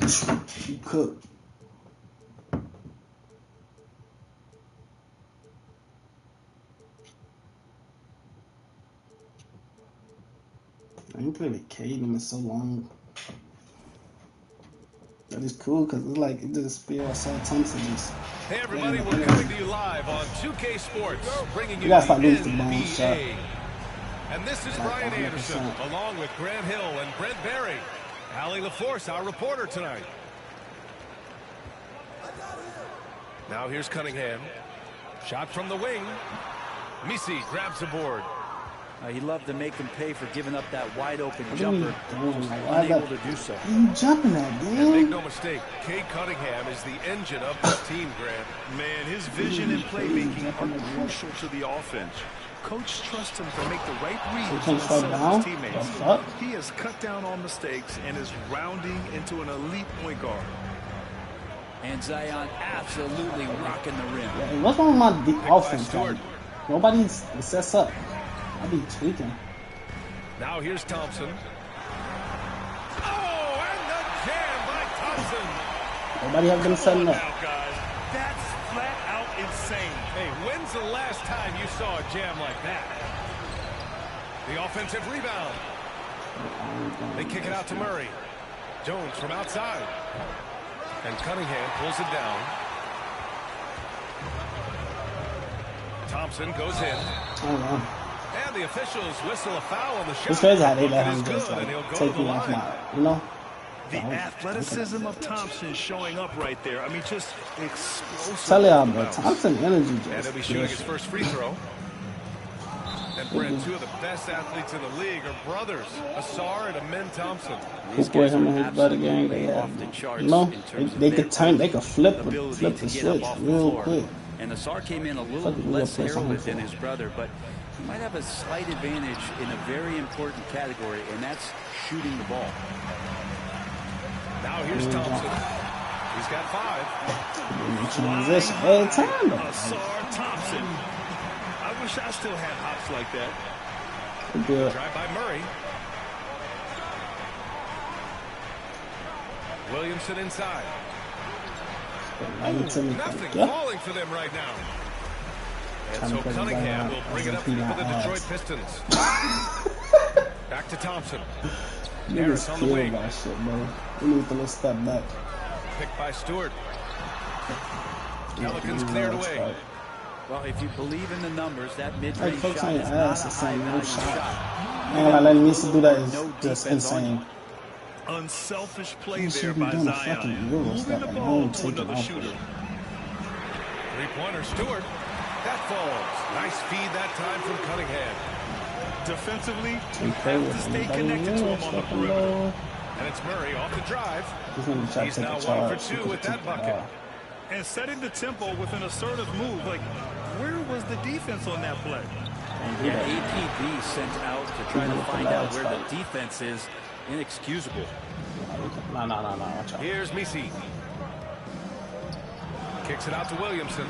[SPEAKER 1] you cook. I ain't played with Cade in so long. That is cool because it's like it just feels so Thompson just.
[SPEAKER 6] Hey everybody, we're coming to you live on 2K Sports, bringing you
[SPEAKER 1] gotta
[SPEAKER 6] the
[SPEAKER 1] start losing the ball shot.
[SPEAKER 6] And this is
[SPEAKER 1] Like
[SPEAKER 6] Brian
[SPEAKER 1] 100%.
[SPEAKER 6] Anderson, along with Grant Hill and Brent Berry. Allie LaForce, our reporter tonight. Now here's Cunningham. Shot from the wing. Misi grabs the board.
[SPEAKER 12] He loved to make him pay for giving up that wide-open jumper.
[SPEAKER 1] Why
[SPEAKER 12] Unable to do so.
[SPEAKER 1] You jumping at,
[SPEAKER 6] And
[SPEAKER 1] man?
[SPEAKER 6] make no mistake, Cade Cunningham is the engine of this team, Grant.
[SPEAKER 7] Man, his vision and playmaking are crucial to the offense. Coach trusts him to make the right reads
[SPEAKER 1] can't
[SPEAKER 7] with
[SPEAKER 1] slow
[SPEAKER 7] some
[SPEAKER 1] down?
[SPEAKER 7] of his teammates.
[SPEAKER 1] What's up?
[SPEAKER 7] He has cut down on mistakes and is rounding into an elite point guard.
[SPEAKER 12] And Zion absolutely rocking the rim.
[SPEAKER 1] Yeah, what's wrong with my offense? Like, nobody sets up. I be tweaking.
[SPEAKER 6] Now here's Thompson. Oh, and the jam by Thompson.
[SPEAKER 1] Nobody have been setting up.
[SPEAKER 7] Now, guys, that's flat out insane.
[SPEAKER 6] Hey, when's the last time you saw a jam like that? The offensive rebound. They kick it out to Murray. Jones from outside. And Cunningham pulls it down. Thompson goes in. And the officials whistle a foul on the shot.
[SPEAKER 1] It's crazy how they let him just like take me off my, you know?
[SPEAKER 7] The athleticism of Thompson showing up right there. I mean, just explosive.
[SPEAKER 1] Tell y'all, bro, Thompson energy just.
[SPEAKER 6] And he'll be shooting his first free throw. And Brent, two of the best athletes in the league are brothers, Asar and Amen Thompson.
[SPEAKER 1] This boy, him and his brother gang, they have, you know, they could turn, they could flip the switch real quick.
[SPEAKER 12] And Asar came in a little less heralded than his brother, but he might have a slight advantage in a very important category, and that's shooting the ball.
[SPEAKER 6] Now here's Thompson. He's got 5.
[SPEAKER 1] Transition every time, though.
[SPEAKER 7] Asar Thompson. I wish I still had hops like that.
[SPEAKER 1] Good.
[SPEAKER 6] Drive by Murray. Williamson inside. Nothing falling for them right now. And so Cunningham will bring it up for the Detroit Pistons. Back to Thompson. Harris on the wing.
[SPEAKER 1] Shit, bro. We need to let's step back.
[SPEAKER 6] Picked by Stewart. Pelicans cleared away.
[SPEAKER 12] Well, if you believe in the numbers, that mid-range
[SPEAKER 1] Folks
[SPEAKER 12] shot
[SPEAKER 1] ain't
[SPEAKER 12] is
[SPEAKER 1] ass,
[SPEAKER 12] not a
[SPEAKER 1] it's saying no shot.
[SPEAKER 12] shot.
[SPEAKER 1] Ain't gonna let me do that is just insane.
[SPEAKER 7] Unselfish play there by Zion. Moving the ball to another shooter.
[SPEAKER 6] Three-pointer Stewart. That falls. Nice feed that time from Cunningham.
[SPEAKER 7] Defensively, you have to stay connected to him on the perimeter.
[SPEAKER 6] And it's Murray off the drive.
[SPEAKER 1] He's
[SPEAKER 6] now 1 for 2 with that bucket.
[SPEAKER 7] And setting the tempo with an assertive move. Like, where was the defense on that play?
[SPEAKER 12] And yeah, APB sent out to try to find out where the defense is. Inexcusable.
[SPEAKER 1] No. Watch out.
[SPEAKER 6] Here's Misi. Kicks it out to Williamson.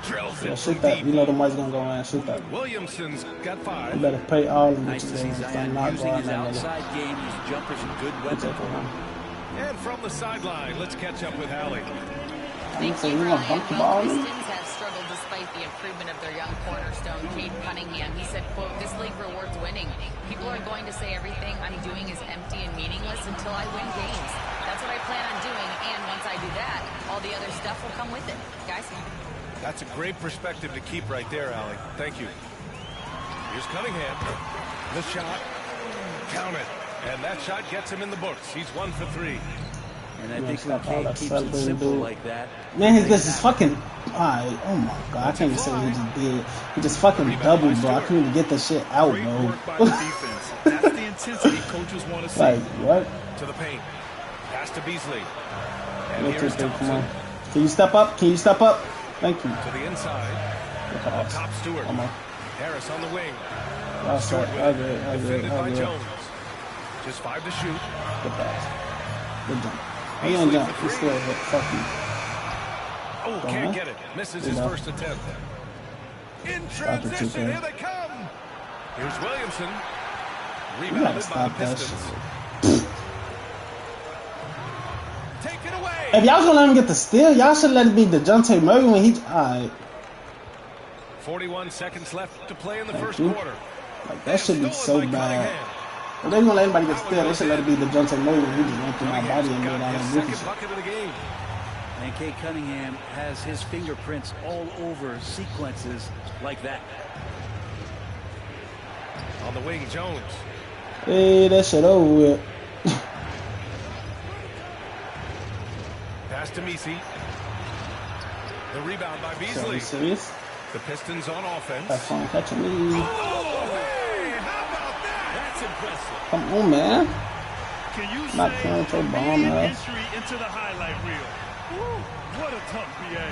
[SPEAKER 6] Drills it
[SPEAKER 1] Shoot that. You know the might's gonna go in. Shoot that.
[SPEAKER 6] Williamson's got 5.
[SPEAKER 1] You better pay all of them.
[SPEAKER 12] Nice to see Zion using his outside game. His jumper's a good weapon for him.
[SPEAKER 6] And from the sideline, let's catch up with Hallie.
[SPEAKER 9] Thank you, Brian. Well, the Pistons have struggled despite the improvement of their young cornerstone, Cade Cunningham. He said, quote, "This league rewards winning. People are going to say everything I'm doing is empty and meaningless until I win games. That's what I plan on doing, and once I do that, all the other stuff will come with it." Guys?
[SPEAKER 6] That's a great perspective to keep right there, Allie. Thank you. Here's Cunningham. The shot. Count it. And that shot gets him in the books. He's 1 for 3.
[SPEAKER 12] And I think when Cade keeps it simple like that.
[SPEAKER 1] Man, this is fucking. Alright, oh my god, I can't even say what he just did. He just fucking doubled, bro. I couldn't even get that shit out, bro.
[SPEAKER 7] That's the intensity coaches want to see.
[SPEAKER 1] Like, what?
[SPEAKER 6] To the paint. Pass to Beasley. And
[SPEAKER 1] Come
[SPEAKER 6] here's Thompson.
[SPEAKER 1] on. Can you step up? Can you step up? Thank you.
[SPEAKER 6] To the inside. Up top, Stewart. Harris on the wing. Stewart with it. Defended by Jones. Just 5 to shoot.
[SPEAKER 1] Good pass. Good jump. He ain't jump. He still hit. Fuck you.
[SPEAKER 6] Oh, can't get it. Misses his first attempt. In transition, here they come. Here's Williamson. Rebounded by the Pistons. Take it away.
[SPEAKER 1] If y'all gonna let him get the steal, y'all should let it be DeJounte Murray when he. Alright.
[SPEAKER 6] 41 seconds left to play in the first quarter.
[SPEAKER 1] Like, that should be so bad. If they gonna let anybody get steal, they should let it be DeJounte Murray when he just went through my body and made all that goofy shit.
[SPEAKER 6] Bucket of the game.
[SPEAKER 12] And Cade Cunningham has his fingerprints all over sequences like that.
[SPEAKER 6] On the wing, Jones.
[SPEAKER 1] Hey, that shit over with.
[SPEAKER 6] Pass to Misi. The rebound by Beasley.
[SPEAKER 1] Serious?
[SPEAKER 6] The Pistons on offense.
[SPEAKER 1] Have fun catching me.
[SPEAKER 6] Oh, hey, how about that? That's impressive.
[SPEAKER 1] Come on, man.
[SPEAKER 7] Can you
[SPEAKER 1] Not
[SPEAKER 7] say
[SPEAKER 1] playing for bomb,
[SPEAKER 7] entry into the highlight reel? Woo, what a tough BA.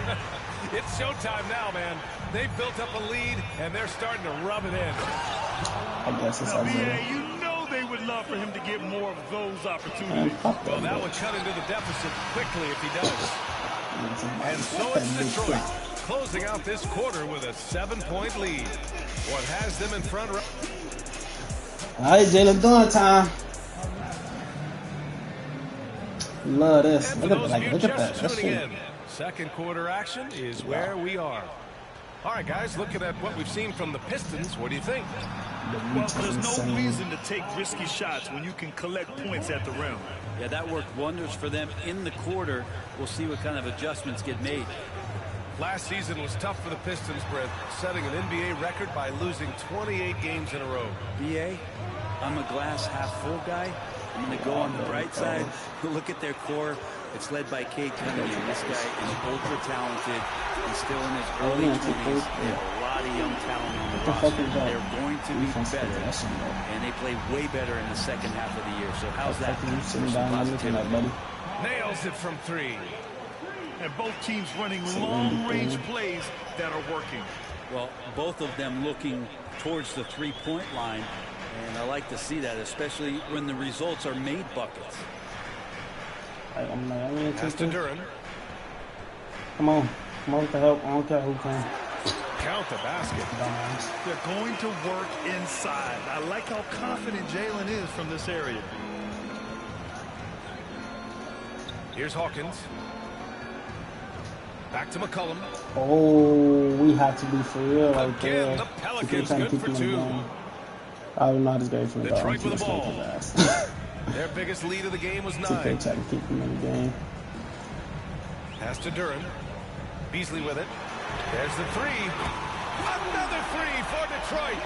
[SPEAKER 6] It's showtime now, man. They've built up a lead, and they're starting to rub it in.
[SPEAKER 1] I guess it's
[SPEAKER 7] now,
[SPEAKER 1] Isaiah.
[SPEAKER 7] BA, you know they would love for him to get more of those opportunities.
[SPEAKER 6] Well, that would cut into the deficit quickly if he does. And so it's Detroit, closing out this quarter with a 7-point lead. What has them in front?
[SPEAKER 1] All right, Jalen, doing time. Love this. Look at that. Look at that. That's shit.
[SPEAKER 6] Second quarter action is where we are. All right, guys, looking at what we've seen from the Pistons, what do you think?
[SPEAKER 7] Well, there's no reason to take risky shots when you can collect points at the rim.
[SPEAKER 12] Yeah, that worked wonders for them in the quarter. We'll see what kind of adjustments get made.
[SPEAKER 6] Last season was tough for the Pistons, Brett, setting an NBA record by losing 28 games in a row.
[SPEAKER 12] BA, I'm a glass half full guy. I'm going to go on the bright side. Look at their core. It's led by Cade Cunningham. This guy is ultra talented. He's still in his early 20s. They have a lot of young talent on the roster. They're going to be better. And they play way better in the second half of the year. So how's that for some positivity?
[SPEAKER 6] Nails it from 3.
[SPEAKER 7] And both teams running long-range plays that are working.
[SPEAKER 12] Well, both of them looking towards the three-point line. And I like to see that, especially when the results are made buckets.
[SPEAKER 6] Pass to Duran.
[SPEAKER 1] Come on. Come on with the help. I don't care who can.
[SPEAKER 6] Count the basket.
[SPEAKER 7] They're going to work inside. I like how confident Jalen is from this area.
[SPEAKER 6] Here's Hawkins. Back to McCollum.
[SPEAKER 1] Oh, we have to be for real right there.
[SPEAKER 6] Again, the Pelicans good for 2.
[SPEAKER 1] I would not as great from the
[SPEAKER 6] Detroit with the ball. Their biggest lead of the game was 9.
[SPEAKER 1] They try to keep him in the game.
[SPEAKER 6] Pass to Duran. Beasley with it. There's the 3. Another 3 for Detroit.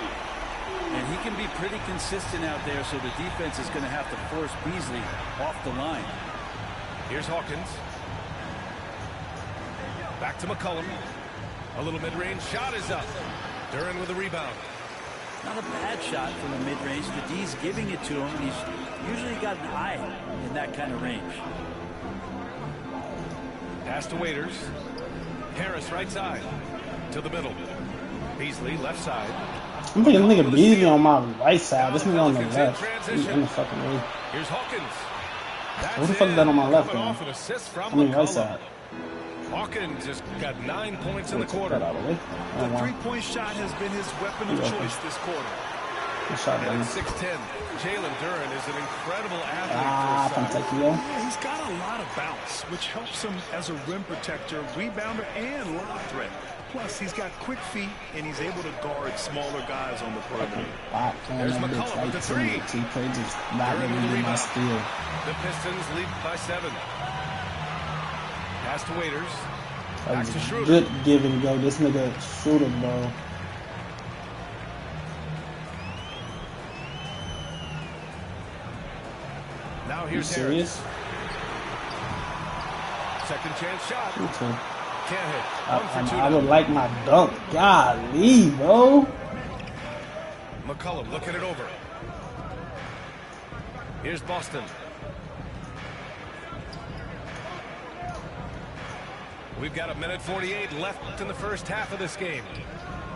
[SPEAKER 12] And he can be pretty consistent out there, so the defense is going to have to force Beasley off the line.
[SPEAKER 6] Here's Hawkins. Back to McCollum. A little mid-range shot is up. Duran with the rebound.
[SPEAKER 12] Not a bad shot from the mid-range. The D's giving it to him. He's usually got an eye in that kind of range.
[SPEAKER 6] Pass to Waiters. Harris right side. To the middle. Beasley left side.
[SPEAKER 1] I'm thinking nigga Beasley on my right side. This nigga on the left. He's in the fucking way.
[SPEAKER 6] Here's Hawkins.
[SPEAKER 1] What the fuck is that on my left, man? I mean right side.
[SPEAKER 6] Hawkins just got 9 points in the quarter.
[SPEAKER 10] The three-point shot has been his weapon of choice this quarter.
[SPEAKER 1] Shot,
[SPEAKER 6] and at 6'10", Jalen Duren is an incredible athlete.
[SPEAKER 10] Yeah, he's got a lot of bounce, which helps him as a rim protector, rebounder, and lob threat. Plus, he's got quick feet, and he's able to guard smaller guys on the perimeter.
[SPEAKER 6] There's McCollum with the three. The Pistons lead by 7. Pass to Waiters. Back to Schroeder.
[SPEAKER 1] Good give and go. This nigga Schroeder, bro.
[SPEAKER 6] Now here's
[SPEAKER 1] Harris.
[SPEAKER 6] Second chance shot. Can't hit.
[SPEAKER 1] I would like my dunk. Golly, bro.
[SPEAKER 6] McCollum looking it over. Here's Boston. We've got 1:48 left in the first half of this game.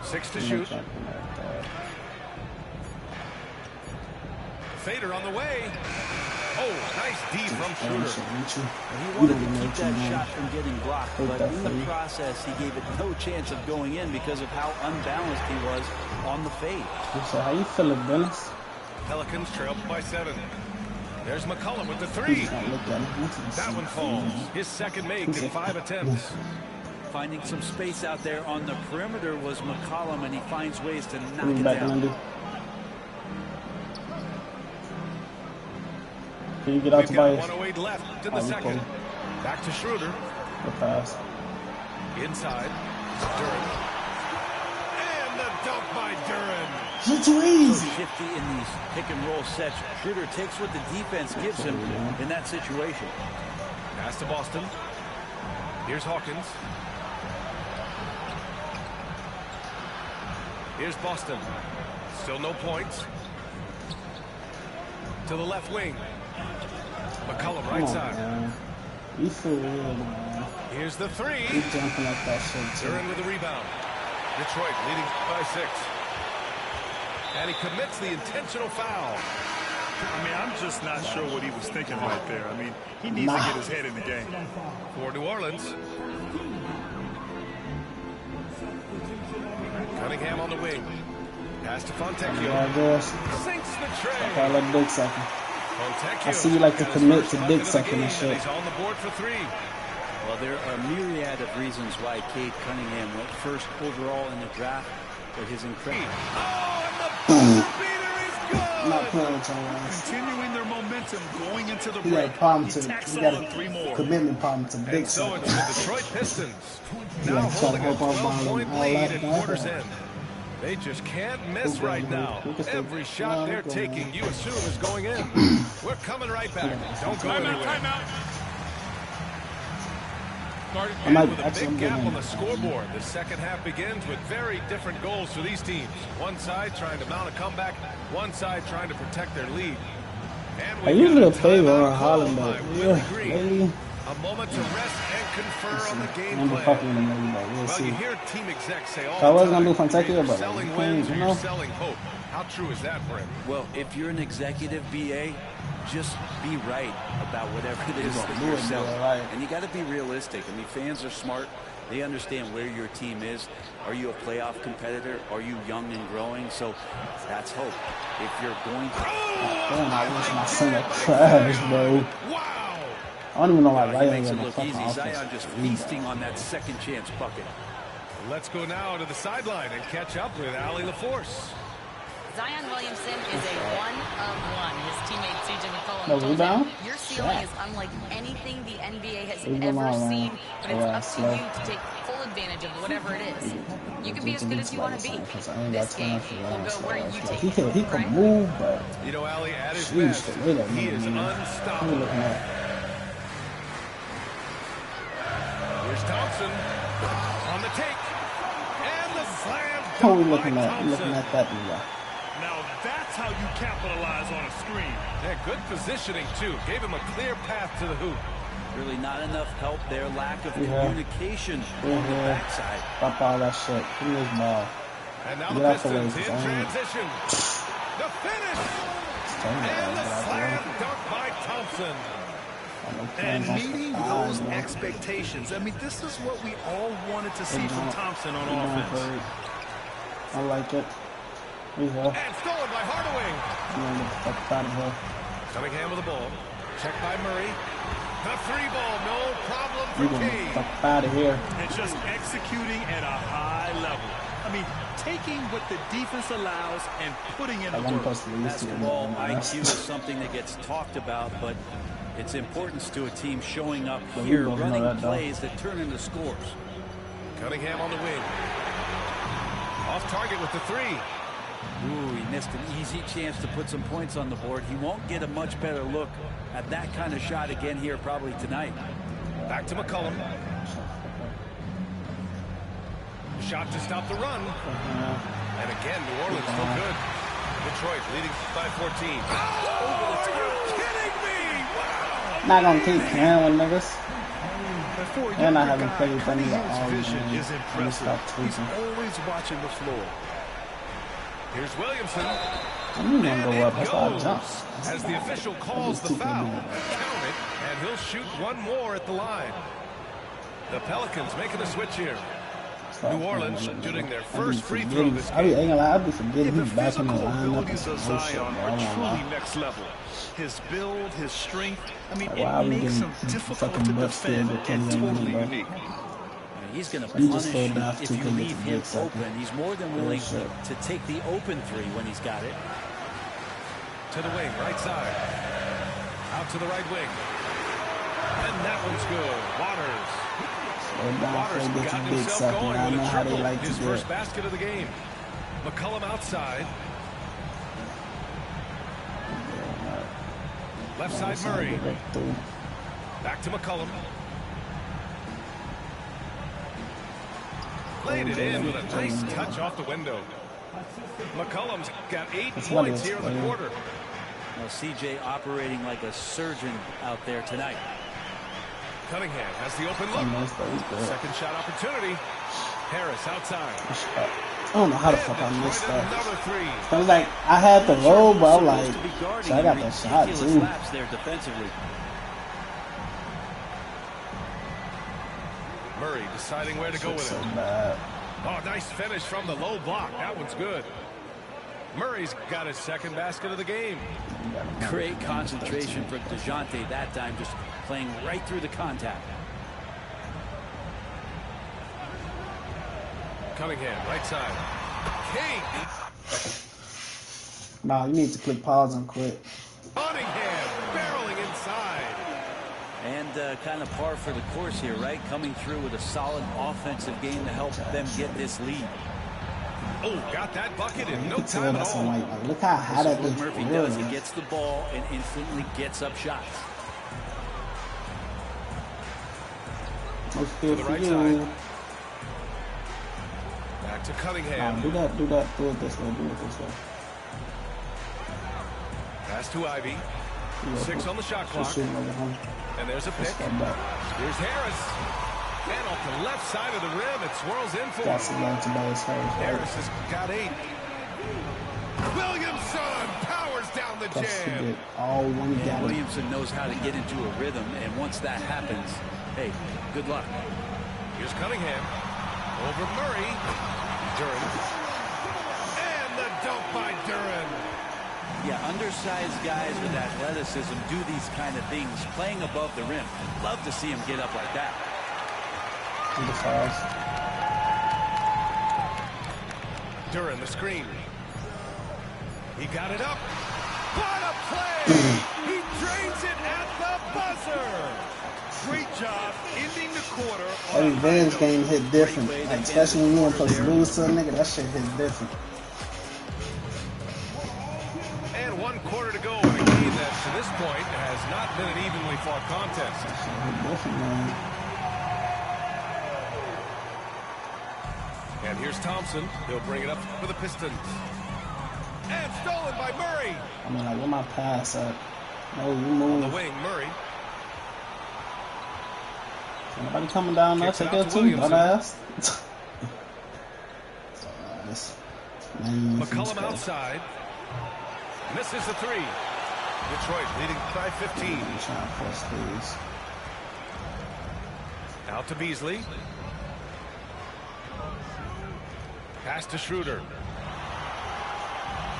[SPEAKER 6] 6 to shoot. Fader on the way. Oh, nice D from Schroeder.
[SPEAKER 12] He wanted to keep that shot from getting blocked, but in the process, he gave it no chance of going in because of how unbalanced he was on the fade.
[SPEAKER 1] So how you feeling, Dennis?
[SPEAKER 6] Pelicans trail by 7. There's McCollum with the three. That one falls. His second make in 5 attempts.
[SPEAKER 12] Finding some space out there on the perimeter was McCollum, and he finds ways to knock it down.
[SPEAKER 1] Can you get out to Bias?
[SPEAKER 6] 1:08 left in the second. Back to Schroeder.
[SPEAKER 1] The pass.
[SPEAKER 6] Inside. Duren. And the dunk by Duren.
[SPEAKER 1] It's too easy.
[SPEAKER 12] So shifty in these pick and roll sets. Schroeder takes what the defense gives him in that situation.
[SPEAKER 6] Pass to Boston. Here's Hawkins. Here's Boston. Still no points. To the left wing. McCollum right side.
[SPEAKER 1] You feel real, man.
[SPEAKER 6] Here's the three.
[SPEAKER 1] He's jumping like that shit too.
[SPEAKER 6] Duren with the rebound. Detroit leading by 6. And he commits the intentional foul.
[SPEAKER 10] I mean, I'm just not sure what he was thinking right there. I mean, he needs to get his head in the game.
[SPEAKER 6] For New Orleans. Cunningham on the wing. Pass to Fontecchio. Sinks the tray.
[SPEAKER 1] I like Dick Sucking. I see you like to commit to Dick Sucking and shit.
[SPEAKER 6] He's on the board for 3.
[SPEAKER 12] Well, there are a myriad of reasons why Cade Cunningham went first overall in the draft for his incredible.
[SPEAKER 6] Oh, and the beater is good.
[SPEAKER 1] Not playing with your ass.
[SPEAKER 10] Continuing their momentum going into the
[SPEAKER 1] He
[SPEAKER 10] break.
[SPEAKER 1] got a problem
[SPEAKER 10] He
[SPEAKER 1] to
[SPEAKER 10] tacks
[SPEAKER 1] he got
[SPEAKER 10] on 3 more.
[SPEAKER 1] a commitment problem to Dick
[SPEAKER 6] And so
[SPEAKER 1] Sucking.
[SPEAKER 6] it's the Detroit Pistons.
[SPEAKER 1] Yeah,
[SPEAKER 6] Now
[SPEAKER 1] trying to
[SPEAKER 6] holding a
[SPEAKER 1] help out
[SPEAKER 6] 12-point
[SPEAKER 1] all
[SPEAKER 6] lead
[SPEAKER 1] that
[SPEAKER 6] at quarter's end. They just can't miss right now. Every shot they're taking, you assume, is going in. We're coming right back. Don't go anywhere.
[SPEAKER 10] Timeout.
[SPEAKER 6] Started with a big gap on the scoreboard. The second half begins with very different goals for these teams. One side trying to mount a comeback, one side trying to protect their lead.
[SPEAKER 1] I usually favor on Holland, but lately,
[SPEAKER 6] a moment to rest and confer on the game
[SPEAKER 1] I'm
[SPEAKER 6] plan.
[SPEAKER 1] fucking with him, but we'll see.
[SPEAKER 6] You hear team execs say all
[SPEAKER 1] So I was
[SPEAKER 6] the
[SPEAKER 1] gonna do
[SPEAKER 6] time,
[SPEAKER 1] Fontecchio,
[SPEAKER 6] you're
[SPEAKER 1] but
[SPEAKER 6] selling
[SPEAKER 1] like,
[SPEAKER 6] wins or
[SPEAKER 1] you
[SPEAKER 6] you're
[SPEAKER 1] know.
[SPEAKER 6] selling hope. How true is that for him?
[SPEAKER 12] Well, if you're an executive BA, just be right about whatever it is that you're selling.
[SPEAKER 1] Right.
[SPEAKER 12] And you got to be realistic. I mean, fans are smart. They understand where your team is. Are you a playoff competitor? Are you young and growing? So that's hope. If you're going to...
[SPEAKER 1] Damn, I wish my son would crash, bro.
[SPEAKER 6] Wow!
[SPEAKER 1] I don't even know why
[SPEAKER 12] He
[SPEAKER 1] Zion
[SPEAKER 12] makes
[SPEAKER 1] is
[SPEAKER 12] it
[SPEAKER 1] in the
[SPEAKER 12] look
[SPEAKER 1] fucking
[SPEAKER 12] easy.
[SPEAKER 1] offense.
[SPEAKER 12] Zion just feasting on that second chance bucket.
[SPEAKER 6] Let's go now to the sideline and catch up with Allie LaForce.
[SPEAKER 9] Zion Williamson is a one-of-one. His teammate C.J. McCollum
[SPEAKER 1] No
[SPEAKER 9] told
[SPEAKER 1] rebound?
[SPEAKER 9] him, your ceiling is unlike anything the NBA has
[SPEAKER 1] Rebound,
[SPEAKER 9] ever
[SPEAKER 1] man.
[SPEAKER 9] seen, but it's
[SPEAKER 1] Yeah,
[SPEAKER 9] up to
[SPEAKER 1] slow.
[SPEAKER 9] you to take full advantage of whatever it is. You can be as good as you want to be. This game will go where you take
[SPEAKER 1] He
[SPEAKER 9] it.
[SPEAKER 1] can
[SPEAKER 9] right?
[SPEAKER 1] move, but
[SPEAKER 6] You know, Allie, at his
[SPEAKER 1] sheesh,
[SPEAKER 6] best,
[SPEAKER 1] the way that
[SPEAKER 6] he
[SPEAKER 1] nigga
[SPEAKER 6] is
[SPEAKER 1] move.
[SPEAKER 6] unstoppable.
[SPEAKER 1] Who we looking at?
[SPEAKER 6] Here's Thompson on the take. And the slam
[SPEAKER 1] Who we
[SPEAKER 6] dunk
[SPEAKER 1] looking
[SPEAKER 6] by
[SPEAKER 1] at? We looking
[SPEAKER 6] Thompson.
[SPEAKER 1] at that nigga.
[SPEAKER 10] Now that's how you capitalize on a screen.
[SPEAKER 6] Yeah, good positioning, too. Gave him a clear path to the hoop.
[SPEAKER 12] Really not enough help there. Lack of communication on the backside.
[SPEAKER 1] Stop all that shit. Give me this ball.
[SPEAKER 6] And now the Pistons in transition. The finish. And the slam dunk by Thompson.
[SPEAKER 7] And meeting those expectations. I mean, this is what we all wanted to see from Thompson on offense.
[SPEAKER 1] I like it. Here you go.
[SPEAKER 6] And stolen by Hardaway. Cunningham with the ball. Checked by Murray. The three ball, no problem for Kane.
[SPEAKER 1] Fuck out of here.
[SPEAKER 7] And just executing at a high level. I mean, taking what the defense allows and putting in the work.
[SPEAKER 12] Basketball IQ is something that gets talked about, but its importance to a team showing up here, running plays that turn into scores.
[SPEAKER 6] Cunningham on the wing. Off target with the three.
[SPEAKER 12] Ooh, he missed an easy chance to put some points on the board. He won't get a much better look at that kind of shot again here probably tonight.
[SPEAKER 6] Back to McCollum. Shot to stop the run. And again, New Orleans still good. Detroit leading by 14. Oh, are you kidding me? Wow.
[SPEAKER 1] Not gonna keep carrying niggas. And I haven't played with any
[SPEAKER 7] His vision is impressive. He's always watching the floor.
[SPEAKER 6] Here's Williamson.
[SPEAKER 1] I'm gonna go up. That's why I jumped.
[SPEAKER 6] As the official calls the foul, count it, and he'll shoot one more at the line. The Pelicans making a switch here. New Orleans shooting their first free throw this game.
[SPEAKER 1] I'll be forgetting he's back in the lineup.
[SPEAKER 7] Abilities of Zion are truly next level. His build, his strength, I mean, it makes him difficult to defend and totally unique.
[SPEAKER 12] He's going to punish you if you leave him open. He's more than willing to take the open three when he's got it.
[SPEAKER 6] To the wing, right side. Out to the right wing. And that one's good. Waters got himself going with a triple. His first basket of the game. McCollum outside. Left side Murray. Back to McCollum. Laid it in with a nice touch off the window. McCollum's got 8 points here in the quarter.
[SPEAKER 12] Well, CJ operating like a surgeon out there tonight.
[SPEAKER 6] Cunningham has the open look. Second shot opportunity. Harris outside.
[SPEAKER 1] I don't know how the fuck I missed that. I was like, I had the roll, but I'm like, so I got that shot too.
[SPEAKER 12] There defensively.
[SPEAKER 6] Murray deciding where to go with it. Oh, nice finish from the low block. That one's good. Murray's got his second basket of the game.
[SPEAKER 12] Great concentration for DeJounte that time, just playing right through the contact.
[SPEAKER 6] Cunningham, right side. King.
[SPEAKER 1] Nah, you need to click pause and quit.
[SPEAKER 6] Cunningham barreling inside.
[SPEAKER 12] And kind of par for the course here, right? Coming through with a solid offensive game to help them get this lead.
[SPEAKER 6] Oh, got that bucket in no time at all.
[SPEAKER 1] Look how high that
[SPEAKER 12] is. Murphy does. He gets the ball and instantly gets up shots.
[SPEAKER 6] To the right side. Back to Cunningham.
[SPEAKER 1] Do it this way.
[SPEAKER 6] Pass to Ivy. 6 on the shot clock. And there's a pick. Here's Harris. And off the left side of the rim, it swirls in for him. Harris has got 8. Williamson powers down the jam.
[SPEAKER 12] Williamson knows how to get into a rhythm, and once that happens, hey, good luck.
[SPEAKER 6] Here's Cunningham. Over Murray. Duren. And the dunk by Duren.
[SPEAKER 12] Yeah, undersized guys with athleticism do these kind of things, playing above the rim. Love to see him get up like that.
[SPEAKER 6] Duren, the screen. He got it up. What a play! He drains it at the buzzer.
[SPEAKER 7] Great job ending the quarter.
[SPEAKER 1] That revenge game hit different, like, especially when you want to lose to a nigga. That shit hit different.
[SPEAKER 6] And 1 quarter to go in a game that, to this point, has not been an evenly fought contest. And here's Thompson. He'll bring it up for the Pistons. And stolen by Murray.
[SPEAKER 1] I mean, like, where my pass at? No, you move.
[SPEAKER 6] On the wing, Murray.
[SPEAKER 1] Anybody coming down there? Take that too, dumbass.
[SPEAKER 6] McCollum outside. Misses the three. Detroit leading by 15. Out to Beasley. Pass to Schroeder.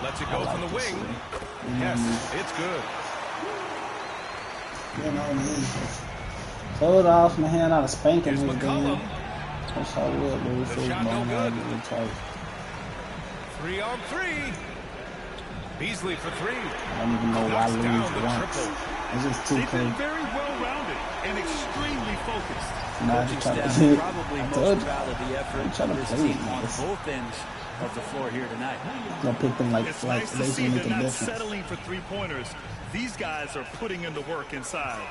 [SPEAKER 6] Lets it go from the wing. Yes, it's good.
[SPEAKER 1] Throw it off my hand out of spanking his game. That's how we would lose.
[SPEAKER 6] The shot no good. 3 on 3. Beasley for 3.
[SPEAKER 1] I don't even know why I lose once. It's just too
[SPEAKER 7] They've
[SPEAKER 1] close.
[SPEAKER 7] been very well-rounded and extremely focused.
[SPEAKER 12] Coaching staff probably most proud of the effort of this team on both ends of the floor here tonight.
[SPEAKER 1] They'll pick them like
[SPEAKER 7] It's nice to see
[SPEAKER 1] make
[SPEAKER 7] they're
[SPEAKER 1] a
[SPEAKER 7] not
[SPEAKER 1] difference.
[SPEAKER 7] settling for three-pointers. These guys are putting in the work inside.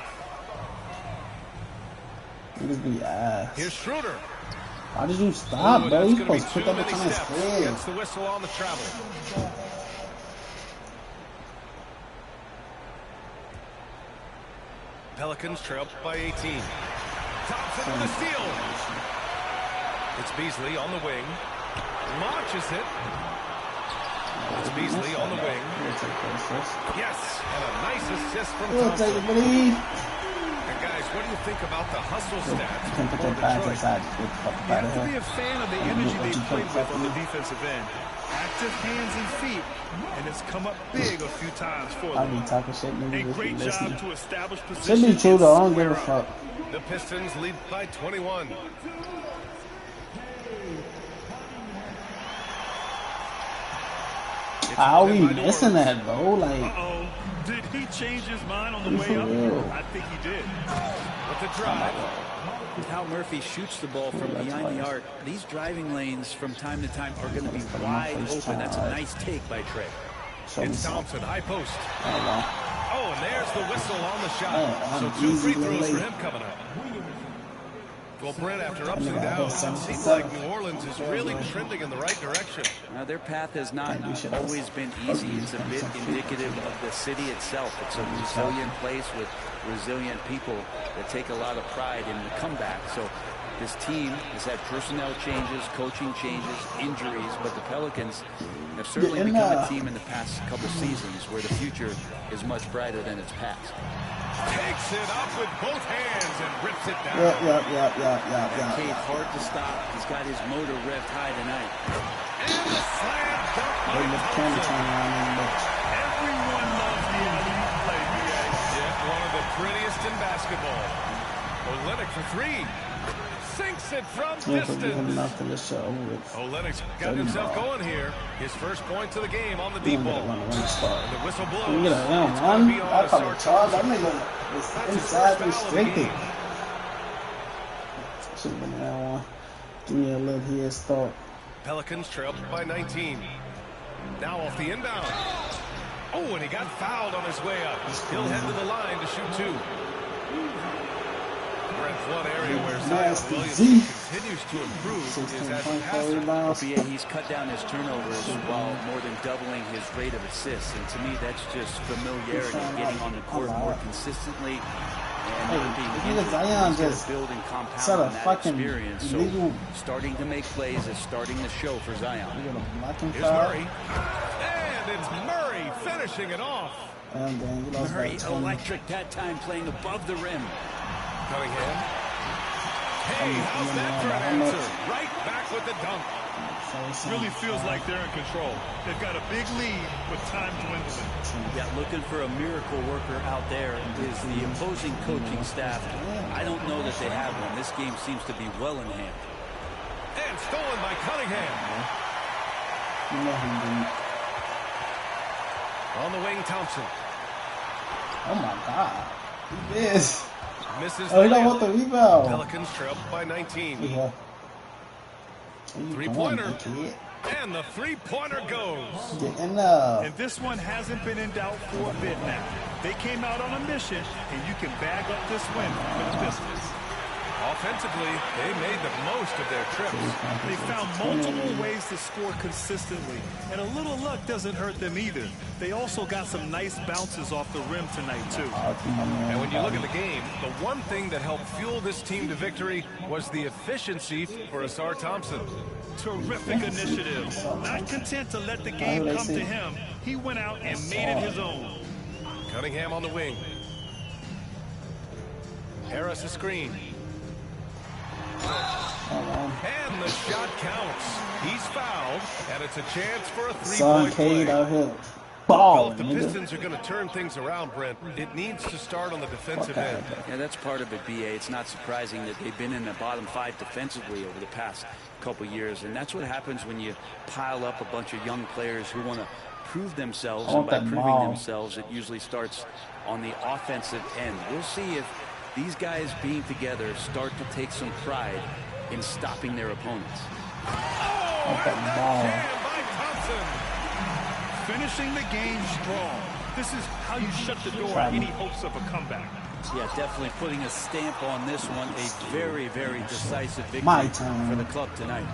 [SPEAKER 1] Niggas be ass.
[SPEAKER 6] Here's Schroeder.
[SPEAKER 1] Why did you stop, bro? You supposed to put that bitch on his head.
[SPEAKER 6] Gets the whistle on the travel. Pelicans trail by 18. Thompson with a steal. It's Beasley on the wing. Launches it. It's Beasley on the wing. Yes, and a nice assist from Thompson. And guys, what do you think about the hustle stats for Detroit?
[SPEAKER 7] You have to be a fan of the energy they played with on the defensive end. Active hands and feet, and it's come up big a few times for them.
[SPEAKER 1] I be talking shit, niggas.
[SPEAKER 7] A great job to establish position.
[SPEAKER 1] Should be true though. I don't give a fuck.
[SPEAKER 6] The Pistons lead by 21.
[SPEAKER 1] How are we missing that, bro? Like,
[SPEAKER 7] uh-oh. Did he change his mind on the way up? I think he did.
[SPEAKER 6] With the drive.
[SPEAKER 12] How Murphy shoots the ball from behind the arc. These driving lanes from time to time are going to be wide open. That's a nice take by Trey.
[SPEAKER 6] It's Thompson, high post. Oh, and there's the whistle on the shot. So 2 free throws for him coming up. Well, Brent, after ups and downs, it seems like New Orleans is really trending in the right direction.
[SPEAKER 12] Now, their path has not always been easy. It's a bit indicative of the city itself. It's a resilient place with resilient people that take a lot of pride in the comeback. So this team has had personnel changes, coaching changes, injuries, but the Pelicans have certainly become a team in the past couple seasons where the future is much brighter than its past.
[SPEAKER 6] Takes it up with both hands and rips it down.
[SPEAKER 1] Yeah.
[SPEAKER 12] Cade hard to stop. He's got his motor revved high tonight.
[SPEAKER 6] And the slam dunk by Thompson.
[SPEAKER 7] Everyone loves the alley-oop play, BA.
[SPEAKER 6] Yeah, one of the prettiest in basketball. Olynyk for 3. Sinks it from distance. Olynyk's got himself going here. His first points of the game on the deep ball. And the whistle blows.
[SPEAKER 1] It's going to be on a charge. That nigga is inside restricted. Should have been that one. Give me a little head start.
[SPEAKER 6] Pelicans trail by 19. Now off the inbound. Oh, and he got fouled on his way up. He'll head to the line to shoot 2. One area where Zion Williamson continues to improve is as a passer.
[SPEAKER 12] He's cut down his turnovers while more than doubling his rate of assists. And to me, that's just familiarity, getting on the court more consistently and building compound on that experience. So starting to make plays is starting to show for Zion.
[SPEAKER 6] Here's Murray. And it's Murray finishing it off.
[SPEAKER 12] Murray electric that time, playing above the rim.
[SPEAKER 6] Cunningham. Hey, how's that for an answer? Right back with the dunk.
[SPEAKER 7] Really feels like they're in control. They've got a big lead with time dwindling.
[SPEAKER 12] Yeah, looking for a miracle worker out there is the opposing coaching staff. I don't know that they have one. This game seems to be well in hand.
[SPEAKER 6] And stolen by Cunningham. On the wing, Thompson.
[SPEAKER 1] Oh my God. Who is?
[SPEAKER 6] Misses
[SPEAKER 1] he don't want the rebound.
[SPEAKER 6] Pelicans trail by 19.
[SPEAKER 1] Yeah.
[SPEAKER 6] Three-pointer. And the three-pointer goes.
[SPEAKER 7] And this one hasn't been in doubt for a bit now. They came out on a mission, and you can bag up this win for the Pistons.
[SPEAKER 6] Offensively, they made the most of their trips.
[SPEAKER 7] They found multiple ways to score consistently, and a little luck doesn't hurt them either. They also got some nice bounces off the rim tonight, too.
[SPEAKER 6] And when you look at the game, the one thing that helped fuel this team to victory was the efficiency for Ausar Thompson.
[SPEAKER 7] Terrific initiative. Not content to let the game come to him, he went out and made it his own.
[SPEAKER 6] Cunningham on the wing. Harris a screen. And the shot counts. He's fouled, and it's a chance for a three-point play.
[SPEAKER 1] out here.
[SPEAKER 6] Well, if the Pistons are going to turn things around, Brent, it needs to start on the defensive end.
[SPEAKER 12] Yeah, that's part of it, BA. It's not surprising that they've been in the bottom 5 defensively over the past couple years, and that's what happens when you pile up a bunch of young players who want to prove themselves, and by proving themselves, it usually starts on the offensive end. We'll see if these guys being together start to take some pride in stopping their opponents.
[SPEAKER 7] Finishing the game strong. This is how you shut the door on any hopes of a comeback.
[SPEAKER 12] Yeah, definitely putting a stamp on this one. A very, very decisive victory for the club tonight.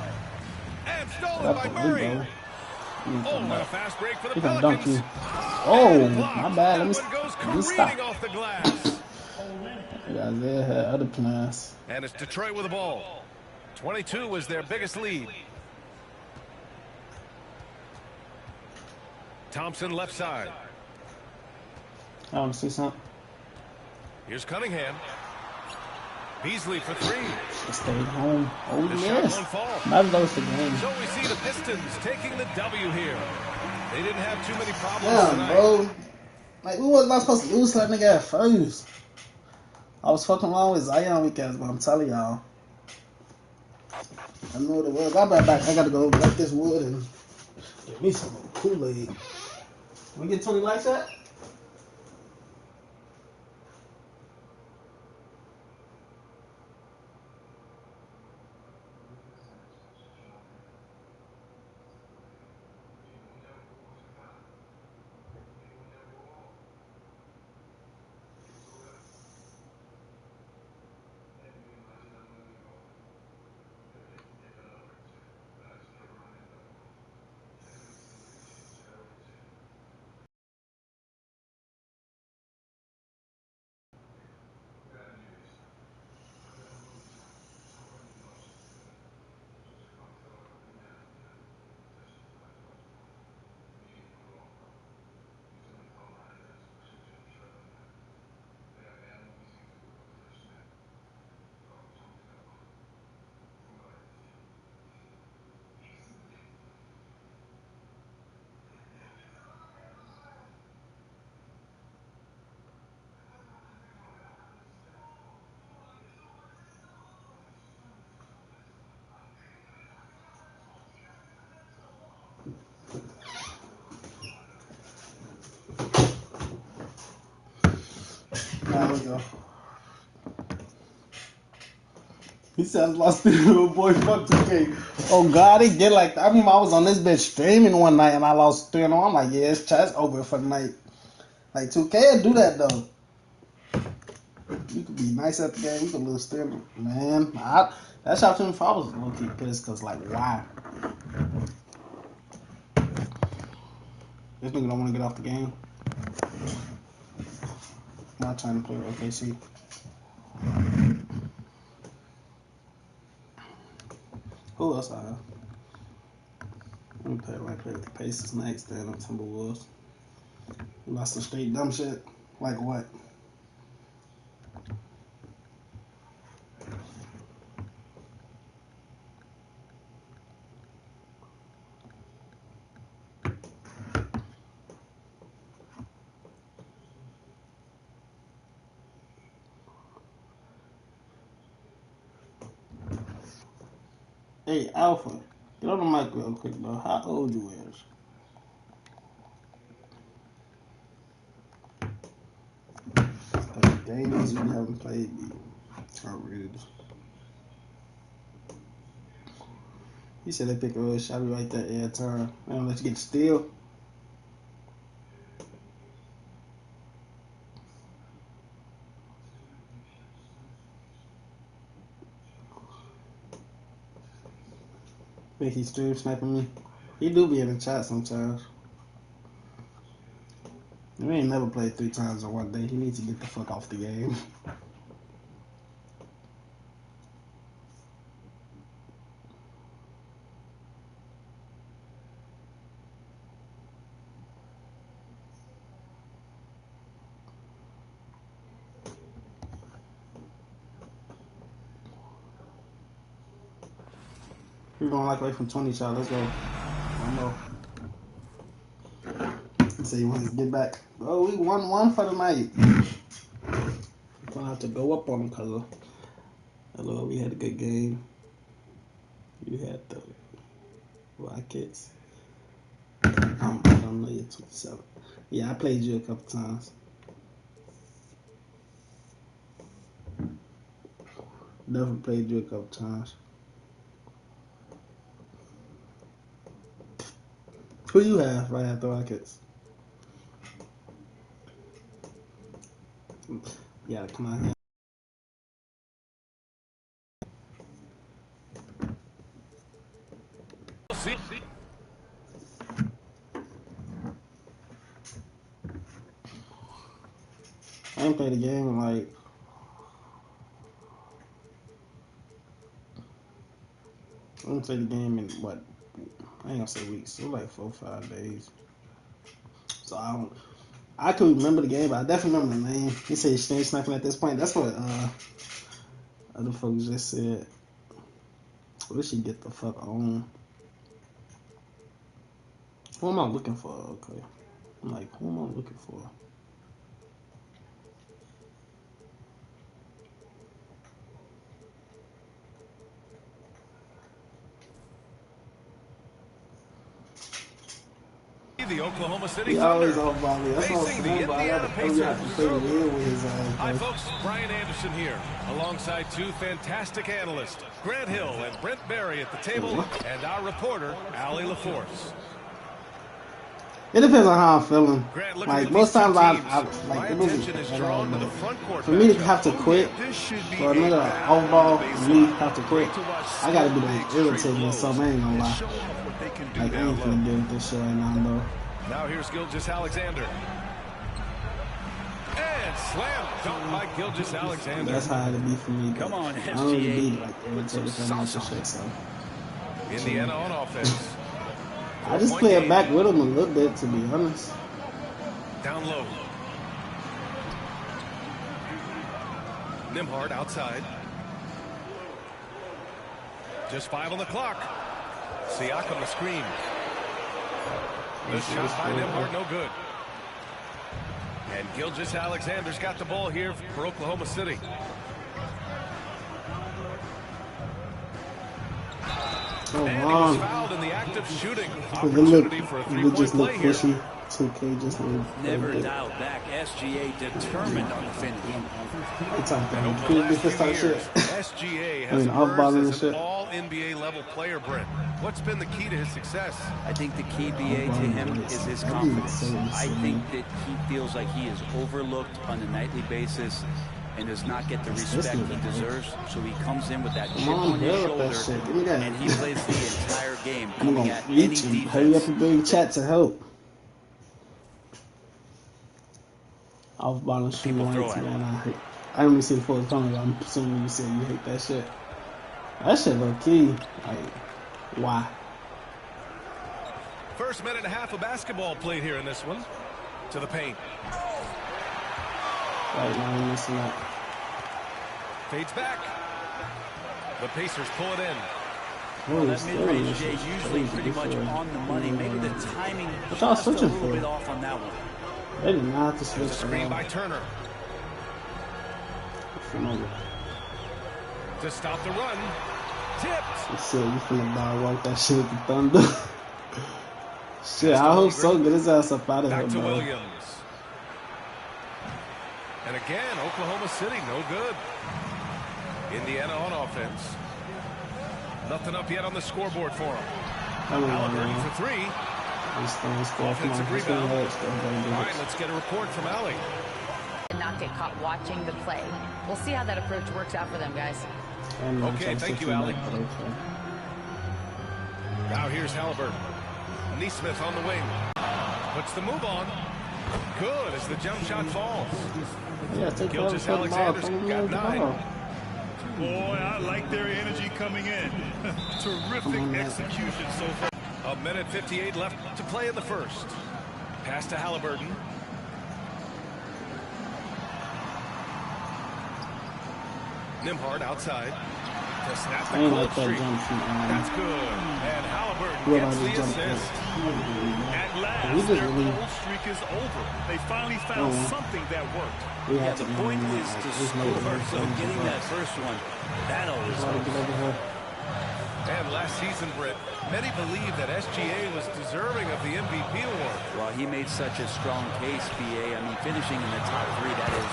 [SPEAKER 6] And stolen by Murray. Oh, and a fast break for the
[SPEAKER 1] Pelicans.
[SPEAKER 6] Oh,
[SPEAKER 1] my bad. Let me stop.
[SPEAKER 6] Off the glass.
[SPEAKER 1] Yeah, they had other plans.
[SPEAKER 6] And it's Detroit with the ball. 22 was their biggest lead. Thompson left side.
[SPEAKER 1] I want to see something.
[SPEAKER 6] Here's Cunningham. Beasley for three.
[SPEAKER 1] Stayed home. Oh,
[SPEAKER 6] the
[SPEAKER 1] yes.
[SPEAKER 6] shot won't fall.
[SPEAKER 1] Not those the game.
[SPEAKER 6] So we see the Pistons taking the W here. They didn't have too many problems tonight.
[SPEAKER 1] Bro. Like, we was not supposed to lose to that nigga at first. I was fucking wrong with Zion weekends, but I'm telling y'all. I know what it was. I'll be right back. I gotta go break this wood and get me some Kool-Aid. We get 20 likes yet? There we go. He says, lost the little boy, fuck 2K. Oh, God, it get like that. I mean, I was on this bitch streaming one night and I lost 3-0. I'm like, yeah, it's chat's over for the night. Like, 2K will do that, though. You could be nice at the game. You could lose 3-0. Man, that shot to me if I was low-key pissed because, like, why? This nigga don't want to get off the game. I'm not trying to play with OKC. Who else I have? Let me play with the Pacers next, then the Timberwolves. We lost some straight dumb shit. Like what? Hey, Alpha, get on the mic real quick, though. How old you is? Games you haven't played me. Oh, rude. He said they pick a real shot right there every time. They don't let you get the steal. Think he stream sniping me? He do be in the chat sometimes. We ain't never played 3 times in one day. He needs to get the fuck off the game. We're going like away from 20 shot. Let's go. One more. So you want to get back. Oh, we won 1 for the night. I'm gonna have to go up on him because hello, we had a good game. You had the Rockets. I don't know you're 27. Yeah, I played you a couple times. Never played you a couple times. Who you have right after Rockets? Yeah, come on here. I ain't played a game in like I ain't played the game in what? I ain't gonna say weeks. It was like 4 or 5 days. So I can remember the game, but I definitely remember the name. He said he's sniping at this point. That's what other folks just said. We should get the fuck on. Who am I looking for? Okay. I'm like, who am I looking for?
[SPEAKER 6] The Oklahoma City
[SPEAKER 1] Thunder. Always off by me. That's what I'm saying, but I have to play the real with his
[SPEAKER 6] Hi, folks. Brian Anderson here, alongside 2 fantastic analysts, Grant Hill and Brent Barry at the table, and our reporter, Allie LaForce.
[SPEAKER 1] It depends on how I'm feeling.
[SPEAKER 6] Grant,
[SPEAKER 1] like most times, I like for me to have to quit for another off ball, me have to quit. I gotta be like irritated or something. I ain't gonna lie. Like I ain't finna deal with this shit right now, though.
[SPEAKER 6] Now here's Gilgeous-Alexander. And slam dunk by Gilgeous-Alexander.
[SPEAKER 1] That's how it'd be for me.
[SPEAKER 12] Come on, SGA.
[SPEAKER 1] I don't really be like irritated for much shit, so.
[SPEAKER 6] Indiana on offense.
[SPEAKER 1] I just play it back with him a little bit, to be honest.
[SPEAKER 6] Down low. Nembhard outside. Just 5 on the clock. Siakam the screen. The shot by Nembhard, no good. And Gilgeous-Alexander's got the ball here for Oklahoma City.
[SPEAKER 1] Oh,
[SPEAKER 6] and
[SPEAKER 1] wow.
[SPEAKER 6] he was fouled in the act of shooting. Opportunity for a 3-point play here.
[SPEAKER 1] 2K just
[SPEAKER 12] never dialed back. SGA determined on the finish.
[SPEAKER 6] SGA has emerged as an all-NBA level player, Brent. What's been the key to his success?
[SPEAKER 12] I think the key, BA, to him is his confidence. I think that he feels like he is overlooked on a nightly basis and does not get the respect he deserves. So he comes in with that chip on his shoulder, and he plays the entire game coming at any defense.
[SPEAKER 1] Hurry up and bring chat to help. Off ball and shoot lights, man. I only see the full tunnel. I'm assuming you said you hate that shit. That shit low key. Like, why?
[SPEAKER 6] First minute and a half of basketball played here in this one. To the paint.
[SPEAKER 1] Right now, we're missing that.
[SPEAKER 6] Fades back. The Pacers pull it in.
[SPEAKER 12] Well, that mid-range is usually pretty much on the money. Maybe the timing just a little bit off on that one.
[SPEAKER 1] They did not have to switch.
[SPEAKER 6] Screen by Turner. To stop the run. Tipped.
[SPEAKER 1] You said you finna dog walk that shit with the Thunder. Shit, I hope so. Get his ass up out of here,
[SPEAKER 6] Back to
[SPEAKER 1] bro.
[SPEAKER 6] Williams. And again, Oklahoma City, no good. Indiana on offense. Nothing up yet on the scoreboard for him. Allen for 3. Offensive rebound. All right, let's get a report from Allie.
[SPEAKER 9] And not get caught watching the play. We'll see how that approach works out for them, guys.
[SPEAKER 6] Okay, thank you, Allie. Now here's Halliburton. Neesmith on the wing. Puts the move on. Good as the jump shot falls.
[SPEAKER 1] Yeah,
[SPEAKER 6] Gilgeous-Alexander's got 9.
[SPEAKER 10] Boy, I like their energy coming in. Terrific execution so far.
[SPEAKER 6] A minute 58 left to play in the first. Pass to Halliburton. Nimhard outside. To snap the cold streak. That's good. And Halliburton gets the assist.
[SPEAKER 10] At last, their cold streak is over. They finally found something that worked.
[SPEAKER 12] Yeah, the point is to score, so getting that first one, that always helps.
[SPEAKER 6] And last season, Britt, many believe that SGA was deserving of the MVP award.
[SPEAKER 12] Well, he made such a strong case, BA. I mean, finishing in the top 3, that is.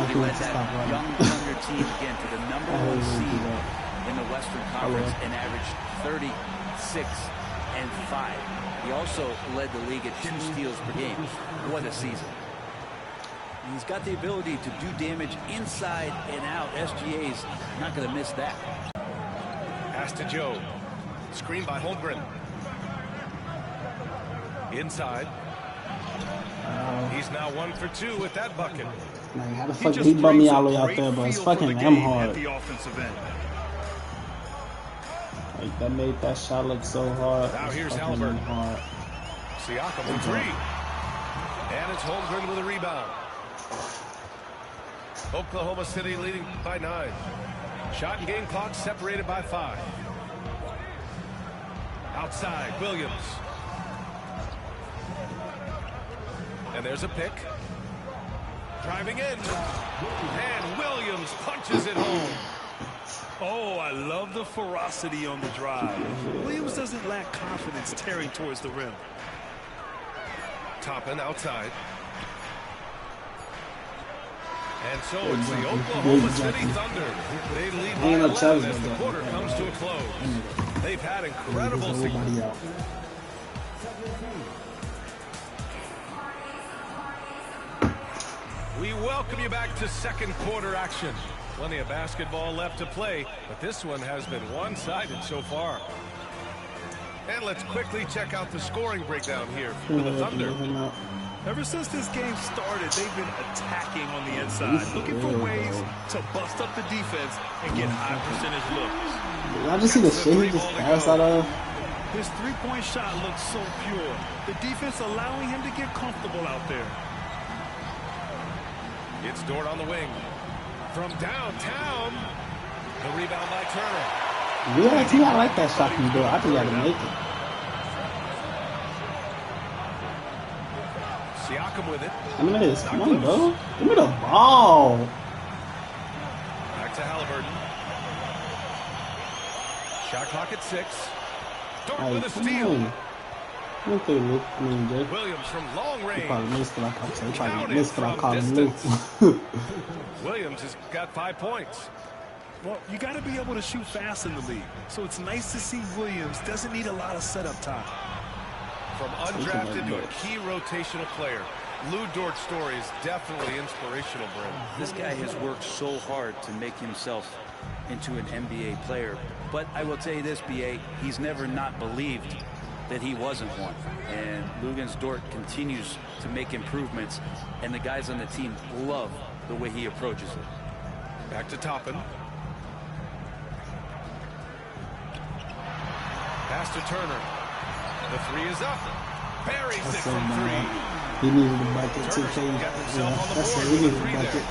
[SPEAKER 12] He led that young Thunder team again to the #1 seed in the Western Conference and averaged 36 and 5. He also led the league at 2 steals per game. What a season. He's got the ability to do damage inside and out. SGA's not going to miss that.
[SPEAKER 6] Pass to Joe. Screen by Holmgren. Inside. He's now 1 for 2 with that bucket.
[SPEAKER 1] Man, how the fuck he bummed me all the way out there, but it's fucking damn hard. Like, that made that shot look so hard.
[SPEAKER 6] Now here's Halliburton. Siakam with 3. And it's Holmgren with a rebound. Oklahoma City leading by 9. Shot and game clock separated by 5. Outside, Williams. And there's a pick. Driving in. And Williams punches it home.
[SPEAKER 10] Oh, I love the ferocity on the drive. Williams doesn't lack confidence tearing towards the rim.
[SPEAKER 6] Toppin outside. And so it's the Oklahoma City Thunder. They lead by 11 as the quarter comes to a close. They've had incredible season. We welcome you back to second quarter action. Plenty of basketball left to play, but this one has been one-sided so far. And let's quickly check out the scoring breakdown here for the Thunder.
[SPEAKER 10] Ever since this game started, they've been attacking on the inside, looking for ways to bust up the defense and get high percentage looks.
[SPEAKER 1] Y'all just see the shit he just passed out of?
[SPEAKER 10] His three-point shot looks so pure. The defense allowing him to get comfortable out there.
[SPEAKER 6] It's Dort on the wing. From downtown, the rebound by Turner.
[SPEAKER 1] Yeah, I like that shot from Dort. I think I can make it.
[SPEAKER 6] Siakam with it.
[SPEAKER 1] I mean, this. Come on, bro. Give me the ball.
[SPEAKER 6] Back to Halliburton. Shot clock at 6. Dort with a steal. Williams from long range.
[SPEAKER 1] He probably missed what I call him Luke.
[SPEAKER 6] Williams has got 5 points.
[SPEAKER 10] Well, you got to be able to shoot fast in the league. So it's nice to see Williams doesn't need a lot of setup time.
[SPEAKER 6] From undrafted to a key rotational player, Lou Dort's story is definitely inspirational, Brent.
[SPEAKER 12] This guy has worked so hard to make himself into an NBA player. But I will tell you this, BA, he's never not believed that he wasn't one. And Luguentz Dort continues to make improvements, and the guys on the team love the way he approaches it.
[SPEAKER 6] Back to Toppin. Pass to Turner. The 3 is up. Buries it from 3.
[SPEAKER 1] He needed to bucket too. That's it. He needed to bucket.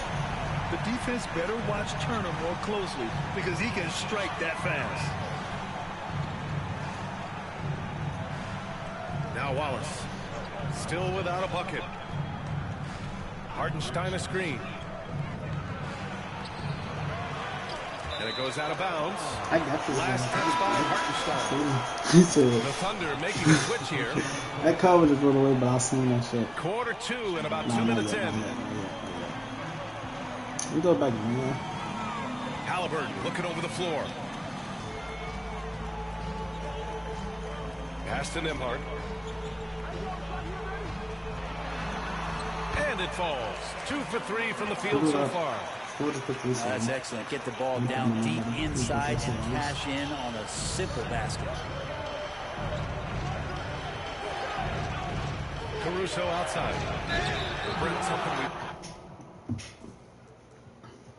[SPEAKER 10] The defense better watch Turner more closely because he can strike that fast.
[SPEAKER 6] Now Wallace. Still without a bucket. Hartenstein a screen. And it goes out of bounds.
[SPEAKER 1] I got this.
[SPEAKER 6] Last touch by Hartenstein. The Thunder making a switch here.
[SPEAKER 1] That cover just went away, but I seen that shit.
[SPEAKER 6] Quarter 2 and about 2 minutes in.
[SPEAKER 1] We go back, man.
[SPEAKER 6] Halliburton looking over the floor. Pass to Nimhard. And it falls. 2 for 3 from the field so far.
[SPEAKER 12] That's excellent. Get the ball down deep inside and cash in on a simple basket.
[SPEAKER 6] Caruso outside. Brent, something we...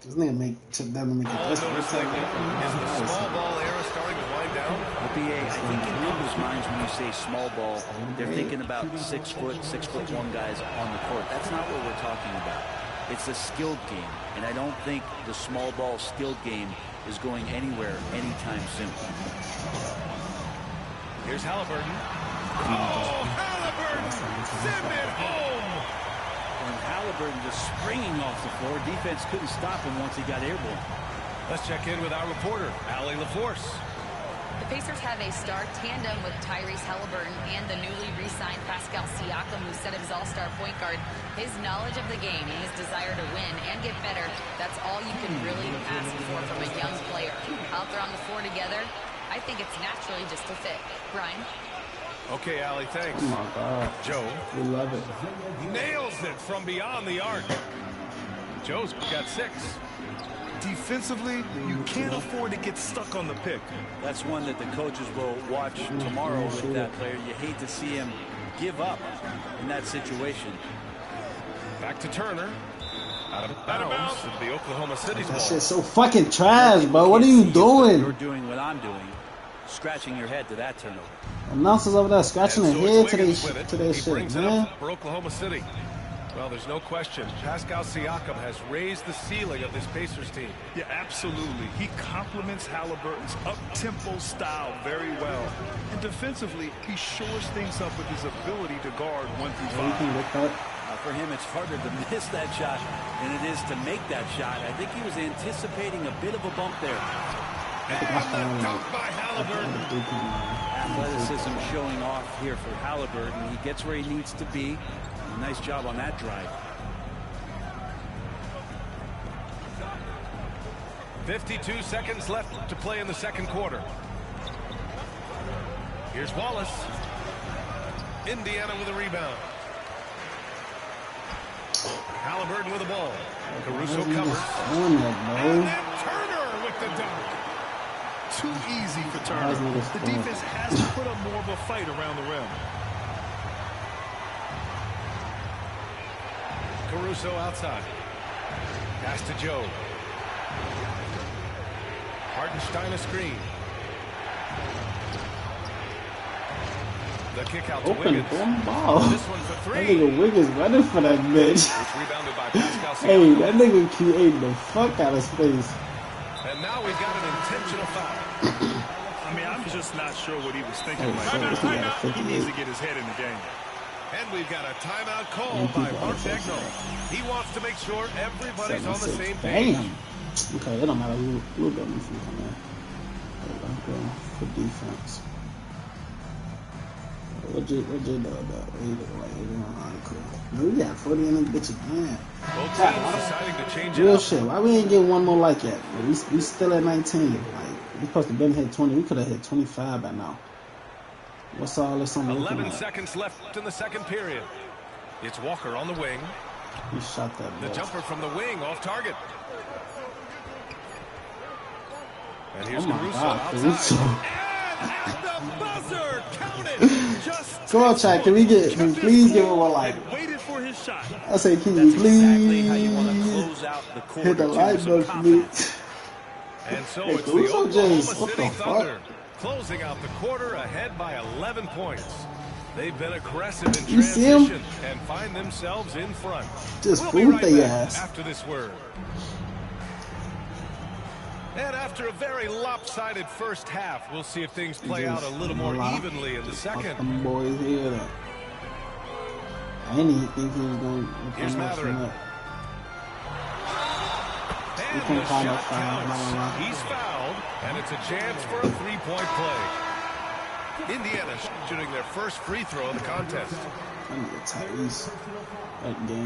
[SPEAKER 1] This nigga make chip down to make it.
[SPEAKER 6] Is the small ball era starting to wind down?
[SPEAKER 12] I think in people's minds when you say small ball, they're thinking about 6 foot, 6'1" guys on the court. That's not what we're talking about. It's a skilled game, and I don't think the small ball skilled game is going anywhere anytime soon.
[SPEAKER 6] Here's Halliburton. Oh, Halliburton! Send it home!
[SPEAKER 12] And Halliburton just springing off the floor. Defense couldn't stop him once he got airborne.
[SPEAKER 6] Let's check in with our reporter, Allie LaForce.
[SPEAKER 9] The Pacers have a star tandem with Tyrese Halliburton and the newly re-signed Pascal Siakam, who set his all-star point guard. His knowledge of the game and his desire to win and get better, that's all you can really ask for from a young player. Out there on the floor together, I think it's naturally just a fit. Brian?
[SPEAKER 6] Okay, Allie, thanks.
[SPEAKER 1] Oh my God.
[SPEAKER 6] Joe.
[SPEAKER 1] We love it.
[SPEAKER 6] Nails it from beyond the arc. Joe's got 6.
[SPEAKER 7] Defensively, you can't afford to get stuck on the pick.
[SPEAKER 12] That's one that the coaches will watch tomorrow with that player. You hate to see him give up in that situation.
[SPEAKER 6] Back to Turner. Out of bounds to the Oklahoma City ball.
[SPEAKER 1] That shit's so fucking trash, bro. What are you doing?
[SPEAKER 12] You're doing what I'm doing. Scratching your head to that turnover.
[SPEAKER 1] Announcers over there scratching their head to their shit, man.
[SPEAKER 6] For Oklahoma City. Well, there's no question. Pascal Siakam has raised the ceiling of this Pacers team.
[SPEAKER 7] Yeah, absolutely. He complements Halliburton's up-tempo style very well. And defensively, he shores things up with his ability to guard 1 through 5.
[SPEAKER 12] For him, it's harder to miss that shot than it is to make that shot. I think he was anticipating a bit of a bump there.
[SPEAKER 6] And the dunk by Halliburton.
[SPEAKER 12] Athleticism showing off here for Halliburton. He gets where he needs to be. Nice job on that drive.
[SPEAKER 6] 52 seconds left to play in the second quarter. Here's Wallace. Indiana with a rebound. Halliburton with the ball. Caruso covers. And then Turner with the dunk.
[SPEAKER 7] Too easy for Turner. The defense has to put up more of a fight around the rim.
[SPEAKER 6] Caruso outside. Pass to Joe. Hartenstein a screen. The kick out to Wiggins. This one for 3.
[SPEAKER 1] That nigga Wiggins running for that bitch.
[SPEAKER 6] It's rebounded by Pascal Siakam.
[SPEAKER 1] Hey, that nigga created the fuck out of space.
[SPEAKER 6] And now we've got an intentional foul.
[SPEAKER 7] I mean, I'm just not sure what he was thinking. He needs to get his head in the game.
[SPEAKER 6] And we've got a timeout called by Mark Daigneault. He wants to make sure everybody's on the same page.
[SPEAKER 1] Damn. Okay, it don't matter. We'll go defense on that. Go for defense. What J know about? We got 40 in this bitch again.
[SPEAKER 6] Both teams deciding to change it
[SPEAKER 1] real
[SPEAKER 6] up.
[SPEAKER 1] shit. Why we ain't get one more like that? We still at 19. Like we supposed to been hit 20. We could have hit 25 by now. What's all this on the
[SPEAKER 6] 11 seconds left in the second period. It's Walker on the wing.
[SPEAKER 1] He shot that ball.
[SPEAKER 6] The jumper from the wing off target. And here's Caruso outside. And at the buzzer, count it. Just
[SPEAKER 1] come on, Chad. Can please give him one like?
[SPEAKER 7] Waited for his shot.
[SPEAKER 1] I say, can you please
[SPEAKER 12] exactly how you want to close out the quarter.
[SPEAKER 1] hit the light bulb for me?
[SPEAKER 6] And so
[SPEAKER 1] hey,
[SPEAKER 6] it's the Oklahoma City
[SPEAKER 1] fuck?
[SPEAKER 6] Thunder closing out the quarter ahead by 11 points. They've been aggressive in
[SPEAKER 1] you
[SPEAKER 6] transition and find themselves in front.
[SPEAKER 1] Just
[SPEAKER 6] we'll be right
[SPEAKER 1] their
[SPEAKER 6] back
[SPEAKER 1] ass
[SPEAKER 6] after this word. And after a very lopsided first half, we'll see if things play out a little more evenly in the second.
[SPEAKER 1] Them boys here. I didn't even think he was going to
[SPEAKER 6] Here's Matherin. And
[SPEAKER 1] can
[SPEAKER 6] the
[SPEAKER 1] call
[SPEAKER 6] shot
[SPEAKER 1] that foul.
[SPEAKER 6] counts. He's fouled, and it's a chance for a three-point play. Indiana shooting their first free throw of the contest.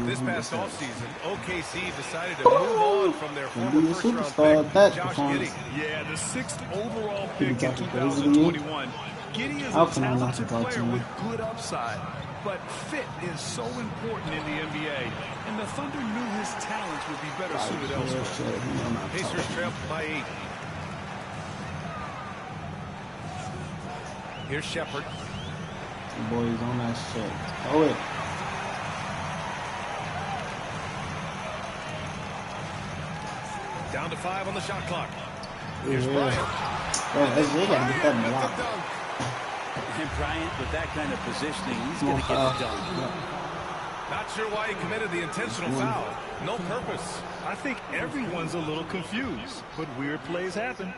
[SPEAKER 6] This past offseason, OKC decided to move on from their former first-round pick, Josh Giddey.
[SPEAKER 7] Yeah, the 6th overall pick in 2021. Giddey is a talented player with good upside, but fit is so important in the NBA, and the Thunder knew his talents would be better suited elsewhere.
[SPEAKER 6] Pacers trail by 8. Here's Shepard.
[SPEAKER 1] Boys on that shit. Oh, it.
[SPEAKER 6] Down to 5 on the shot clock. Here's Bryant.
[SPEAKER 1] SJ got to get that block.
[SPEAKER 12] And Bryant, with that kind of positioning, he's going to get it done.
[SPEAKER 6] Not sure why he committed the intentional foul. No purpose.
[SPEAKER 7] I think everyone's a little confused, but weird plays happen.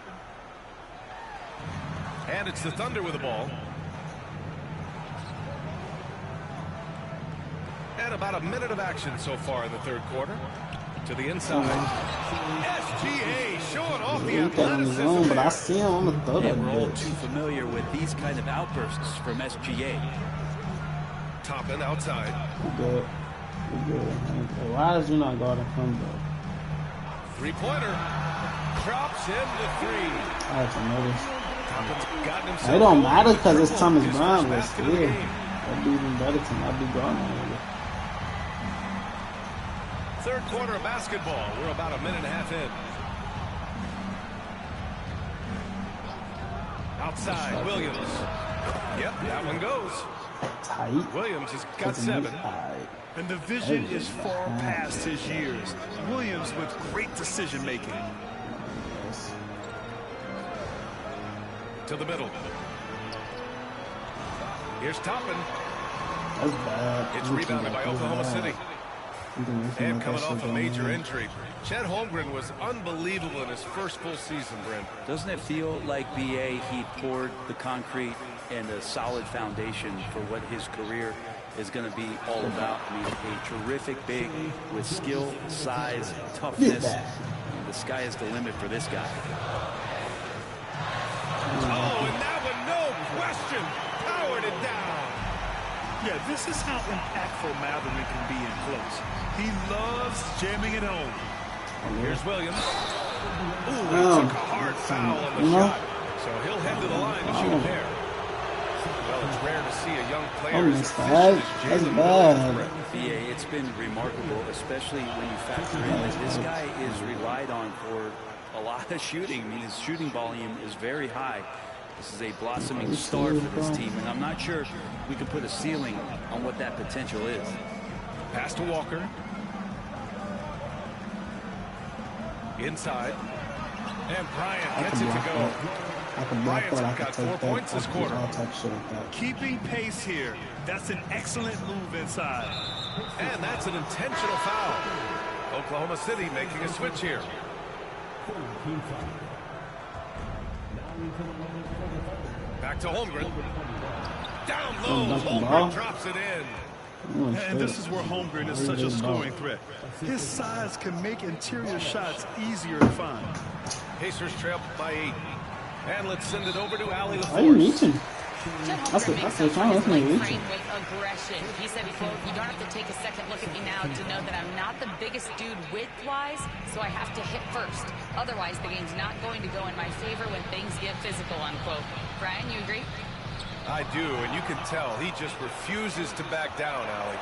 [SPEAKER 6] And it's the Thunder with the ball. And about a minute of action so far in the third quarter. To the inside. SGA showing off the athleticism.
[SPEAKER 1] But I see him on the third.
[SPEAKER 12] And we're all too familiar with these kind of outbursts from SGA.
[SPEAKER 6] Toppin outside.
[SPEAKER 1] Good. Why did you not guard him though?
[SPEAKER 6] Three-pointer. Drops in the three.
[SPEAKER 1] I have to notice. It don't matter because it's Thomas Brown, but still. That'd be even better to not be guarding him.
[SPEAKER 6] Third quarter of basketball. We're about a minute and a half in. Outside, Williams. Yep, that one goes.
[SPEAKER 1] Tight.
[SPEAKER 6] Williams has got 7.
[SPEAKER 7] And the vision is far past his years. Williams with great decision making.
[SPEAKER 6] To the middle. Here's Toppin.
[SPEAKER 1] That's bad.
[SPEAKER 6] It's rebounded by Oklahoma City. And coming off a major injury, Chet Holmgren was unbelievable in his first full season, Brent.
[SPEAKER 12] Doesn't it feel like BA, he poured the concrete and a solid foundation for what his career is going to be all about? I mean, a terrific big with skill, size, toughness. The sky is the limit for this guy.
[SPEAKER 6] Oh, and that one, no question, powered it down.
[SPEAKER 7] Yeah, this is how impactful Matherin can be in close. He loves jamming it home.
[SPEAKER 6] Here's Williams. Ooh, he took a hard foul on the shot. So he'll head to the line to shoot a pair. Well, it's rare to see a young player as efficient as Jalen.
[SPEAKER 12] BA, it's been remarkable, especially when you factor in that this guy is relied on for a lot of shooting. I mean, his shooting volume is very high. This is a blossoming star for this team, and I'm not sure we can put a ceiling on what that potential is.
[SPEAKER 6] Pass to Walker. Inside. And Bryant gets it to go. Bryant's got 4 points this quarter.
[SPEAKER 7] Keeping pace here. That's an excellent move inside.
[SPEAKER 6] And that's an intentional foul. Oklahoma City making a switch here. Back to Holmgren. Down low. Holmgren drops it in.
[SPEAKER 7] And this is where Holmgren is such a scoring threat. His size can make interior shots easier to find.
[SPEAKER 6] Pacers trail by 8. And let's send it over to Allie LaForce.
[SPEAKER 1] Why are you reaching?
[SPEAKER 9] That's what trying with aggression. He said, quote, "You don't have to take a second look at me now to know that I'm not the biggest dude width-wise, so I have to hit first. Otherwise, the game's not going to go in my favor when things get physical," unquote. Brian, you agree?
[SPEAKER 6] I do, and you can tell he just refuses to back down, Allie.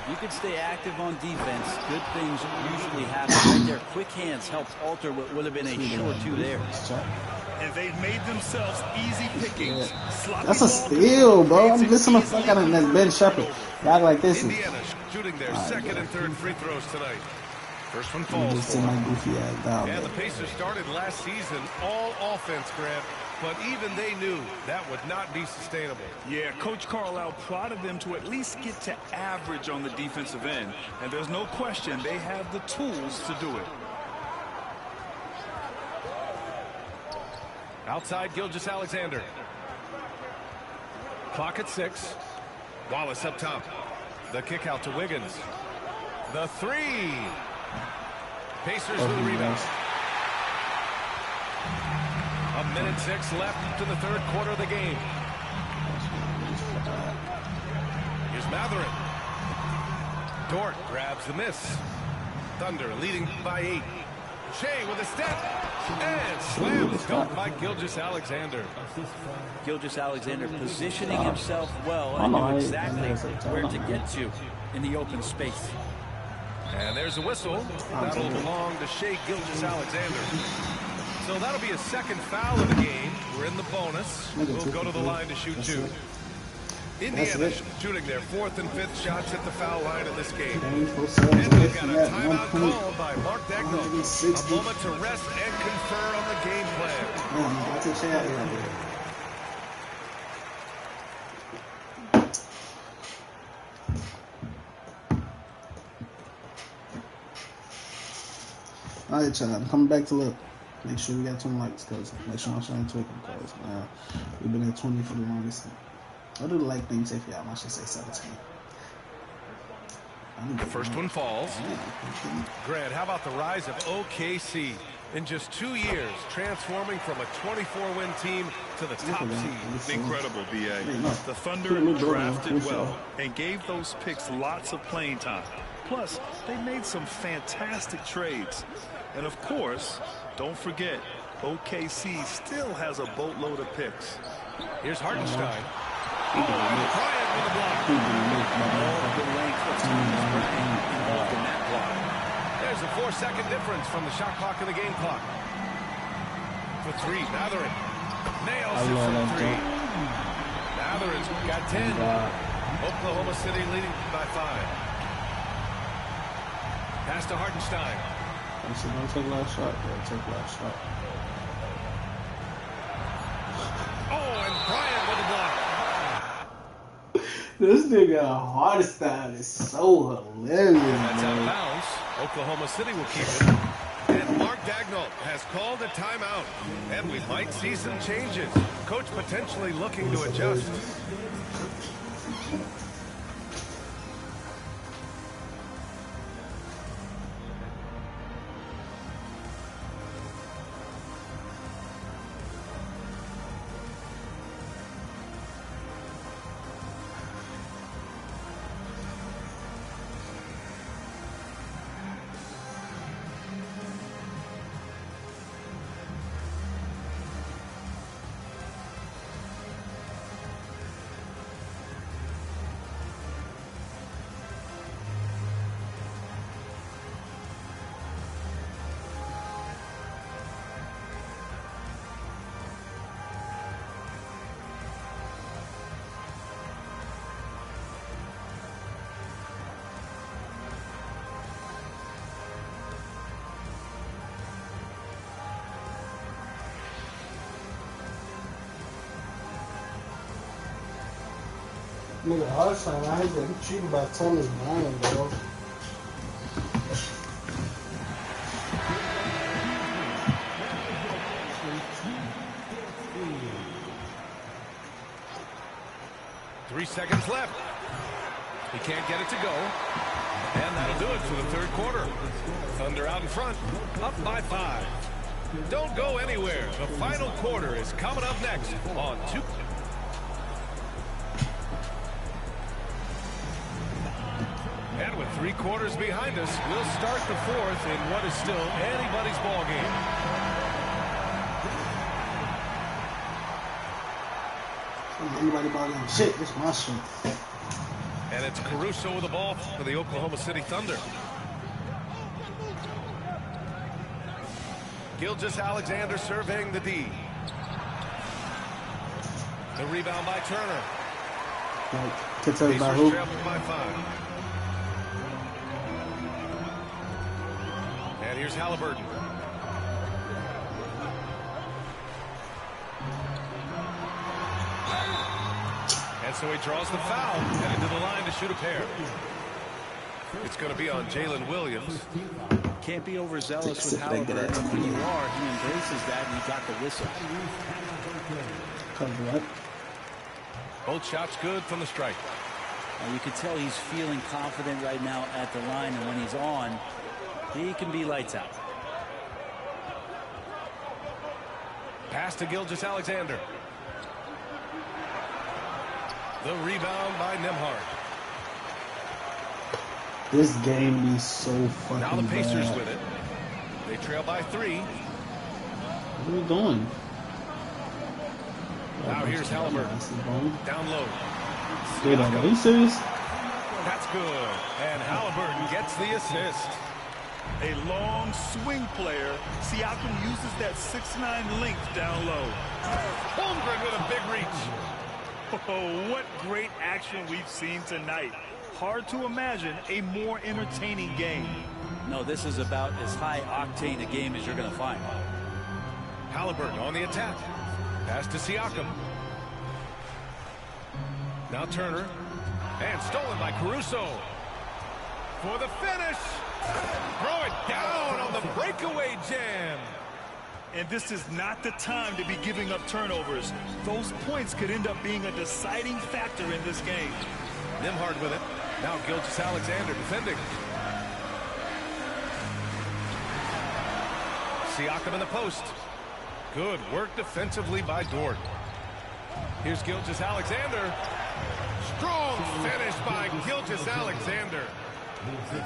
[SPEAKER 12] You can stay active on defense. Good things usually happen right there. Quick hands helped alter what would have been a short 2 there.
[SPEAKER 7] And they've made themselves easy pickings.
[SPEAKER 1] That's a steal, bro. I'm listening to the fuck out of that Ben Shepard. Act like this.
[SPEAKER 6] Indiana shooting their second and third free throws tonight. First one falls for
[SPEAKER 1] them.
[SPEAKER 6] And the Pacers started last season all offense, Grant. But even they knew that would not be sustainable.
[SPEAKER 7] Yeah, Coach Carlisle prodded them to at least get to average on the defensive end. And there's no question they have the tools to do it.
[SPEAKER 6] Outside, Gilgeous-Alexander. Clock at 6. Wallace up top. The kick out to Wiggins. The 3. Pacers with the rebound. A minute 6 left to the third quarter of the game. Here's Matherin. Dort grabs the miss. Thunder leading by 8. Shea with a step. And slams dunked by Gilgeous-Alexander.
[SPEAKER 12] Gilgeous-Alexander positioning himself well and knew exactly where to get to in the open space.
[SPEAKER 6] And there's a whistle. That'll belong to Shea Gilgeous-Alexander. So that'll be a second foul of the game. We're in the bonus. We'll go to the line to shoot two. Indiana shooting their 4th and 5th shots at the foul line in this game. And we've got a timeout called by Mark Dagnall. A moment to rest and confer on the game plan.
[SPEAKER 1] Alright, y'all. I'm coming back to look. Make sure we got 20 likes, cause make sure I'm showing Twitter, cause we've been at 20 for the longest time. What do the like things say for y'all? I should say 17.
[SPEAKER 6] The first one falls. Grant, how about the rise of OKC? In just 2 years, transforming from a 24-win team to the top seed.
[SPEAKER 7] Incredible, B.A. The Thunder drafted well and gave those picks lots of playing time. Plus, they made some fantastic trades. And of course, don't forget, OKC still has a boatload of picks.
[SPEAKER 6] Here's Hartenstein. Oh, and Bryant with the block. All the length of Thomas Bryant involved in that block. There's a 4-second difference from the shot clock and the game clock. For three, Matherin. Nails it from three. Matherin's got 10. Oklahoma City leading by 5. Pass to Hartenstein.
[SPEAKER 1] Don't take last shot. Take last shot.
[SPEAKER 6] Oh, and Bryant with the block.
[SPEAKER 1] This nigga Hartenstein is so hilarious.
[SPEAKER 6] And that's out of bounds. Oklahoma City will keep it. And Mark Dagnall has called a timeout. And we might see some changes. Coach potentially looking to adjust.
[SPEAKER 1] Nigga, Hartenstein, I hate that he cheated by Thomas Bryant, bro.
[SPEAKER 6] Three seconds left. He can't get it to go. And that'll do it for the third quarter. Thunder out in front, up by 5. Don't go anywhere. The final quarter is coming up next on 2. And with 3 quarters behind us, we'll start the fourth in what is still anybody's ball game.
[SPEAKER 1] Anybody ball game? Shit, it's my shit.
[SPEAKER 6] And it's Caruso with the ball for the Oklahoma City Thunder. Gilgeous-Alexander surveying the D. The rebound by Turner.
[SPEAKER 1] Pacers trailed
[SPEAKER 6] by 5. And here's Halliburton. And so he draws the foul, headed to the line to shoot a pair. It's going to be on Jalen Williams.
[SPEAKER 12] Can't be overzealous with Halliburton. When you are, he embraces that, and you got the whistle.
[SPEAKER 6] Both shots good from the strike.
[SPEAKER 12] You can tell he's feeling confident right now at the line, and when he's on, he can be lights out.
[SPEAKER 6] Pass to Gilgeous-Alexander. The rebound by Nembhard.
[SPEAKER 1] This game be so fucking
[SPEAKER 6] Now the Pacers
[SPEAKER 1] bad.
[SPEAKER 6] with it. They trail by 3.
[SPEAKER 1] What are we doing?
[SPEAKER 6] Now here's Halliburton. Down low.
[SPEAKER 1] Are you serious?
[SPEAKER 6] That's good. And Halliburton gets the assist.
[SPEAKER 10] A long swing player. Siakam uses that 6'9" length down low.
[SPEAKER 6] Holmgren with a big reach.
[SPEAKER 10] Oh, what great action we've seen tonight. Hard to imagine a more entertaining game.
[SPEAKER 12] No, this is about as high-octane a game as you're going to find.
[SPEAKER 6] Halliburton on the attack. Pass to Siakam. Now Turner. And stolen by Caruso. For the finish. Throw it down on the breakaway jam.
[SPEAKER 10] And this is not the time to be giving up turnovers. Those points could end up being a deciding factor in this game.
[SPEAKER 6] Nembhard with it. Now Gilgeous-Alexander defending. Siakam in the post. Good work defensively by Dort. Here's Gilgeous-Alexander. Strong finish by Gilgeous-Alexander.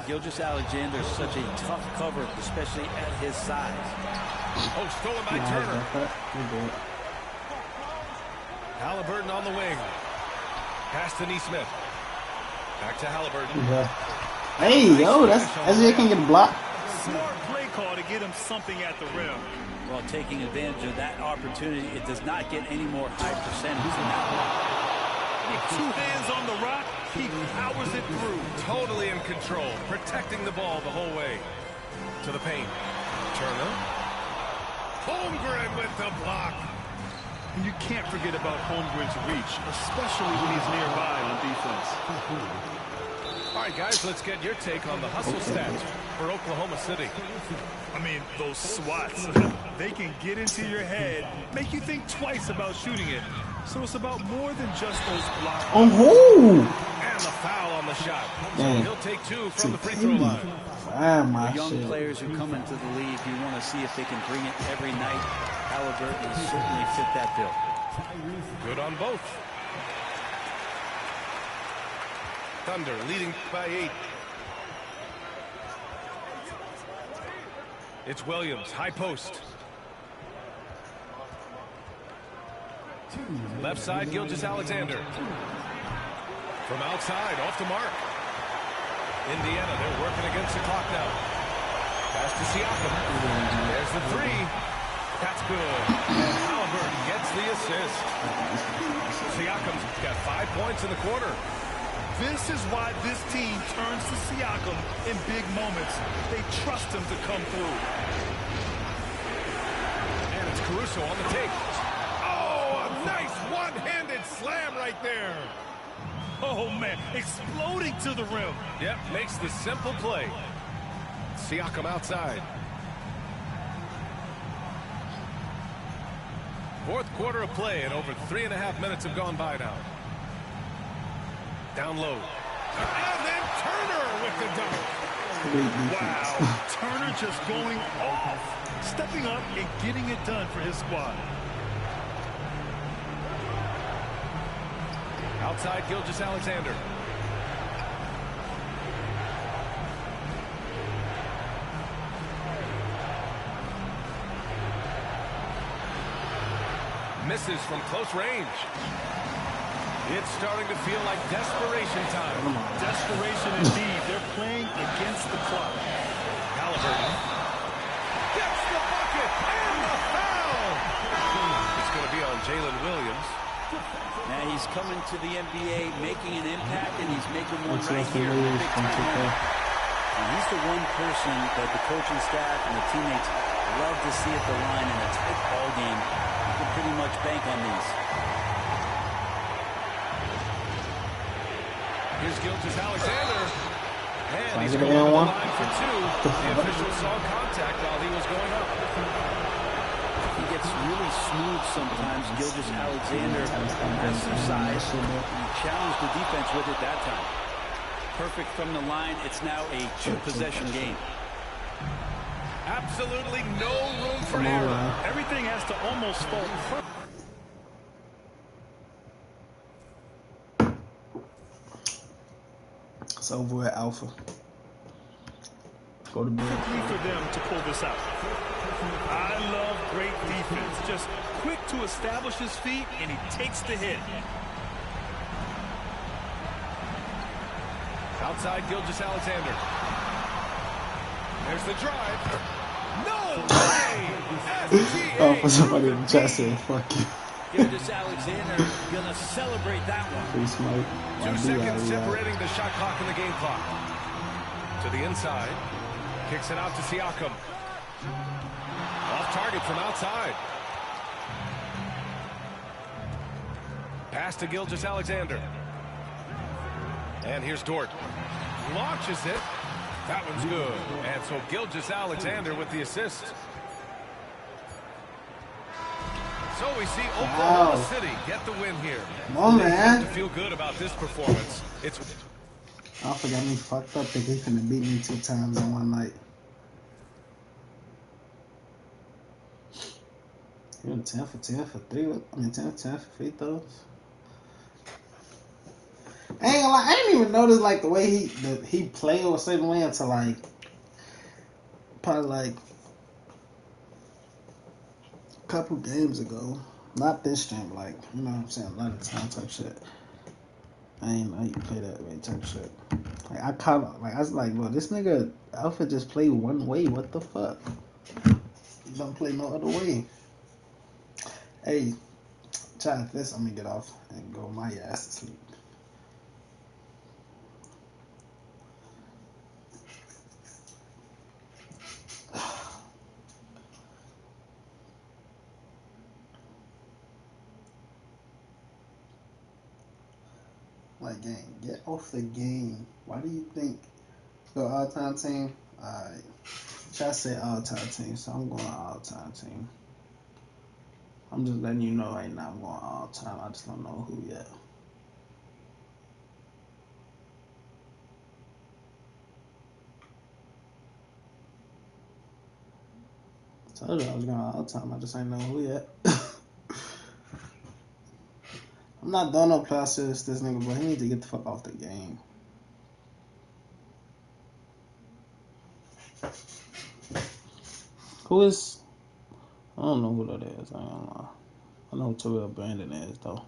[SPEAKER 12] Gilgeous-Alexander is such a tough cover, especially at his size.
[SPEAKER 6] Oh, stolen by Turner. Halliburton on the wing. Pass to Nesmith. Back to Halliburton.
[SPEAKER 1] Hey, yo, that's SJ can get a block.
[SPEAKER 10] Smart play call to get him something at the rim.
[SPEAKER 12] Well, taking advantage of that opportunity, it does not get any more high percentage than that one.
[SPEAKER 10] With 2 hands on the rock, he powers it through.
[SPEAKER 6] Totally in control, protecting the ball the whole way. To the paint. Turner. Holmgren with the block.
[SPEAKER 10] And you can't forget about Holmgren's reach, especially when he's nearby on defense.
[SPEAKER 6] All right, guys, let's get your take on the hustle stats for Oklahoma City.
[SPEAKER 10] I mean, those swats, they can get into your head, make you think twice about shooting it. So it's about more than just those blocks.
[SPEAKER 6] And the foul on the shot. So he'll take 2 from the free throw line.
[SPEAKER 12] The young players who come into the league, you want to see if they can bring it every night. Halliburton will certainly fit that bill.
[SPEAKER 6] Good on both. Thunder leading by 8. It's Williams, high post. Left side, Gilgeous-Alexander. From outside, off the mark. Indiana, they're working against the clock now. Pass to Siakam. There's the 3. That's good. And Halliburton gets the assist. Siakam's got 5 points in the quarter.
[SPEAKER 10] This is why this team turns to Siakam in big moments. They trust him to come through.
[SPEAKER 6] And it's Caruso on the take. Oh, a nice one-handed slam right there.
[SPEAKER 10] Oh, man, exploding to the rim.
[SPEAKER 6] Yep, makes the simple play. Siakam outside. Fourth quarter of play, and over 3.5 minutes have gone by now. Down low. And then Turner with the dunk.
[SPEAKER 10] Wow, Turner just going off, stepping up and getting it done for his squad.
[SPEAKER 6] Outside, Gilgeous-Alexander. Misses from close range. It's starting to feel like desperation time.
[SPEAKER 10] Desperation indeed. They're playing against the clock.
[SPEAKER 6] Halliburton gets the bucket and the foul. It's going to be on Jalen Williams.
[SPEAKER 12] Now he's coming to the NBA, making an impact, and he's making one right here. And he's the one person that the coaching staff and the teammates love to see at the line in a tight ball game. You can pretty much bank on these.
[SPEAKER 6] Here's Gilgeous-Alexander. And he's going to the line for 2. The official saw contact while he was going up.
[SPEAKER 12] He gets really smooth sometimes. Gilgeous-Alexander has some size. He challenged the defense with it that time. Perfect from the line. It's now a 2-possession game.
[SPEAKER 6] Absolutely no room for error.
[SPEAKER 10] Everything has to almost fall perfect.
[SPEAKER 1] It's over at Alpha. Go to bed.
[SPEAKER 10] Quickly for them to pull this out. I love great defense. Just quick to establish his feet, and he takes the hit.
[SPEAKER 6] Outside, Gilgeous-Alexander. There's the drive. No way!
[SPEAKER 1] Oh, for somebody in the chat saying, fuck you.
[SPEAKER 12] Gilgeous-Alexander gonna celebrate that one.
[SPEAKER 1] Free Smoig.
[SPEAKER 6] 2 seconds separating the shot clock and the game clock. To the inside. Kicks it out to Siakam. Off target from outside. Pass to Gilgeous-Alexander. And here's Dort. Launches it. That one's good. And so Gilgeous-Alexander with the assist. So we see Oklahoma City get the win here.
[SPEAKER 1] Come on, man.
[SPEAKER 6] To feel good about this performance.
[SPEAKER 1] I forgot me fucked up. Think he finna beat me 2 times in one night. He went 10 for 10 for 3. I mean 10 for 10 for free throws. I ain't gonna lie, I didn't even notice like the way he played a certain way until like probably like a couple games ago. Not this stream, like, you know what I'm saying, a lot of time type shit. I ain't know you play that way type shit. Like I caught, like I was like, well, this nigga Alpha just play one way. What the fuck? He don't play no other way. Hey, try this. I'm gonna get off and go my ass to sleep. Like, gang, get off the game. Why do you think go all-time team? Alright. Try to say all-time team, so I'm going all-time team. I'm just letting you know right now I'm going all-time. I just don't know who yet. I told you I was going all-time. I just ain't know who yet. I'm not doing no playoffs this nigga, but he needs to get the fuck off the game. Who is? I don't know who that is. I ain't gonna lie. I know who Terrell Brandon is though.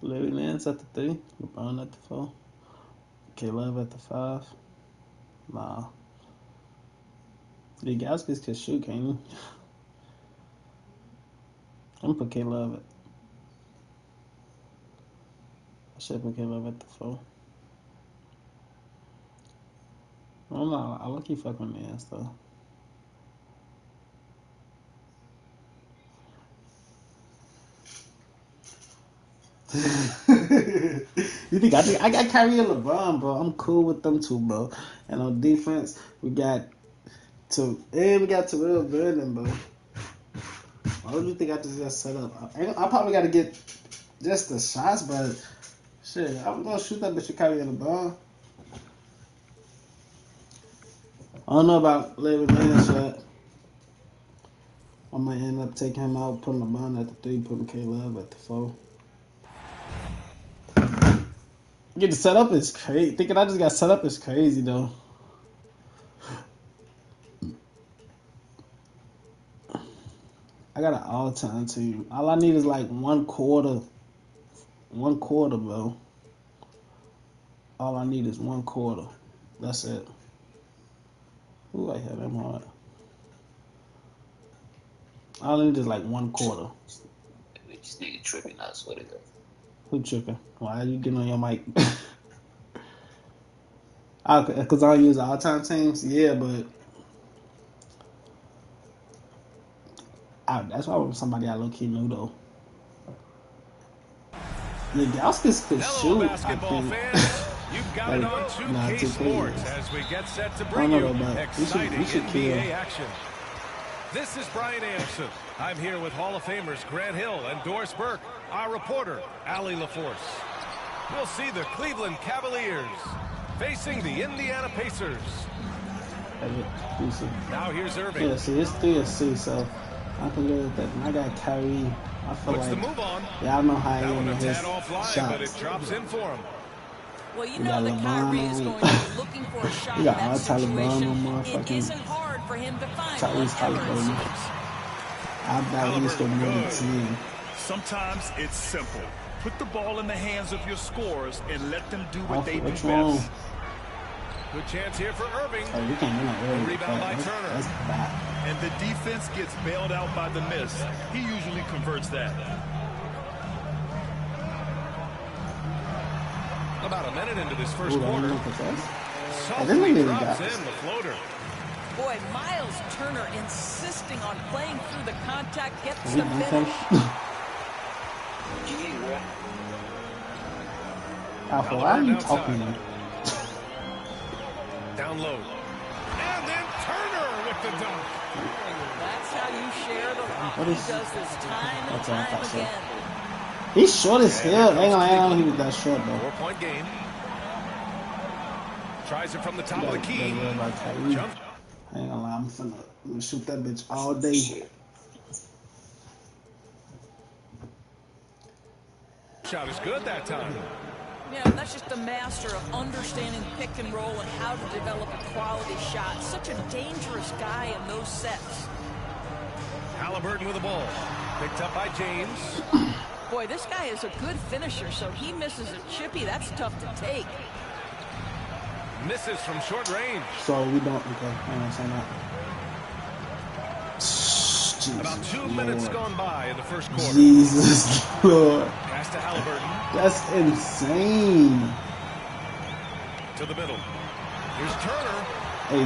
[SPEAKER 1] Larry Nance at the 3, LeBron at the 4, K-Love at the 5. Nah. The Gaskins can shoot, can't he? I'm gonna put K-Love at. I should put K-Love at the 4. I don't know. I look you fucking Nance though. You think I got Kyrie and LeBron, bro? I'm cool with them two, bro. And on defense, we got Terrell Brandon, bro. Why would you think I just got set up? I probably got to get just the shots, but shit, I'm gonna shoot that bitch with Kyrie and LeBron. I don't know about Larry Nance yet. I might end up taking him out, putting LeBron at the 3, putting K-Love at the 4. Getting set up is crazy. Thinking I just got set up is crazy, though. I got an all-time team. All I need is like one quarter. One quarter, bro. All I need is one quarter. That's it. Ooh, I hit him hard. All I need is like one quarter.
[SPEAKER 13] This nigga tripping, I swear to God.
[SPEAKER 1] Who tripping? Why are you getting on your mic? Because I don't use all-time teams? Yeah, but that's why somebody I low-key knew, though. The Gaskins could shoot,
[SPEAKER 6] basketball fans. You've got it on 2K Sports as we get set to bring you exciting NBA action. This is Brian Anderson. I'm here with Hall of Famers Grant Hill and Doris Burke, our reporter, Allie LaForce. We'll see the Cleveland Cavaliers facing the Indiana Pacers. Now here's Irving.
[SPEAKER 1] Yeah, see, it's 3 and 6, so I can live with that. And I got Kyrie. I feel
[SPEAKER 6] Puts
[SPEAKER 1] like
[SPEAKER 6] the move on.
[SPEAKER 1] Yeah, I know how
[SPEAKER 6] that
[SPEAKER 1] he
[SPEAKER 6] one a
[SPEAKER 1] his
[SPEAKER 6] tad offline,
[SPEAKER 1] shots.
[SPEAKER 6] but it drops in for him.
[SPEAKER 3] Well, you know that Kyrie is going to be looking for a shot in that situation. It isn't hard for him to find one ever.
[SPEAKER 1] I bet he's going to win the team.
[SPEAKER 7] Sometimes it's simple. Put the ball in the hands of your scorers and let them do what they do best.
[SPEAKER 6] Good chance here for Irving.
[SPEAKER 1] Oh, you can't win
[SPEAKER 6] a rebound by Turner.
[SPEAKER 1] That's bad.
[SPEAKER 7] And the defense gets bailed out by the miss. He usually converts that.
[SPEAKER 6] About a minute into this first quarter.
[SPEAKER 1] Softly
[SPEAKER 6] drops in the floater.
[SPEAKER 3] Boy, Miles Turner insisting on playing through the contact, gets the finish.
[SPEAKER 1] Alpha, why are you talking?
[SPEAKER 6] Down low. And then Turner with the dunk.
[SPEAKER 3] That's how you share the rock. He does this time and time again.
[SPEAKER 1] He's short as hell. Hang on, he was that short, though.
[SPEAKER 6] 4-point game. Tries it from the top of the key.
[SPEAKER 1] Jump. Hang on, I'm finna shoot that bitch all day.
[SPEAKER 6] Shot is good that time.
[SPEAKER 3] Yeah, that's just a master of understanding pick and roll and how to develop a quality shot. Such a dangerous guy in those sets.
[SPEAKER 6] Halliburton with the ball. Picked up by James.
[SPEAKER 3] Boy, this guy is a good finisher, so he misses a chippy. That's tough to take.
[SPEAKER 6] Misses from short range.
[SPEAKER 1] So we don't, okay, hang on, say that. Jesus
[SPEAKER 6] About 2
[SPEAKER 1] Lord.
[SPEAKER 6] minutes gone by in the first quarter.
[SPEAKER 1] Jesus Lord.
[SPEAKER 6] Pass to Halliburton.
[SPEAKER 1] That's insane.
[SPEAKER 6] To the middle. Here's Turner.
[SPEAKER 3] Hey,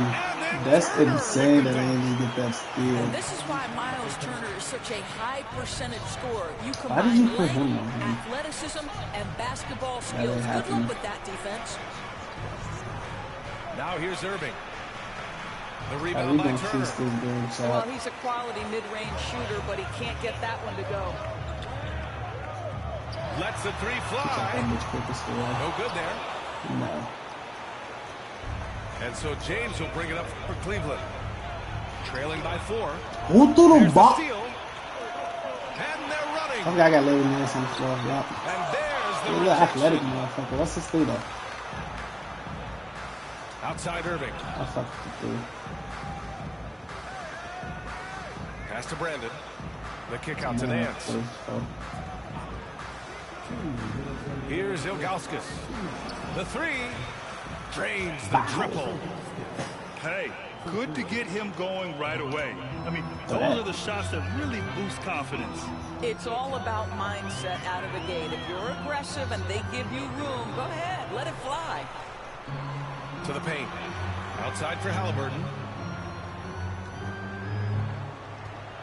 [SPEAKER 1] that's insane that I didn't even get that steal.
[SPEAKER 3] And this is why Miles Turner is such a high percentage scorer. You
[SPEAKER 1] Why did you
[SPEAKER 3] combine
[SPEAKER 1] put him
[SPEAKER 3] length,
[SPEAKER 1] on him?
[SPEAKER 3] athleticism, and basketball skills. Good luck with that defense.
[SPEAKER 6] Now here's Irving. The rebound by Turner.
[SPEAKER 3] Well, he's a quality mid-range shooter, but he can't get that one to go.
[SPEAKER 6] Lets the three fly. No good there.
[SPEAKER 1] No.
[SPEAKER 6] And so James will bring it up for Cleveland. Trailing by 4.
[SPEAKER 1] Who threw the ball?
[SPEAKER 6] And they're running.
[SPEAKER 1] Okay, I got 11 minutes on the floor. Yep.
[SPEAKER 6] And there's the
[SPEAKER 1] little athletic motherfucker. What's his speed though?
[SPEAKER 6] Outside Irving.
[SPEAKER 1] I fucked the dude.
[SPEAKER 6] Pass to Brandon. The kick out to Nance. Here's Ilgauskas. The three. Drains the triple.
[SPEAKER 7] Hey, good to get him going right away. I mean, those are the shots that really boost confidence.
[SPEAKER 3] It's all about mindset out of the gate. If you're aggressive and they give you room, go ahead, let it fly.
[SPEAKER 6] To the paint. Outside for Halliburton.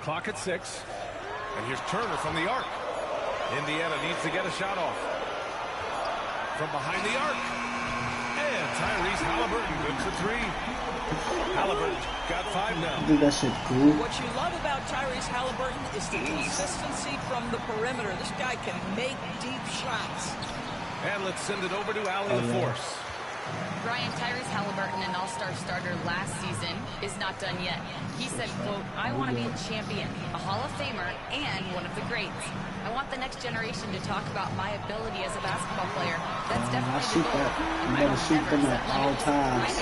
[SPEAKER 6] Clock at 6. And here's Turner from the arc. Indiana needs to get a shot off. From behind the arc. And Tyrese Halliburton good for 3. Halliburton got 5 now.
[SPEAKER 1] I think that shit cool.
[SPEAKER 3] What you love about Tyrese Halliburton is the consistency from the perimeter. This guy can make deep shots.
[SPEAKER 6] And let's send it over to Allie LaForce.
[SPEAKER 9] Brian, Tyrese Halliburton, an all-star starter last season, is not done yet. He said, quote, I want to be a champion, a Hall of Famer, and one of the greats. I want the next generation to talk about my ability as a basketball player. That's definitely the goal.
[SPEAKER 1] You gotta shoot them at all times.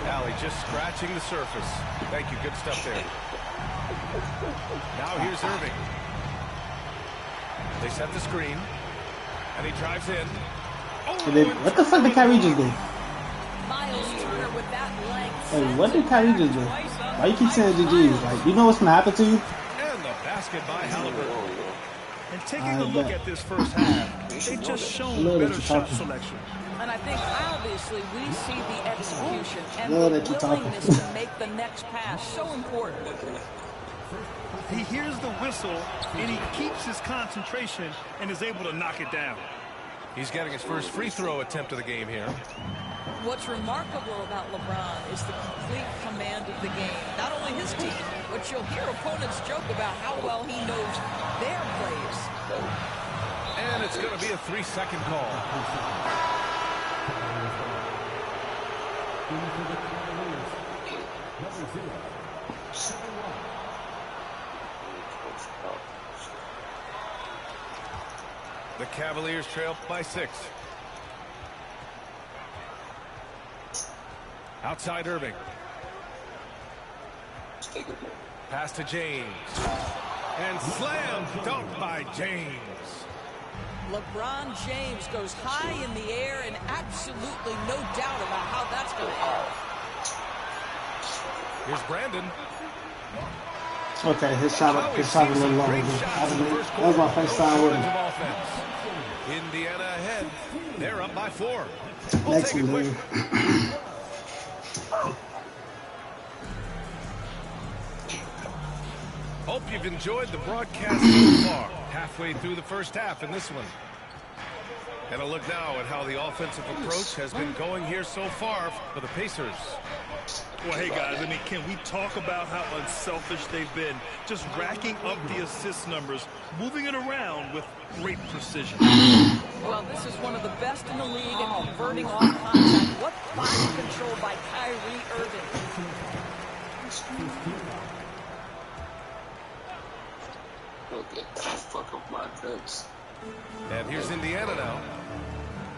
[SPEAKER 6] Allie just scratching the surface. Thank you. Good stuff there. Now here's Irving. They set the screen. And he drives in.
[SPEAKER 1] What the fuck did Kyrie just do?
[SPEAKER 3] Miles Turner with that length.
[SPEAKER 1] Hey, what did Kyrie just do? Why you keep saying GG's? Like, you know what's gonna happen to you?
[SPEAKER 6] And the basket by Halliburton.
[SPEAKER 7] And taking a look at this first half, they've just shown better shot selection.
[SPEAKER 3] And I think obviously we see the execution and the willingness to make the next pass so important.
[SPEAKER 7] He hears the whistle and he keeps his concentration and is able to knock it down.
[SPEAKER 6] He's getting his first free throw attempt of the game here.
[SPEAKER 3] What's remarkable about LeBron is the complete command of the game. Not only his team, but you'll hear opponents joke about how well he knows their plays.
[SPEAKER 6] And it's going to be a 3-second call. The Cavaliers trail by 6. Outside Irving. Pass to James. And slam dunk by James.
[SPEAKER 3] LeBron James goes high in the air and absolutely no doubt about how that's going to end.
[SPEAKER 6] Here's Brandon.
[SPEAKER 1] Okay, his shot a little longer. That was my first time with him.
[SPEAKER 6] Indiana ahead. They're up by 4.
[SPEAKER 1] Next one, dude.
[SPEAKER 6] Hope you've enjoyed the broadcast so far. Halfway through the first half in this one. And a look now at how the offensive approach has been going here so far for the Pacers.
[SPEAKER 10] Well, hey, guys, I mean, can we talk about how unselfish they've been? Just racking up the assist numbers, moving it around with great precision.
[SPEAKER 3] Well, this is one of the best in the league at converting off contact. What body control by Kyrie Irving.
[SPEAKER 13] Okay, fuck up my drugs.
[SPEAKER 6] And here's Indiana now.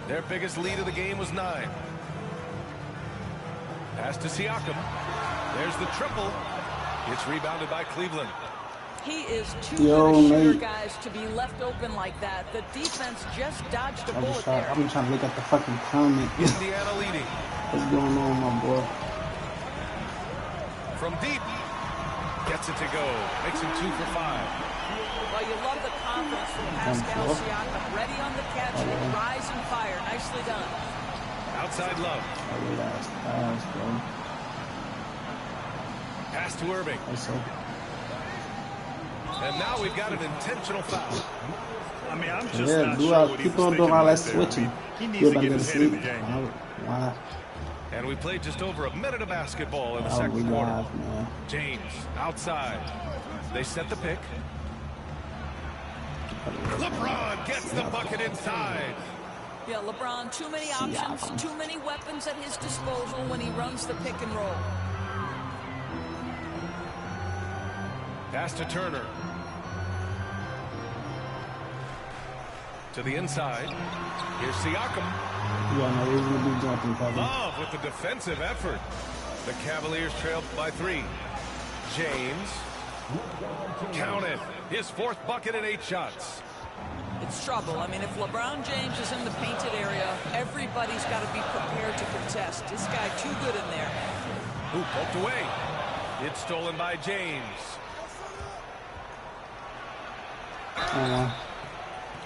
[SPEAKER 6] Their biggest lead of the game was 9. Pass to Siakam. There's the triple. It's rebounded by Cleveland.
[SPEAKER 3] He is too good a shooter, guys, to be left open like that. The defense just dodged a bullet there.
[SPEAKER 1] I'm trying to look at the fucking comment.
[SPEAKER 6] Indiana leading.
[SPEAKER 1] What's going on, my boy?
[SPEAKER 6] From deep. Gets it to go. Makes him 2 for 5.
[SPEAKER 3] Well, you love the confidence from Pascal Siakam. Ready on the catch and rise and fire. Nicely done.
[SPEAKER 6] Outside Love. Pass to Irving. And now we've got an intentional foul.
[SPEAKER 10] I mean, I'm just not sure what
[SPEAKER 1] keep on doing all that switching.
[SPEAKER 10] He needs to get his head in the game.
[SPEAKER 1] Why?
[SPEAKER 6] And we played just over a minute of basketball in the second quarter. James outside. They set the pick. LeBron gets the bucket inside.
[SPEAKER 3] Yeah, LeBron, too many options, too many weapons at his disposal when he runs the pick and roll.
[SPEAKER 6] Pass to Turner. To the inside. Here's Siakam. Love with the defensive effort. The Cavaliers trail by 3. James. Count it. His 4th bucket in 8 shots.
[SPEAKER 3] It's trouble. I mean, if LeBron James is in the painted area, everybody's got to be prepared to contest. This guy too good in there.
[SPEAKER 6] Who poked away. It's stolen by James.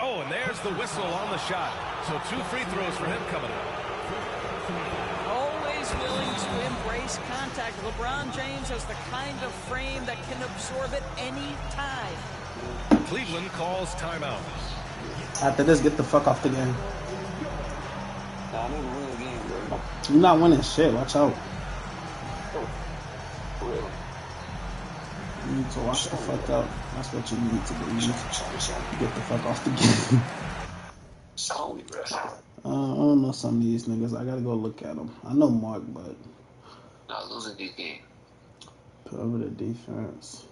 [SPEAKER 6] Oh, and there's the whistle on the shot. So 2 free throws for him coming up.
[SPEAKER 3] Always willing to embrace contact. LeBron James has the kind of frame that can absorb it any time.
[SPEAKER 6] Cleveland calls timeout.
[SPEAKER 1] After this, get the fuck off the game.
[SPEAKER 13] Nah, I'm gonna win the game, bro.
[SPEAKER 1] You're not winning shit. Watch out.
[SPEAKER 13] Really?
[SPEAKER 1] You need to watch the fuck out. That's what you need to do. You need to get the fuck off the game.
[SPEAKER 13] Sorry, bro.
[SPEAKER 1] I don't know some of these niggas. I gotta go look at them. I know Mark, but
[SPEAKER 13] Nah, losing this game.
[SPEAKER 1] perimeter defense.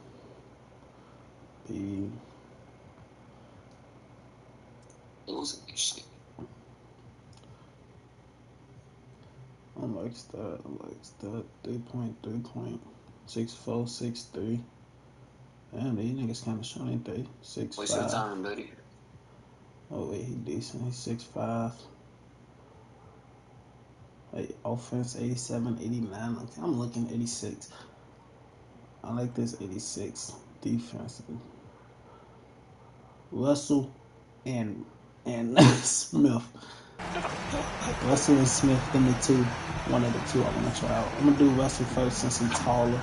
[SPEAKER 1] B.
[SPEAKER 13] Losing this shit.
[SPEAKER 1] I like that. 3 point. 6'4", 6'3". Damn, these niggas kind of short, ain't they? 6'5".
[SPEAKER 13] What's your time, buddy?
[SPEAKER 1] Oh wait, he decent. He's 6'5". Hey, offense 87, 89. Okay, I'm looking 86. I like this 86 defense. Russell and Smith. Russell and Smith, them the two. One of the two I want to try out. I'm gonna do Russell first since he's taller.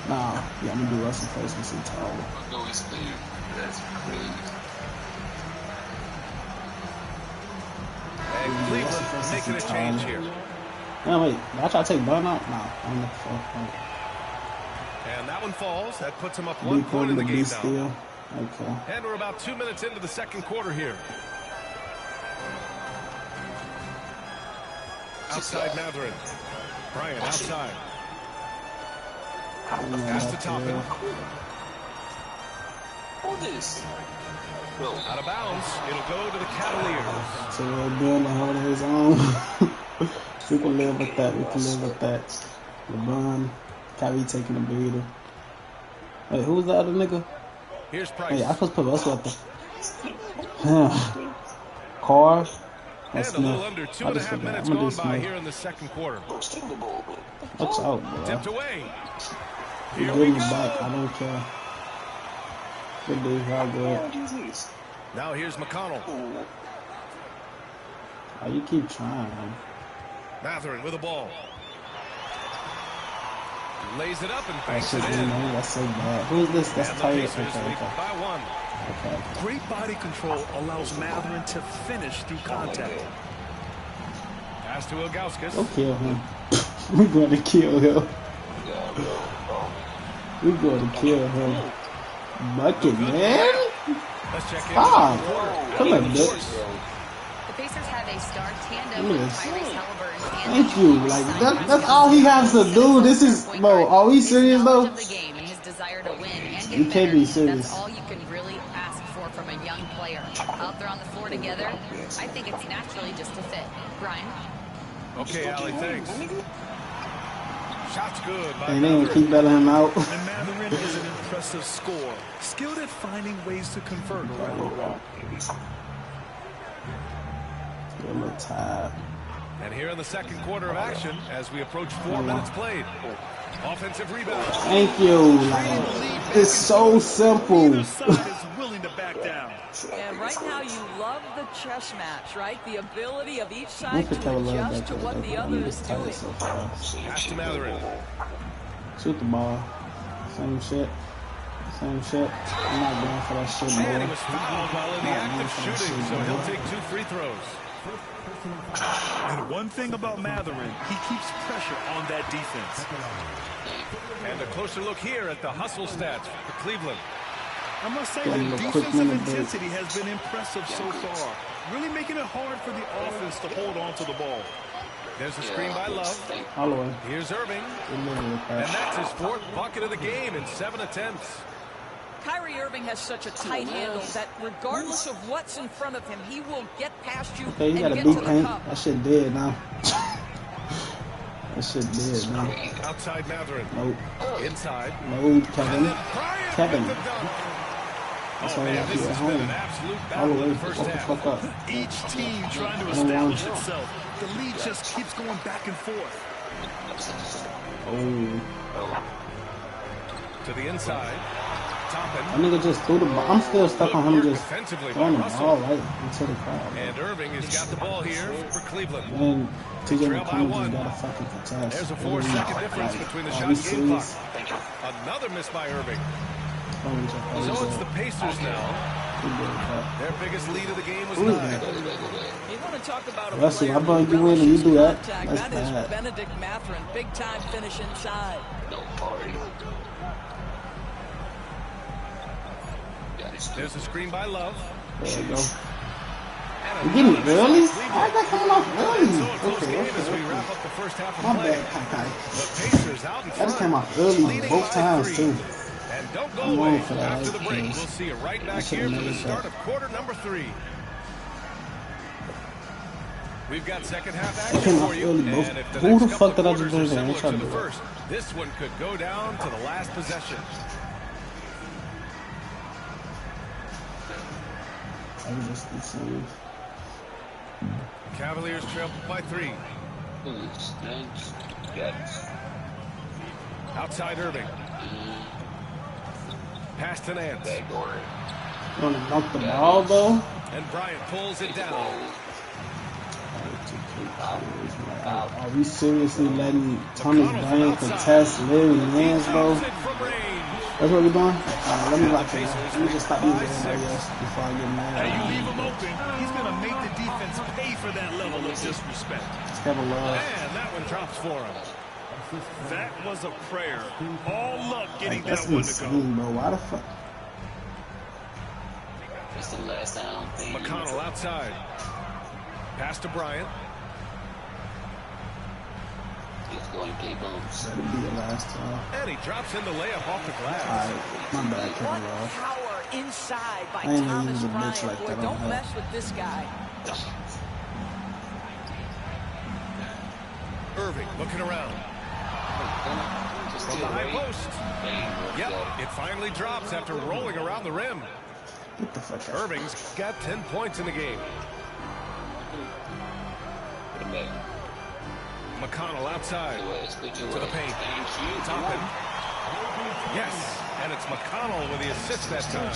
[SPEAKER 1] Nah, yeah, I'm gonna do Russell first since he's taller.
[SPEAKER 13] I know he's big. That's crazy.
[SPEAKER 6] And Cleveland making a change here.
[SPEAKER 1] No, wait. Did I try to take Bun out? Nah, I'm the fourth point.
[SPEAKER 6] And that one falls. That puts him up 1 point in the game now.
[SPEAKER 1] Okay.
[SPEAKER 6] And we're about 2 minutes into the second quarter here. Outside Mathurin. Bryant outside. Pass to Toppin.
[SPEAKER 13] Hold this. Bro.
[SPEAKER 6] Out of bounds. It'll go to the Cavaliers.
[SPEAKER 1] So we're doing the hold of his own. We can live with that. LeBron, Kyrie taking a breather. Wait, who was the other nigga?
[SPEAKER 6] Here's Price.
[SPEAKER 1] Hey, I supposed to put us with the Carr.
[SPEAKER 6] And a little under 2.5 minutes gone by here in the second quarter.
[SPEAKER 1] Watch out, bro.
[SPEAKER 6] Tipped away.
[SPEAKER 1] You give me back. I don't care. Good dude, how good.
[SPEAKER 6] Now here's McConnell.
[SPEAKER 1] Oh, you keep trying, man.
[SPEAKER 6] Mathurin with the ball. Lays it up and banks it in.
[SPEAKER 1] That's so bad. Who's this? That's tight. Okay.
[SPEAKER 6] By one.
[SPEAKER 7] Okay. Great body control allows Mathurin to finish through contact.
[SPEAKER 6] Pass to Ilgauskas.
[SPEAKER 1] Go kill him. We're going to kill him. We're going to kill him. Bucket, man. Stop. Come on, bitch.
[SPEAKER 9] The Pacers have a star tandem with Tyrese Halliburton.
[SPEAKER 1] Thank you. Like that's all he has to do. This is, bro. Are we serious though? You can't be serious.
[SPEAKER 9] That's all you can really ask for from a young player. Out there on the floor together, I think it's naturally just a fit. Brian.
[SPEAKER 6] Okay, Allie, thanks. Shot's good.
[SPEAKER 1] And then keep betting him out.
[SPEAKER 7] And Mathurin is an impressive scorer, skilled at finding ways to convert.
[SPEAKER 1] A little tired.
[SPEAKER 6] And here in the second quarter of action, as we approach 4 minutes played. Offensive rebound.
[SPEAKER 1] Thank you. Like, it's so simple.
[SPEAKER 3] And right now you love the chess match, right? The ability of each side to adjust to what the other is doing.
[SPEAKER 6] Pass to Mathurin.
[SPEAKER 1] Shoot the ball. Same shit. I'm not going for that shit, boy.
[SPEAKER 6] And he was fouled while in the act of shooting, so he'll take 2 free throws.
[SPEAKER 7] And one thing about Mathurin, he keeps pressure on that defense.
[SPEAKER 6] And a closer look here at the hustle stats for Cleveland.
[SPEAKER 7] I must say the defensive intensity has been impressive so far. Really making it hard for the offense to hold on to the ball.
[SPEAKER 6] There's a screen by Love. Here's Irving. And that's his 4th bucket of the game in 7 attempts.
[SPEAKER 3] Kyrie Irving has such a tight handle that regardless of what's in front of him, he will get past you
[SPEAKER 1] okay, you
[SPEAKER 3] and
[SPEAKER 1] got
[SPEAKER 3] get
[SPEAKER 1] a
[SPEAKER 3] to the
[SPEAKER 1] paint.
[SPEAKER 3] cup.
[SPEAKER 1] That shit dead now. That shit dead now.
[SPEAKER 6] Outside Mathurin.
[SPEAKER 1] Nope.
[SPEAKER 6] Inside.
[SPEAKER 1] No, Kevin. Kevin.
[SPEAKER 6] That's why you have to at home.
[SPEAKER 1] All the way. What the fuck up?
[SPEAKER 7] Each team trying to establish itself. The lead just keeps going back and forth.
[SPEAKER 1] Oh.
[SPEAKER 6] To the inside.
[SPEAKER 1] That nigga just threw the ball. I'm still stuck on him just throwing the ball right into the crowd.
[SPEAKER 6] And Irving has got the ball here for Cleveland.
[SPEAKER 1] And TJ McConnell just got a fucking contest.
[SPEAKER 6] There's a 4-second difference between the shot and game clock. Another miss by Irving. So it's the Pacers now. Their biggest lead of the game was 9.
[SPEAKER 3] You want to talk about a
[SPEAKER 1] Russell,
[SPEAKER 3] player
[SPEAKER 1] I brought you in and you do that.
[SPEAKER 3] That is Benedict Mathurin. Big time finish inside.
[SPEAKER 13] No party.
[SPEAKER 6] There's a screen by Love.
[SPEAKER 1] There you go. We're getting early? Why is that coming off early? Okay. My bad, Kai. That just came off early both times, too.
[SPEAKER 6] And don't go away. After the break, we'll see you right back here for the start of quarter number 3. We've got second half action for you. And if the
[SPEAKER 1] Who the
[SPEAKER 6] next
[SPEAKER 1] fuck
[SPEAKER 6] couple
[SPEAKER 1] did I just
[SPEAKER 6] quarters
[SPEAKER 1] do
[SPEAKER 6] are
[SPEAKER 1] that?
[SPEAKER 6] similar to the first, this one could go down to the last possession. Cavaliers trail by 3. Outside Irving. Pass to Nance.
[SPEAKER 1] You want to knock the ball, though?
[SPEAKER 6] And Bryant pulls it down.
[SPEAKER 1] Are we seriously letting Thomas Bryant contest Larry Nance, bro? That's what we're doing? Let me lock it up. Let me just stop using everybody else before I get mad.
[SPEAKER 7] Hey, you leave him open, he's going to make the defense pay for that level of disrespect.
[SPEAKER 1] Kevin Love.
[SPEAKER 6] And that one drops for him.
[SPEAKER 7] That was a prayer. All luck getting
[SPEAKER 1] that one to go. Bro. Why the fuck?
[SPEAKER 13] That's the last down.
[SPEAKER 6] McConnell outside. Pass to Bryant.
[SPEAKER 13] He's going K-bones.
[SPEAKER 1] That'll be the last time.
[SPEAKER 6] And he drops in the layup off the glass.
[SPEAKER 1] Alright, my bad, Kevin Love.
[SPEAKER 3] Power inside by
[SPEAKER 1] I ain't
[SPEAKER 3] Thomas
[SPEAKER 1] use a
[SPEAKER 3] Bryant.
[SPEAKER 1] bitch like
[SPEAKER 3] Boy,
[SPEAKER 1] that.
[SPEAKER 3] don't mess with this guy.
[SPEAKER 6] Irving looking around. From the high post. Yep, it finally drops after rolling around the rim.
[SPEAKER 1] What the fuck?
[SPEAKER 6] Irving's got 10 points in the game. McConnell outside to the paint. Toppin. Yes, and it's McConnell with the assist that time.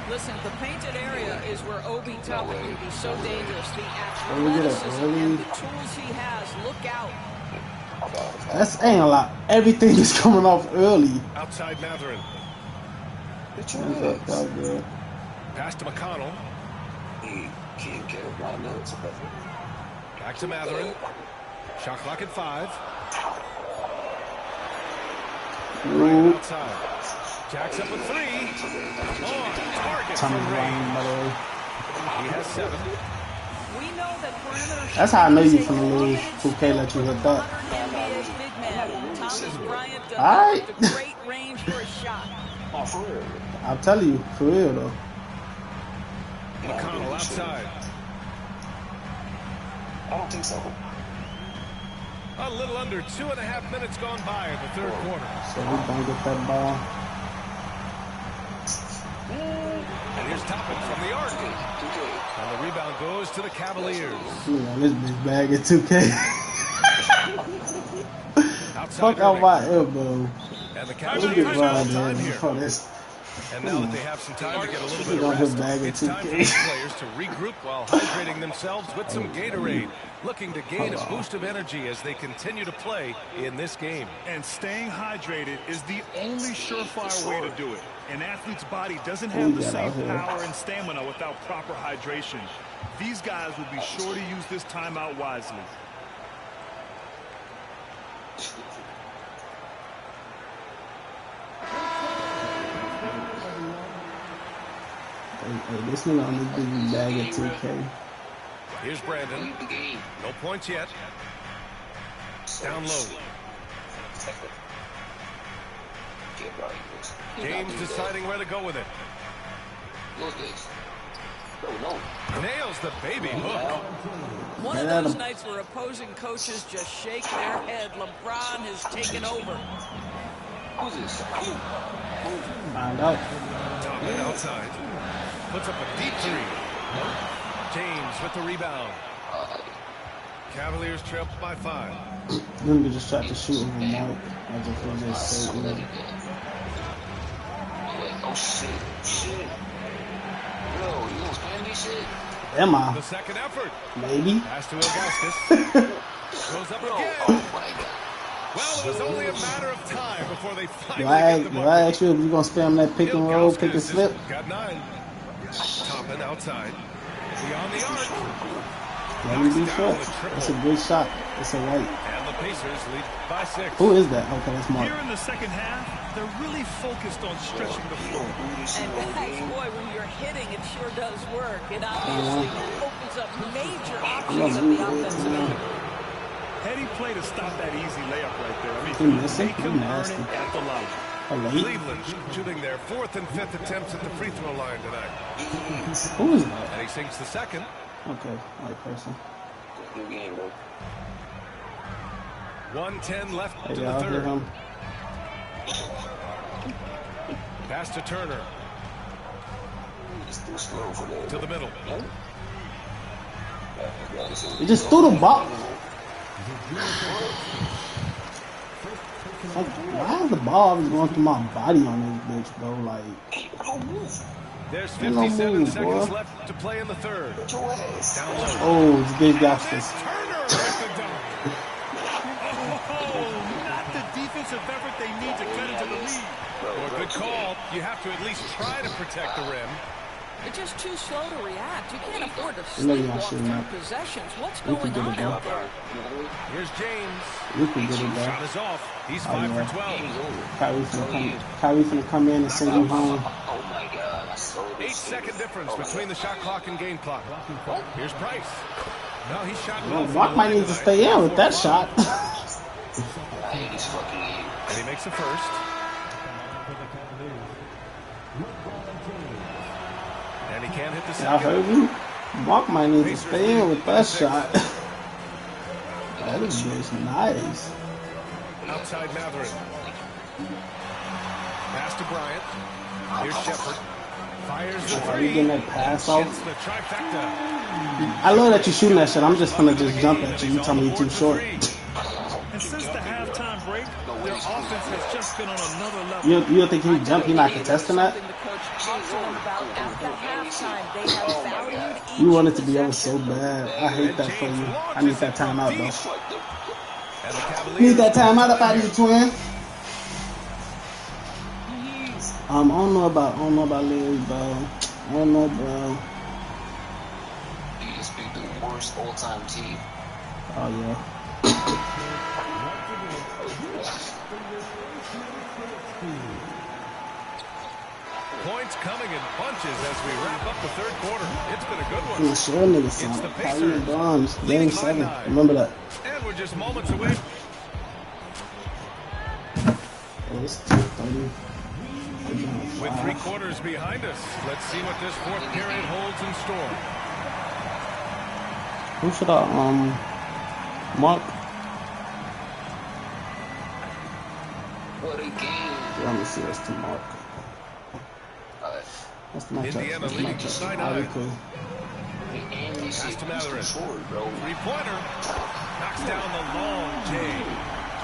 [SPEAKER 3] Listen, the painted area is where Obi Toppin can be so dangerous. The athleticism and the tools he has. Look out.
[SPEAKER 1] That's ain't a lot. Everything is coming off early.
[SPEAKER 6] Outside Matherin. Pass to McConnell. Back to Matherin. Shot clock at 5. Right outside. Jacks up with 3. On target from range. He has 7.
[SPEAKER 3] We know that perimeter.
[SPEAKER 1] That's how I know you from the league. 2K let you hit that.
[SPEAKER 3] Thomas Bryant
[SPEAKER 1] Alright.
[SPEAKER 3] with great range for a shot.
[SPEAKER 1] I'll tell you, for real though.
[SPEAKER 6] McConnell outside.
[SPEAKER 13] I don't think so.
[SPEAKER 6] A little under 2.5 minutes gone by in the third quarter.
[SPEAKER 1] So we're gonna get that ball.
[SPEAKER 6] And here's Toppin from the arc. And the rebound goes to the Cavaliers.
[SPEAKER 1] This bitch bag at 2K. Fuck out my elbow.
[SPEAKER 6] And the Cavaliers have time here.
[SPEAKER 1] Oh, this.
[SPEAKER 6] And now that they have some time to get a little bit of rest, it's time for these players to regroup while hydrating themselves with some Gatorade, looking to gain a boost of energy as they continue to play in this game.
[SPEAKER 10] And staying hydrated is the only surefire way to do it. An athlete's body doesn't have the same power and stamina without proper hydration. These guys will be sure to use this timeout wisely.
[SPEAKER 1] Hey, this nigga on this big bag at 2K.
[SPEAKER 6] Here's Brandon. No points yet. Down low. James deciding where to go with it. Nails the baby hook.
[SPEAKER 3] One of those nights where opposing coaches just shake their head. LeBron has taken over.
[SPEAKER 13] Who's this?
[SPEAKER 1] Find out.
[SPEAKER 6] Toppin outside. Puts up a deep 3. James with the rebound. Cavaliers trail by 5.
[SPEAKER 1] Then we just tried to shoot over Mark. I just was just so easy.
[SPEAKER 13] Oh shit. Yo, you don't spam this shit?
[SPEAKER 1] Am I?
[SPEAKER 6] The second effort.
[SPEAKER 1] Maybe.
[SPEAKER 6] Pass to Augustus. Goes up again.
[SPEAKER 13] Oh my god.
[SPEAKER 6] Well, it was only a matter of time before they finally
[SPEAKER 1] Do I ask you if you're going to spam that pick and roll, pick and slip?
[SPEAKER 6] Got 9. Toppin outside. Beyond the arc.
[SPEAKER 1] Let me be short. It's a good shot. It's a white.
[SPEAKER 6] And the Pacers lead by 6.
[SPEAKER 1] Who is that? Okay, that's Mark.
[SPEAKER 10] Here in the second half, they're really focused on stretching the floor.
[SPEAKER 3] And guys, boy, when you're hitting, it sure does work. It obviously opens up major options on the offensive end.
[SPEAKER 10] Heady play to stop that easy layup right there. I mean,
[SPEAKER 1] He nasty.
[SPEAKER 10] at the line.
[SPEAKER 6] Cleveland shooting their 4th and 5th attempts at the free throw line tonight.
[SPEAKER 1] Who is that?
[SPEAKER 6] And he sinks the second.
[SPEAKER 1] Okay, right person.
[SPEAKER 13] Good game, bro.
[SPEAKER 6] 1:10 left
[SPEAKER 1] Hey,
[SPEAKER 6] to the
[SPEAKER 1] y'all hear
[SPEAKER 6] third.
[SPEAKER 1] him?
[SPEAKER 6] Pass to Turner.
[SPEAKER 13] It's too slow for that.
[SPEAKER 6] To the middle.
[SPEAKER 1] He just threw the ball. Why is the ball always going through my body on this bitch, bro? Like,
[SPEAKER 6] There's 57 seconds left to play in the third. Down low.
[SPEAKER 1] Oh, this bitch got this.
[SPEAKER 6] Turner with the dunk.
[SPEAKER 10] Not the defensive effort they need to cut into the lead.
[SPEAKER 6] Well, good call. You have to at least try to protect the rim.
[SPEAKER 3] They're just too slow to react. You can't afford to
[SPEAKER 1] You know you're
[SPEAKER 3] sleepwalk
[SPEAKER 1] not shooting
[SPEAKER 3] through
[SPEAKER 1] that.
[SPEAKER 3] possessions. What's
[SPEAKER 1] You can
[SPEAKER 3] going
[SPEAKER 1] get
[SPEAKER 3] on
[SPEAKER 1] it
[SPEAKER 3] out
[SPEAKER 1] back.
[SPEAKER 3] there?
[SPEAKER 6] Here's James.
[SPEAKER 1] You can get it
[SPEAKER 6] Shot
[SPEAKER 1] back.
[SPEAKER 6] is off. He's
[SPEAKER 1] Oh,
[SPEAKER 6] 5
[SPEAKER 1] yeah.
[SPEAKER 6] for 12.
[SPEAKER 1] Kyrie finna come in and send you home.
[SPEAKER 13] Oh my god, I saw this.
[SPEAKER 6] 8-second difference between the shot clock and game clock. Here's Price. No, he shot
[SPEAKER 1] Well,
[SPEAKER 6] well.
[SPEAKER 1] Mark might need to stay in with that shot.
[SPEAKER 13] I hate this fucking game.
[SPEAKER 6] And he makes the first. And he can't hit the
[SPEAKER 1] Y'all
[SPEAKER 6] second.
[SPEAKER 1] heard me? Mark might need to stay in with that shot. That is just nice.
[SPEAKER 6] Outside Matherin. Pass to Bryant. Here's Shepard. Fires the
[SPEAKER 1] Are you getting that pass off?
[SPEAKER 6] The trifecta.
[SPEAKER 1] I love that you're shooting that shit. I'm just gonna just jump at you. You tell me you're too short.
[SPEAKER 7] And since the halftime break, their offense has just been on another level.
[SPEAKER 1] You don't think he jump? He not contesting that? You want it to be over so bad. I hate that for you. I need that timeout though. Need that timeout up out of you, twin. I don't know about Larry, bro. I don't know, bro.
[SPEAKER 13] You just picked the worst all-time team.
[SPEAKER 1] Oh yeah.
[SPEAKER 6] Points coming in bunches as we wrap up the third quarter. It's been a good one.
[SPEAKER 1] I'm sure niggas something. Pioneer Bronze, Game 7. Remember that.
[SPEAKER 6] And we're just moments away.
[SPEAKER 1] Oh, it's 2:30.
[SPEAKER 6] With 3 quarters behind us, let's see what this fourth period holds in store.
[SPEAKER 1] Who should I mark?
[SPEAKER 13] What a game.
[SPEAKER 1] Let me see what's to mark. That's the matchup.
[SPEAKER 6] Indiana leading to Sinai.
[SPEAKER 1] Cool.
[SPEAKER 6] Pass to Mathurin. 3-pointer. Knocks down the long J.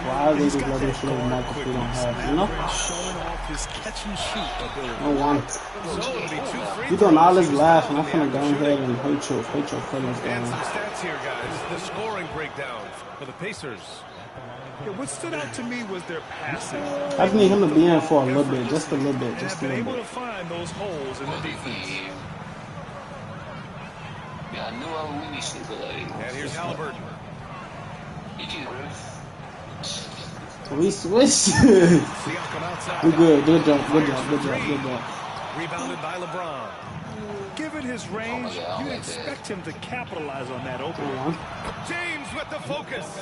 [SPEAKER 1] Why are they just letting shit over mark if we don't have, you know?
[SPEAKER 7] Showing off his catch and shoot ability.
[SPEAKER 1] I don't want it. You're doing all this laughing. I'm finna go ahead and hurt your feelings
[SPEAKER 6] And
[SPEAKER 1] down.
[SPEAKER 6] some stats here, guys. The scoring breakdown for the Pacers.
[SPEAKER 7] Yeah, what stood out to me was their passing.
[SPEAKER 1] I just need him to be in for a little bit, just a little bit, just a
[SPEAKER 7] been
[SPEAKER 1] little
[SPEAKER 7] able
[SPEAKER 1] bit.
[SPEAKER 7] to find those holes in the defense.
[SPEAKER 13] Yeah, I knew I would win this shit, but like.
[SPEAKER 6] And here's Halliburton.
[SPEAKER 13] Did you,
[SPEAKER 1] We switch. We good. Good job.
[SPEAKER 6] Rebounded by LeBron.
[SPEAKER 7] Given his range, you'd expect him to capitalize on that opening.
[SPEAKER 6] James with the focus.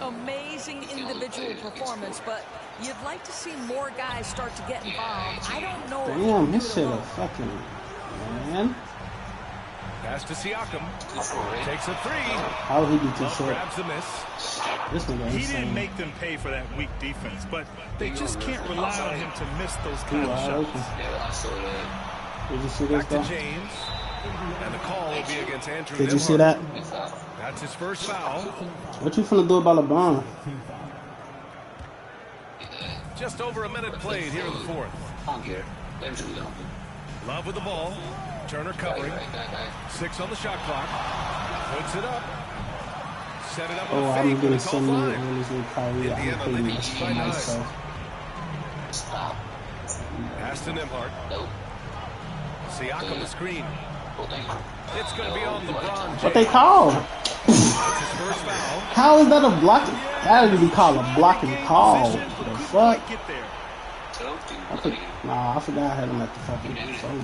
[SPEAKER 3] Amazing individual performance, but you'd like to see more guys start to get involved. I don't know.
[SPEAKER 1] Damn, this shit a fucking man.
[SPEAKER 6] Pass to Siakam. Takes a 3.
[SPEAKER 1] How would he be too short?
[SPEAKER 6] Grabs the miss.
[SPEAKER 1] This nigga
[SPEAKER 7] He
[SPEAKER 1] insane.
[SPEAKER 7] didn't make them pay for that weak defense, but they just can't rely on him to miss those kind of shots.
[SPEAKER 13] Yeah, I saw that.
[SPEAKER 1] Did you see this
[SPEAKER 6] Back to
[SPEAKER 1] though?
[SPEAKER 6] James. And the call will be against Andrew
[SPEAKER 1] Did you see
[SPEAKER 6] Nembhard.
[SPEAKER 1] that?
[SPEAKER 6] That's his first foul.
[SPEAKER 1] What you finna do about LeBron?
[SPEAKER 6] Just over a minute played here in the fourth.
[SPEAKER 13] I don't care. Let him do it.
[SPEAKER 6] Love with the ball. Turner covering. 6 on the shot clock. Puts it up. Set it up with
[SPEAKER 1] Oh,
[SPEAKER 6] a
[SPEAKER 1] I'm
[SPEAKER 6] fake, but
[SPEAKER 1] getting
[SPEAKER 6] it's
[SPEAKER 1] so many
[SPEAKER 6] offline.
[SPEAKER 1] earlys with Kyrie. I'm
[SPEAKER 6] Indiana
[SPEAKER 1] hating
[SPEAKER 6] leading
[SPEAKER 1] this for
[SPEAKER 6] by 9.
[SPEAKER 1] myself.
[SPEAKER 13] Stop.
[SPEAKER 6] Pass to Nembhard.
[SPEAKER 13] Nope.
[SPEAKER 6] Siakam the screen.
[SPEAKER 13] Oh, thank you.
[SPEAKER 6] It's going to be on LeBron James.
[SPEAKER 1] What they call?
[SPEAKER 6] That's his first foul.
[SPEAKER 1] How is that a blocking? That would be called a blocking call. The fuck? Nah, I forgot I had him at the fucking phone.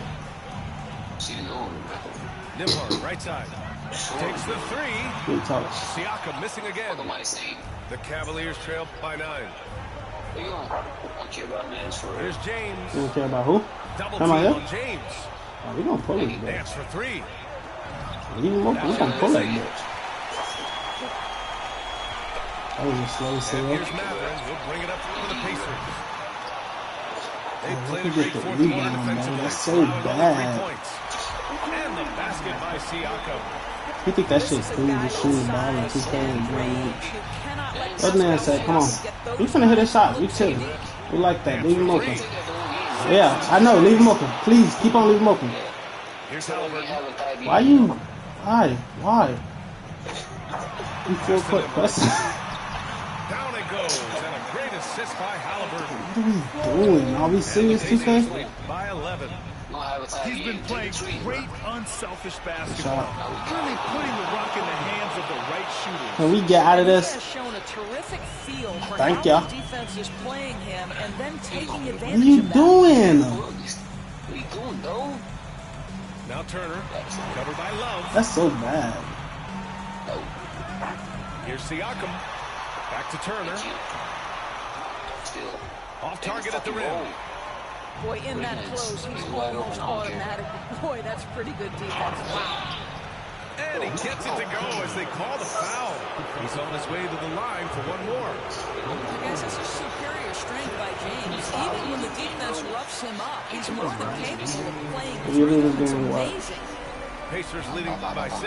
[SPEAKER 6] Nembhard, right side. Takes the 3.
[SPEAKER 1] Good talk.
[SPEAKER 6] Siakam missing again. The Cavaliers trail by 9. Here's James.
[SPEAKER 1] You don't care about who?
[SPEAKER 6] Double
[SPEAKER 1] Am
[SPEAKER 6] team
[SPEAKER 1] I here?
[SPEAKER 6] on James.
[SPEAKER 1] Oh, we gonna pull this bitch.
[SPEAKER 6] Dance for 3.
[SPEAKER 1] Leave him open. We gonna pull that bitch. That was a slow
[SPEAKER 6] And
[SPEAKER 1] sale.
[SPEAKER 6] here's Mathurin. He'll bring it up for the Pacers. They
[SPEAKER 1] Oh,
[SPEAKER 6] played
[SPEAKER 1] we
[SPEAKER 6] a
[SPEAKER 1] could
[SPEAKER 6] great
[SPEAKER 1] get the
[SPEAKER 6] fourth quarter
[SPEAKER 1] rebound, man.
[SPEAKER 6] defensively.
[SPEAKER 1] That's so
[SPEAKER 6] Allowed only 3
[SPEAKER 1] bad.
[SPEAKER 6] points. And the basket by Siakam.
[SPEAKER 1] You think that shit's cool to shoot a ball in 2K and bring that man said, come on. We finna hit a shot. We chillin'. We like that. Leave him open. Yeah, I know. Leave him open. Please, keep on leaving him open.
[SPEAKER 6] Here's Halliburton.
[SPEAKER 1] Why you? Why? You feel quick pressing.
[SPEAKER 6] Down it goes. And a great assist by Halliburton.
[SPEAKER 1] What are we doing? Are we serious, 2K?
[SPEAKER 6] By 11.
[SPEAKER 7] He's been playing great, unselfish basketball. Really putting the rock in the hands of the right shooters.
[SPEAKER 1] Can we get out of this?
[SPEAKER 3] He has shown a terrific feel for
[SPEAKER 1] Thank
[SPEAKER 3] how
[SPEAKER 1] ya.
[SPEAKER 3] the defense is playing him and then taking advantage
[SPEAKER 1] What are you
[SPEAKER 3] of that.
[SPEAKER 1] doing?
[SPEAKER 13] What are you doing, though?
[SPEAKER 6] Now Turner. Covered by Love.
[SPEAKER 1] That's so bad.
[SPEAKER 6] Here's Siakam. Back to Turner. Off target at the rim.
[SPEAKER 3] Boy, in that close, he's almost automatic. Boy, that's pretty good defense. Wow.
[SPEAKER 6] And he gets it to go as they call the foul. He's on his way to the line for one more.
[SPEAKER 3] I guess this is superior restrained by James. Even when the defense roughs him up, he's more than capable of playing
[SPEAKER 1] He
[SPEAKER 3] through
[SPEAKER 1] really
[SPEAKER 3] them.
[SPEAKER 1] was
[SPEAKER 3] It's
[SPEAKER 1] doing what?
[SPEAKER 3] amazing.
[SPEAKER 6] Pacers leading by 6.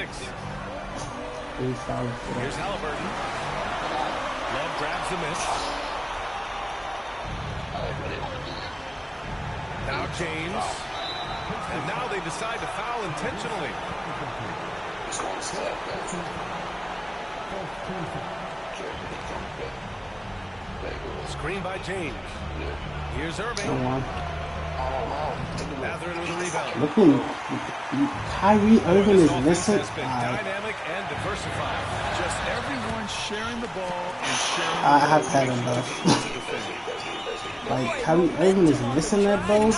[SPEAKER 6] Here's Halliburton. Love grabs the miss. Now James. And now they decide to foul intentionally. Screen by James. Here's Irving. Mathurin with a rebound.
[SPEAKER 1] Look who Kyrie Irving is missing.
[SPEAKER 6] Dynamic and diversified.
[SPEAKER 7] Just everyone sharing the ball and sharing.
[SPEAKER 1] I have had enough. Like Kyrie Irving is missing that ball.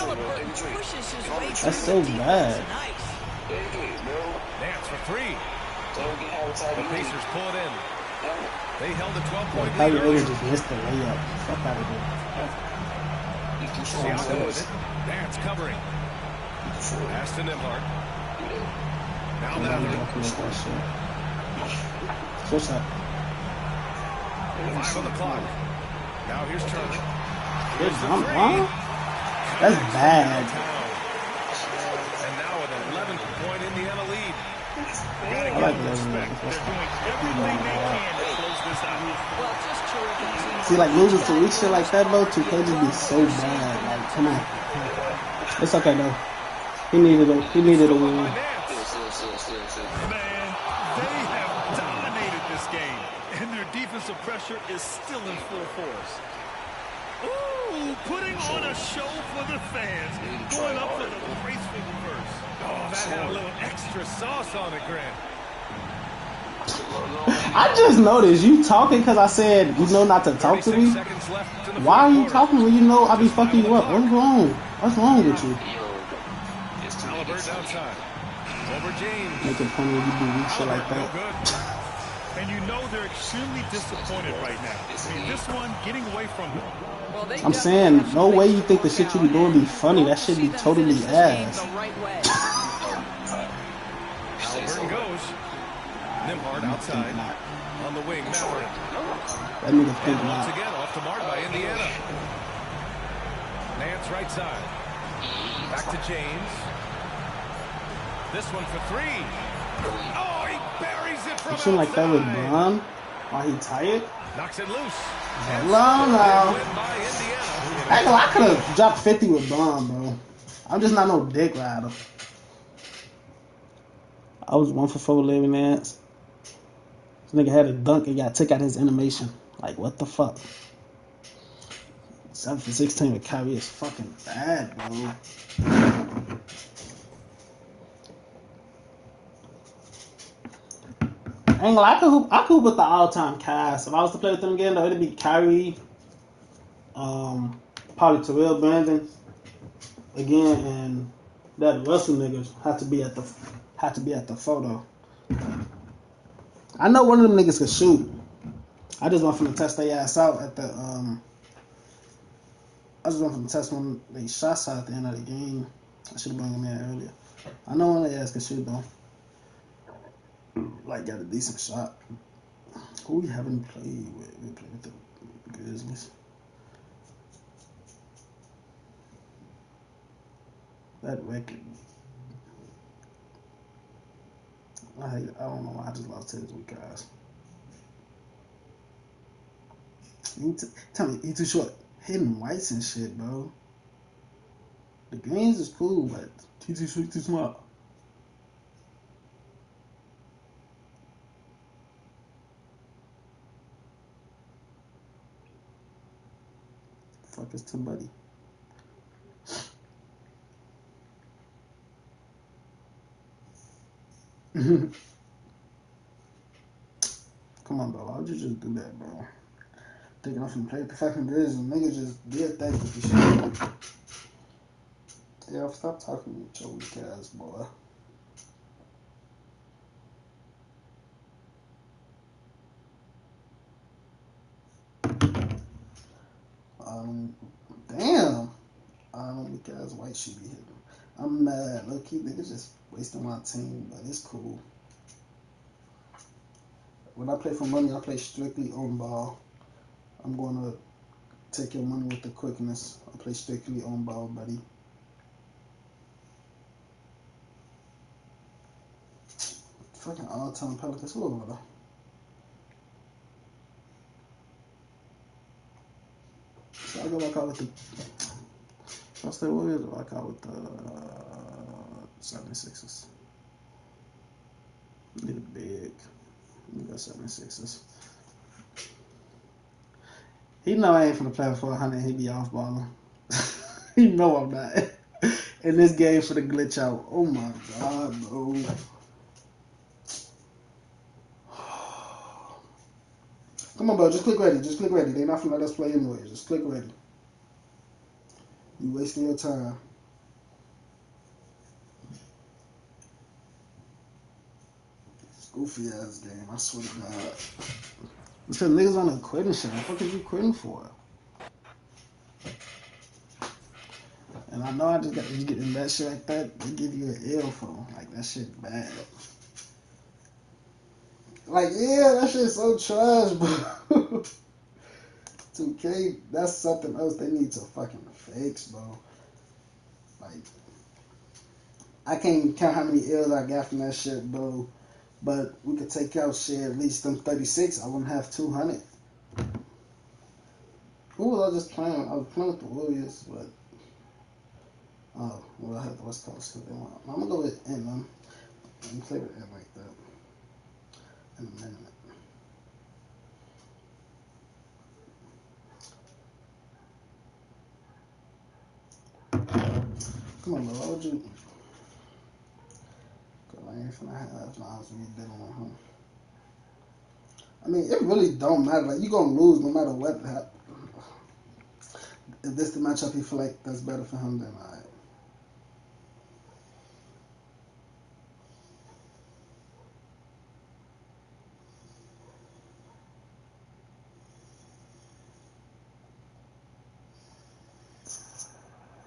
[SPEAKER 1] That's so bad.
[SPEAKER 6] Nance for 3. The Pacers pull it in. They held a 12-point lead.
[SPEAKER 1] Kyrie Irving just missed the layup. Fuck out of here.
[SPEAKER 6] Siakam with it. Nance covering. Pass to Nembhard. Now Mathurin.
[SPEAKER 1] Switch that.
[SPEAKER 6] 5 on the clock. Now here's Turner.
[SPEAKER 1] Here's the 3. That's bad.
[SPEAKER 6] And now with an 11-point Indiana lead.
[SPEAKER 1] I like that. See, like losing to weak shit like that, bro, 2K just be so bad. Like, come on. It's okay though. He needed a win.
[SPEAKER 7] Man, they have dominated this game, and their defensive pressure is still in full force. Ooh, putting on a show for the fans, going up for the graceful reverse.
[SPEAKER 6] Oh, that had a little extra sauce on it, Grant.
[SPEAKER 1] I just noticed you talking because I said you know not to talk to me. Why are you talking when you know I be fucking you up? What's wrong? What's wrong with you?
[SPEAKER 6] Halliburton outside. Over James.
[SPEAKER 1] Making fun of you do weak shit like that.
[SPEAKER 7] And you know they're extremely disappointed right now. I mean, this one getting away from them.
[SPEAKER 3] Well,
[SPEAKER 1] I'm saying, no way you think the shit you be doing be funny. That shit be totally ass.
[SPEAKER 6] Halliburton goes. Nembhard outside. On the wing, Mathurin.
[SPEAKER 1] That nigga think
[SPEAKER 6] And once
[SPEAKER 1] not.
[SPEAKER 6] again, off to mark by Indiana. Nance right side. Back to James. This one for 3. Oh, he buries it from
[SPEAKER 1] You seem like that with
[SPEAKER 6] outside.
[SPEAKER 1] Bron while he tired.
[SPEAKER 6] Knocks it loose.
[SPEAKER 1] Hello now. I could have dropped 50 with Bron, bro. I'm just not no dick rider. I was 1 for 4 living Nance. This nigga had a dunk and got took out his animation. Like, what the fuck? 7 for 16 with Kyrie is fucking bad, bro. I ain't gonna lie, I could hoop with the all-time cast. If I was to play with them again, though, it'd be Kyrie, probably Terrell Brandon again, and that Russell niggas have to be at the photo. I know one of them niggas could shoot. I just want them to test their ass out at the I just want them to test when they shots out at the end of the game. I should have brought him in earlier. I know one of their ass could shoot though. Like, got a decent shot. Who we haven't played with? We played with the Grizzlies. That record. I don't know why I just lost to this weak guys. Tell me, he too short. Hitting whites and shit, bro. The greens is cool, but he too sweet, too smart. Fuck is somebody. Come on, bro. Why would you just do that, bro? Taking off and play with the fucking Grizzlies. Niggas just did that with the shit. Yeah, stop talking with your weak ass, boy. Damn. Weak ass white should be hitting. I'm mad. Low key, niggas just wasting my team, but it's cool. When I play for money, I play strictly on ball. I'm going to take your money with the quickness. I play strictly on ball, buddy. Fucking all-time Pelicans. Who over there? So I go back out with the... I'll stay Warriors or back out with the 76ers. Need a big. We got 76ers. He know I ain't finna play for 100. He be off balling. He know I'm not. In this game for the glitch out. Oh my god, bro. Come on, bro. Just click ready. Just click ready. They not finna let us play anyway. Just click ready. You wasting your time. Goofy ass game, I swear to God. Because niggas on the quitting shit. What are you quitting for? And I know I just got you getting that shit like that. They give you an L for like that shit bad. Like yeah, that shit's so trash, bro. 2K, that's something else they need to fucking fix, bro. Like I can't count how many L's I got from that shit, bro. But we could take out shit at least them 36. I wouldn't have 200. Who was I just playing? I was playing with the Warriors, but oh, well, I had the West Coast. I'm gonna go with Inman. I'm gonna play with him like that in a minute. Come on, bro. Why would you? I ain't finna have knives when you're dealing with him. I mean, it really don't matter. Like, you're gonna lose no matter what happens. If this the matchup you feel like that's better for him, then alright.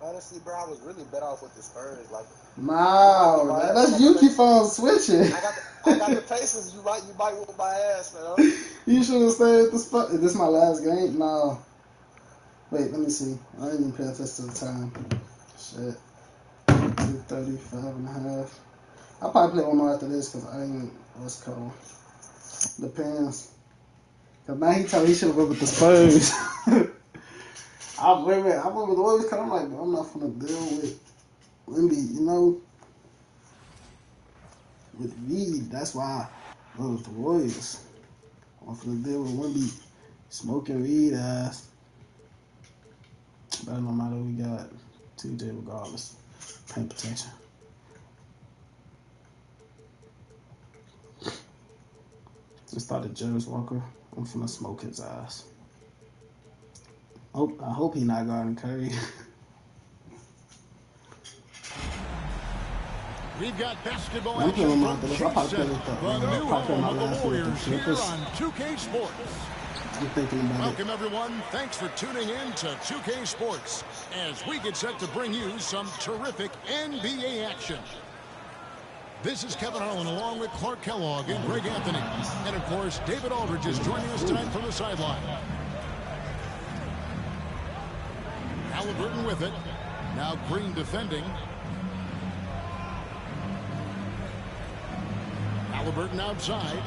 [SPEAKER 14] Honestly, bro, I was really better off with the Spurs. Like,
[SPEAKER 1] no, that's you keep on switching.
[SPEAKER 14] I got the Pacers. You might whoop my ass, man.
[SPEAKER 1] You should have stayed at the spot. Is this my last game? No. Wait, let me see. I didn't even pay attention to the time. Shit. 2:35.5. I'll probably play one more after this because I ain't. What's called? Depends. Because now he told me he should have went with the Spurs. I went with the Warriors because I'm like, bro, I'm not gonna deal with Wemby, you know, with Reed. That's why I went with the Warriors. I'm gonna deal with Wemby smoking Reed ass. But no matter, we got TJ regardless. Paint protection. Just started Jarvis Walker. I'm finna smoke his ass. I hope he not guarding Curry.
[SPEAKER 2] We've got basketball action from Jason, the new home of the Warriors here on 2K Sports.
[SPEAKER 1] I'm thinking about
[SPEAKER 2] Welcome, everyone. Thanks for tuning in to 2K Sports as we get set to bring you some terrific NBA action. This is Kevin Harlan along with Clark Kellogg and Greg Anthony. And, of course, David Aldridge is joining us tonight from the sideline. Halliburton with it. Now Green defending. Halliburton outside.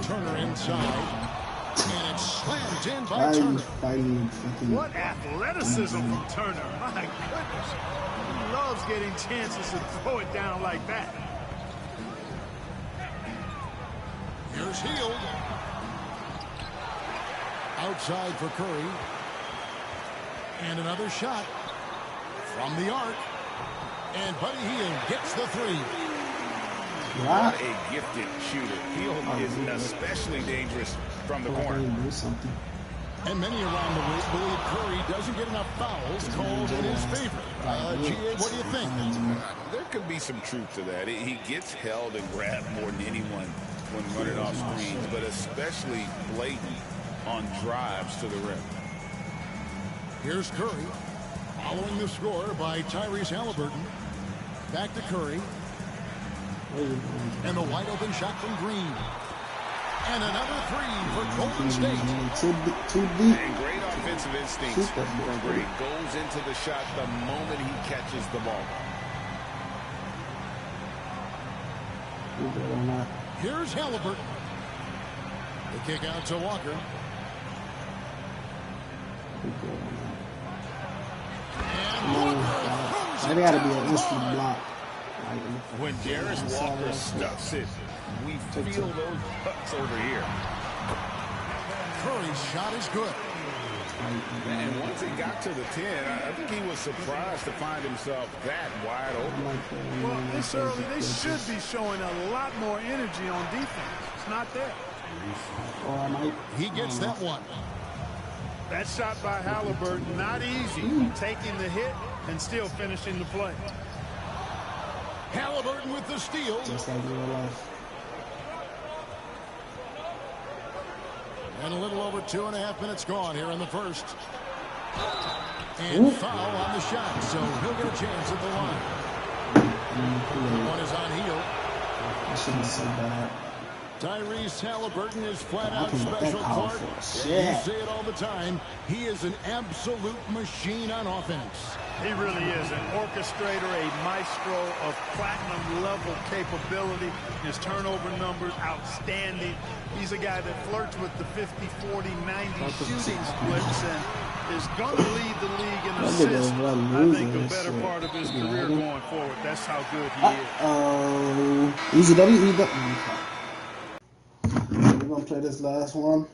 [SPEAKER 2] Turner inside. And it's slammed in by Turner.
[SPEAKER 10] What athleticism from Turner. My goodness. He loves getting chances to throw it down like that.
[SPEAKER 2] Here's Hield. Outside for Curry. And another shot from the arc. And Buddy Hield gets the three.
[SPEAKER 4] What a gifted shooter. Hield is especially dangerous from the corner.
[SPEAKER 2] And many around the league believe Curry doesn't get enough fouls called in his favor. GA, what do you think?
[SPEAKER 4] There could be some truth to that. He gets held and grabbed more than anyone when running off screens, but especially blatant on drives to the rim.
[SPEAKER 2] Here's Curry, following the score by Tyrese Halliburton. Back to Curry. And the wide open shot from Green. And another three for Golden State.
[SPEAKER 1] Too deep.
[SPEAKER 4] And great offensive instincts from Gray. Goes into the shot the moment he catches the ball.
[SPEAKER 2] Here's Halliburton. The kick out to Walker.
[SPEAKER 1] They gotta be an instant block.
[SPEAKER 4] When Darius Walker stuffs it, we feel those cuts over here.
[SPEAKER 2] Curry's shot is good.
[SPEAKER 4] And once he got to the 10, I think he was surprised to find himself that wide open.
[SPEAKER 10] Well, this early, they should be showing a lot more energy on defense. It's not there.
[SPEAKER 2] He gets that one.
[SPEAKER 10] That shot by Halliburton, not easy. Taking the hit and still finishing the play.
[SPEAKER 2] Halliburton with the steal.
[SPEAKER 1] Just like real life.
[SPEAKER 2] And a little over 2.5 minutes gone here in the first. And foul on the shot, so he'll get a chance at the line. One is on heel.
[SPEAKER 1] I shouldn't have said that.
[SPEAKER 2] Tyrese Halliburton is flat out special, Clark. You say it all the time. He is an absolute machine on offense.
[SPEAKER 10] He really is an orchestrator, a maestro of platinum-level capability. His turnover numbers, outstanding. He's a guy that flirts with the 50, 40, 90 shooting splits and is going to lead the league in assists. I think the better part of his career going forward. That's how good he is.
[SPEAKER 1] Easy W. We're going to play this last one.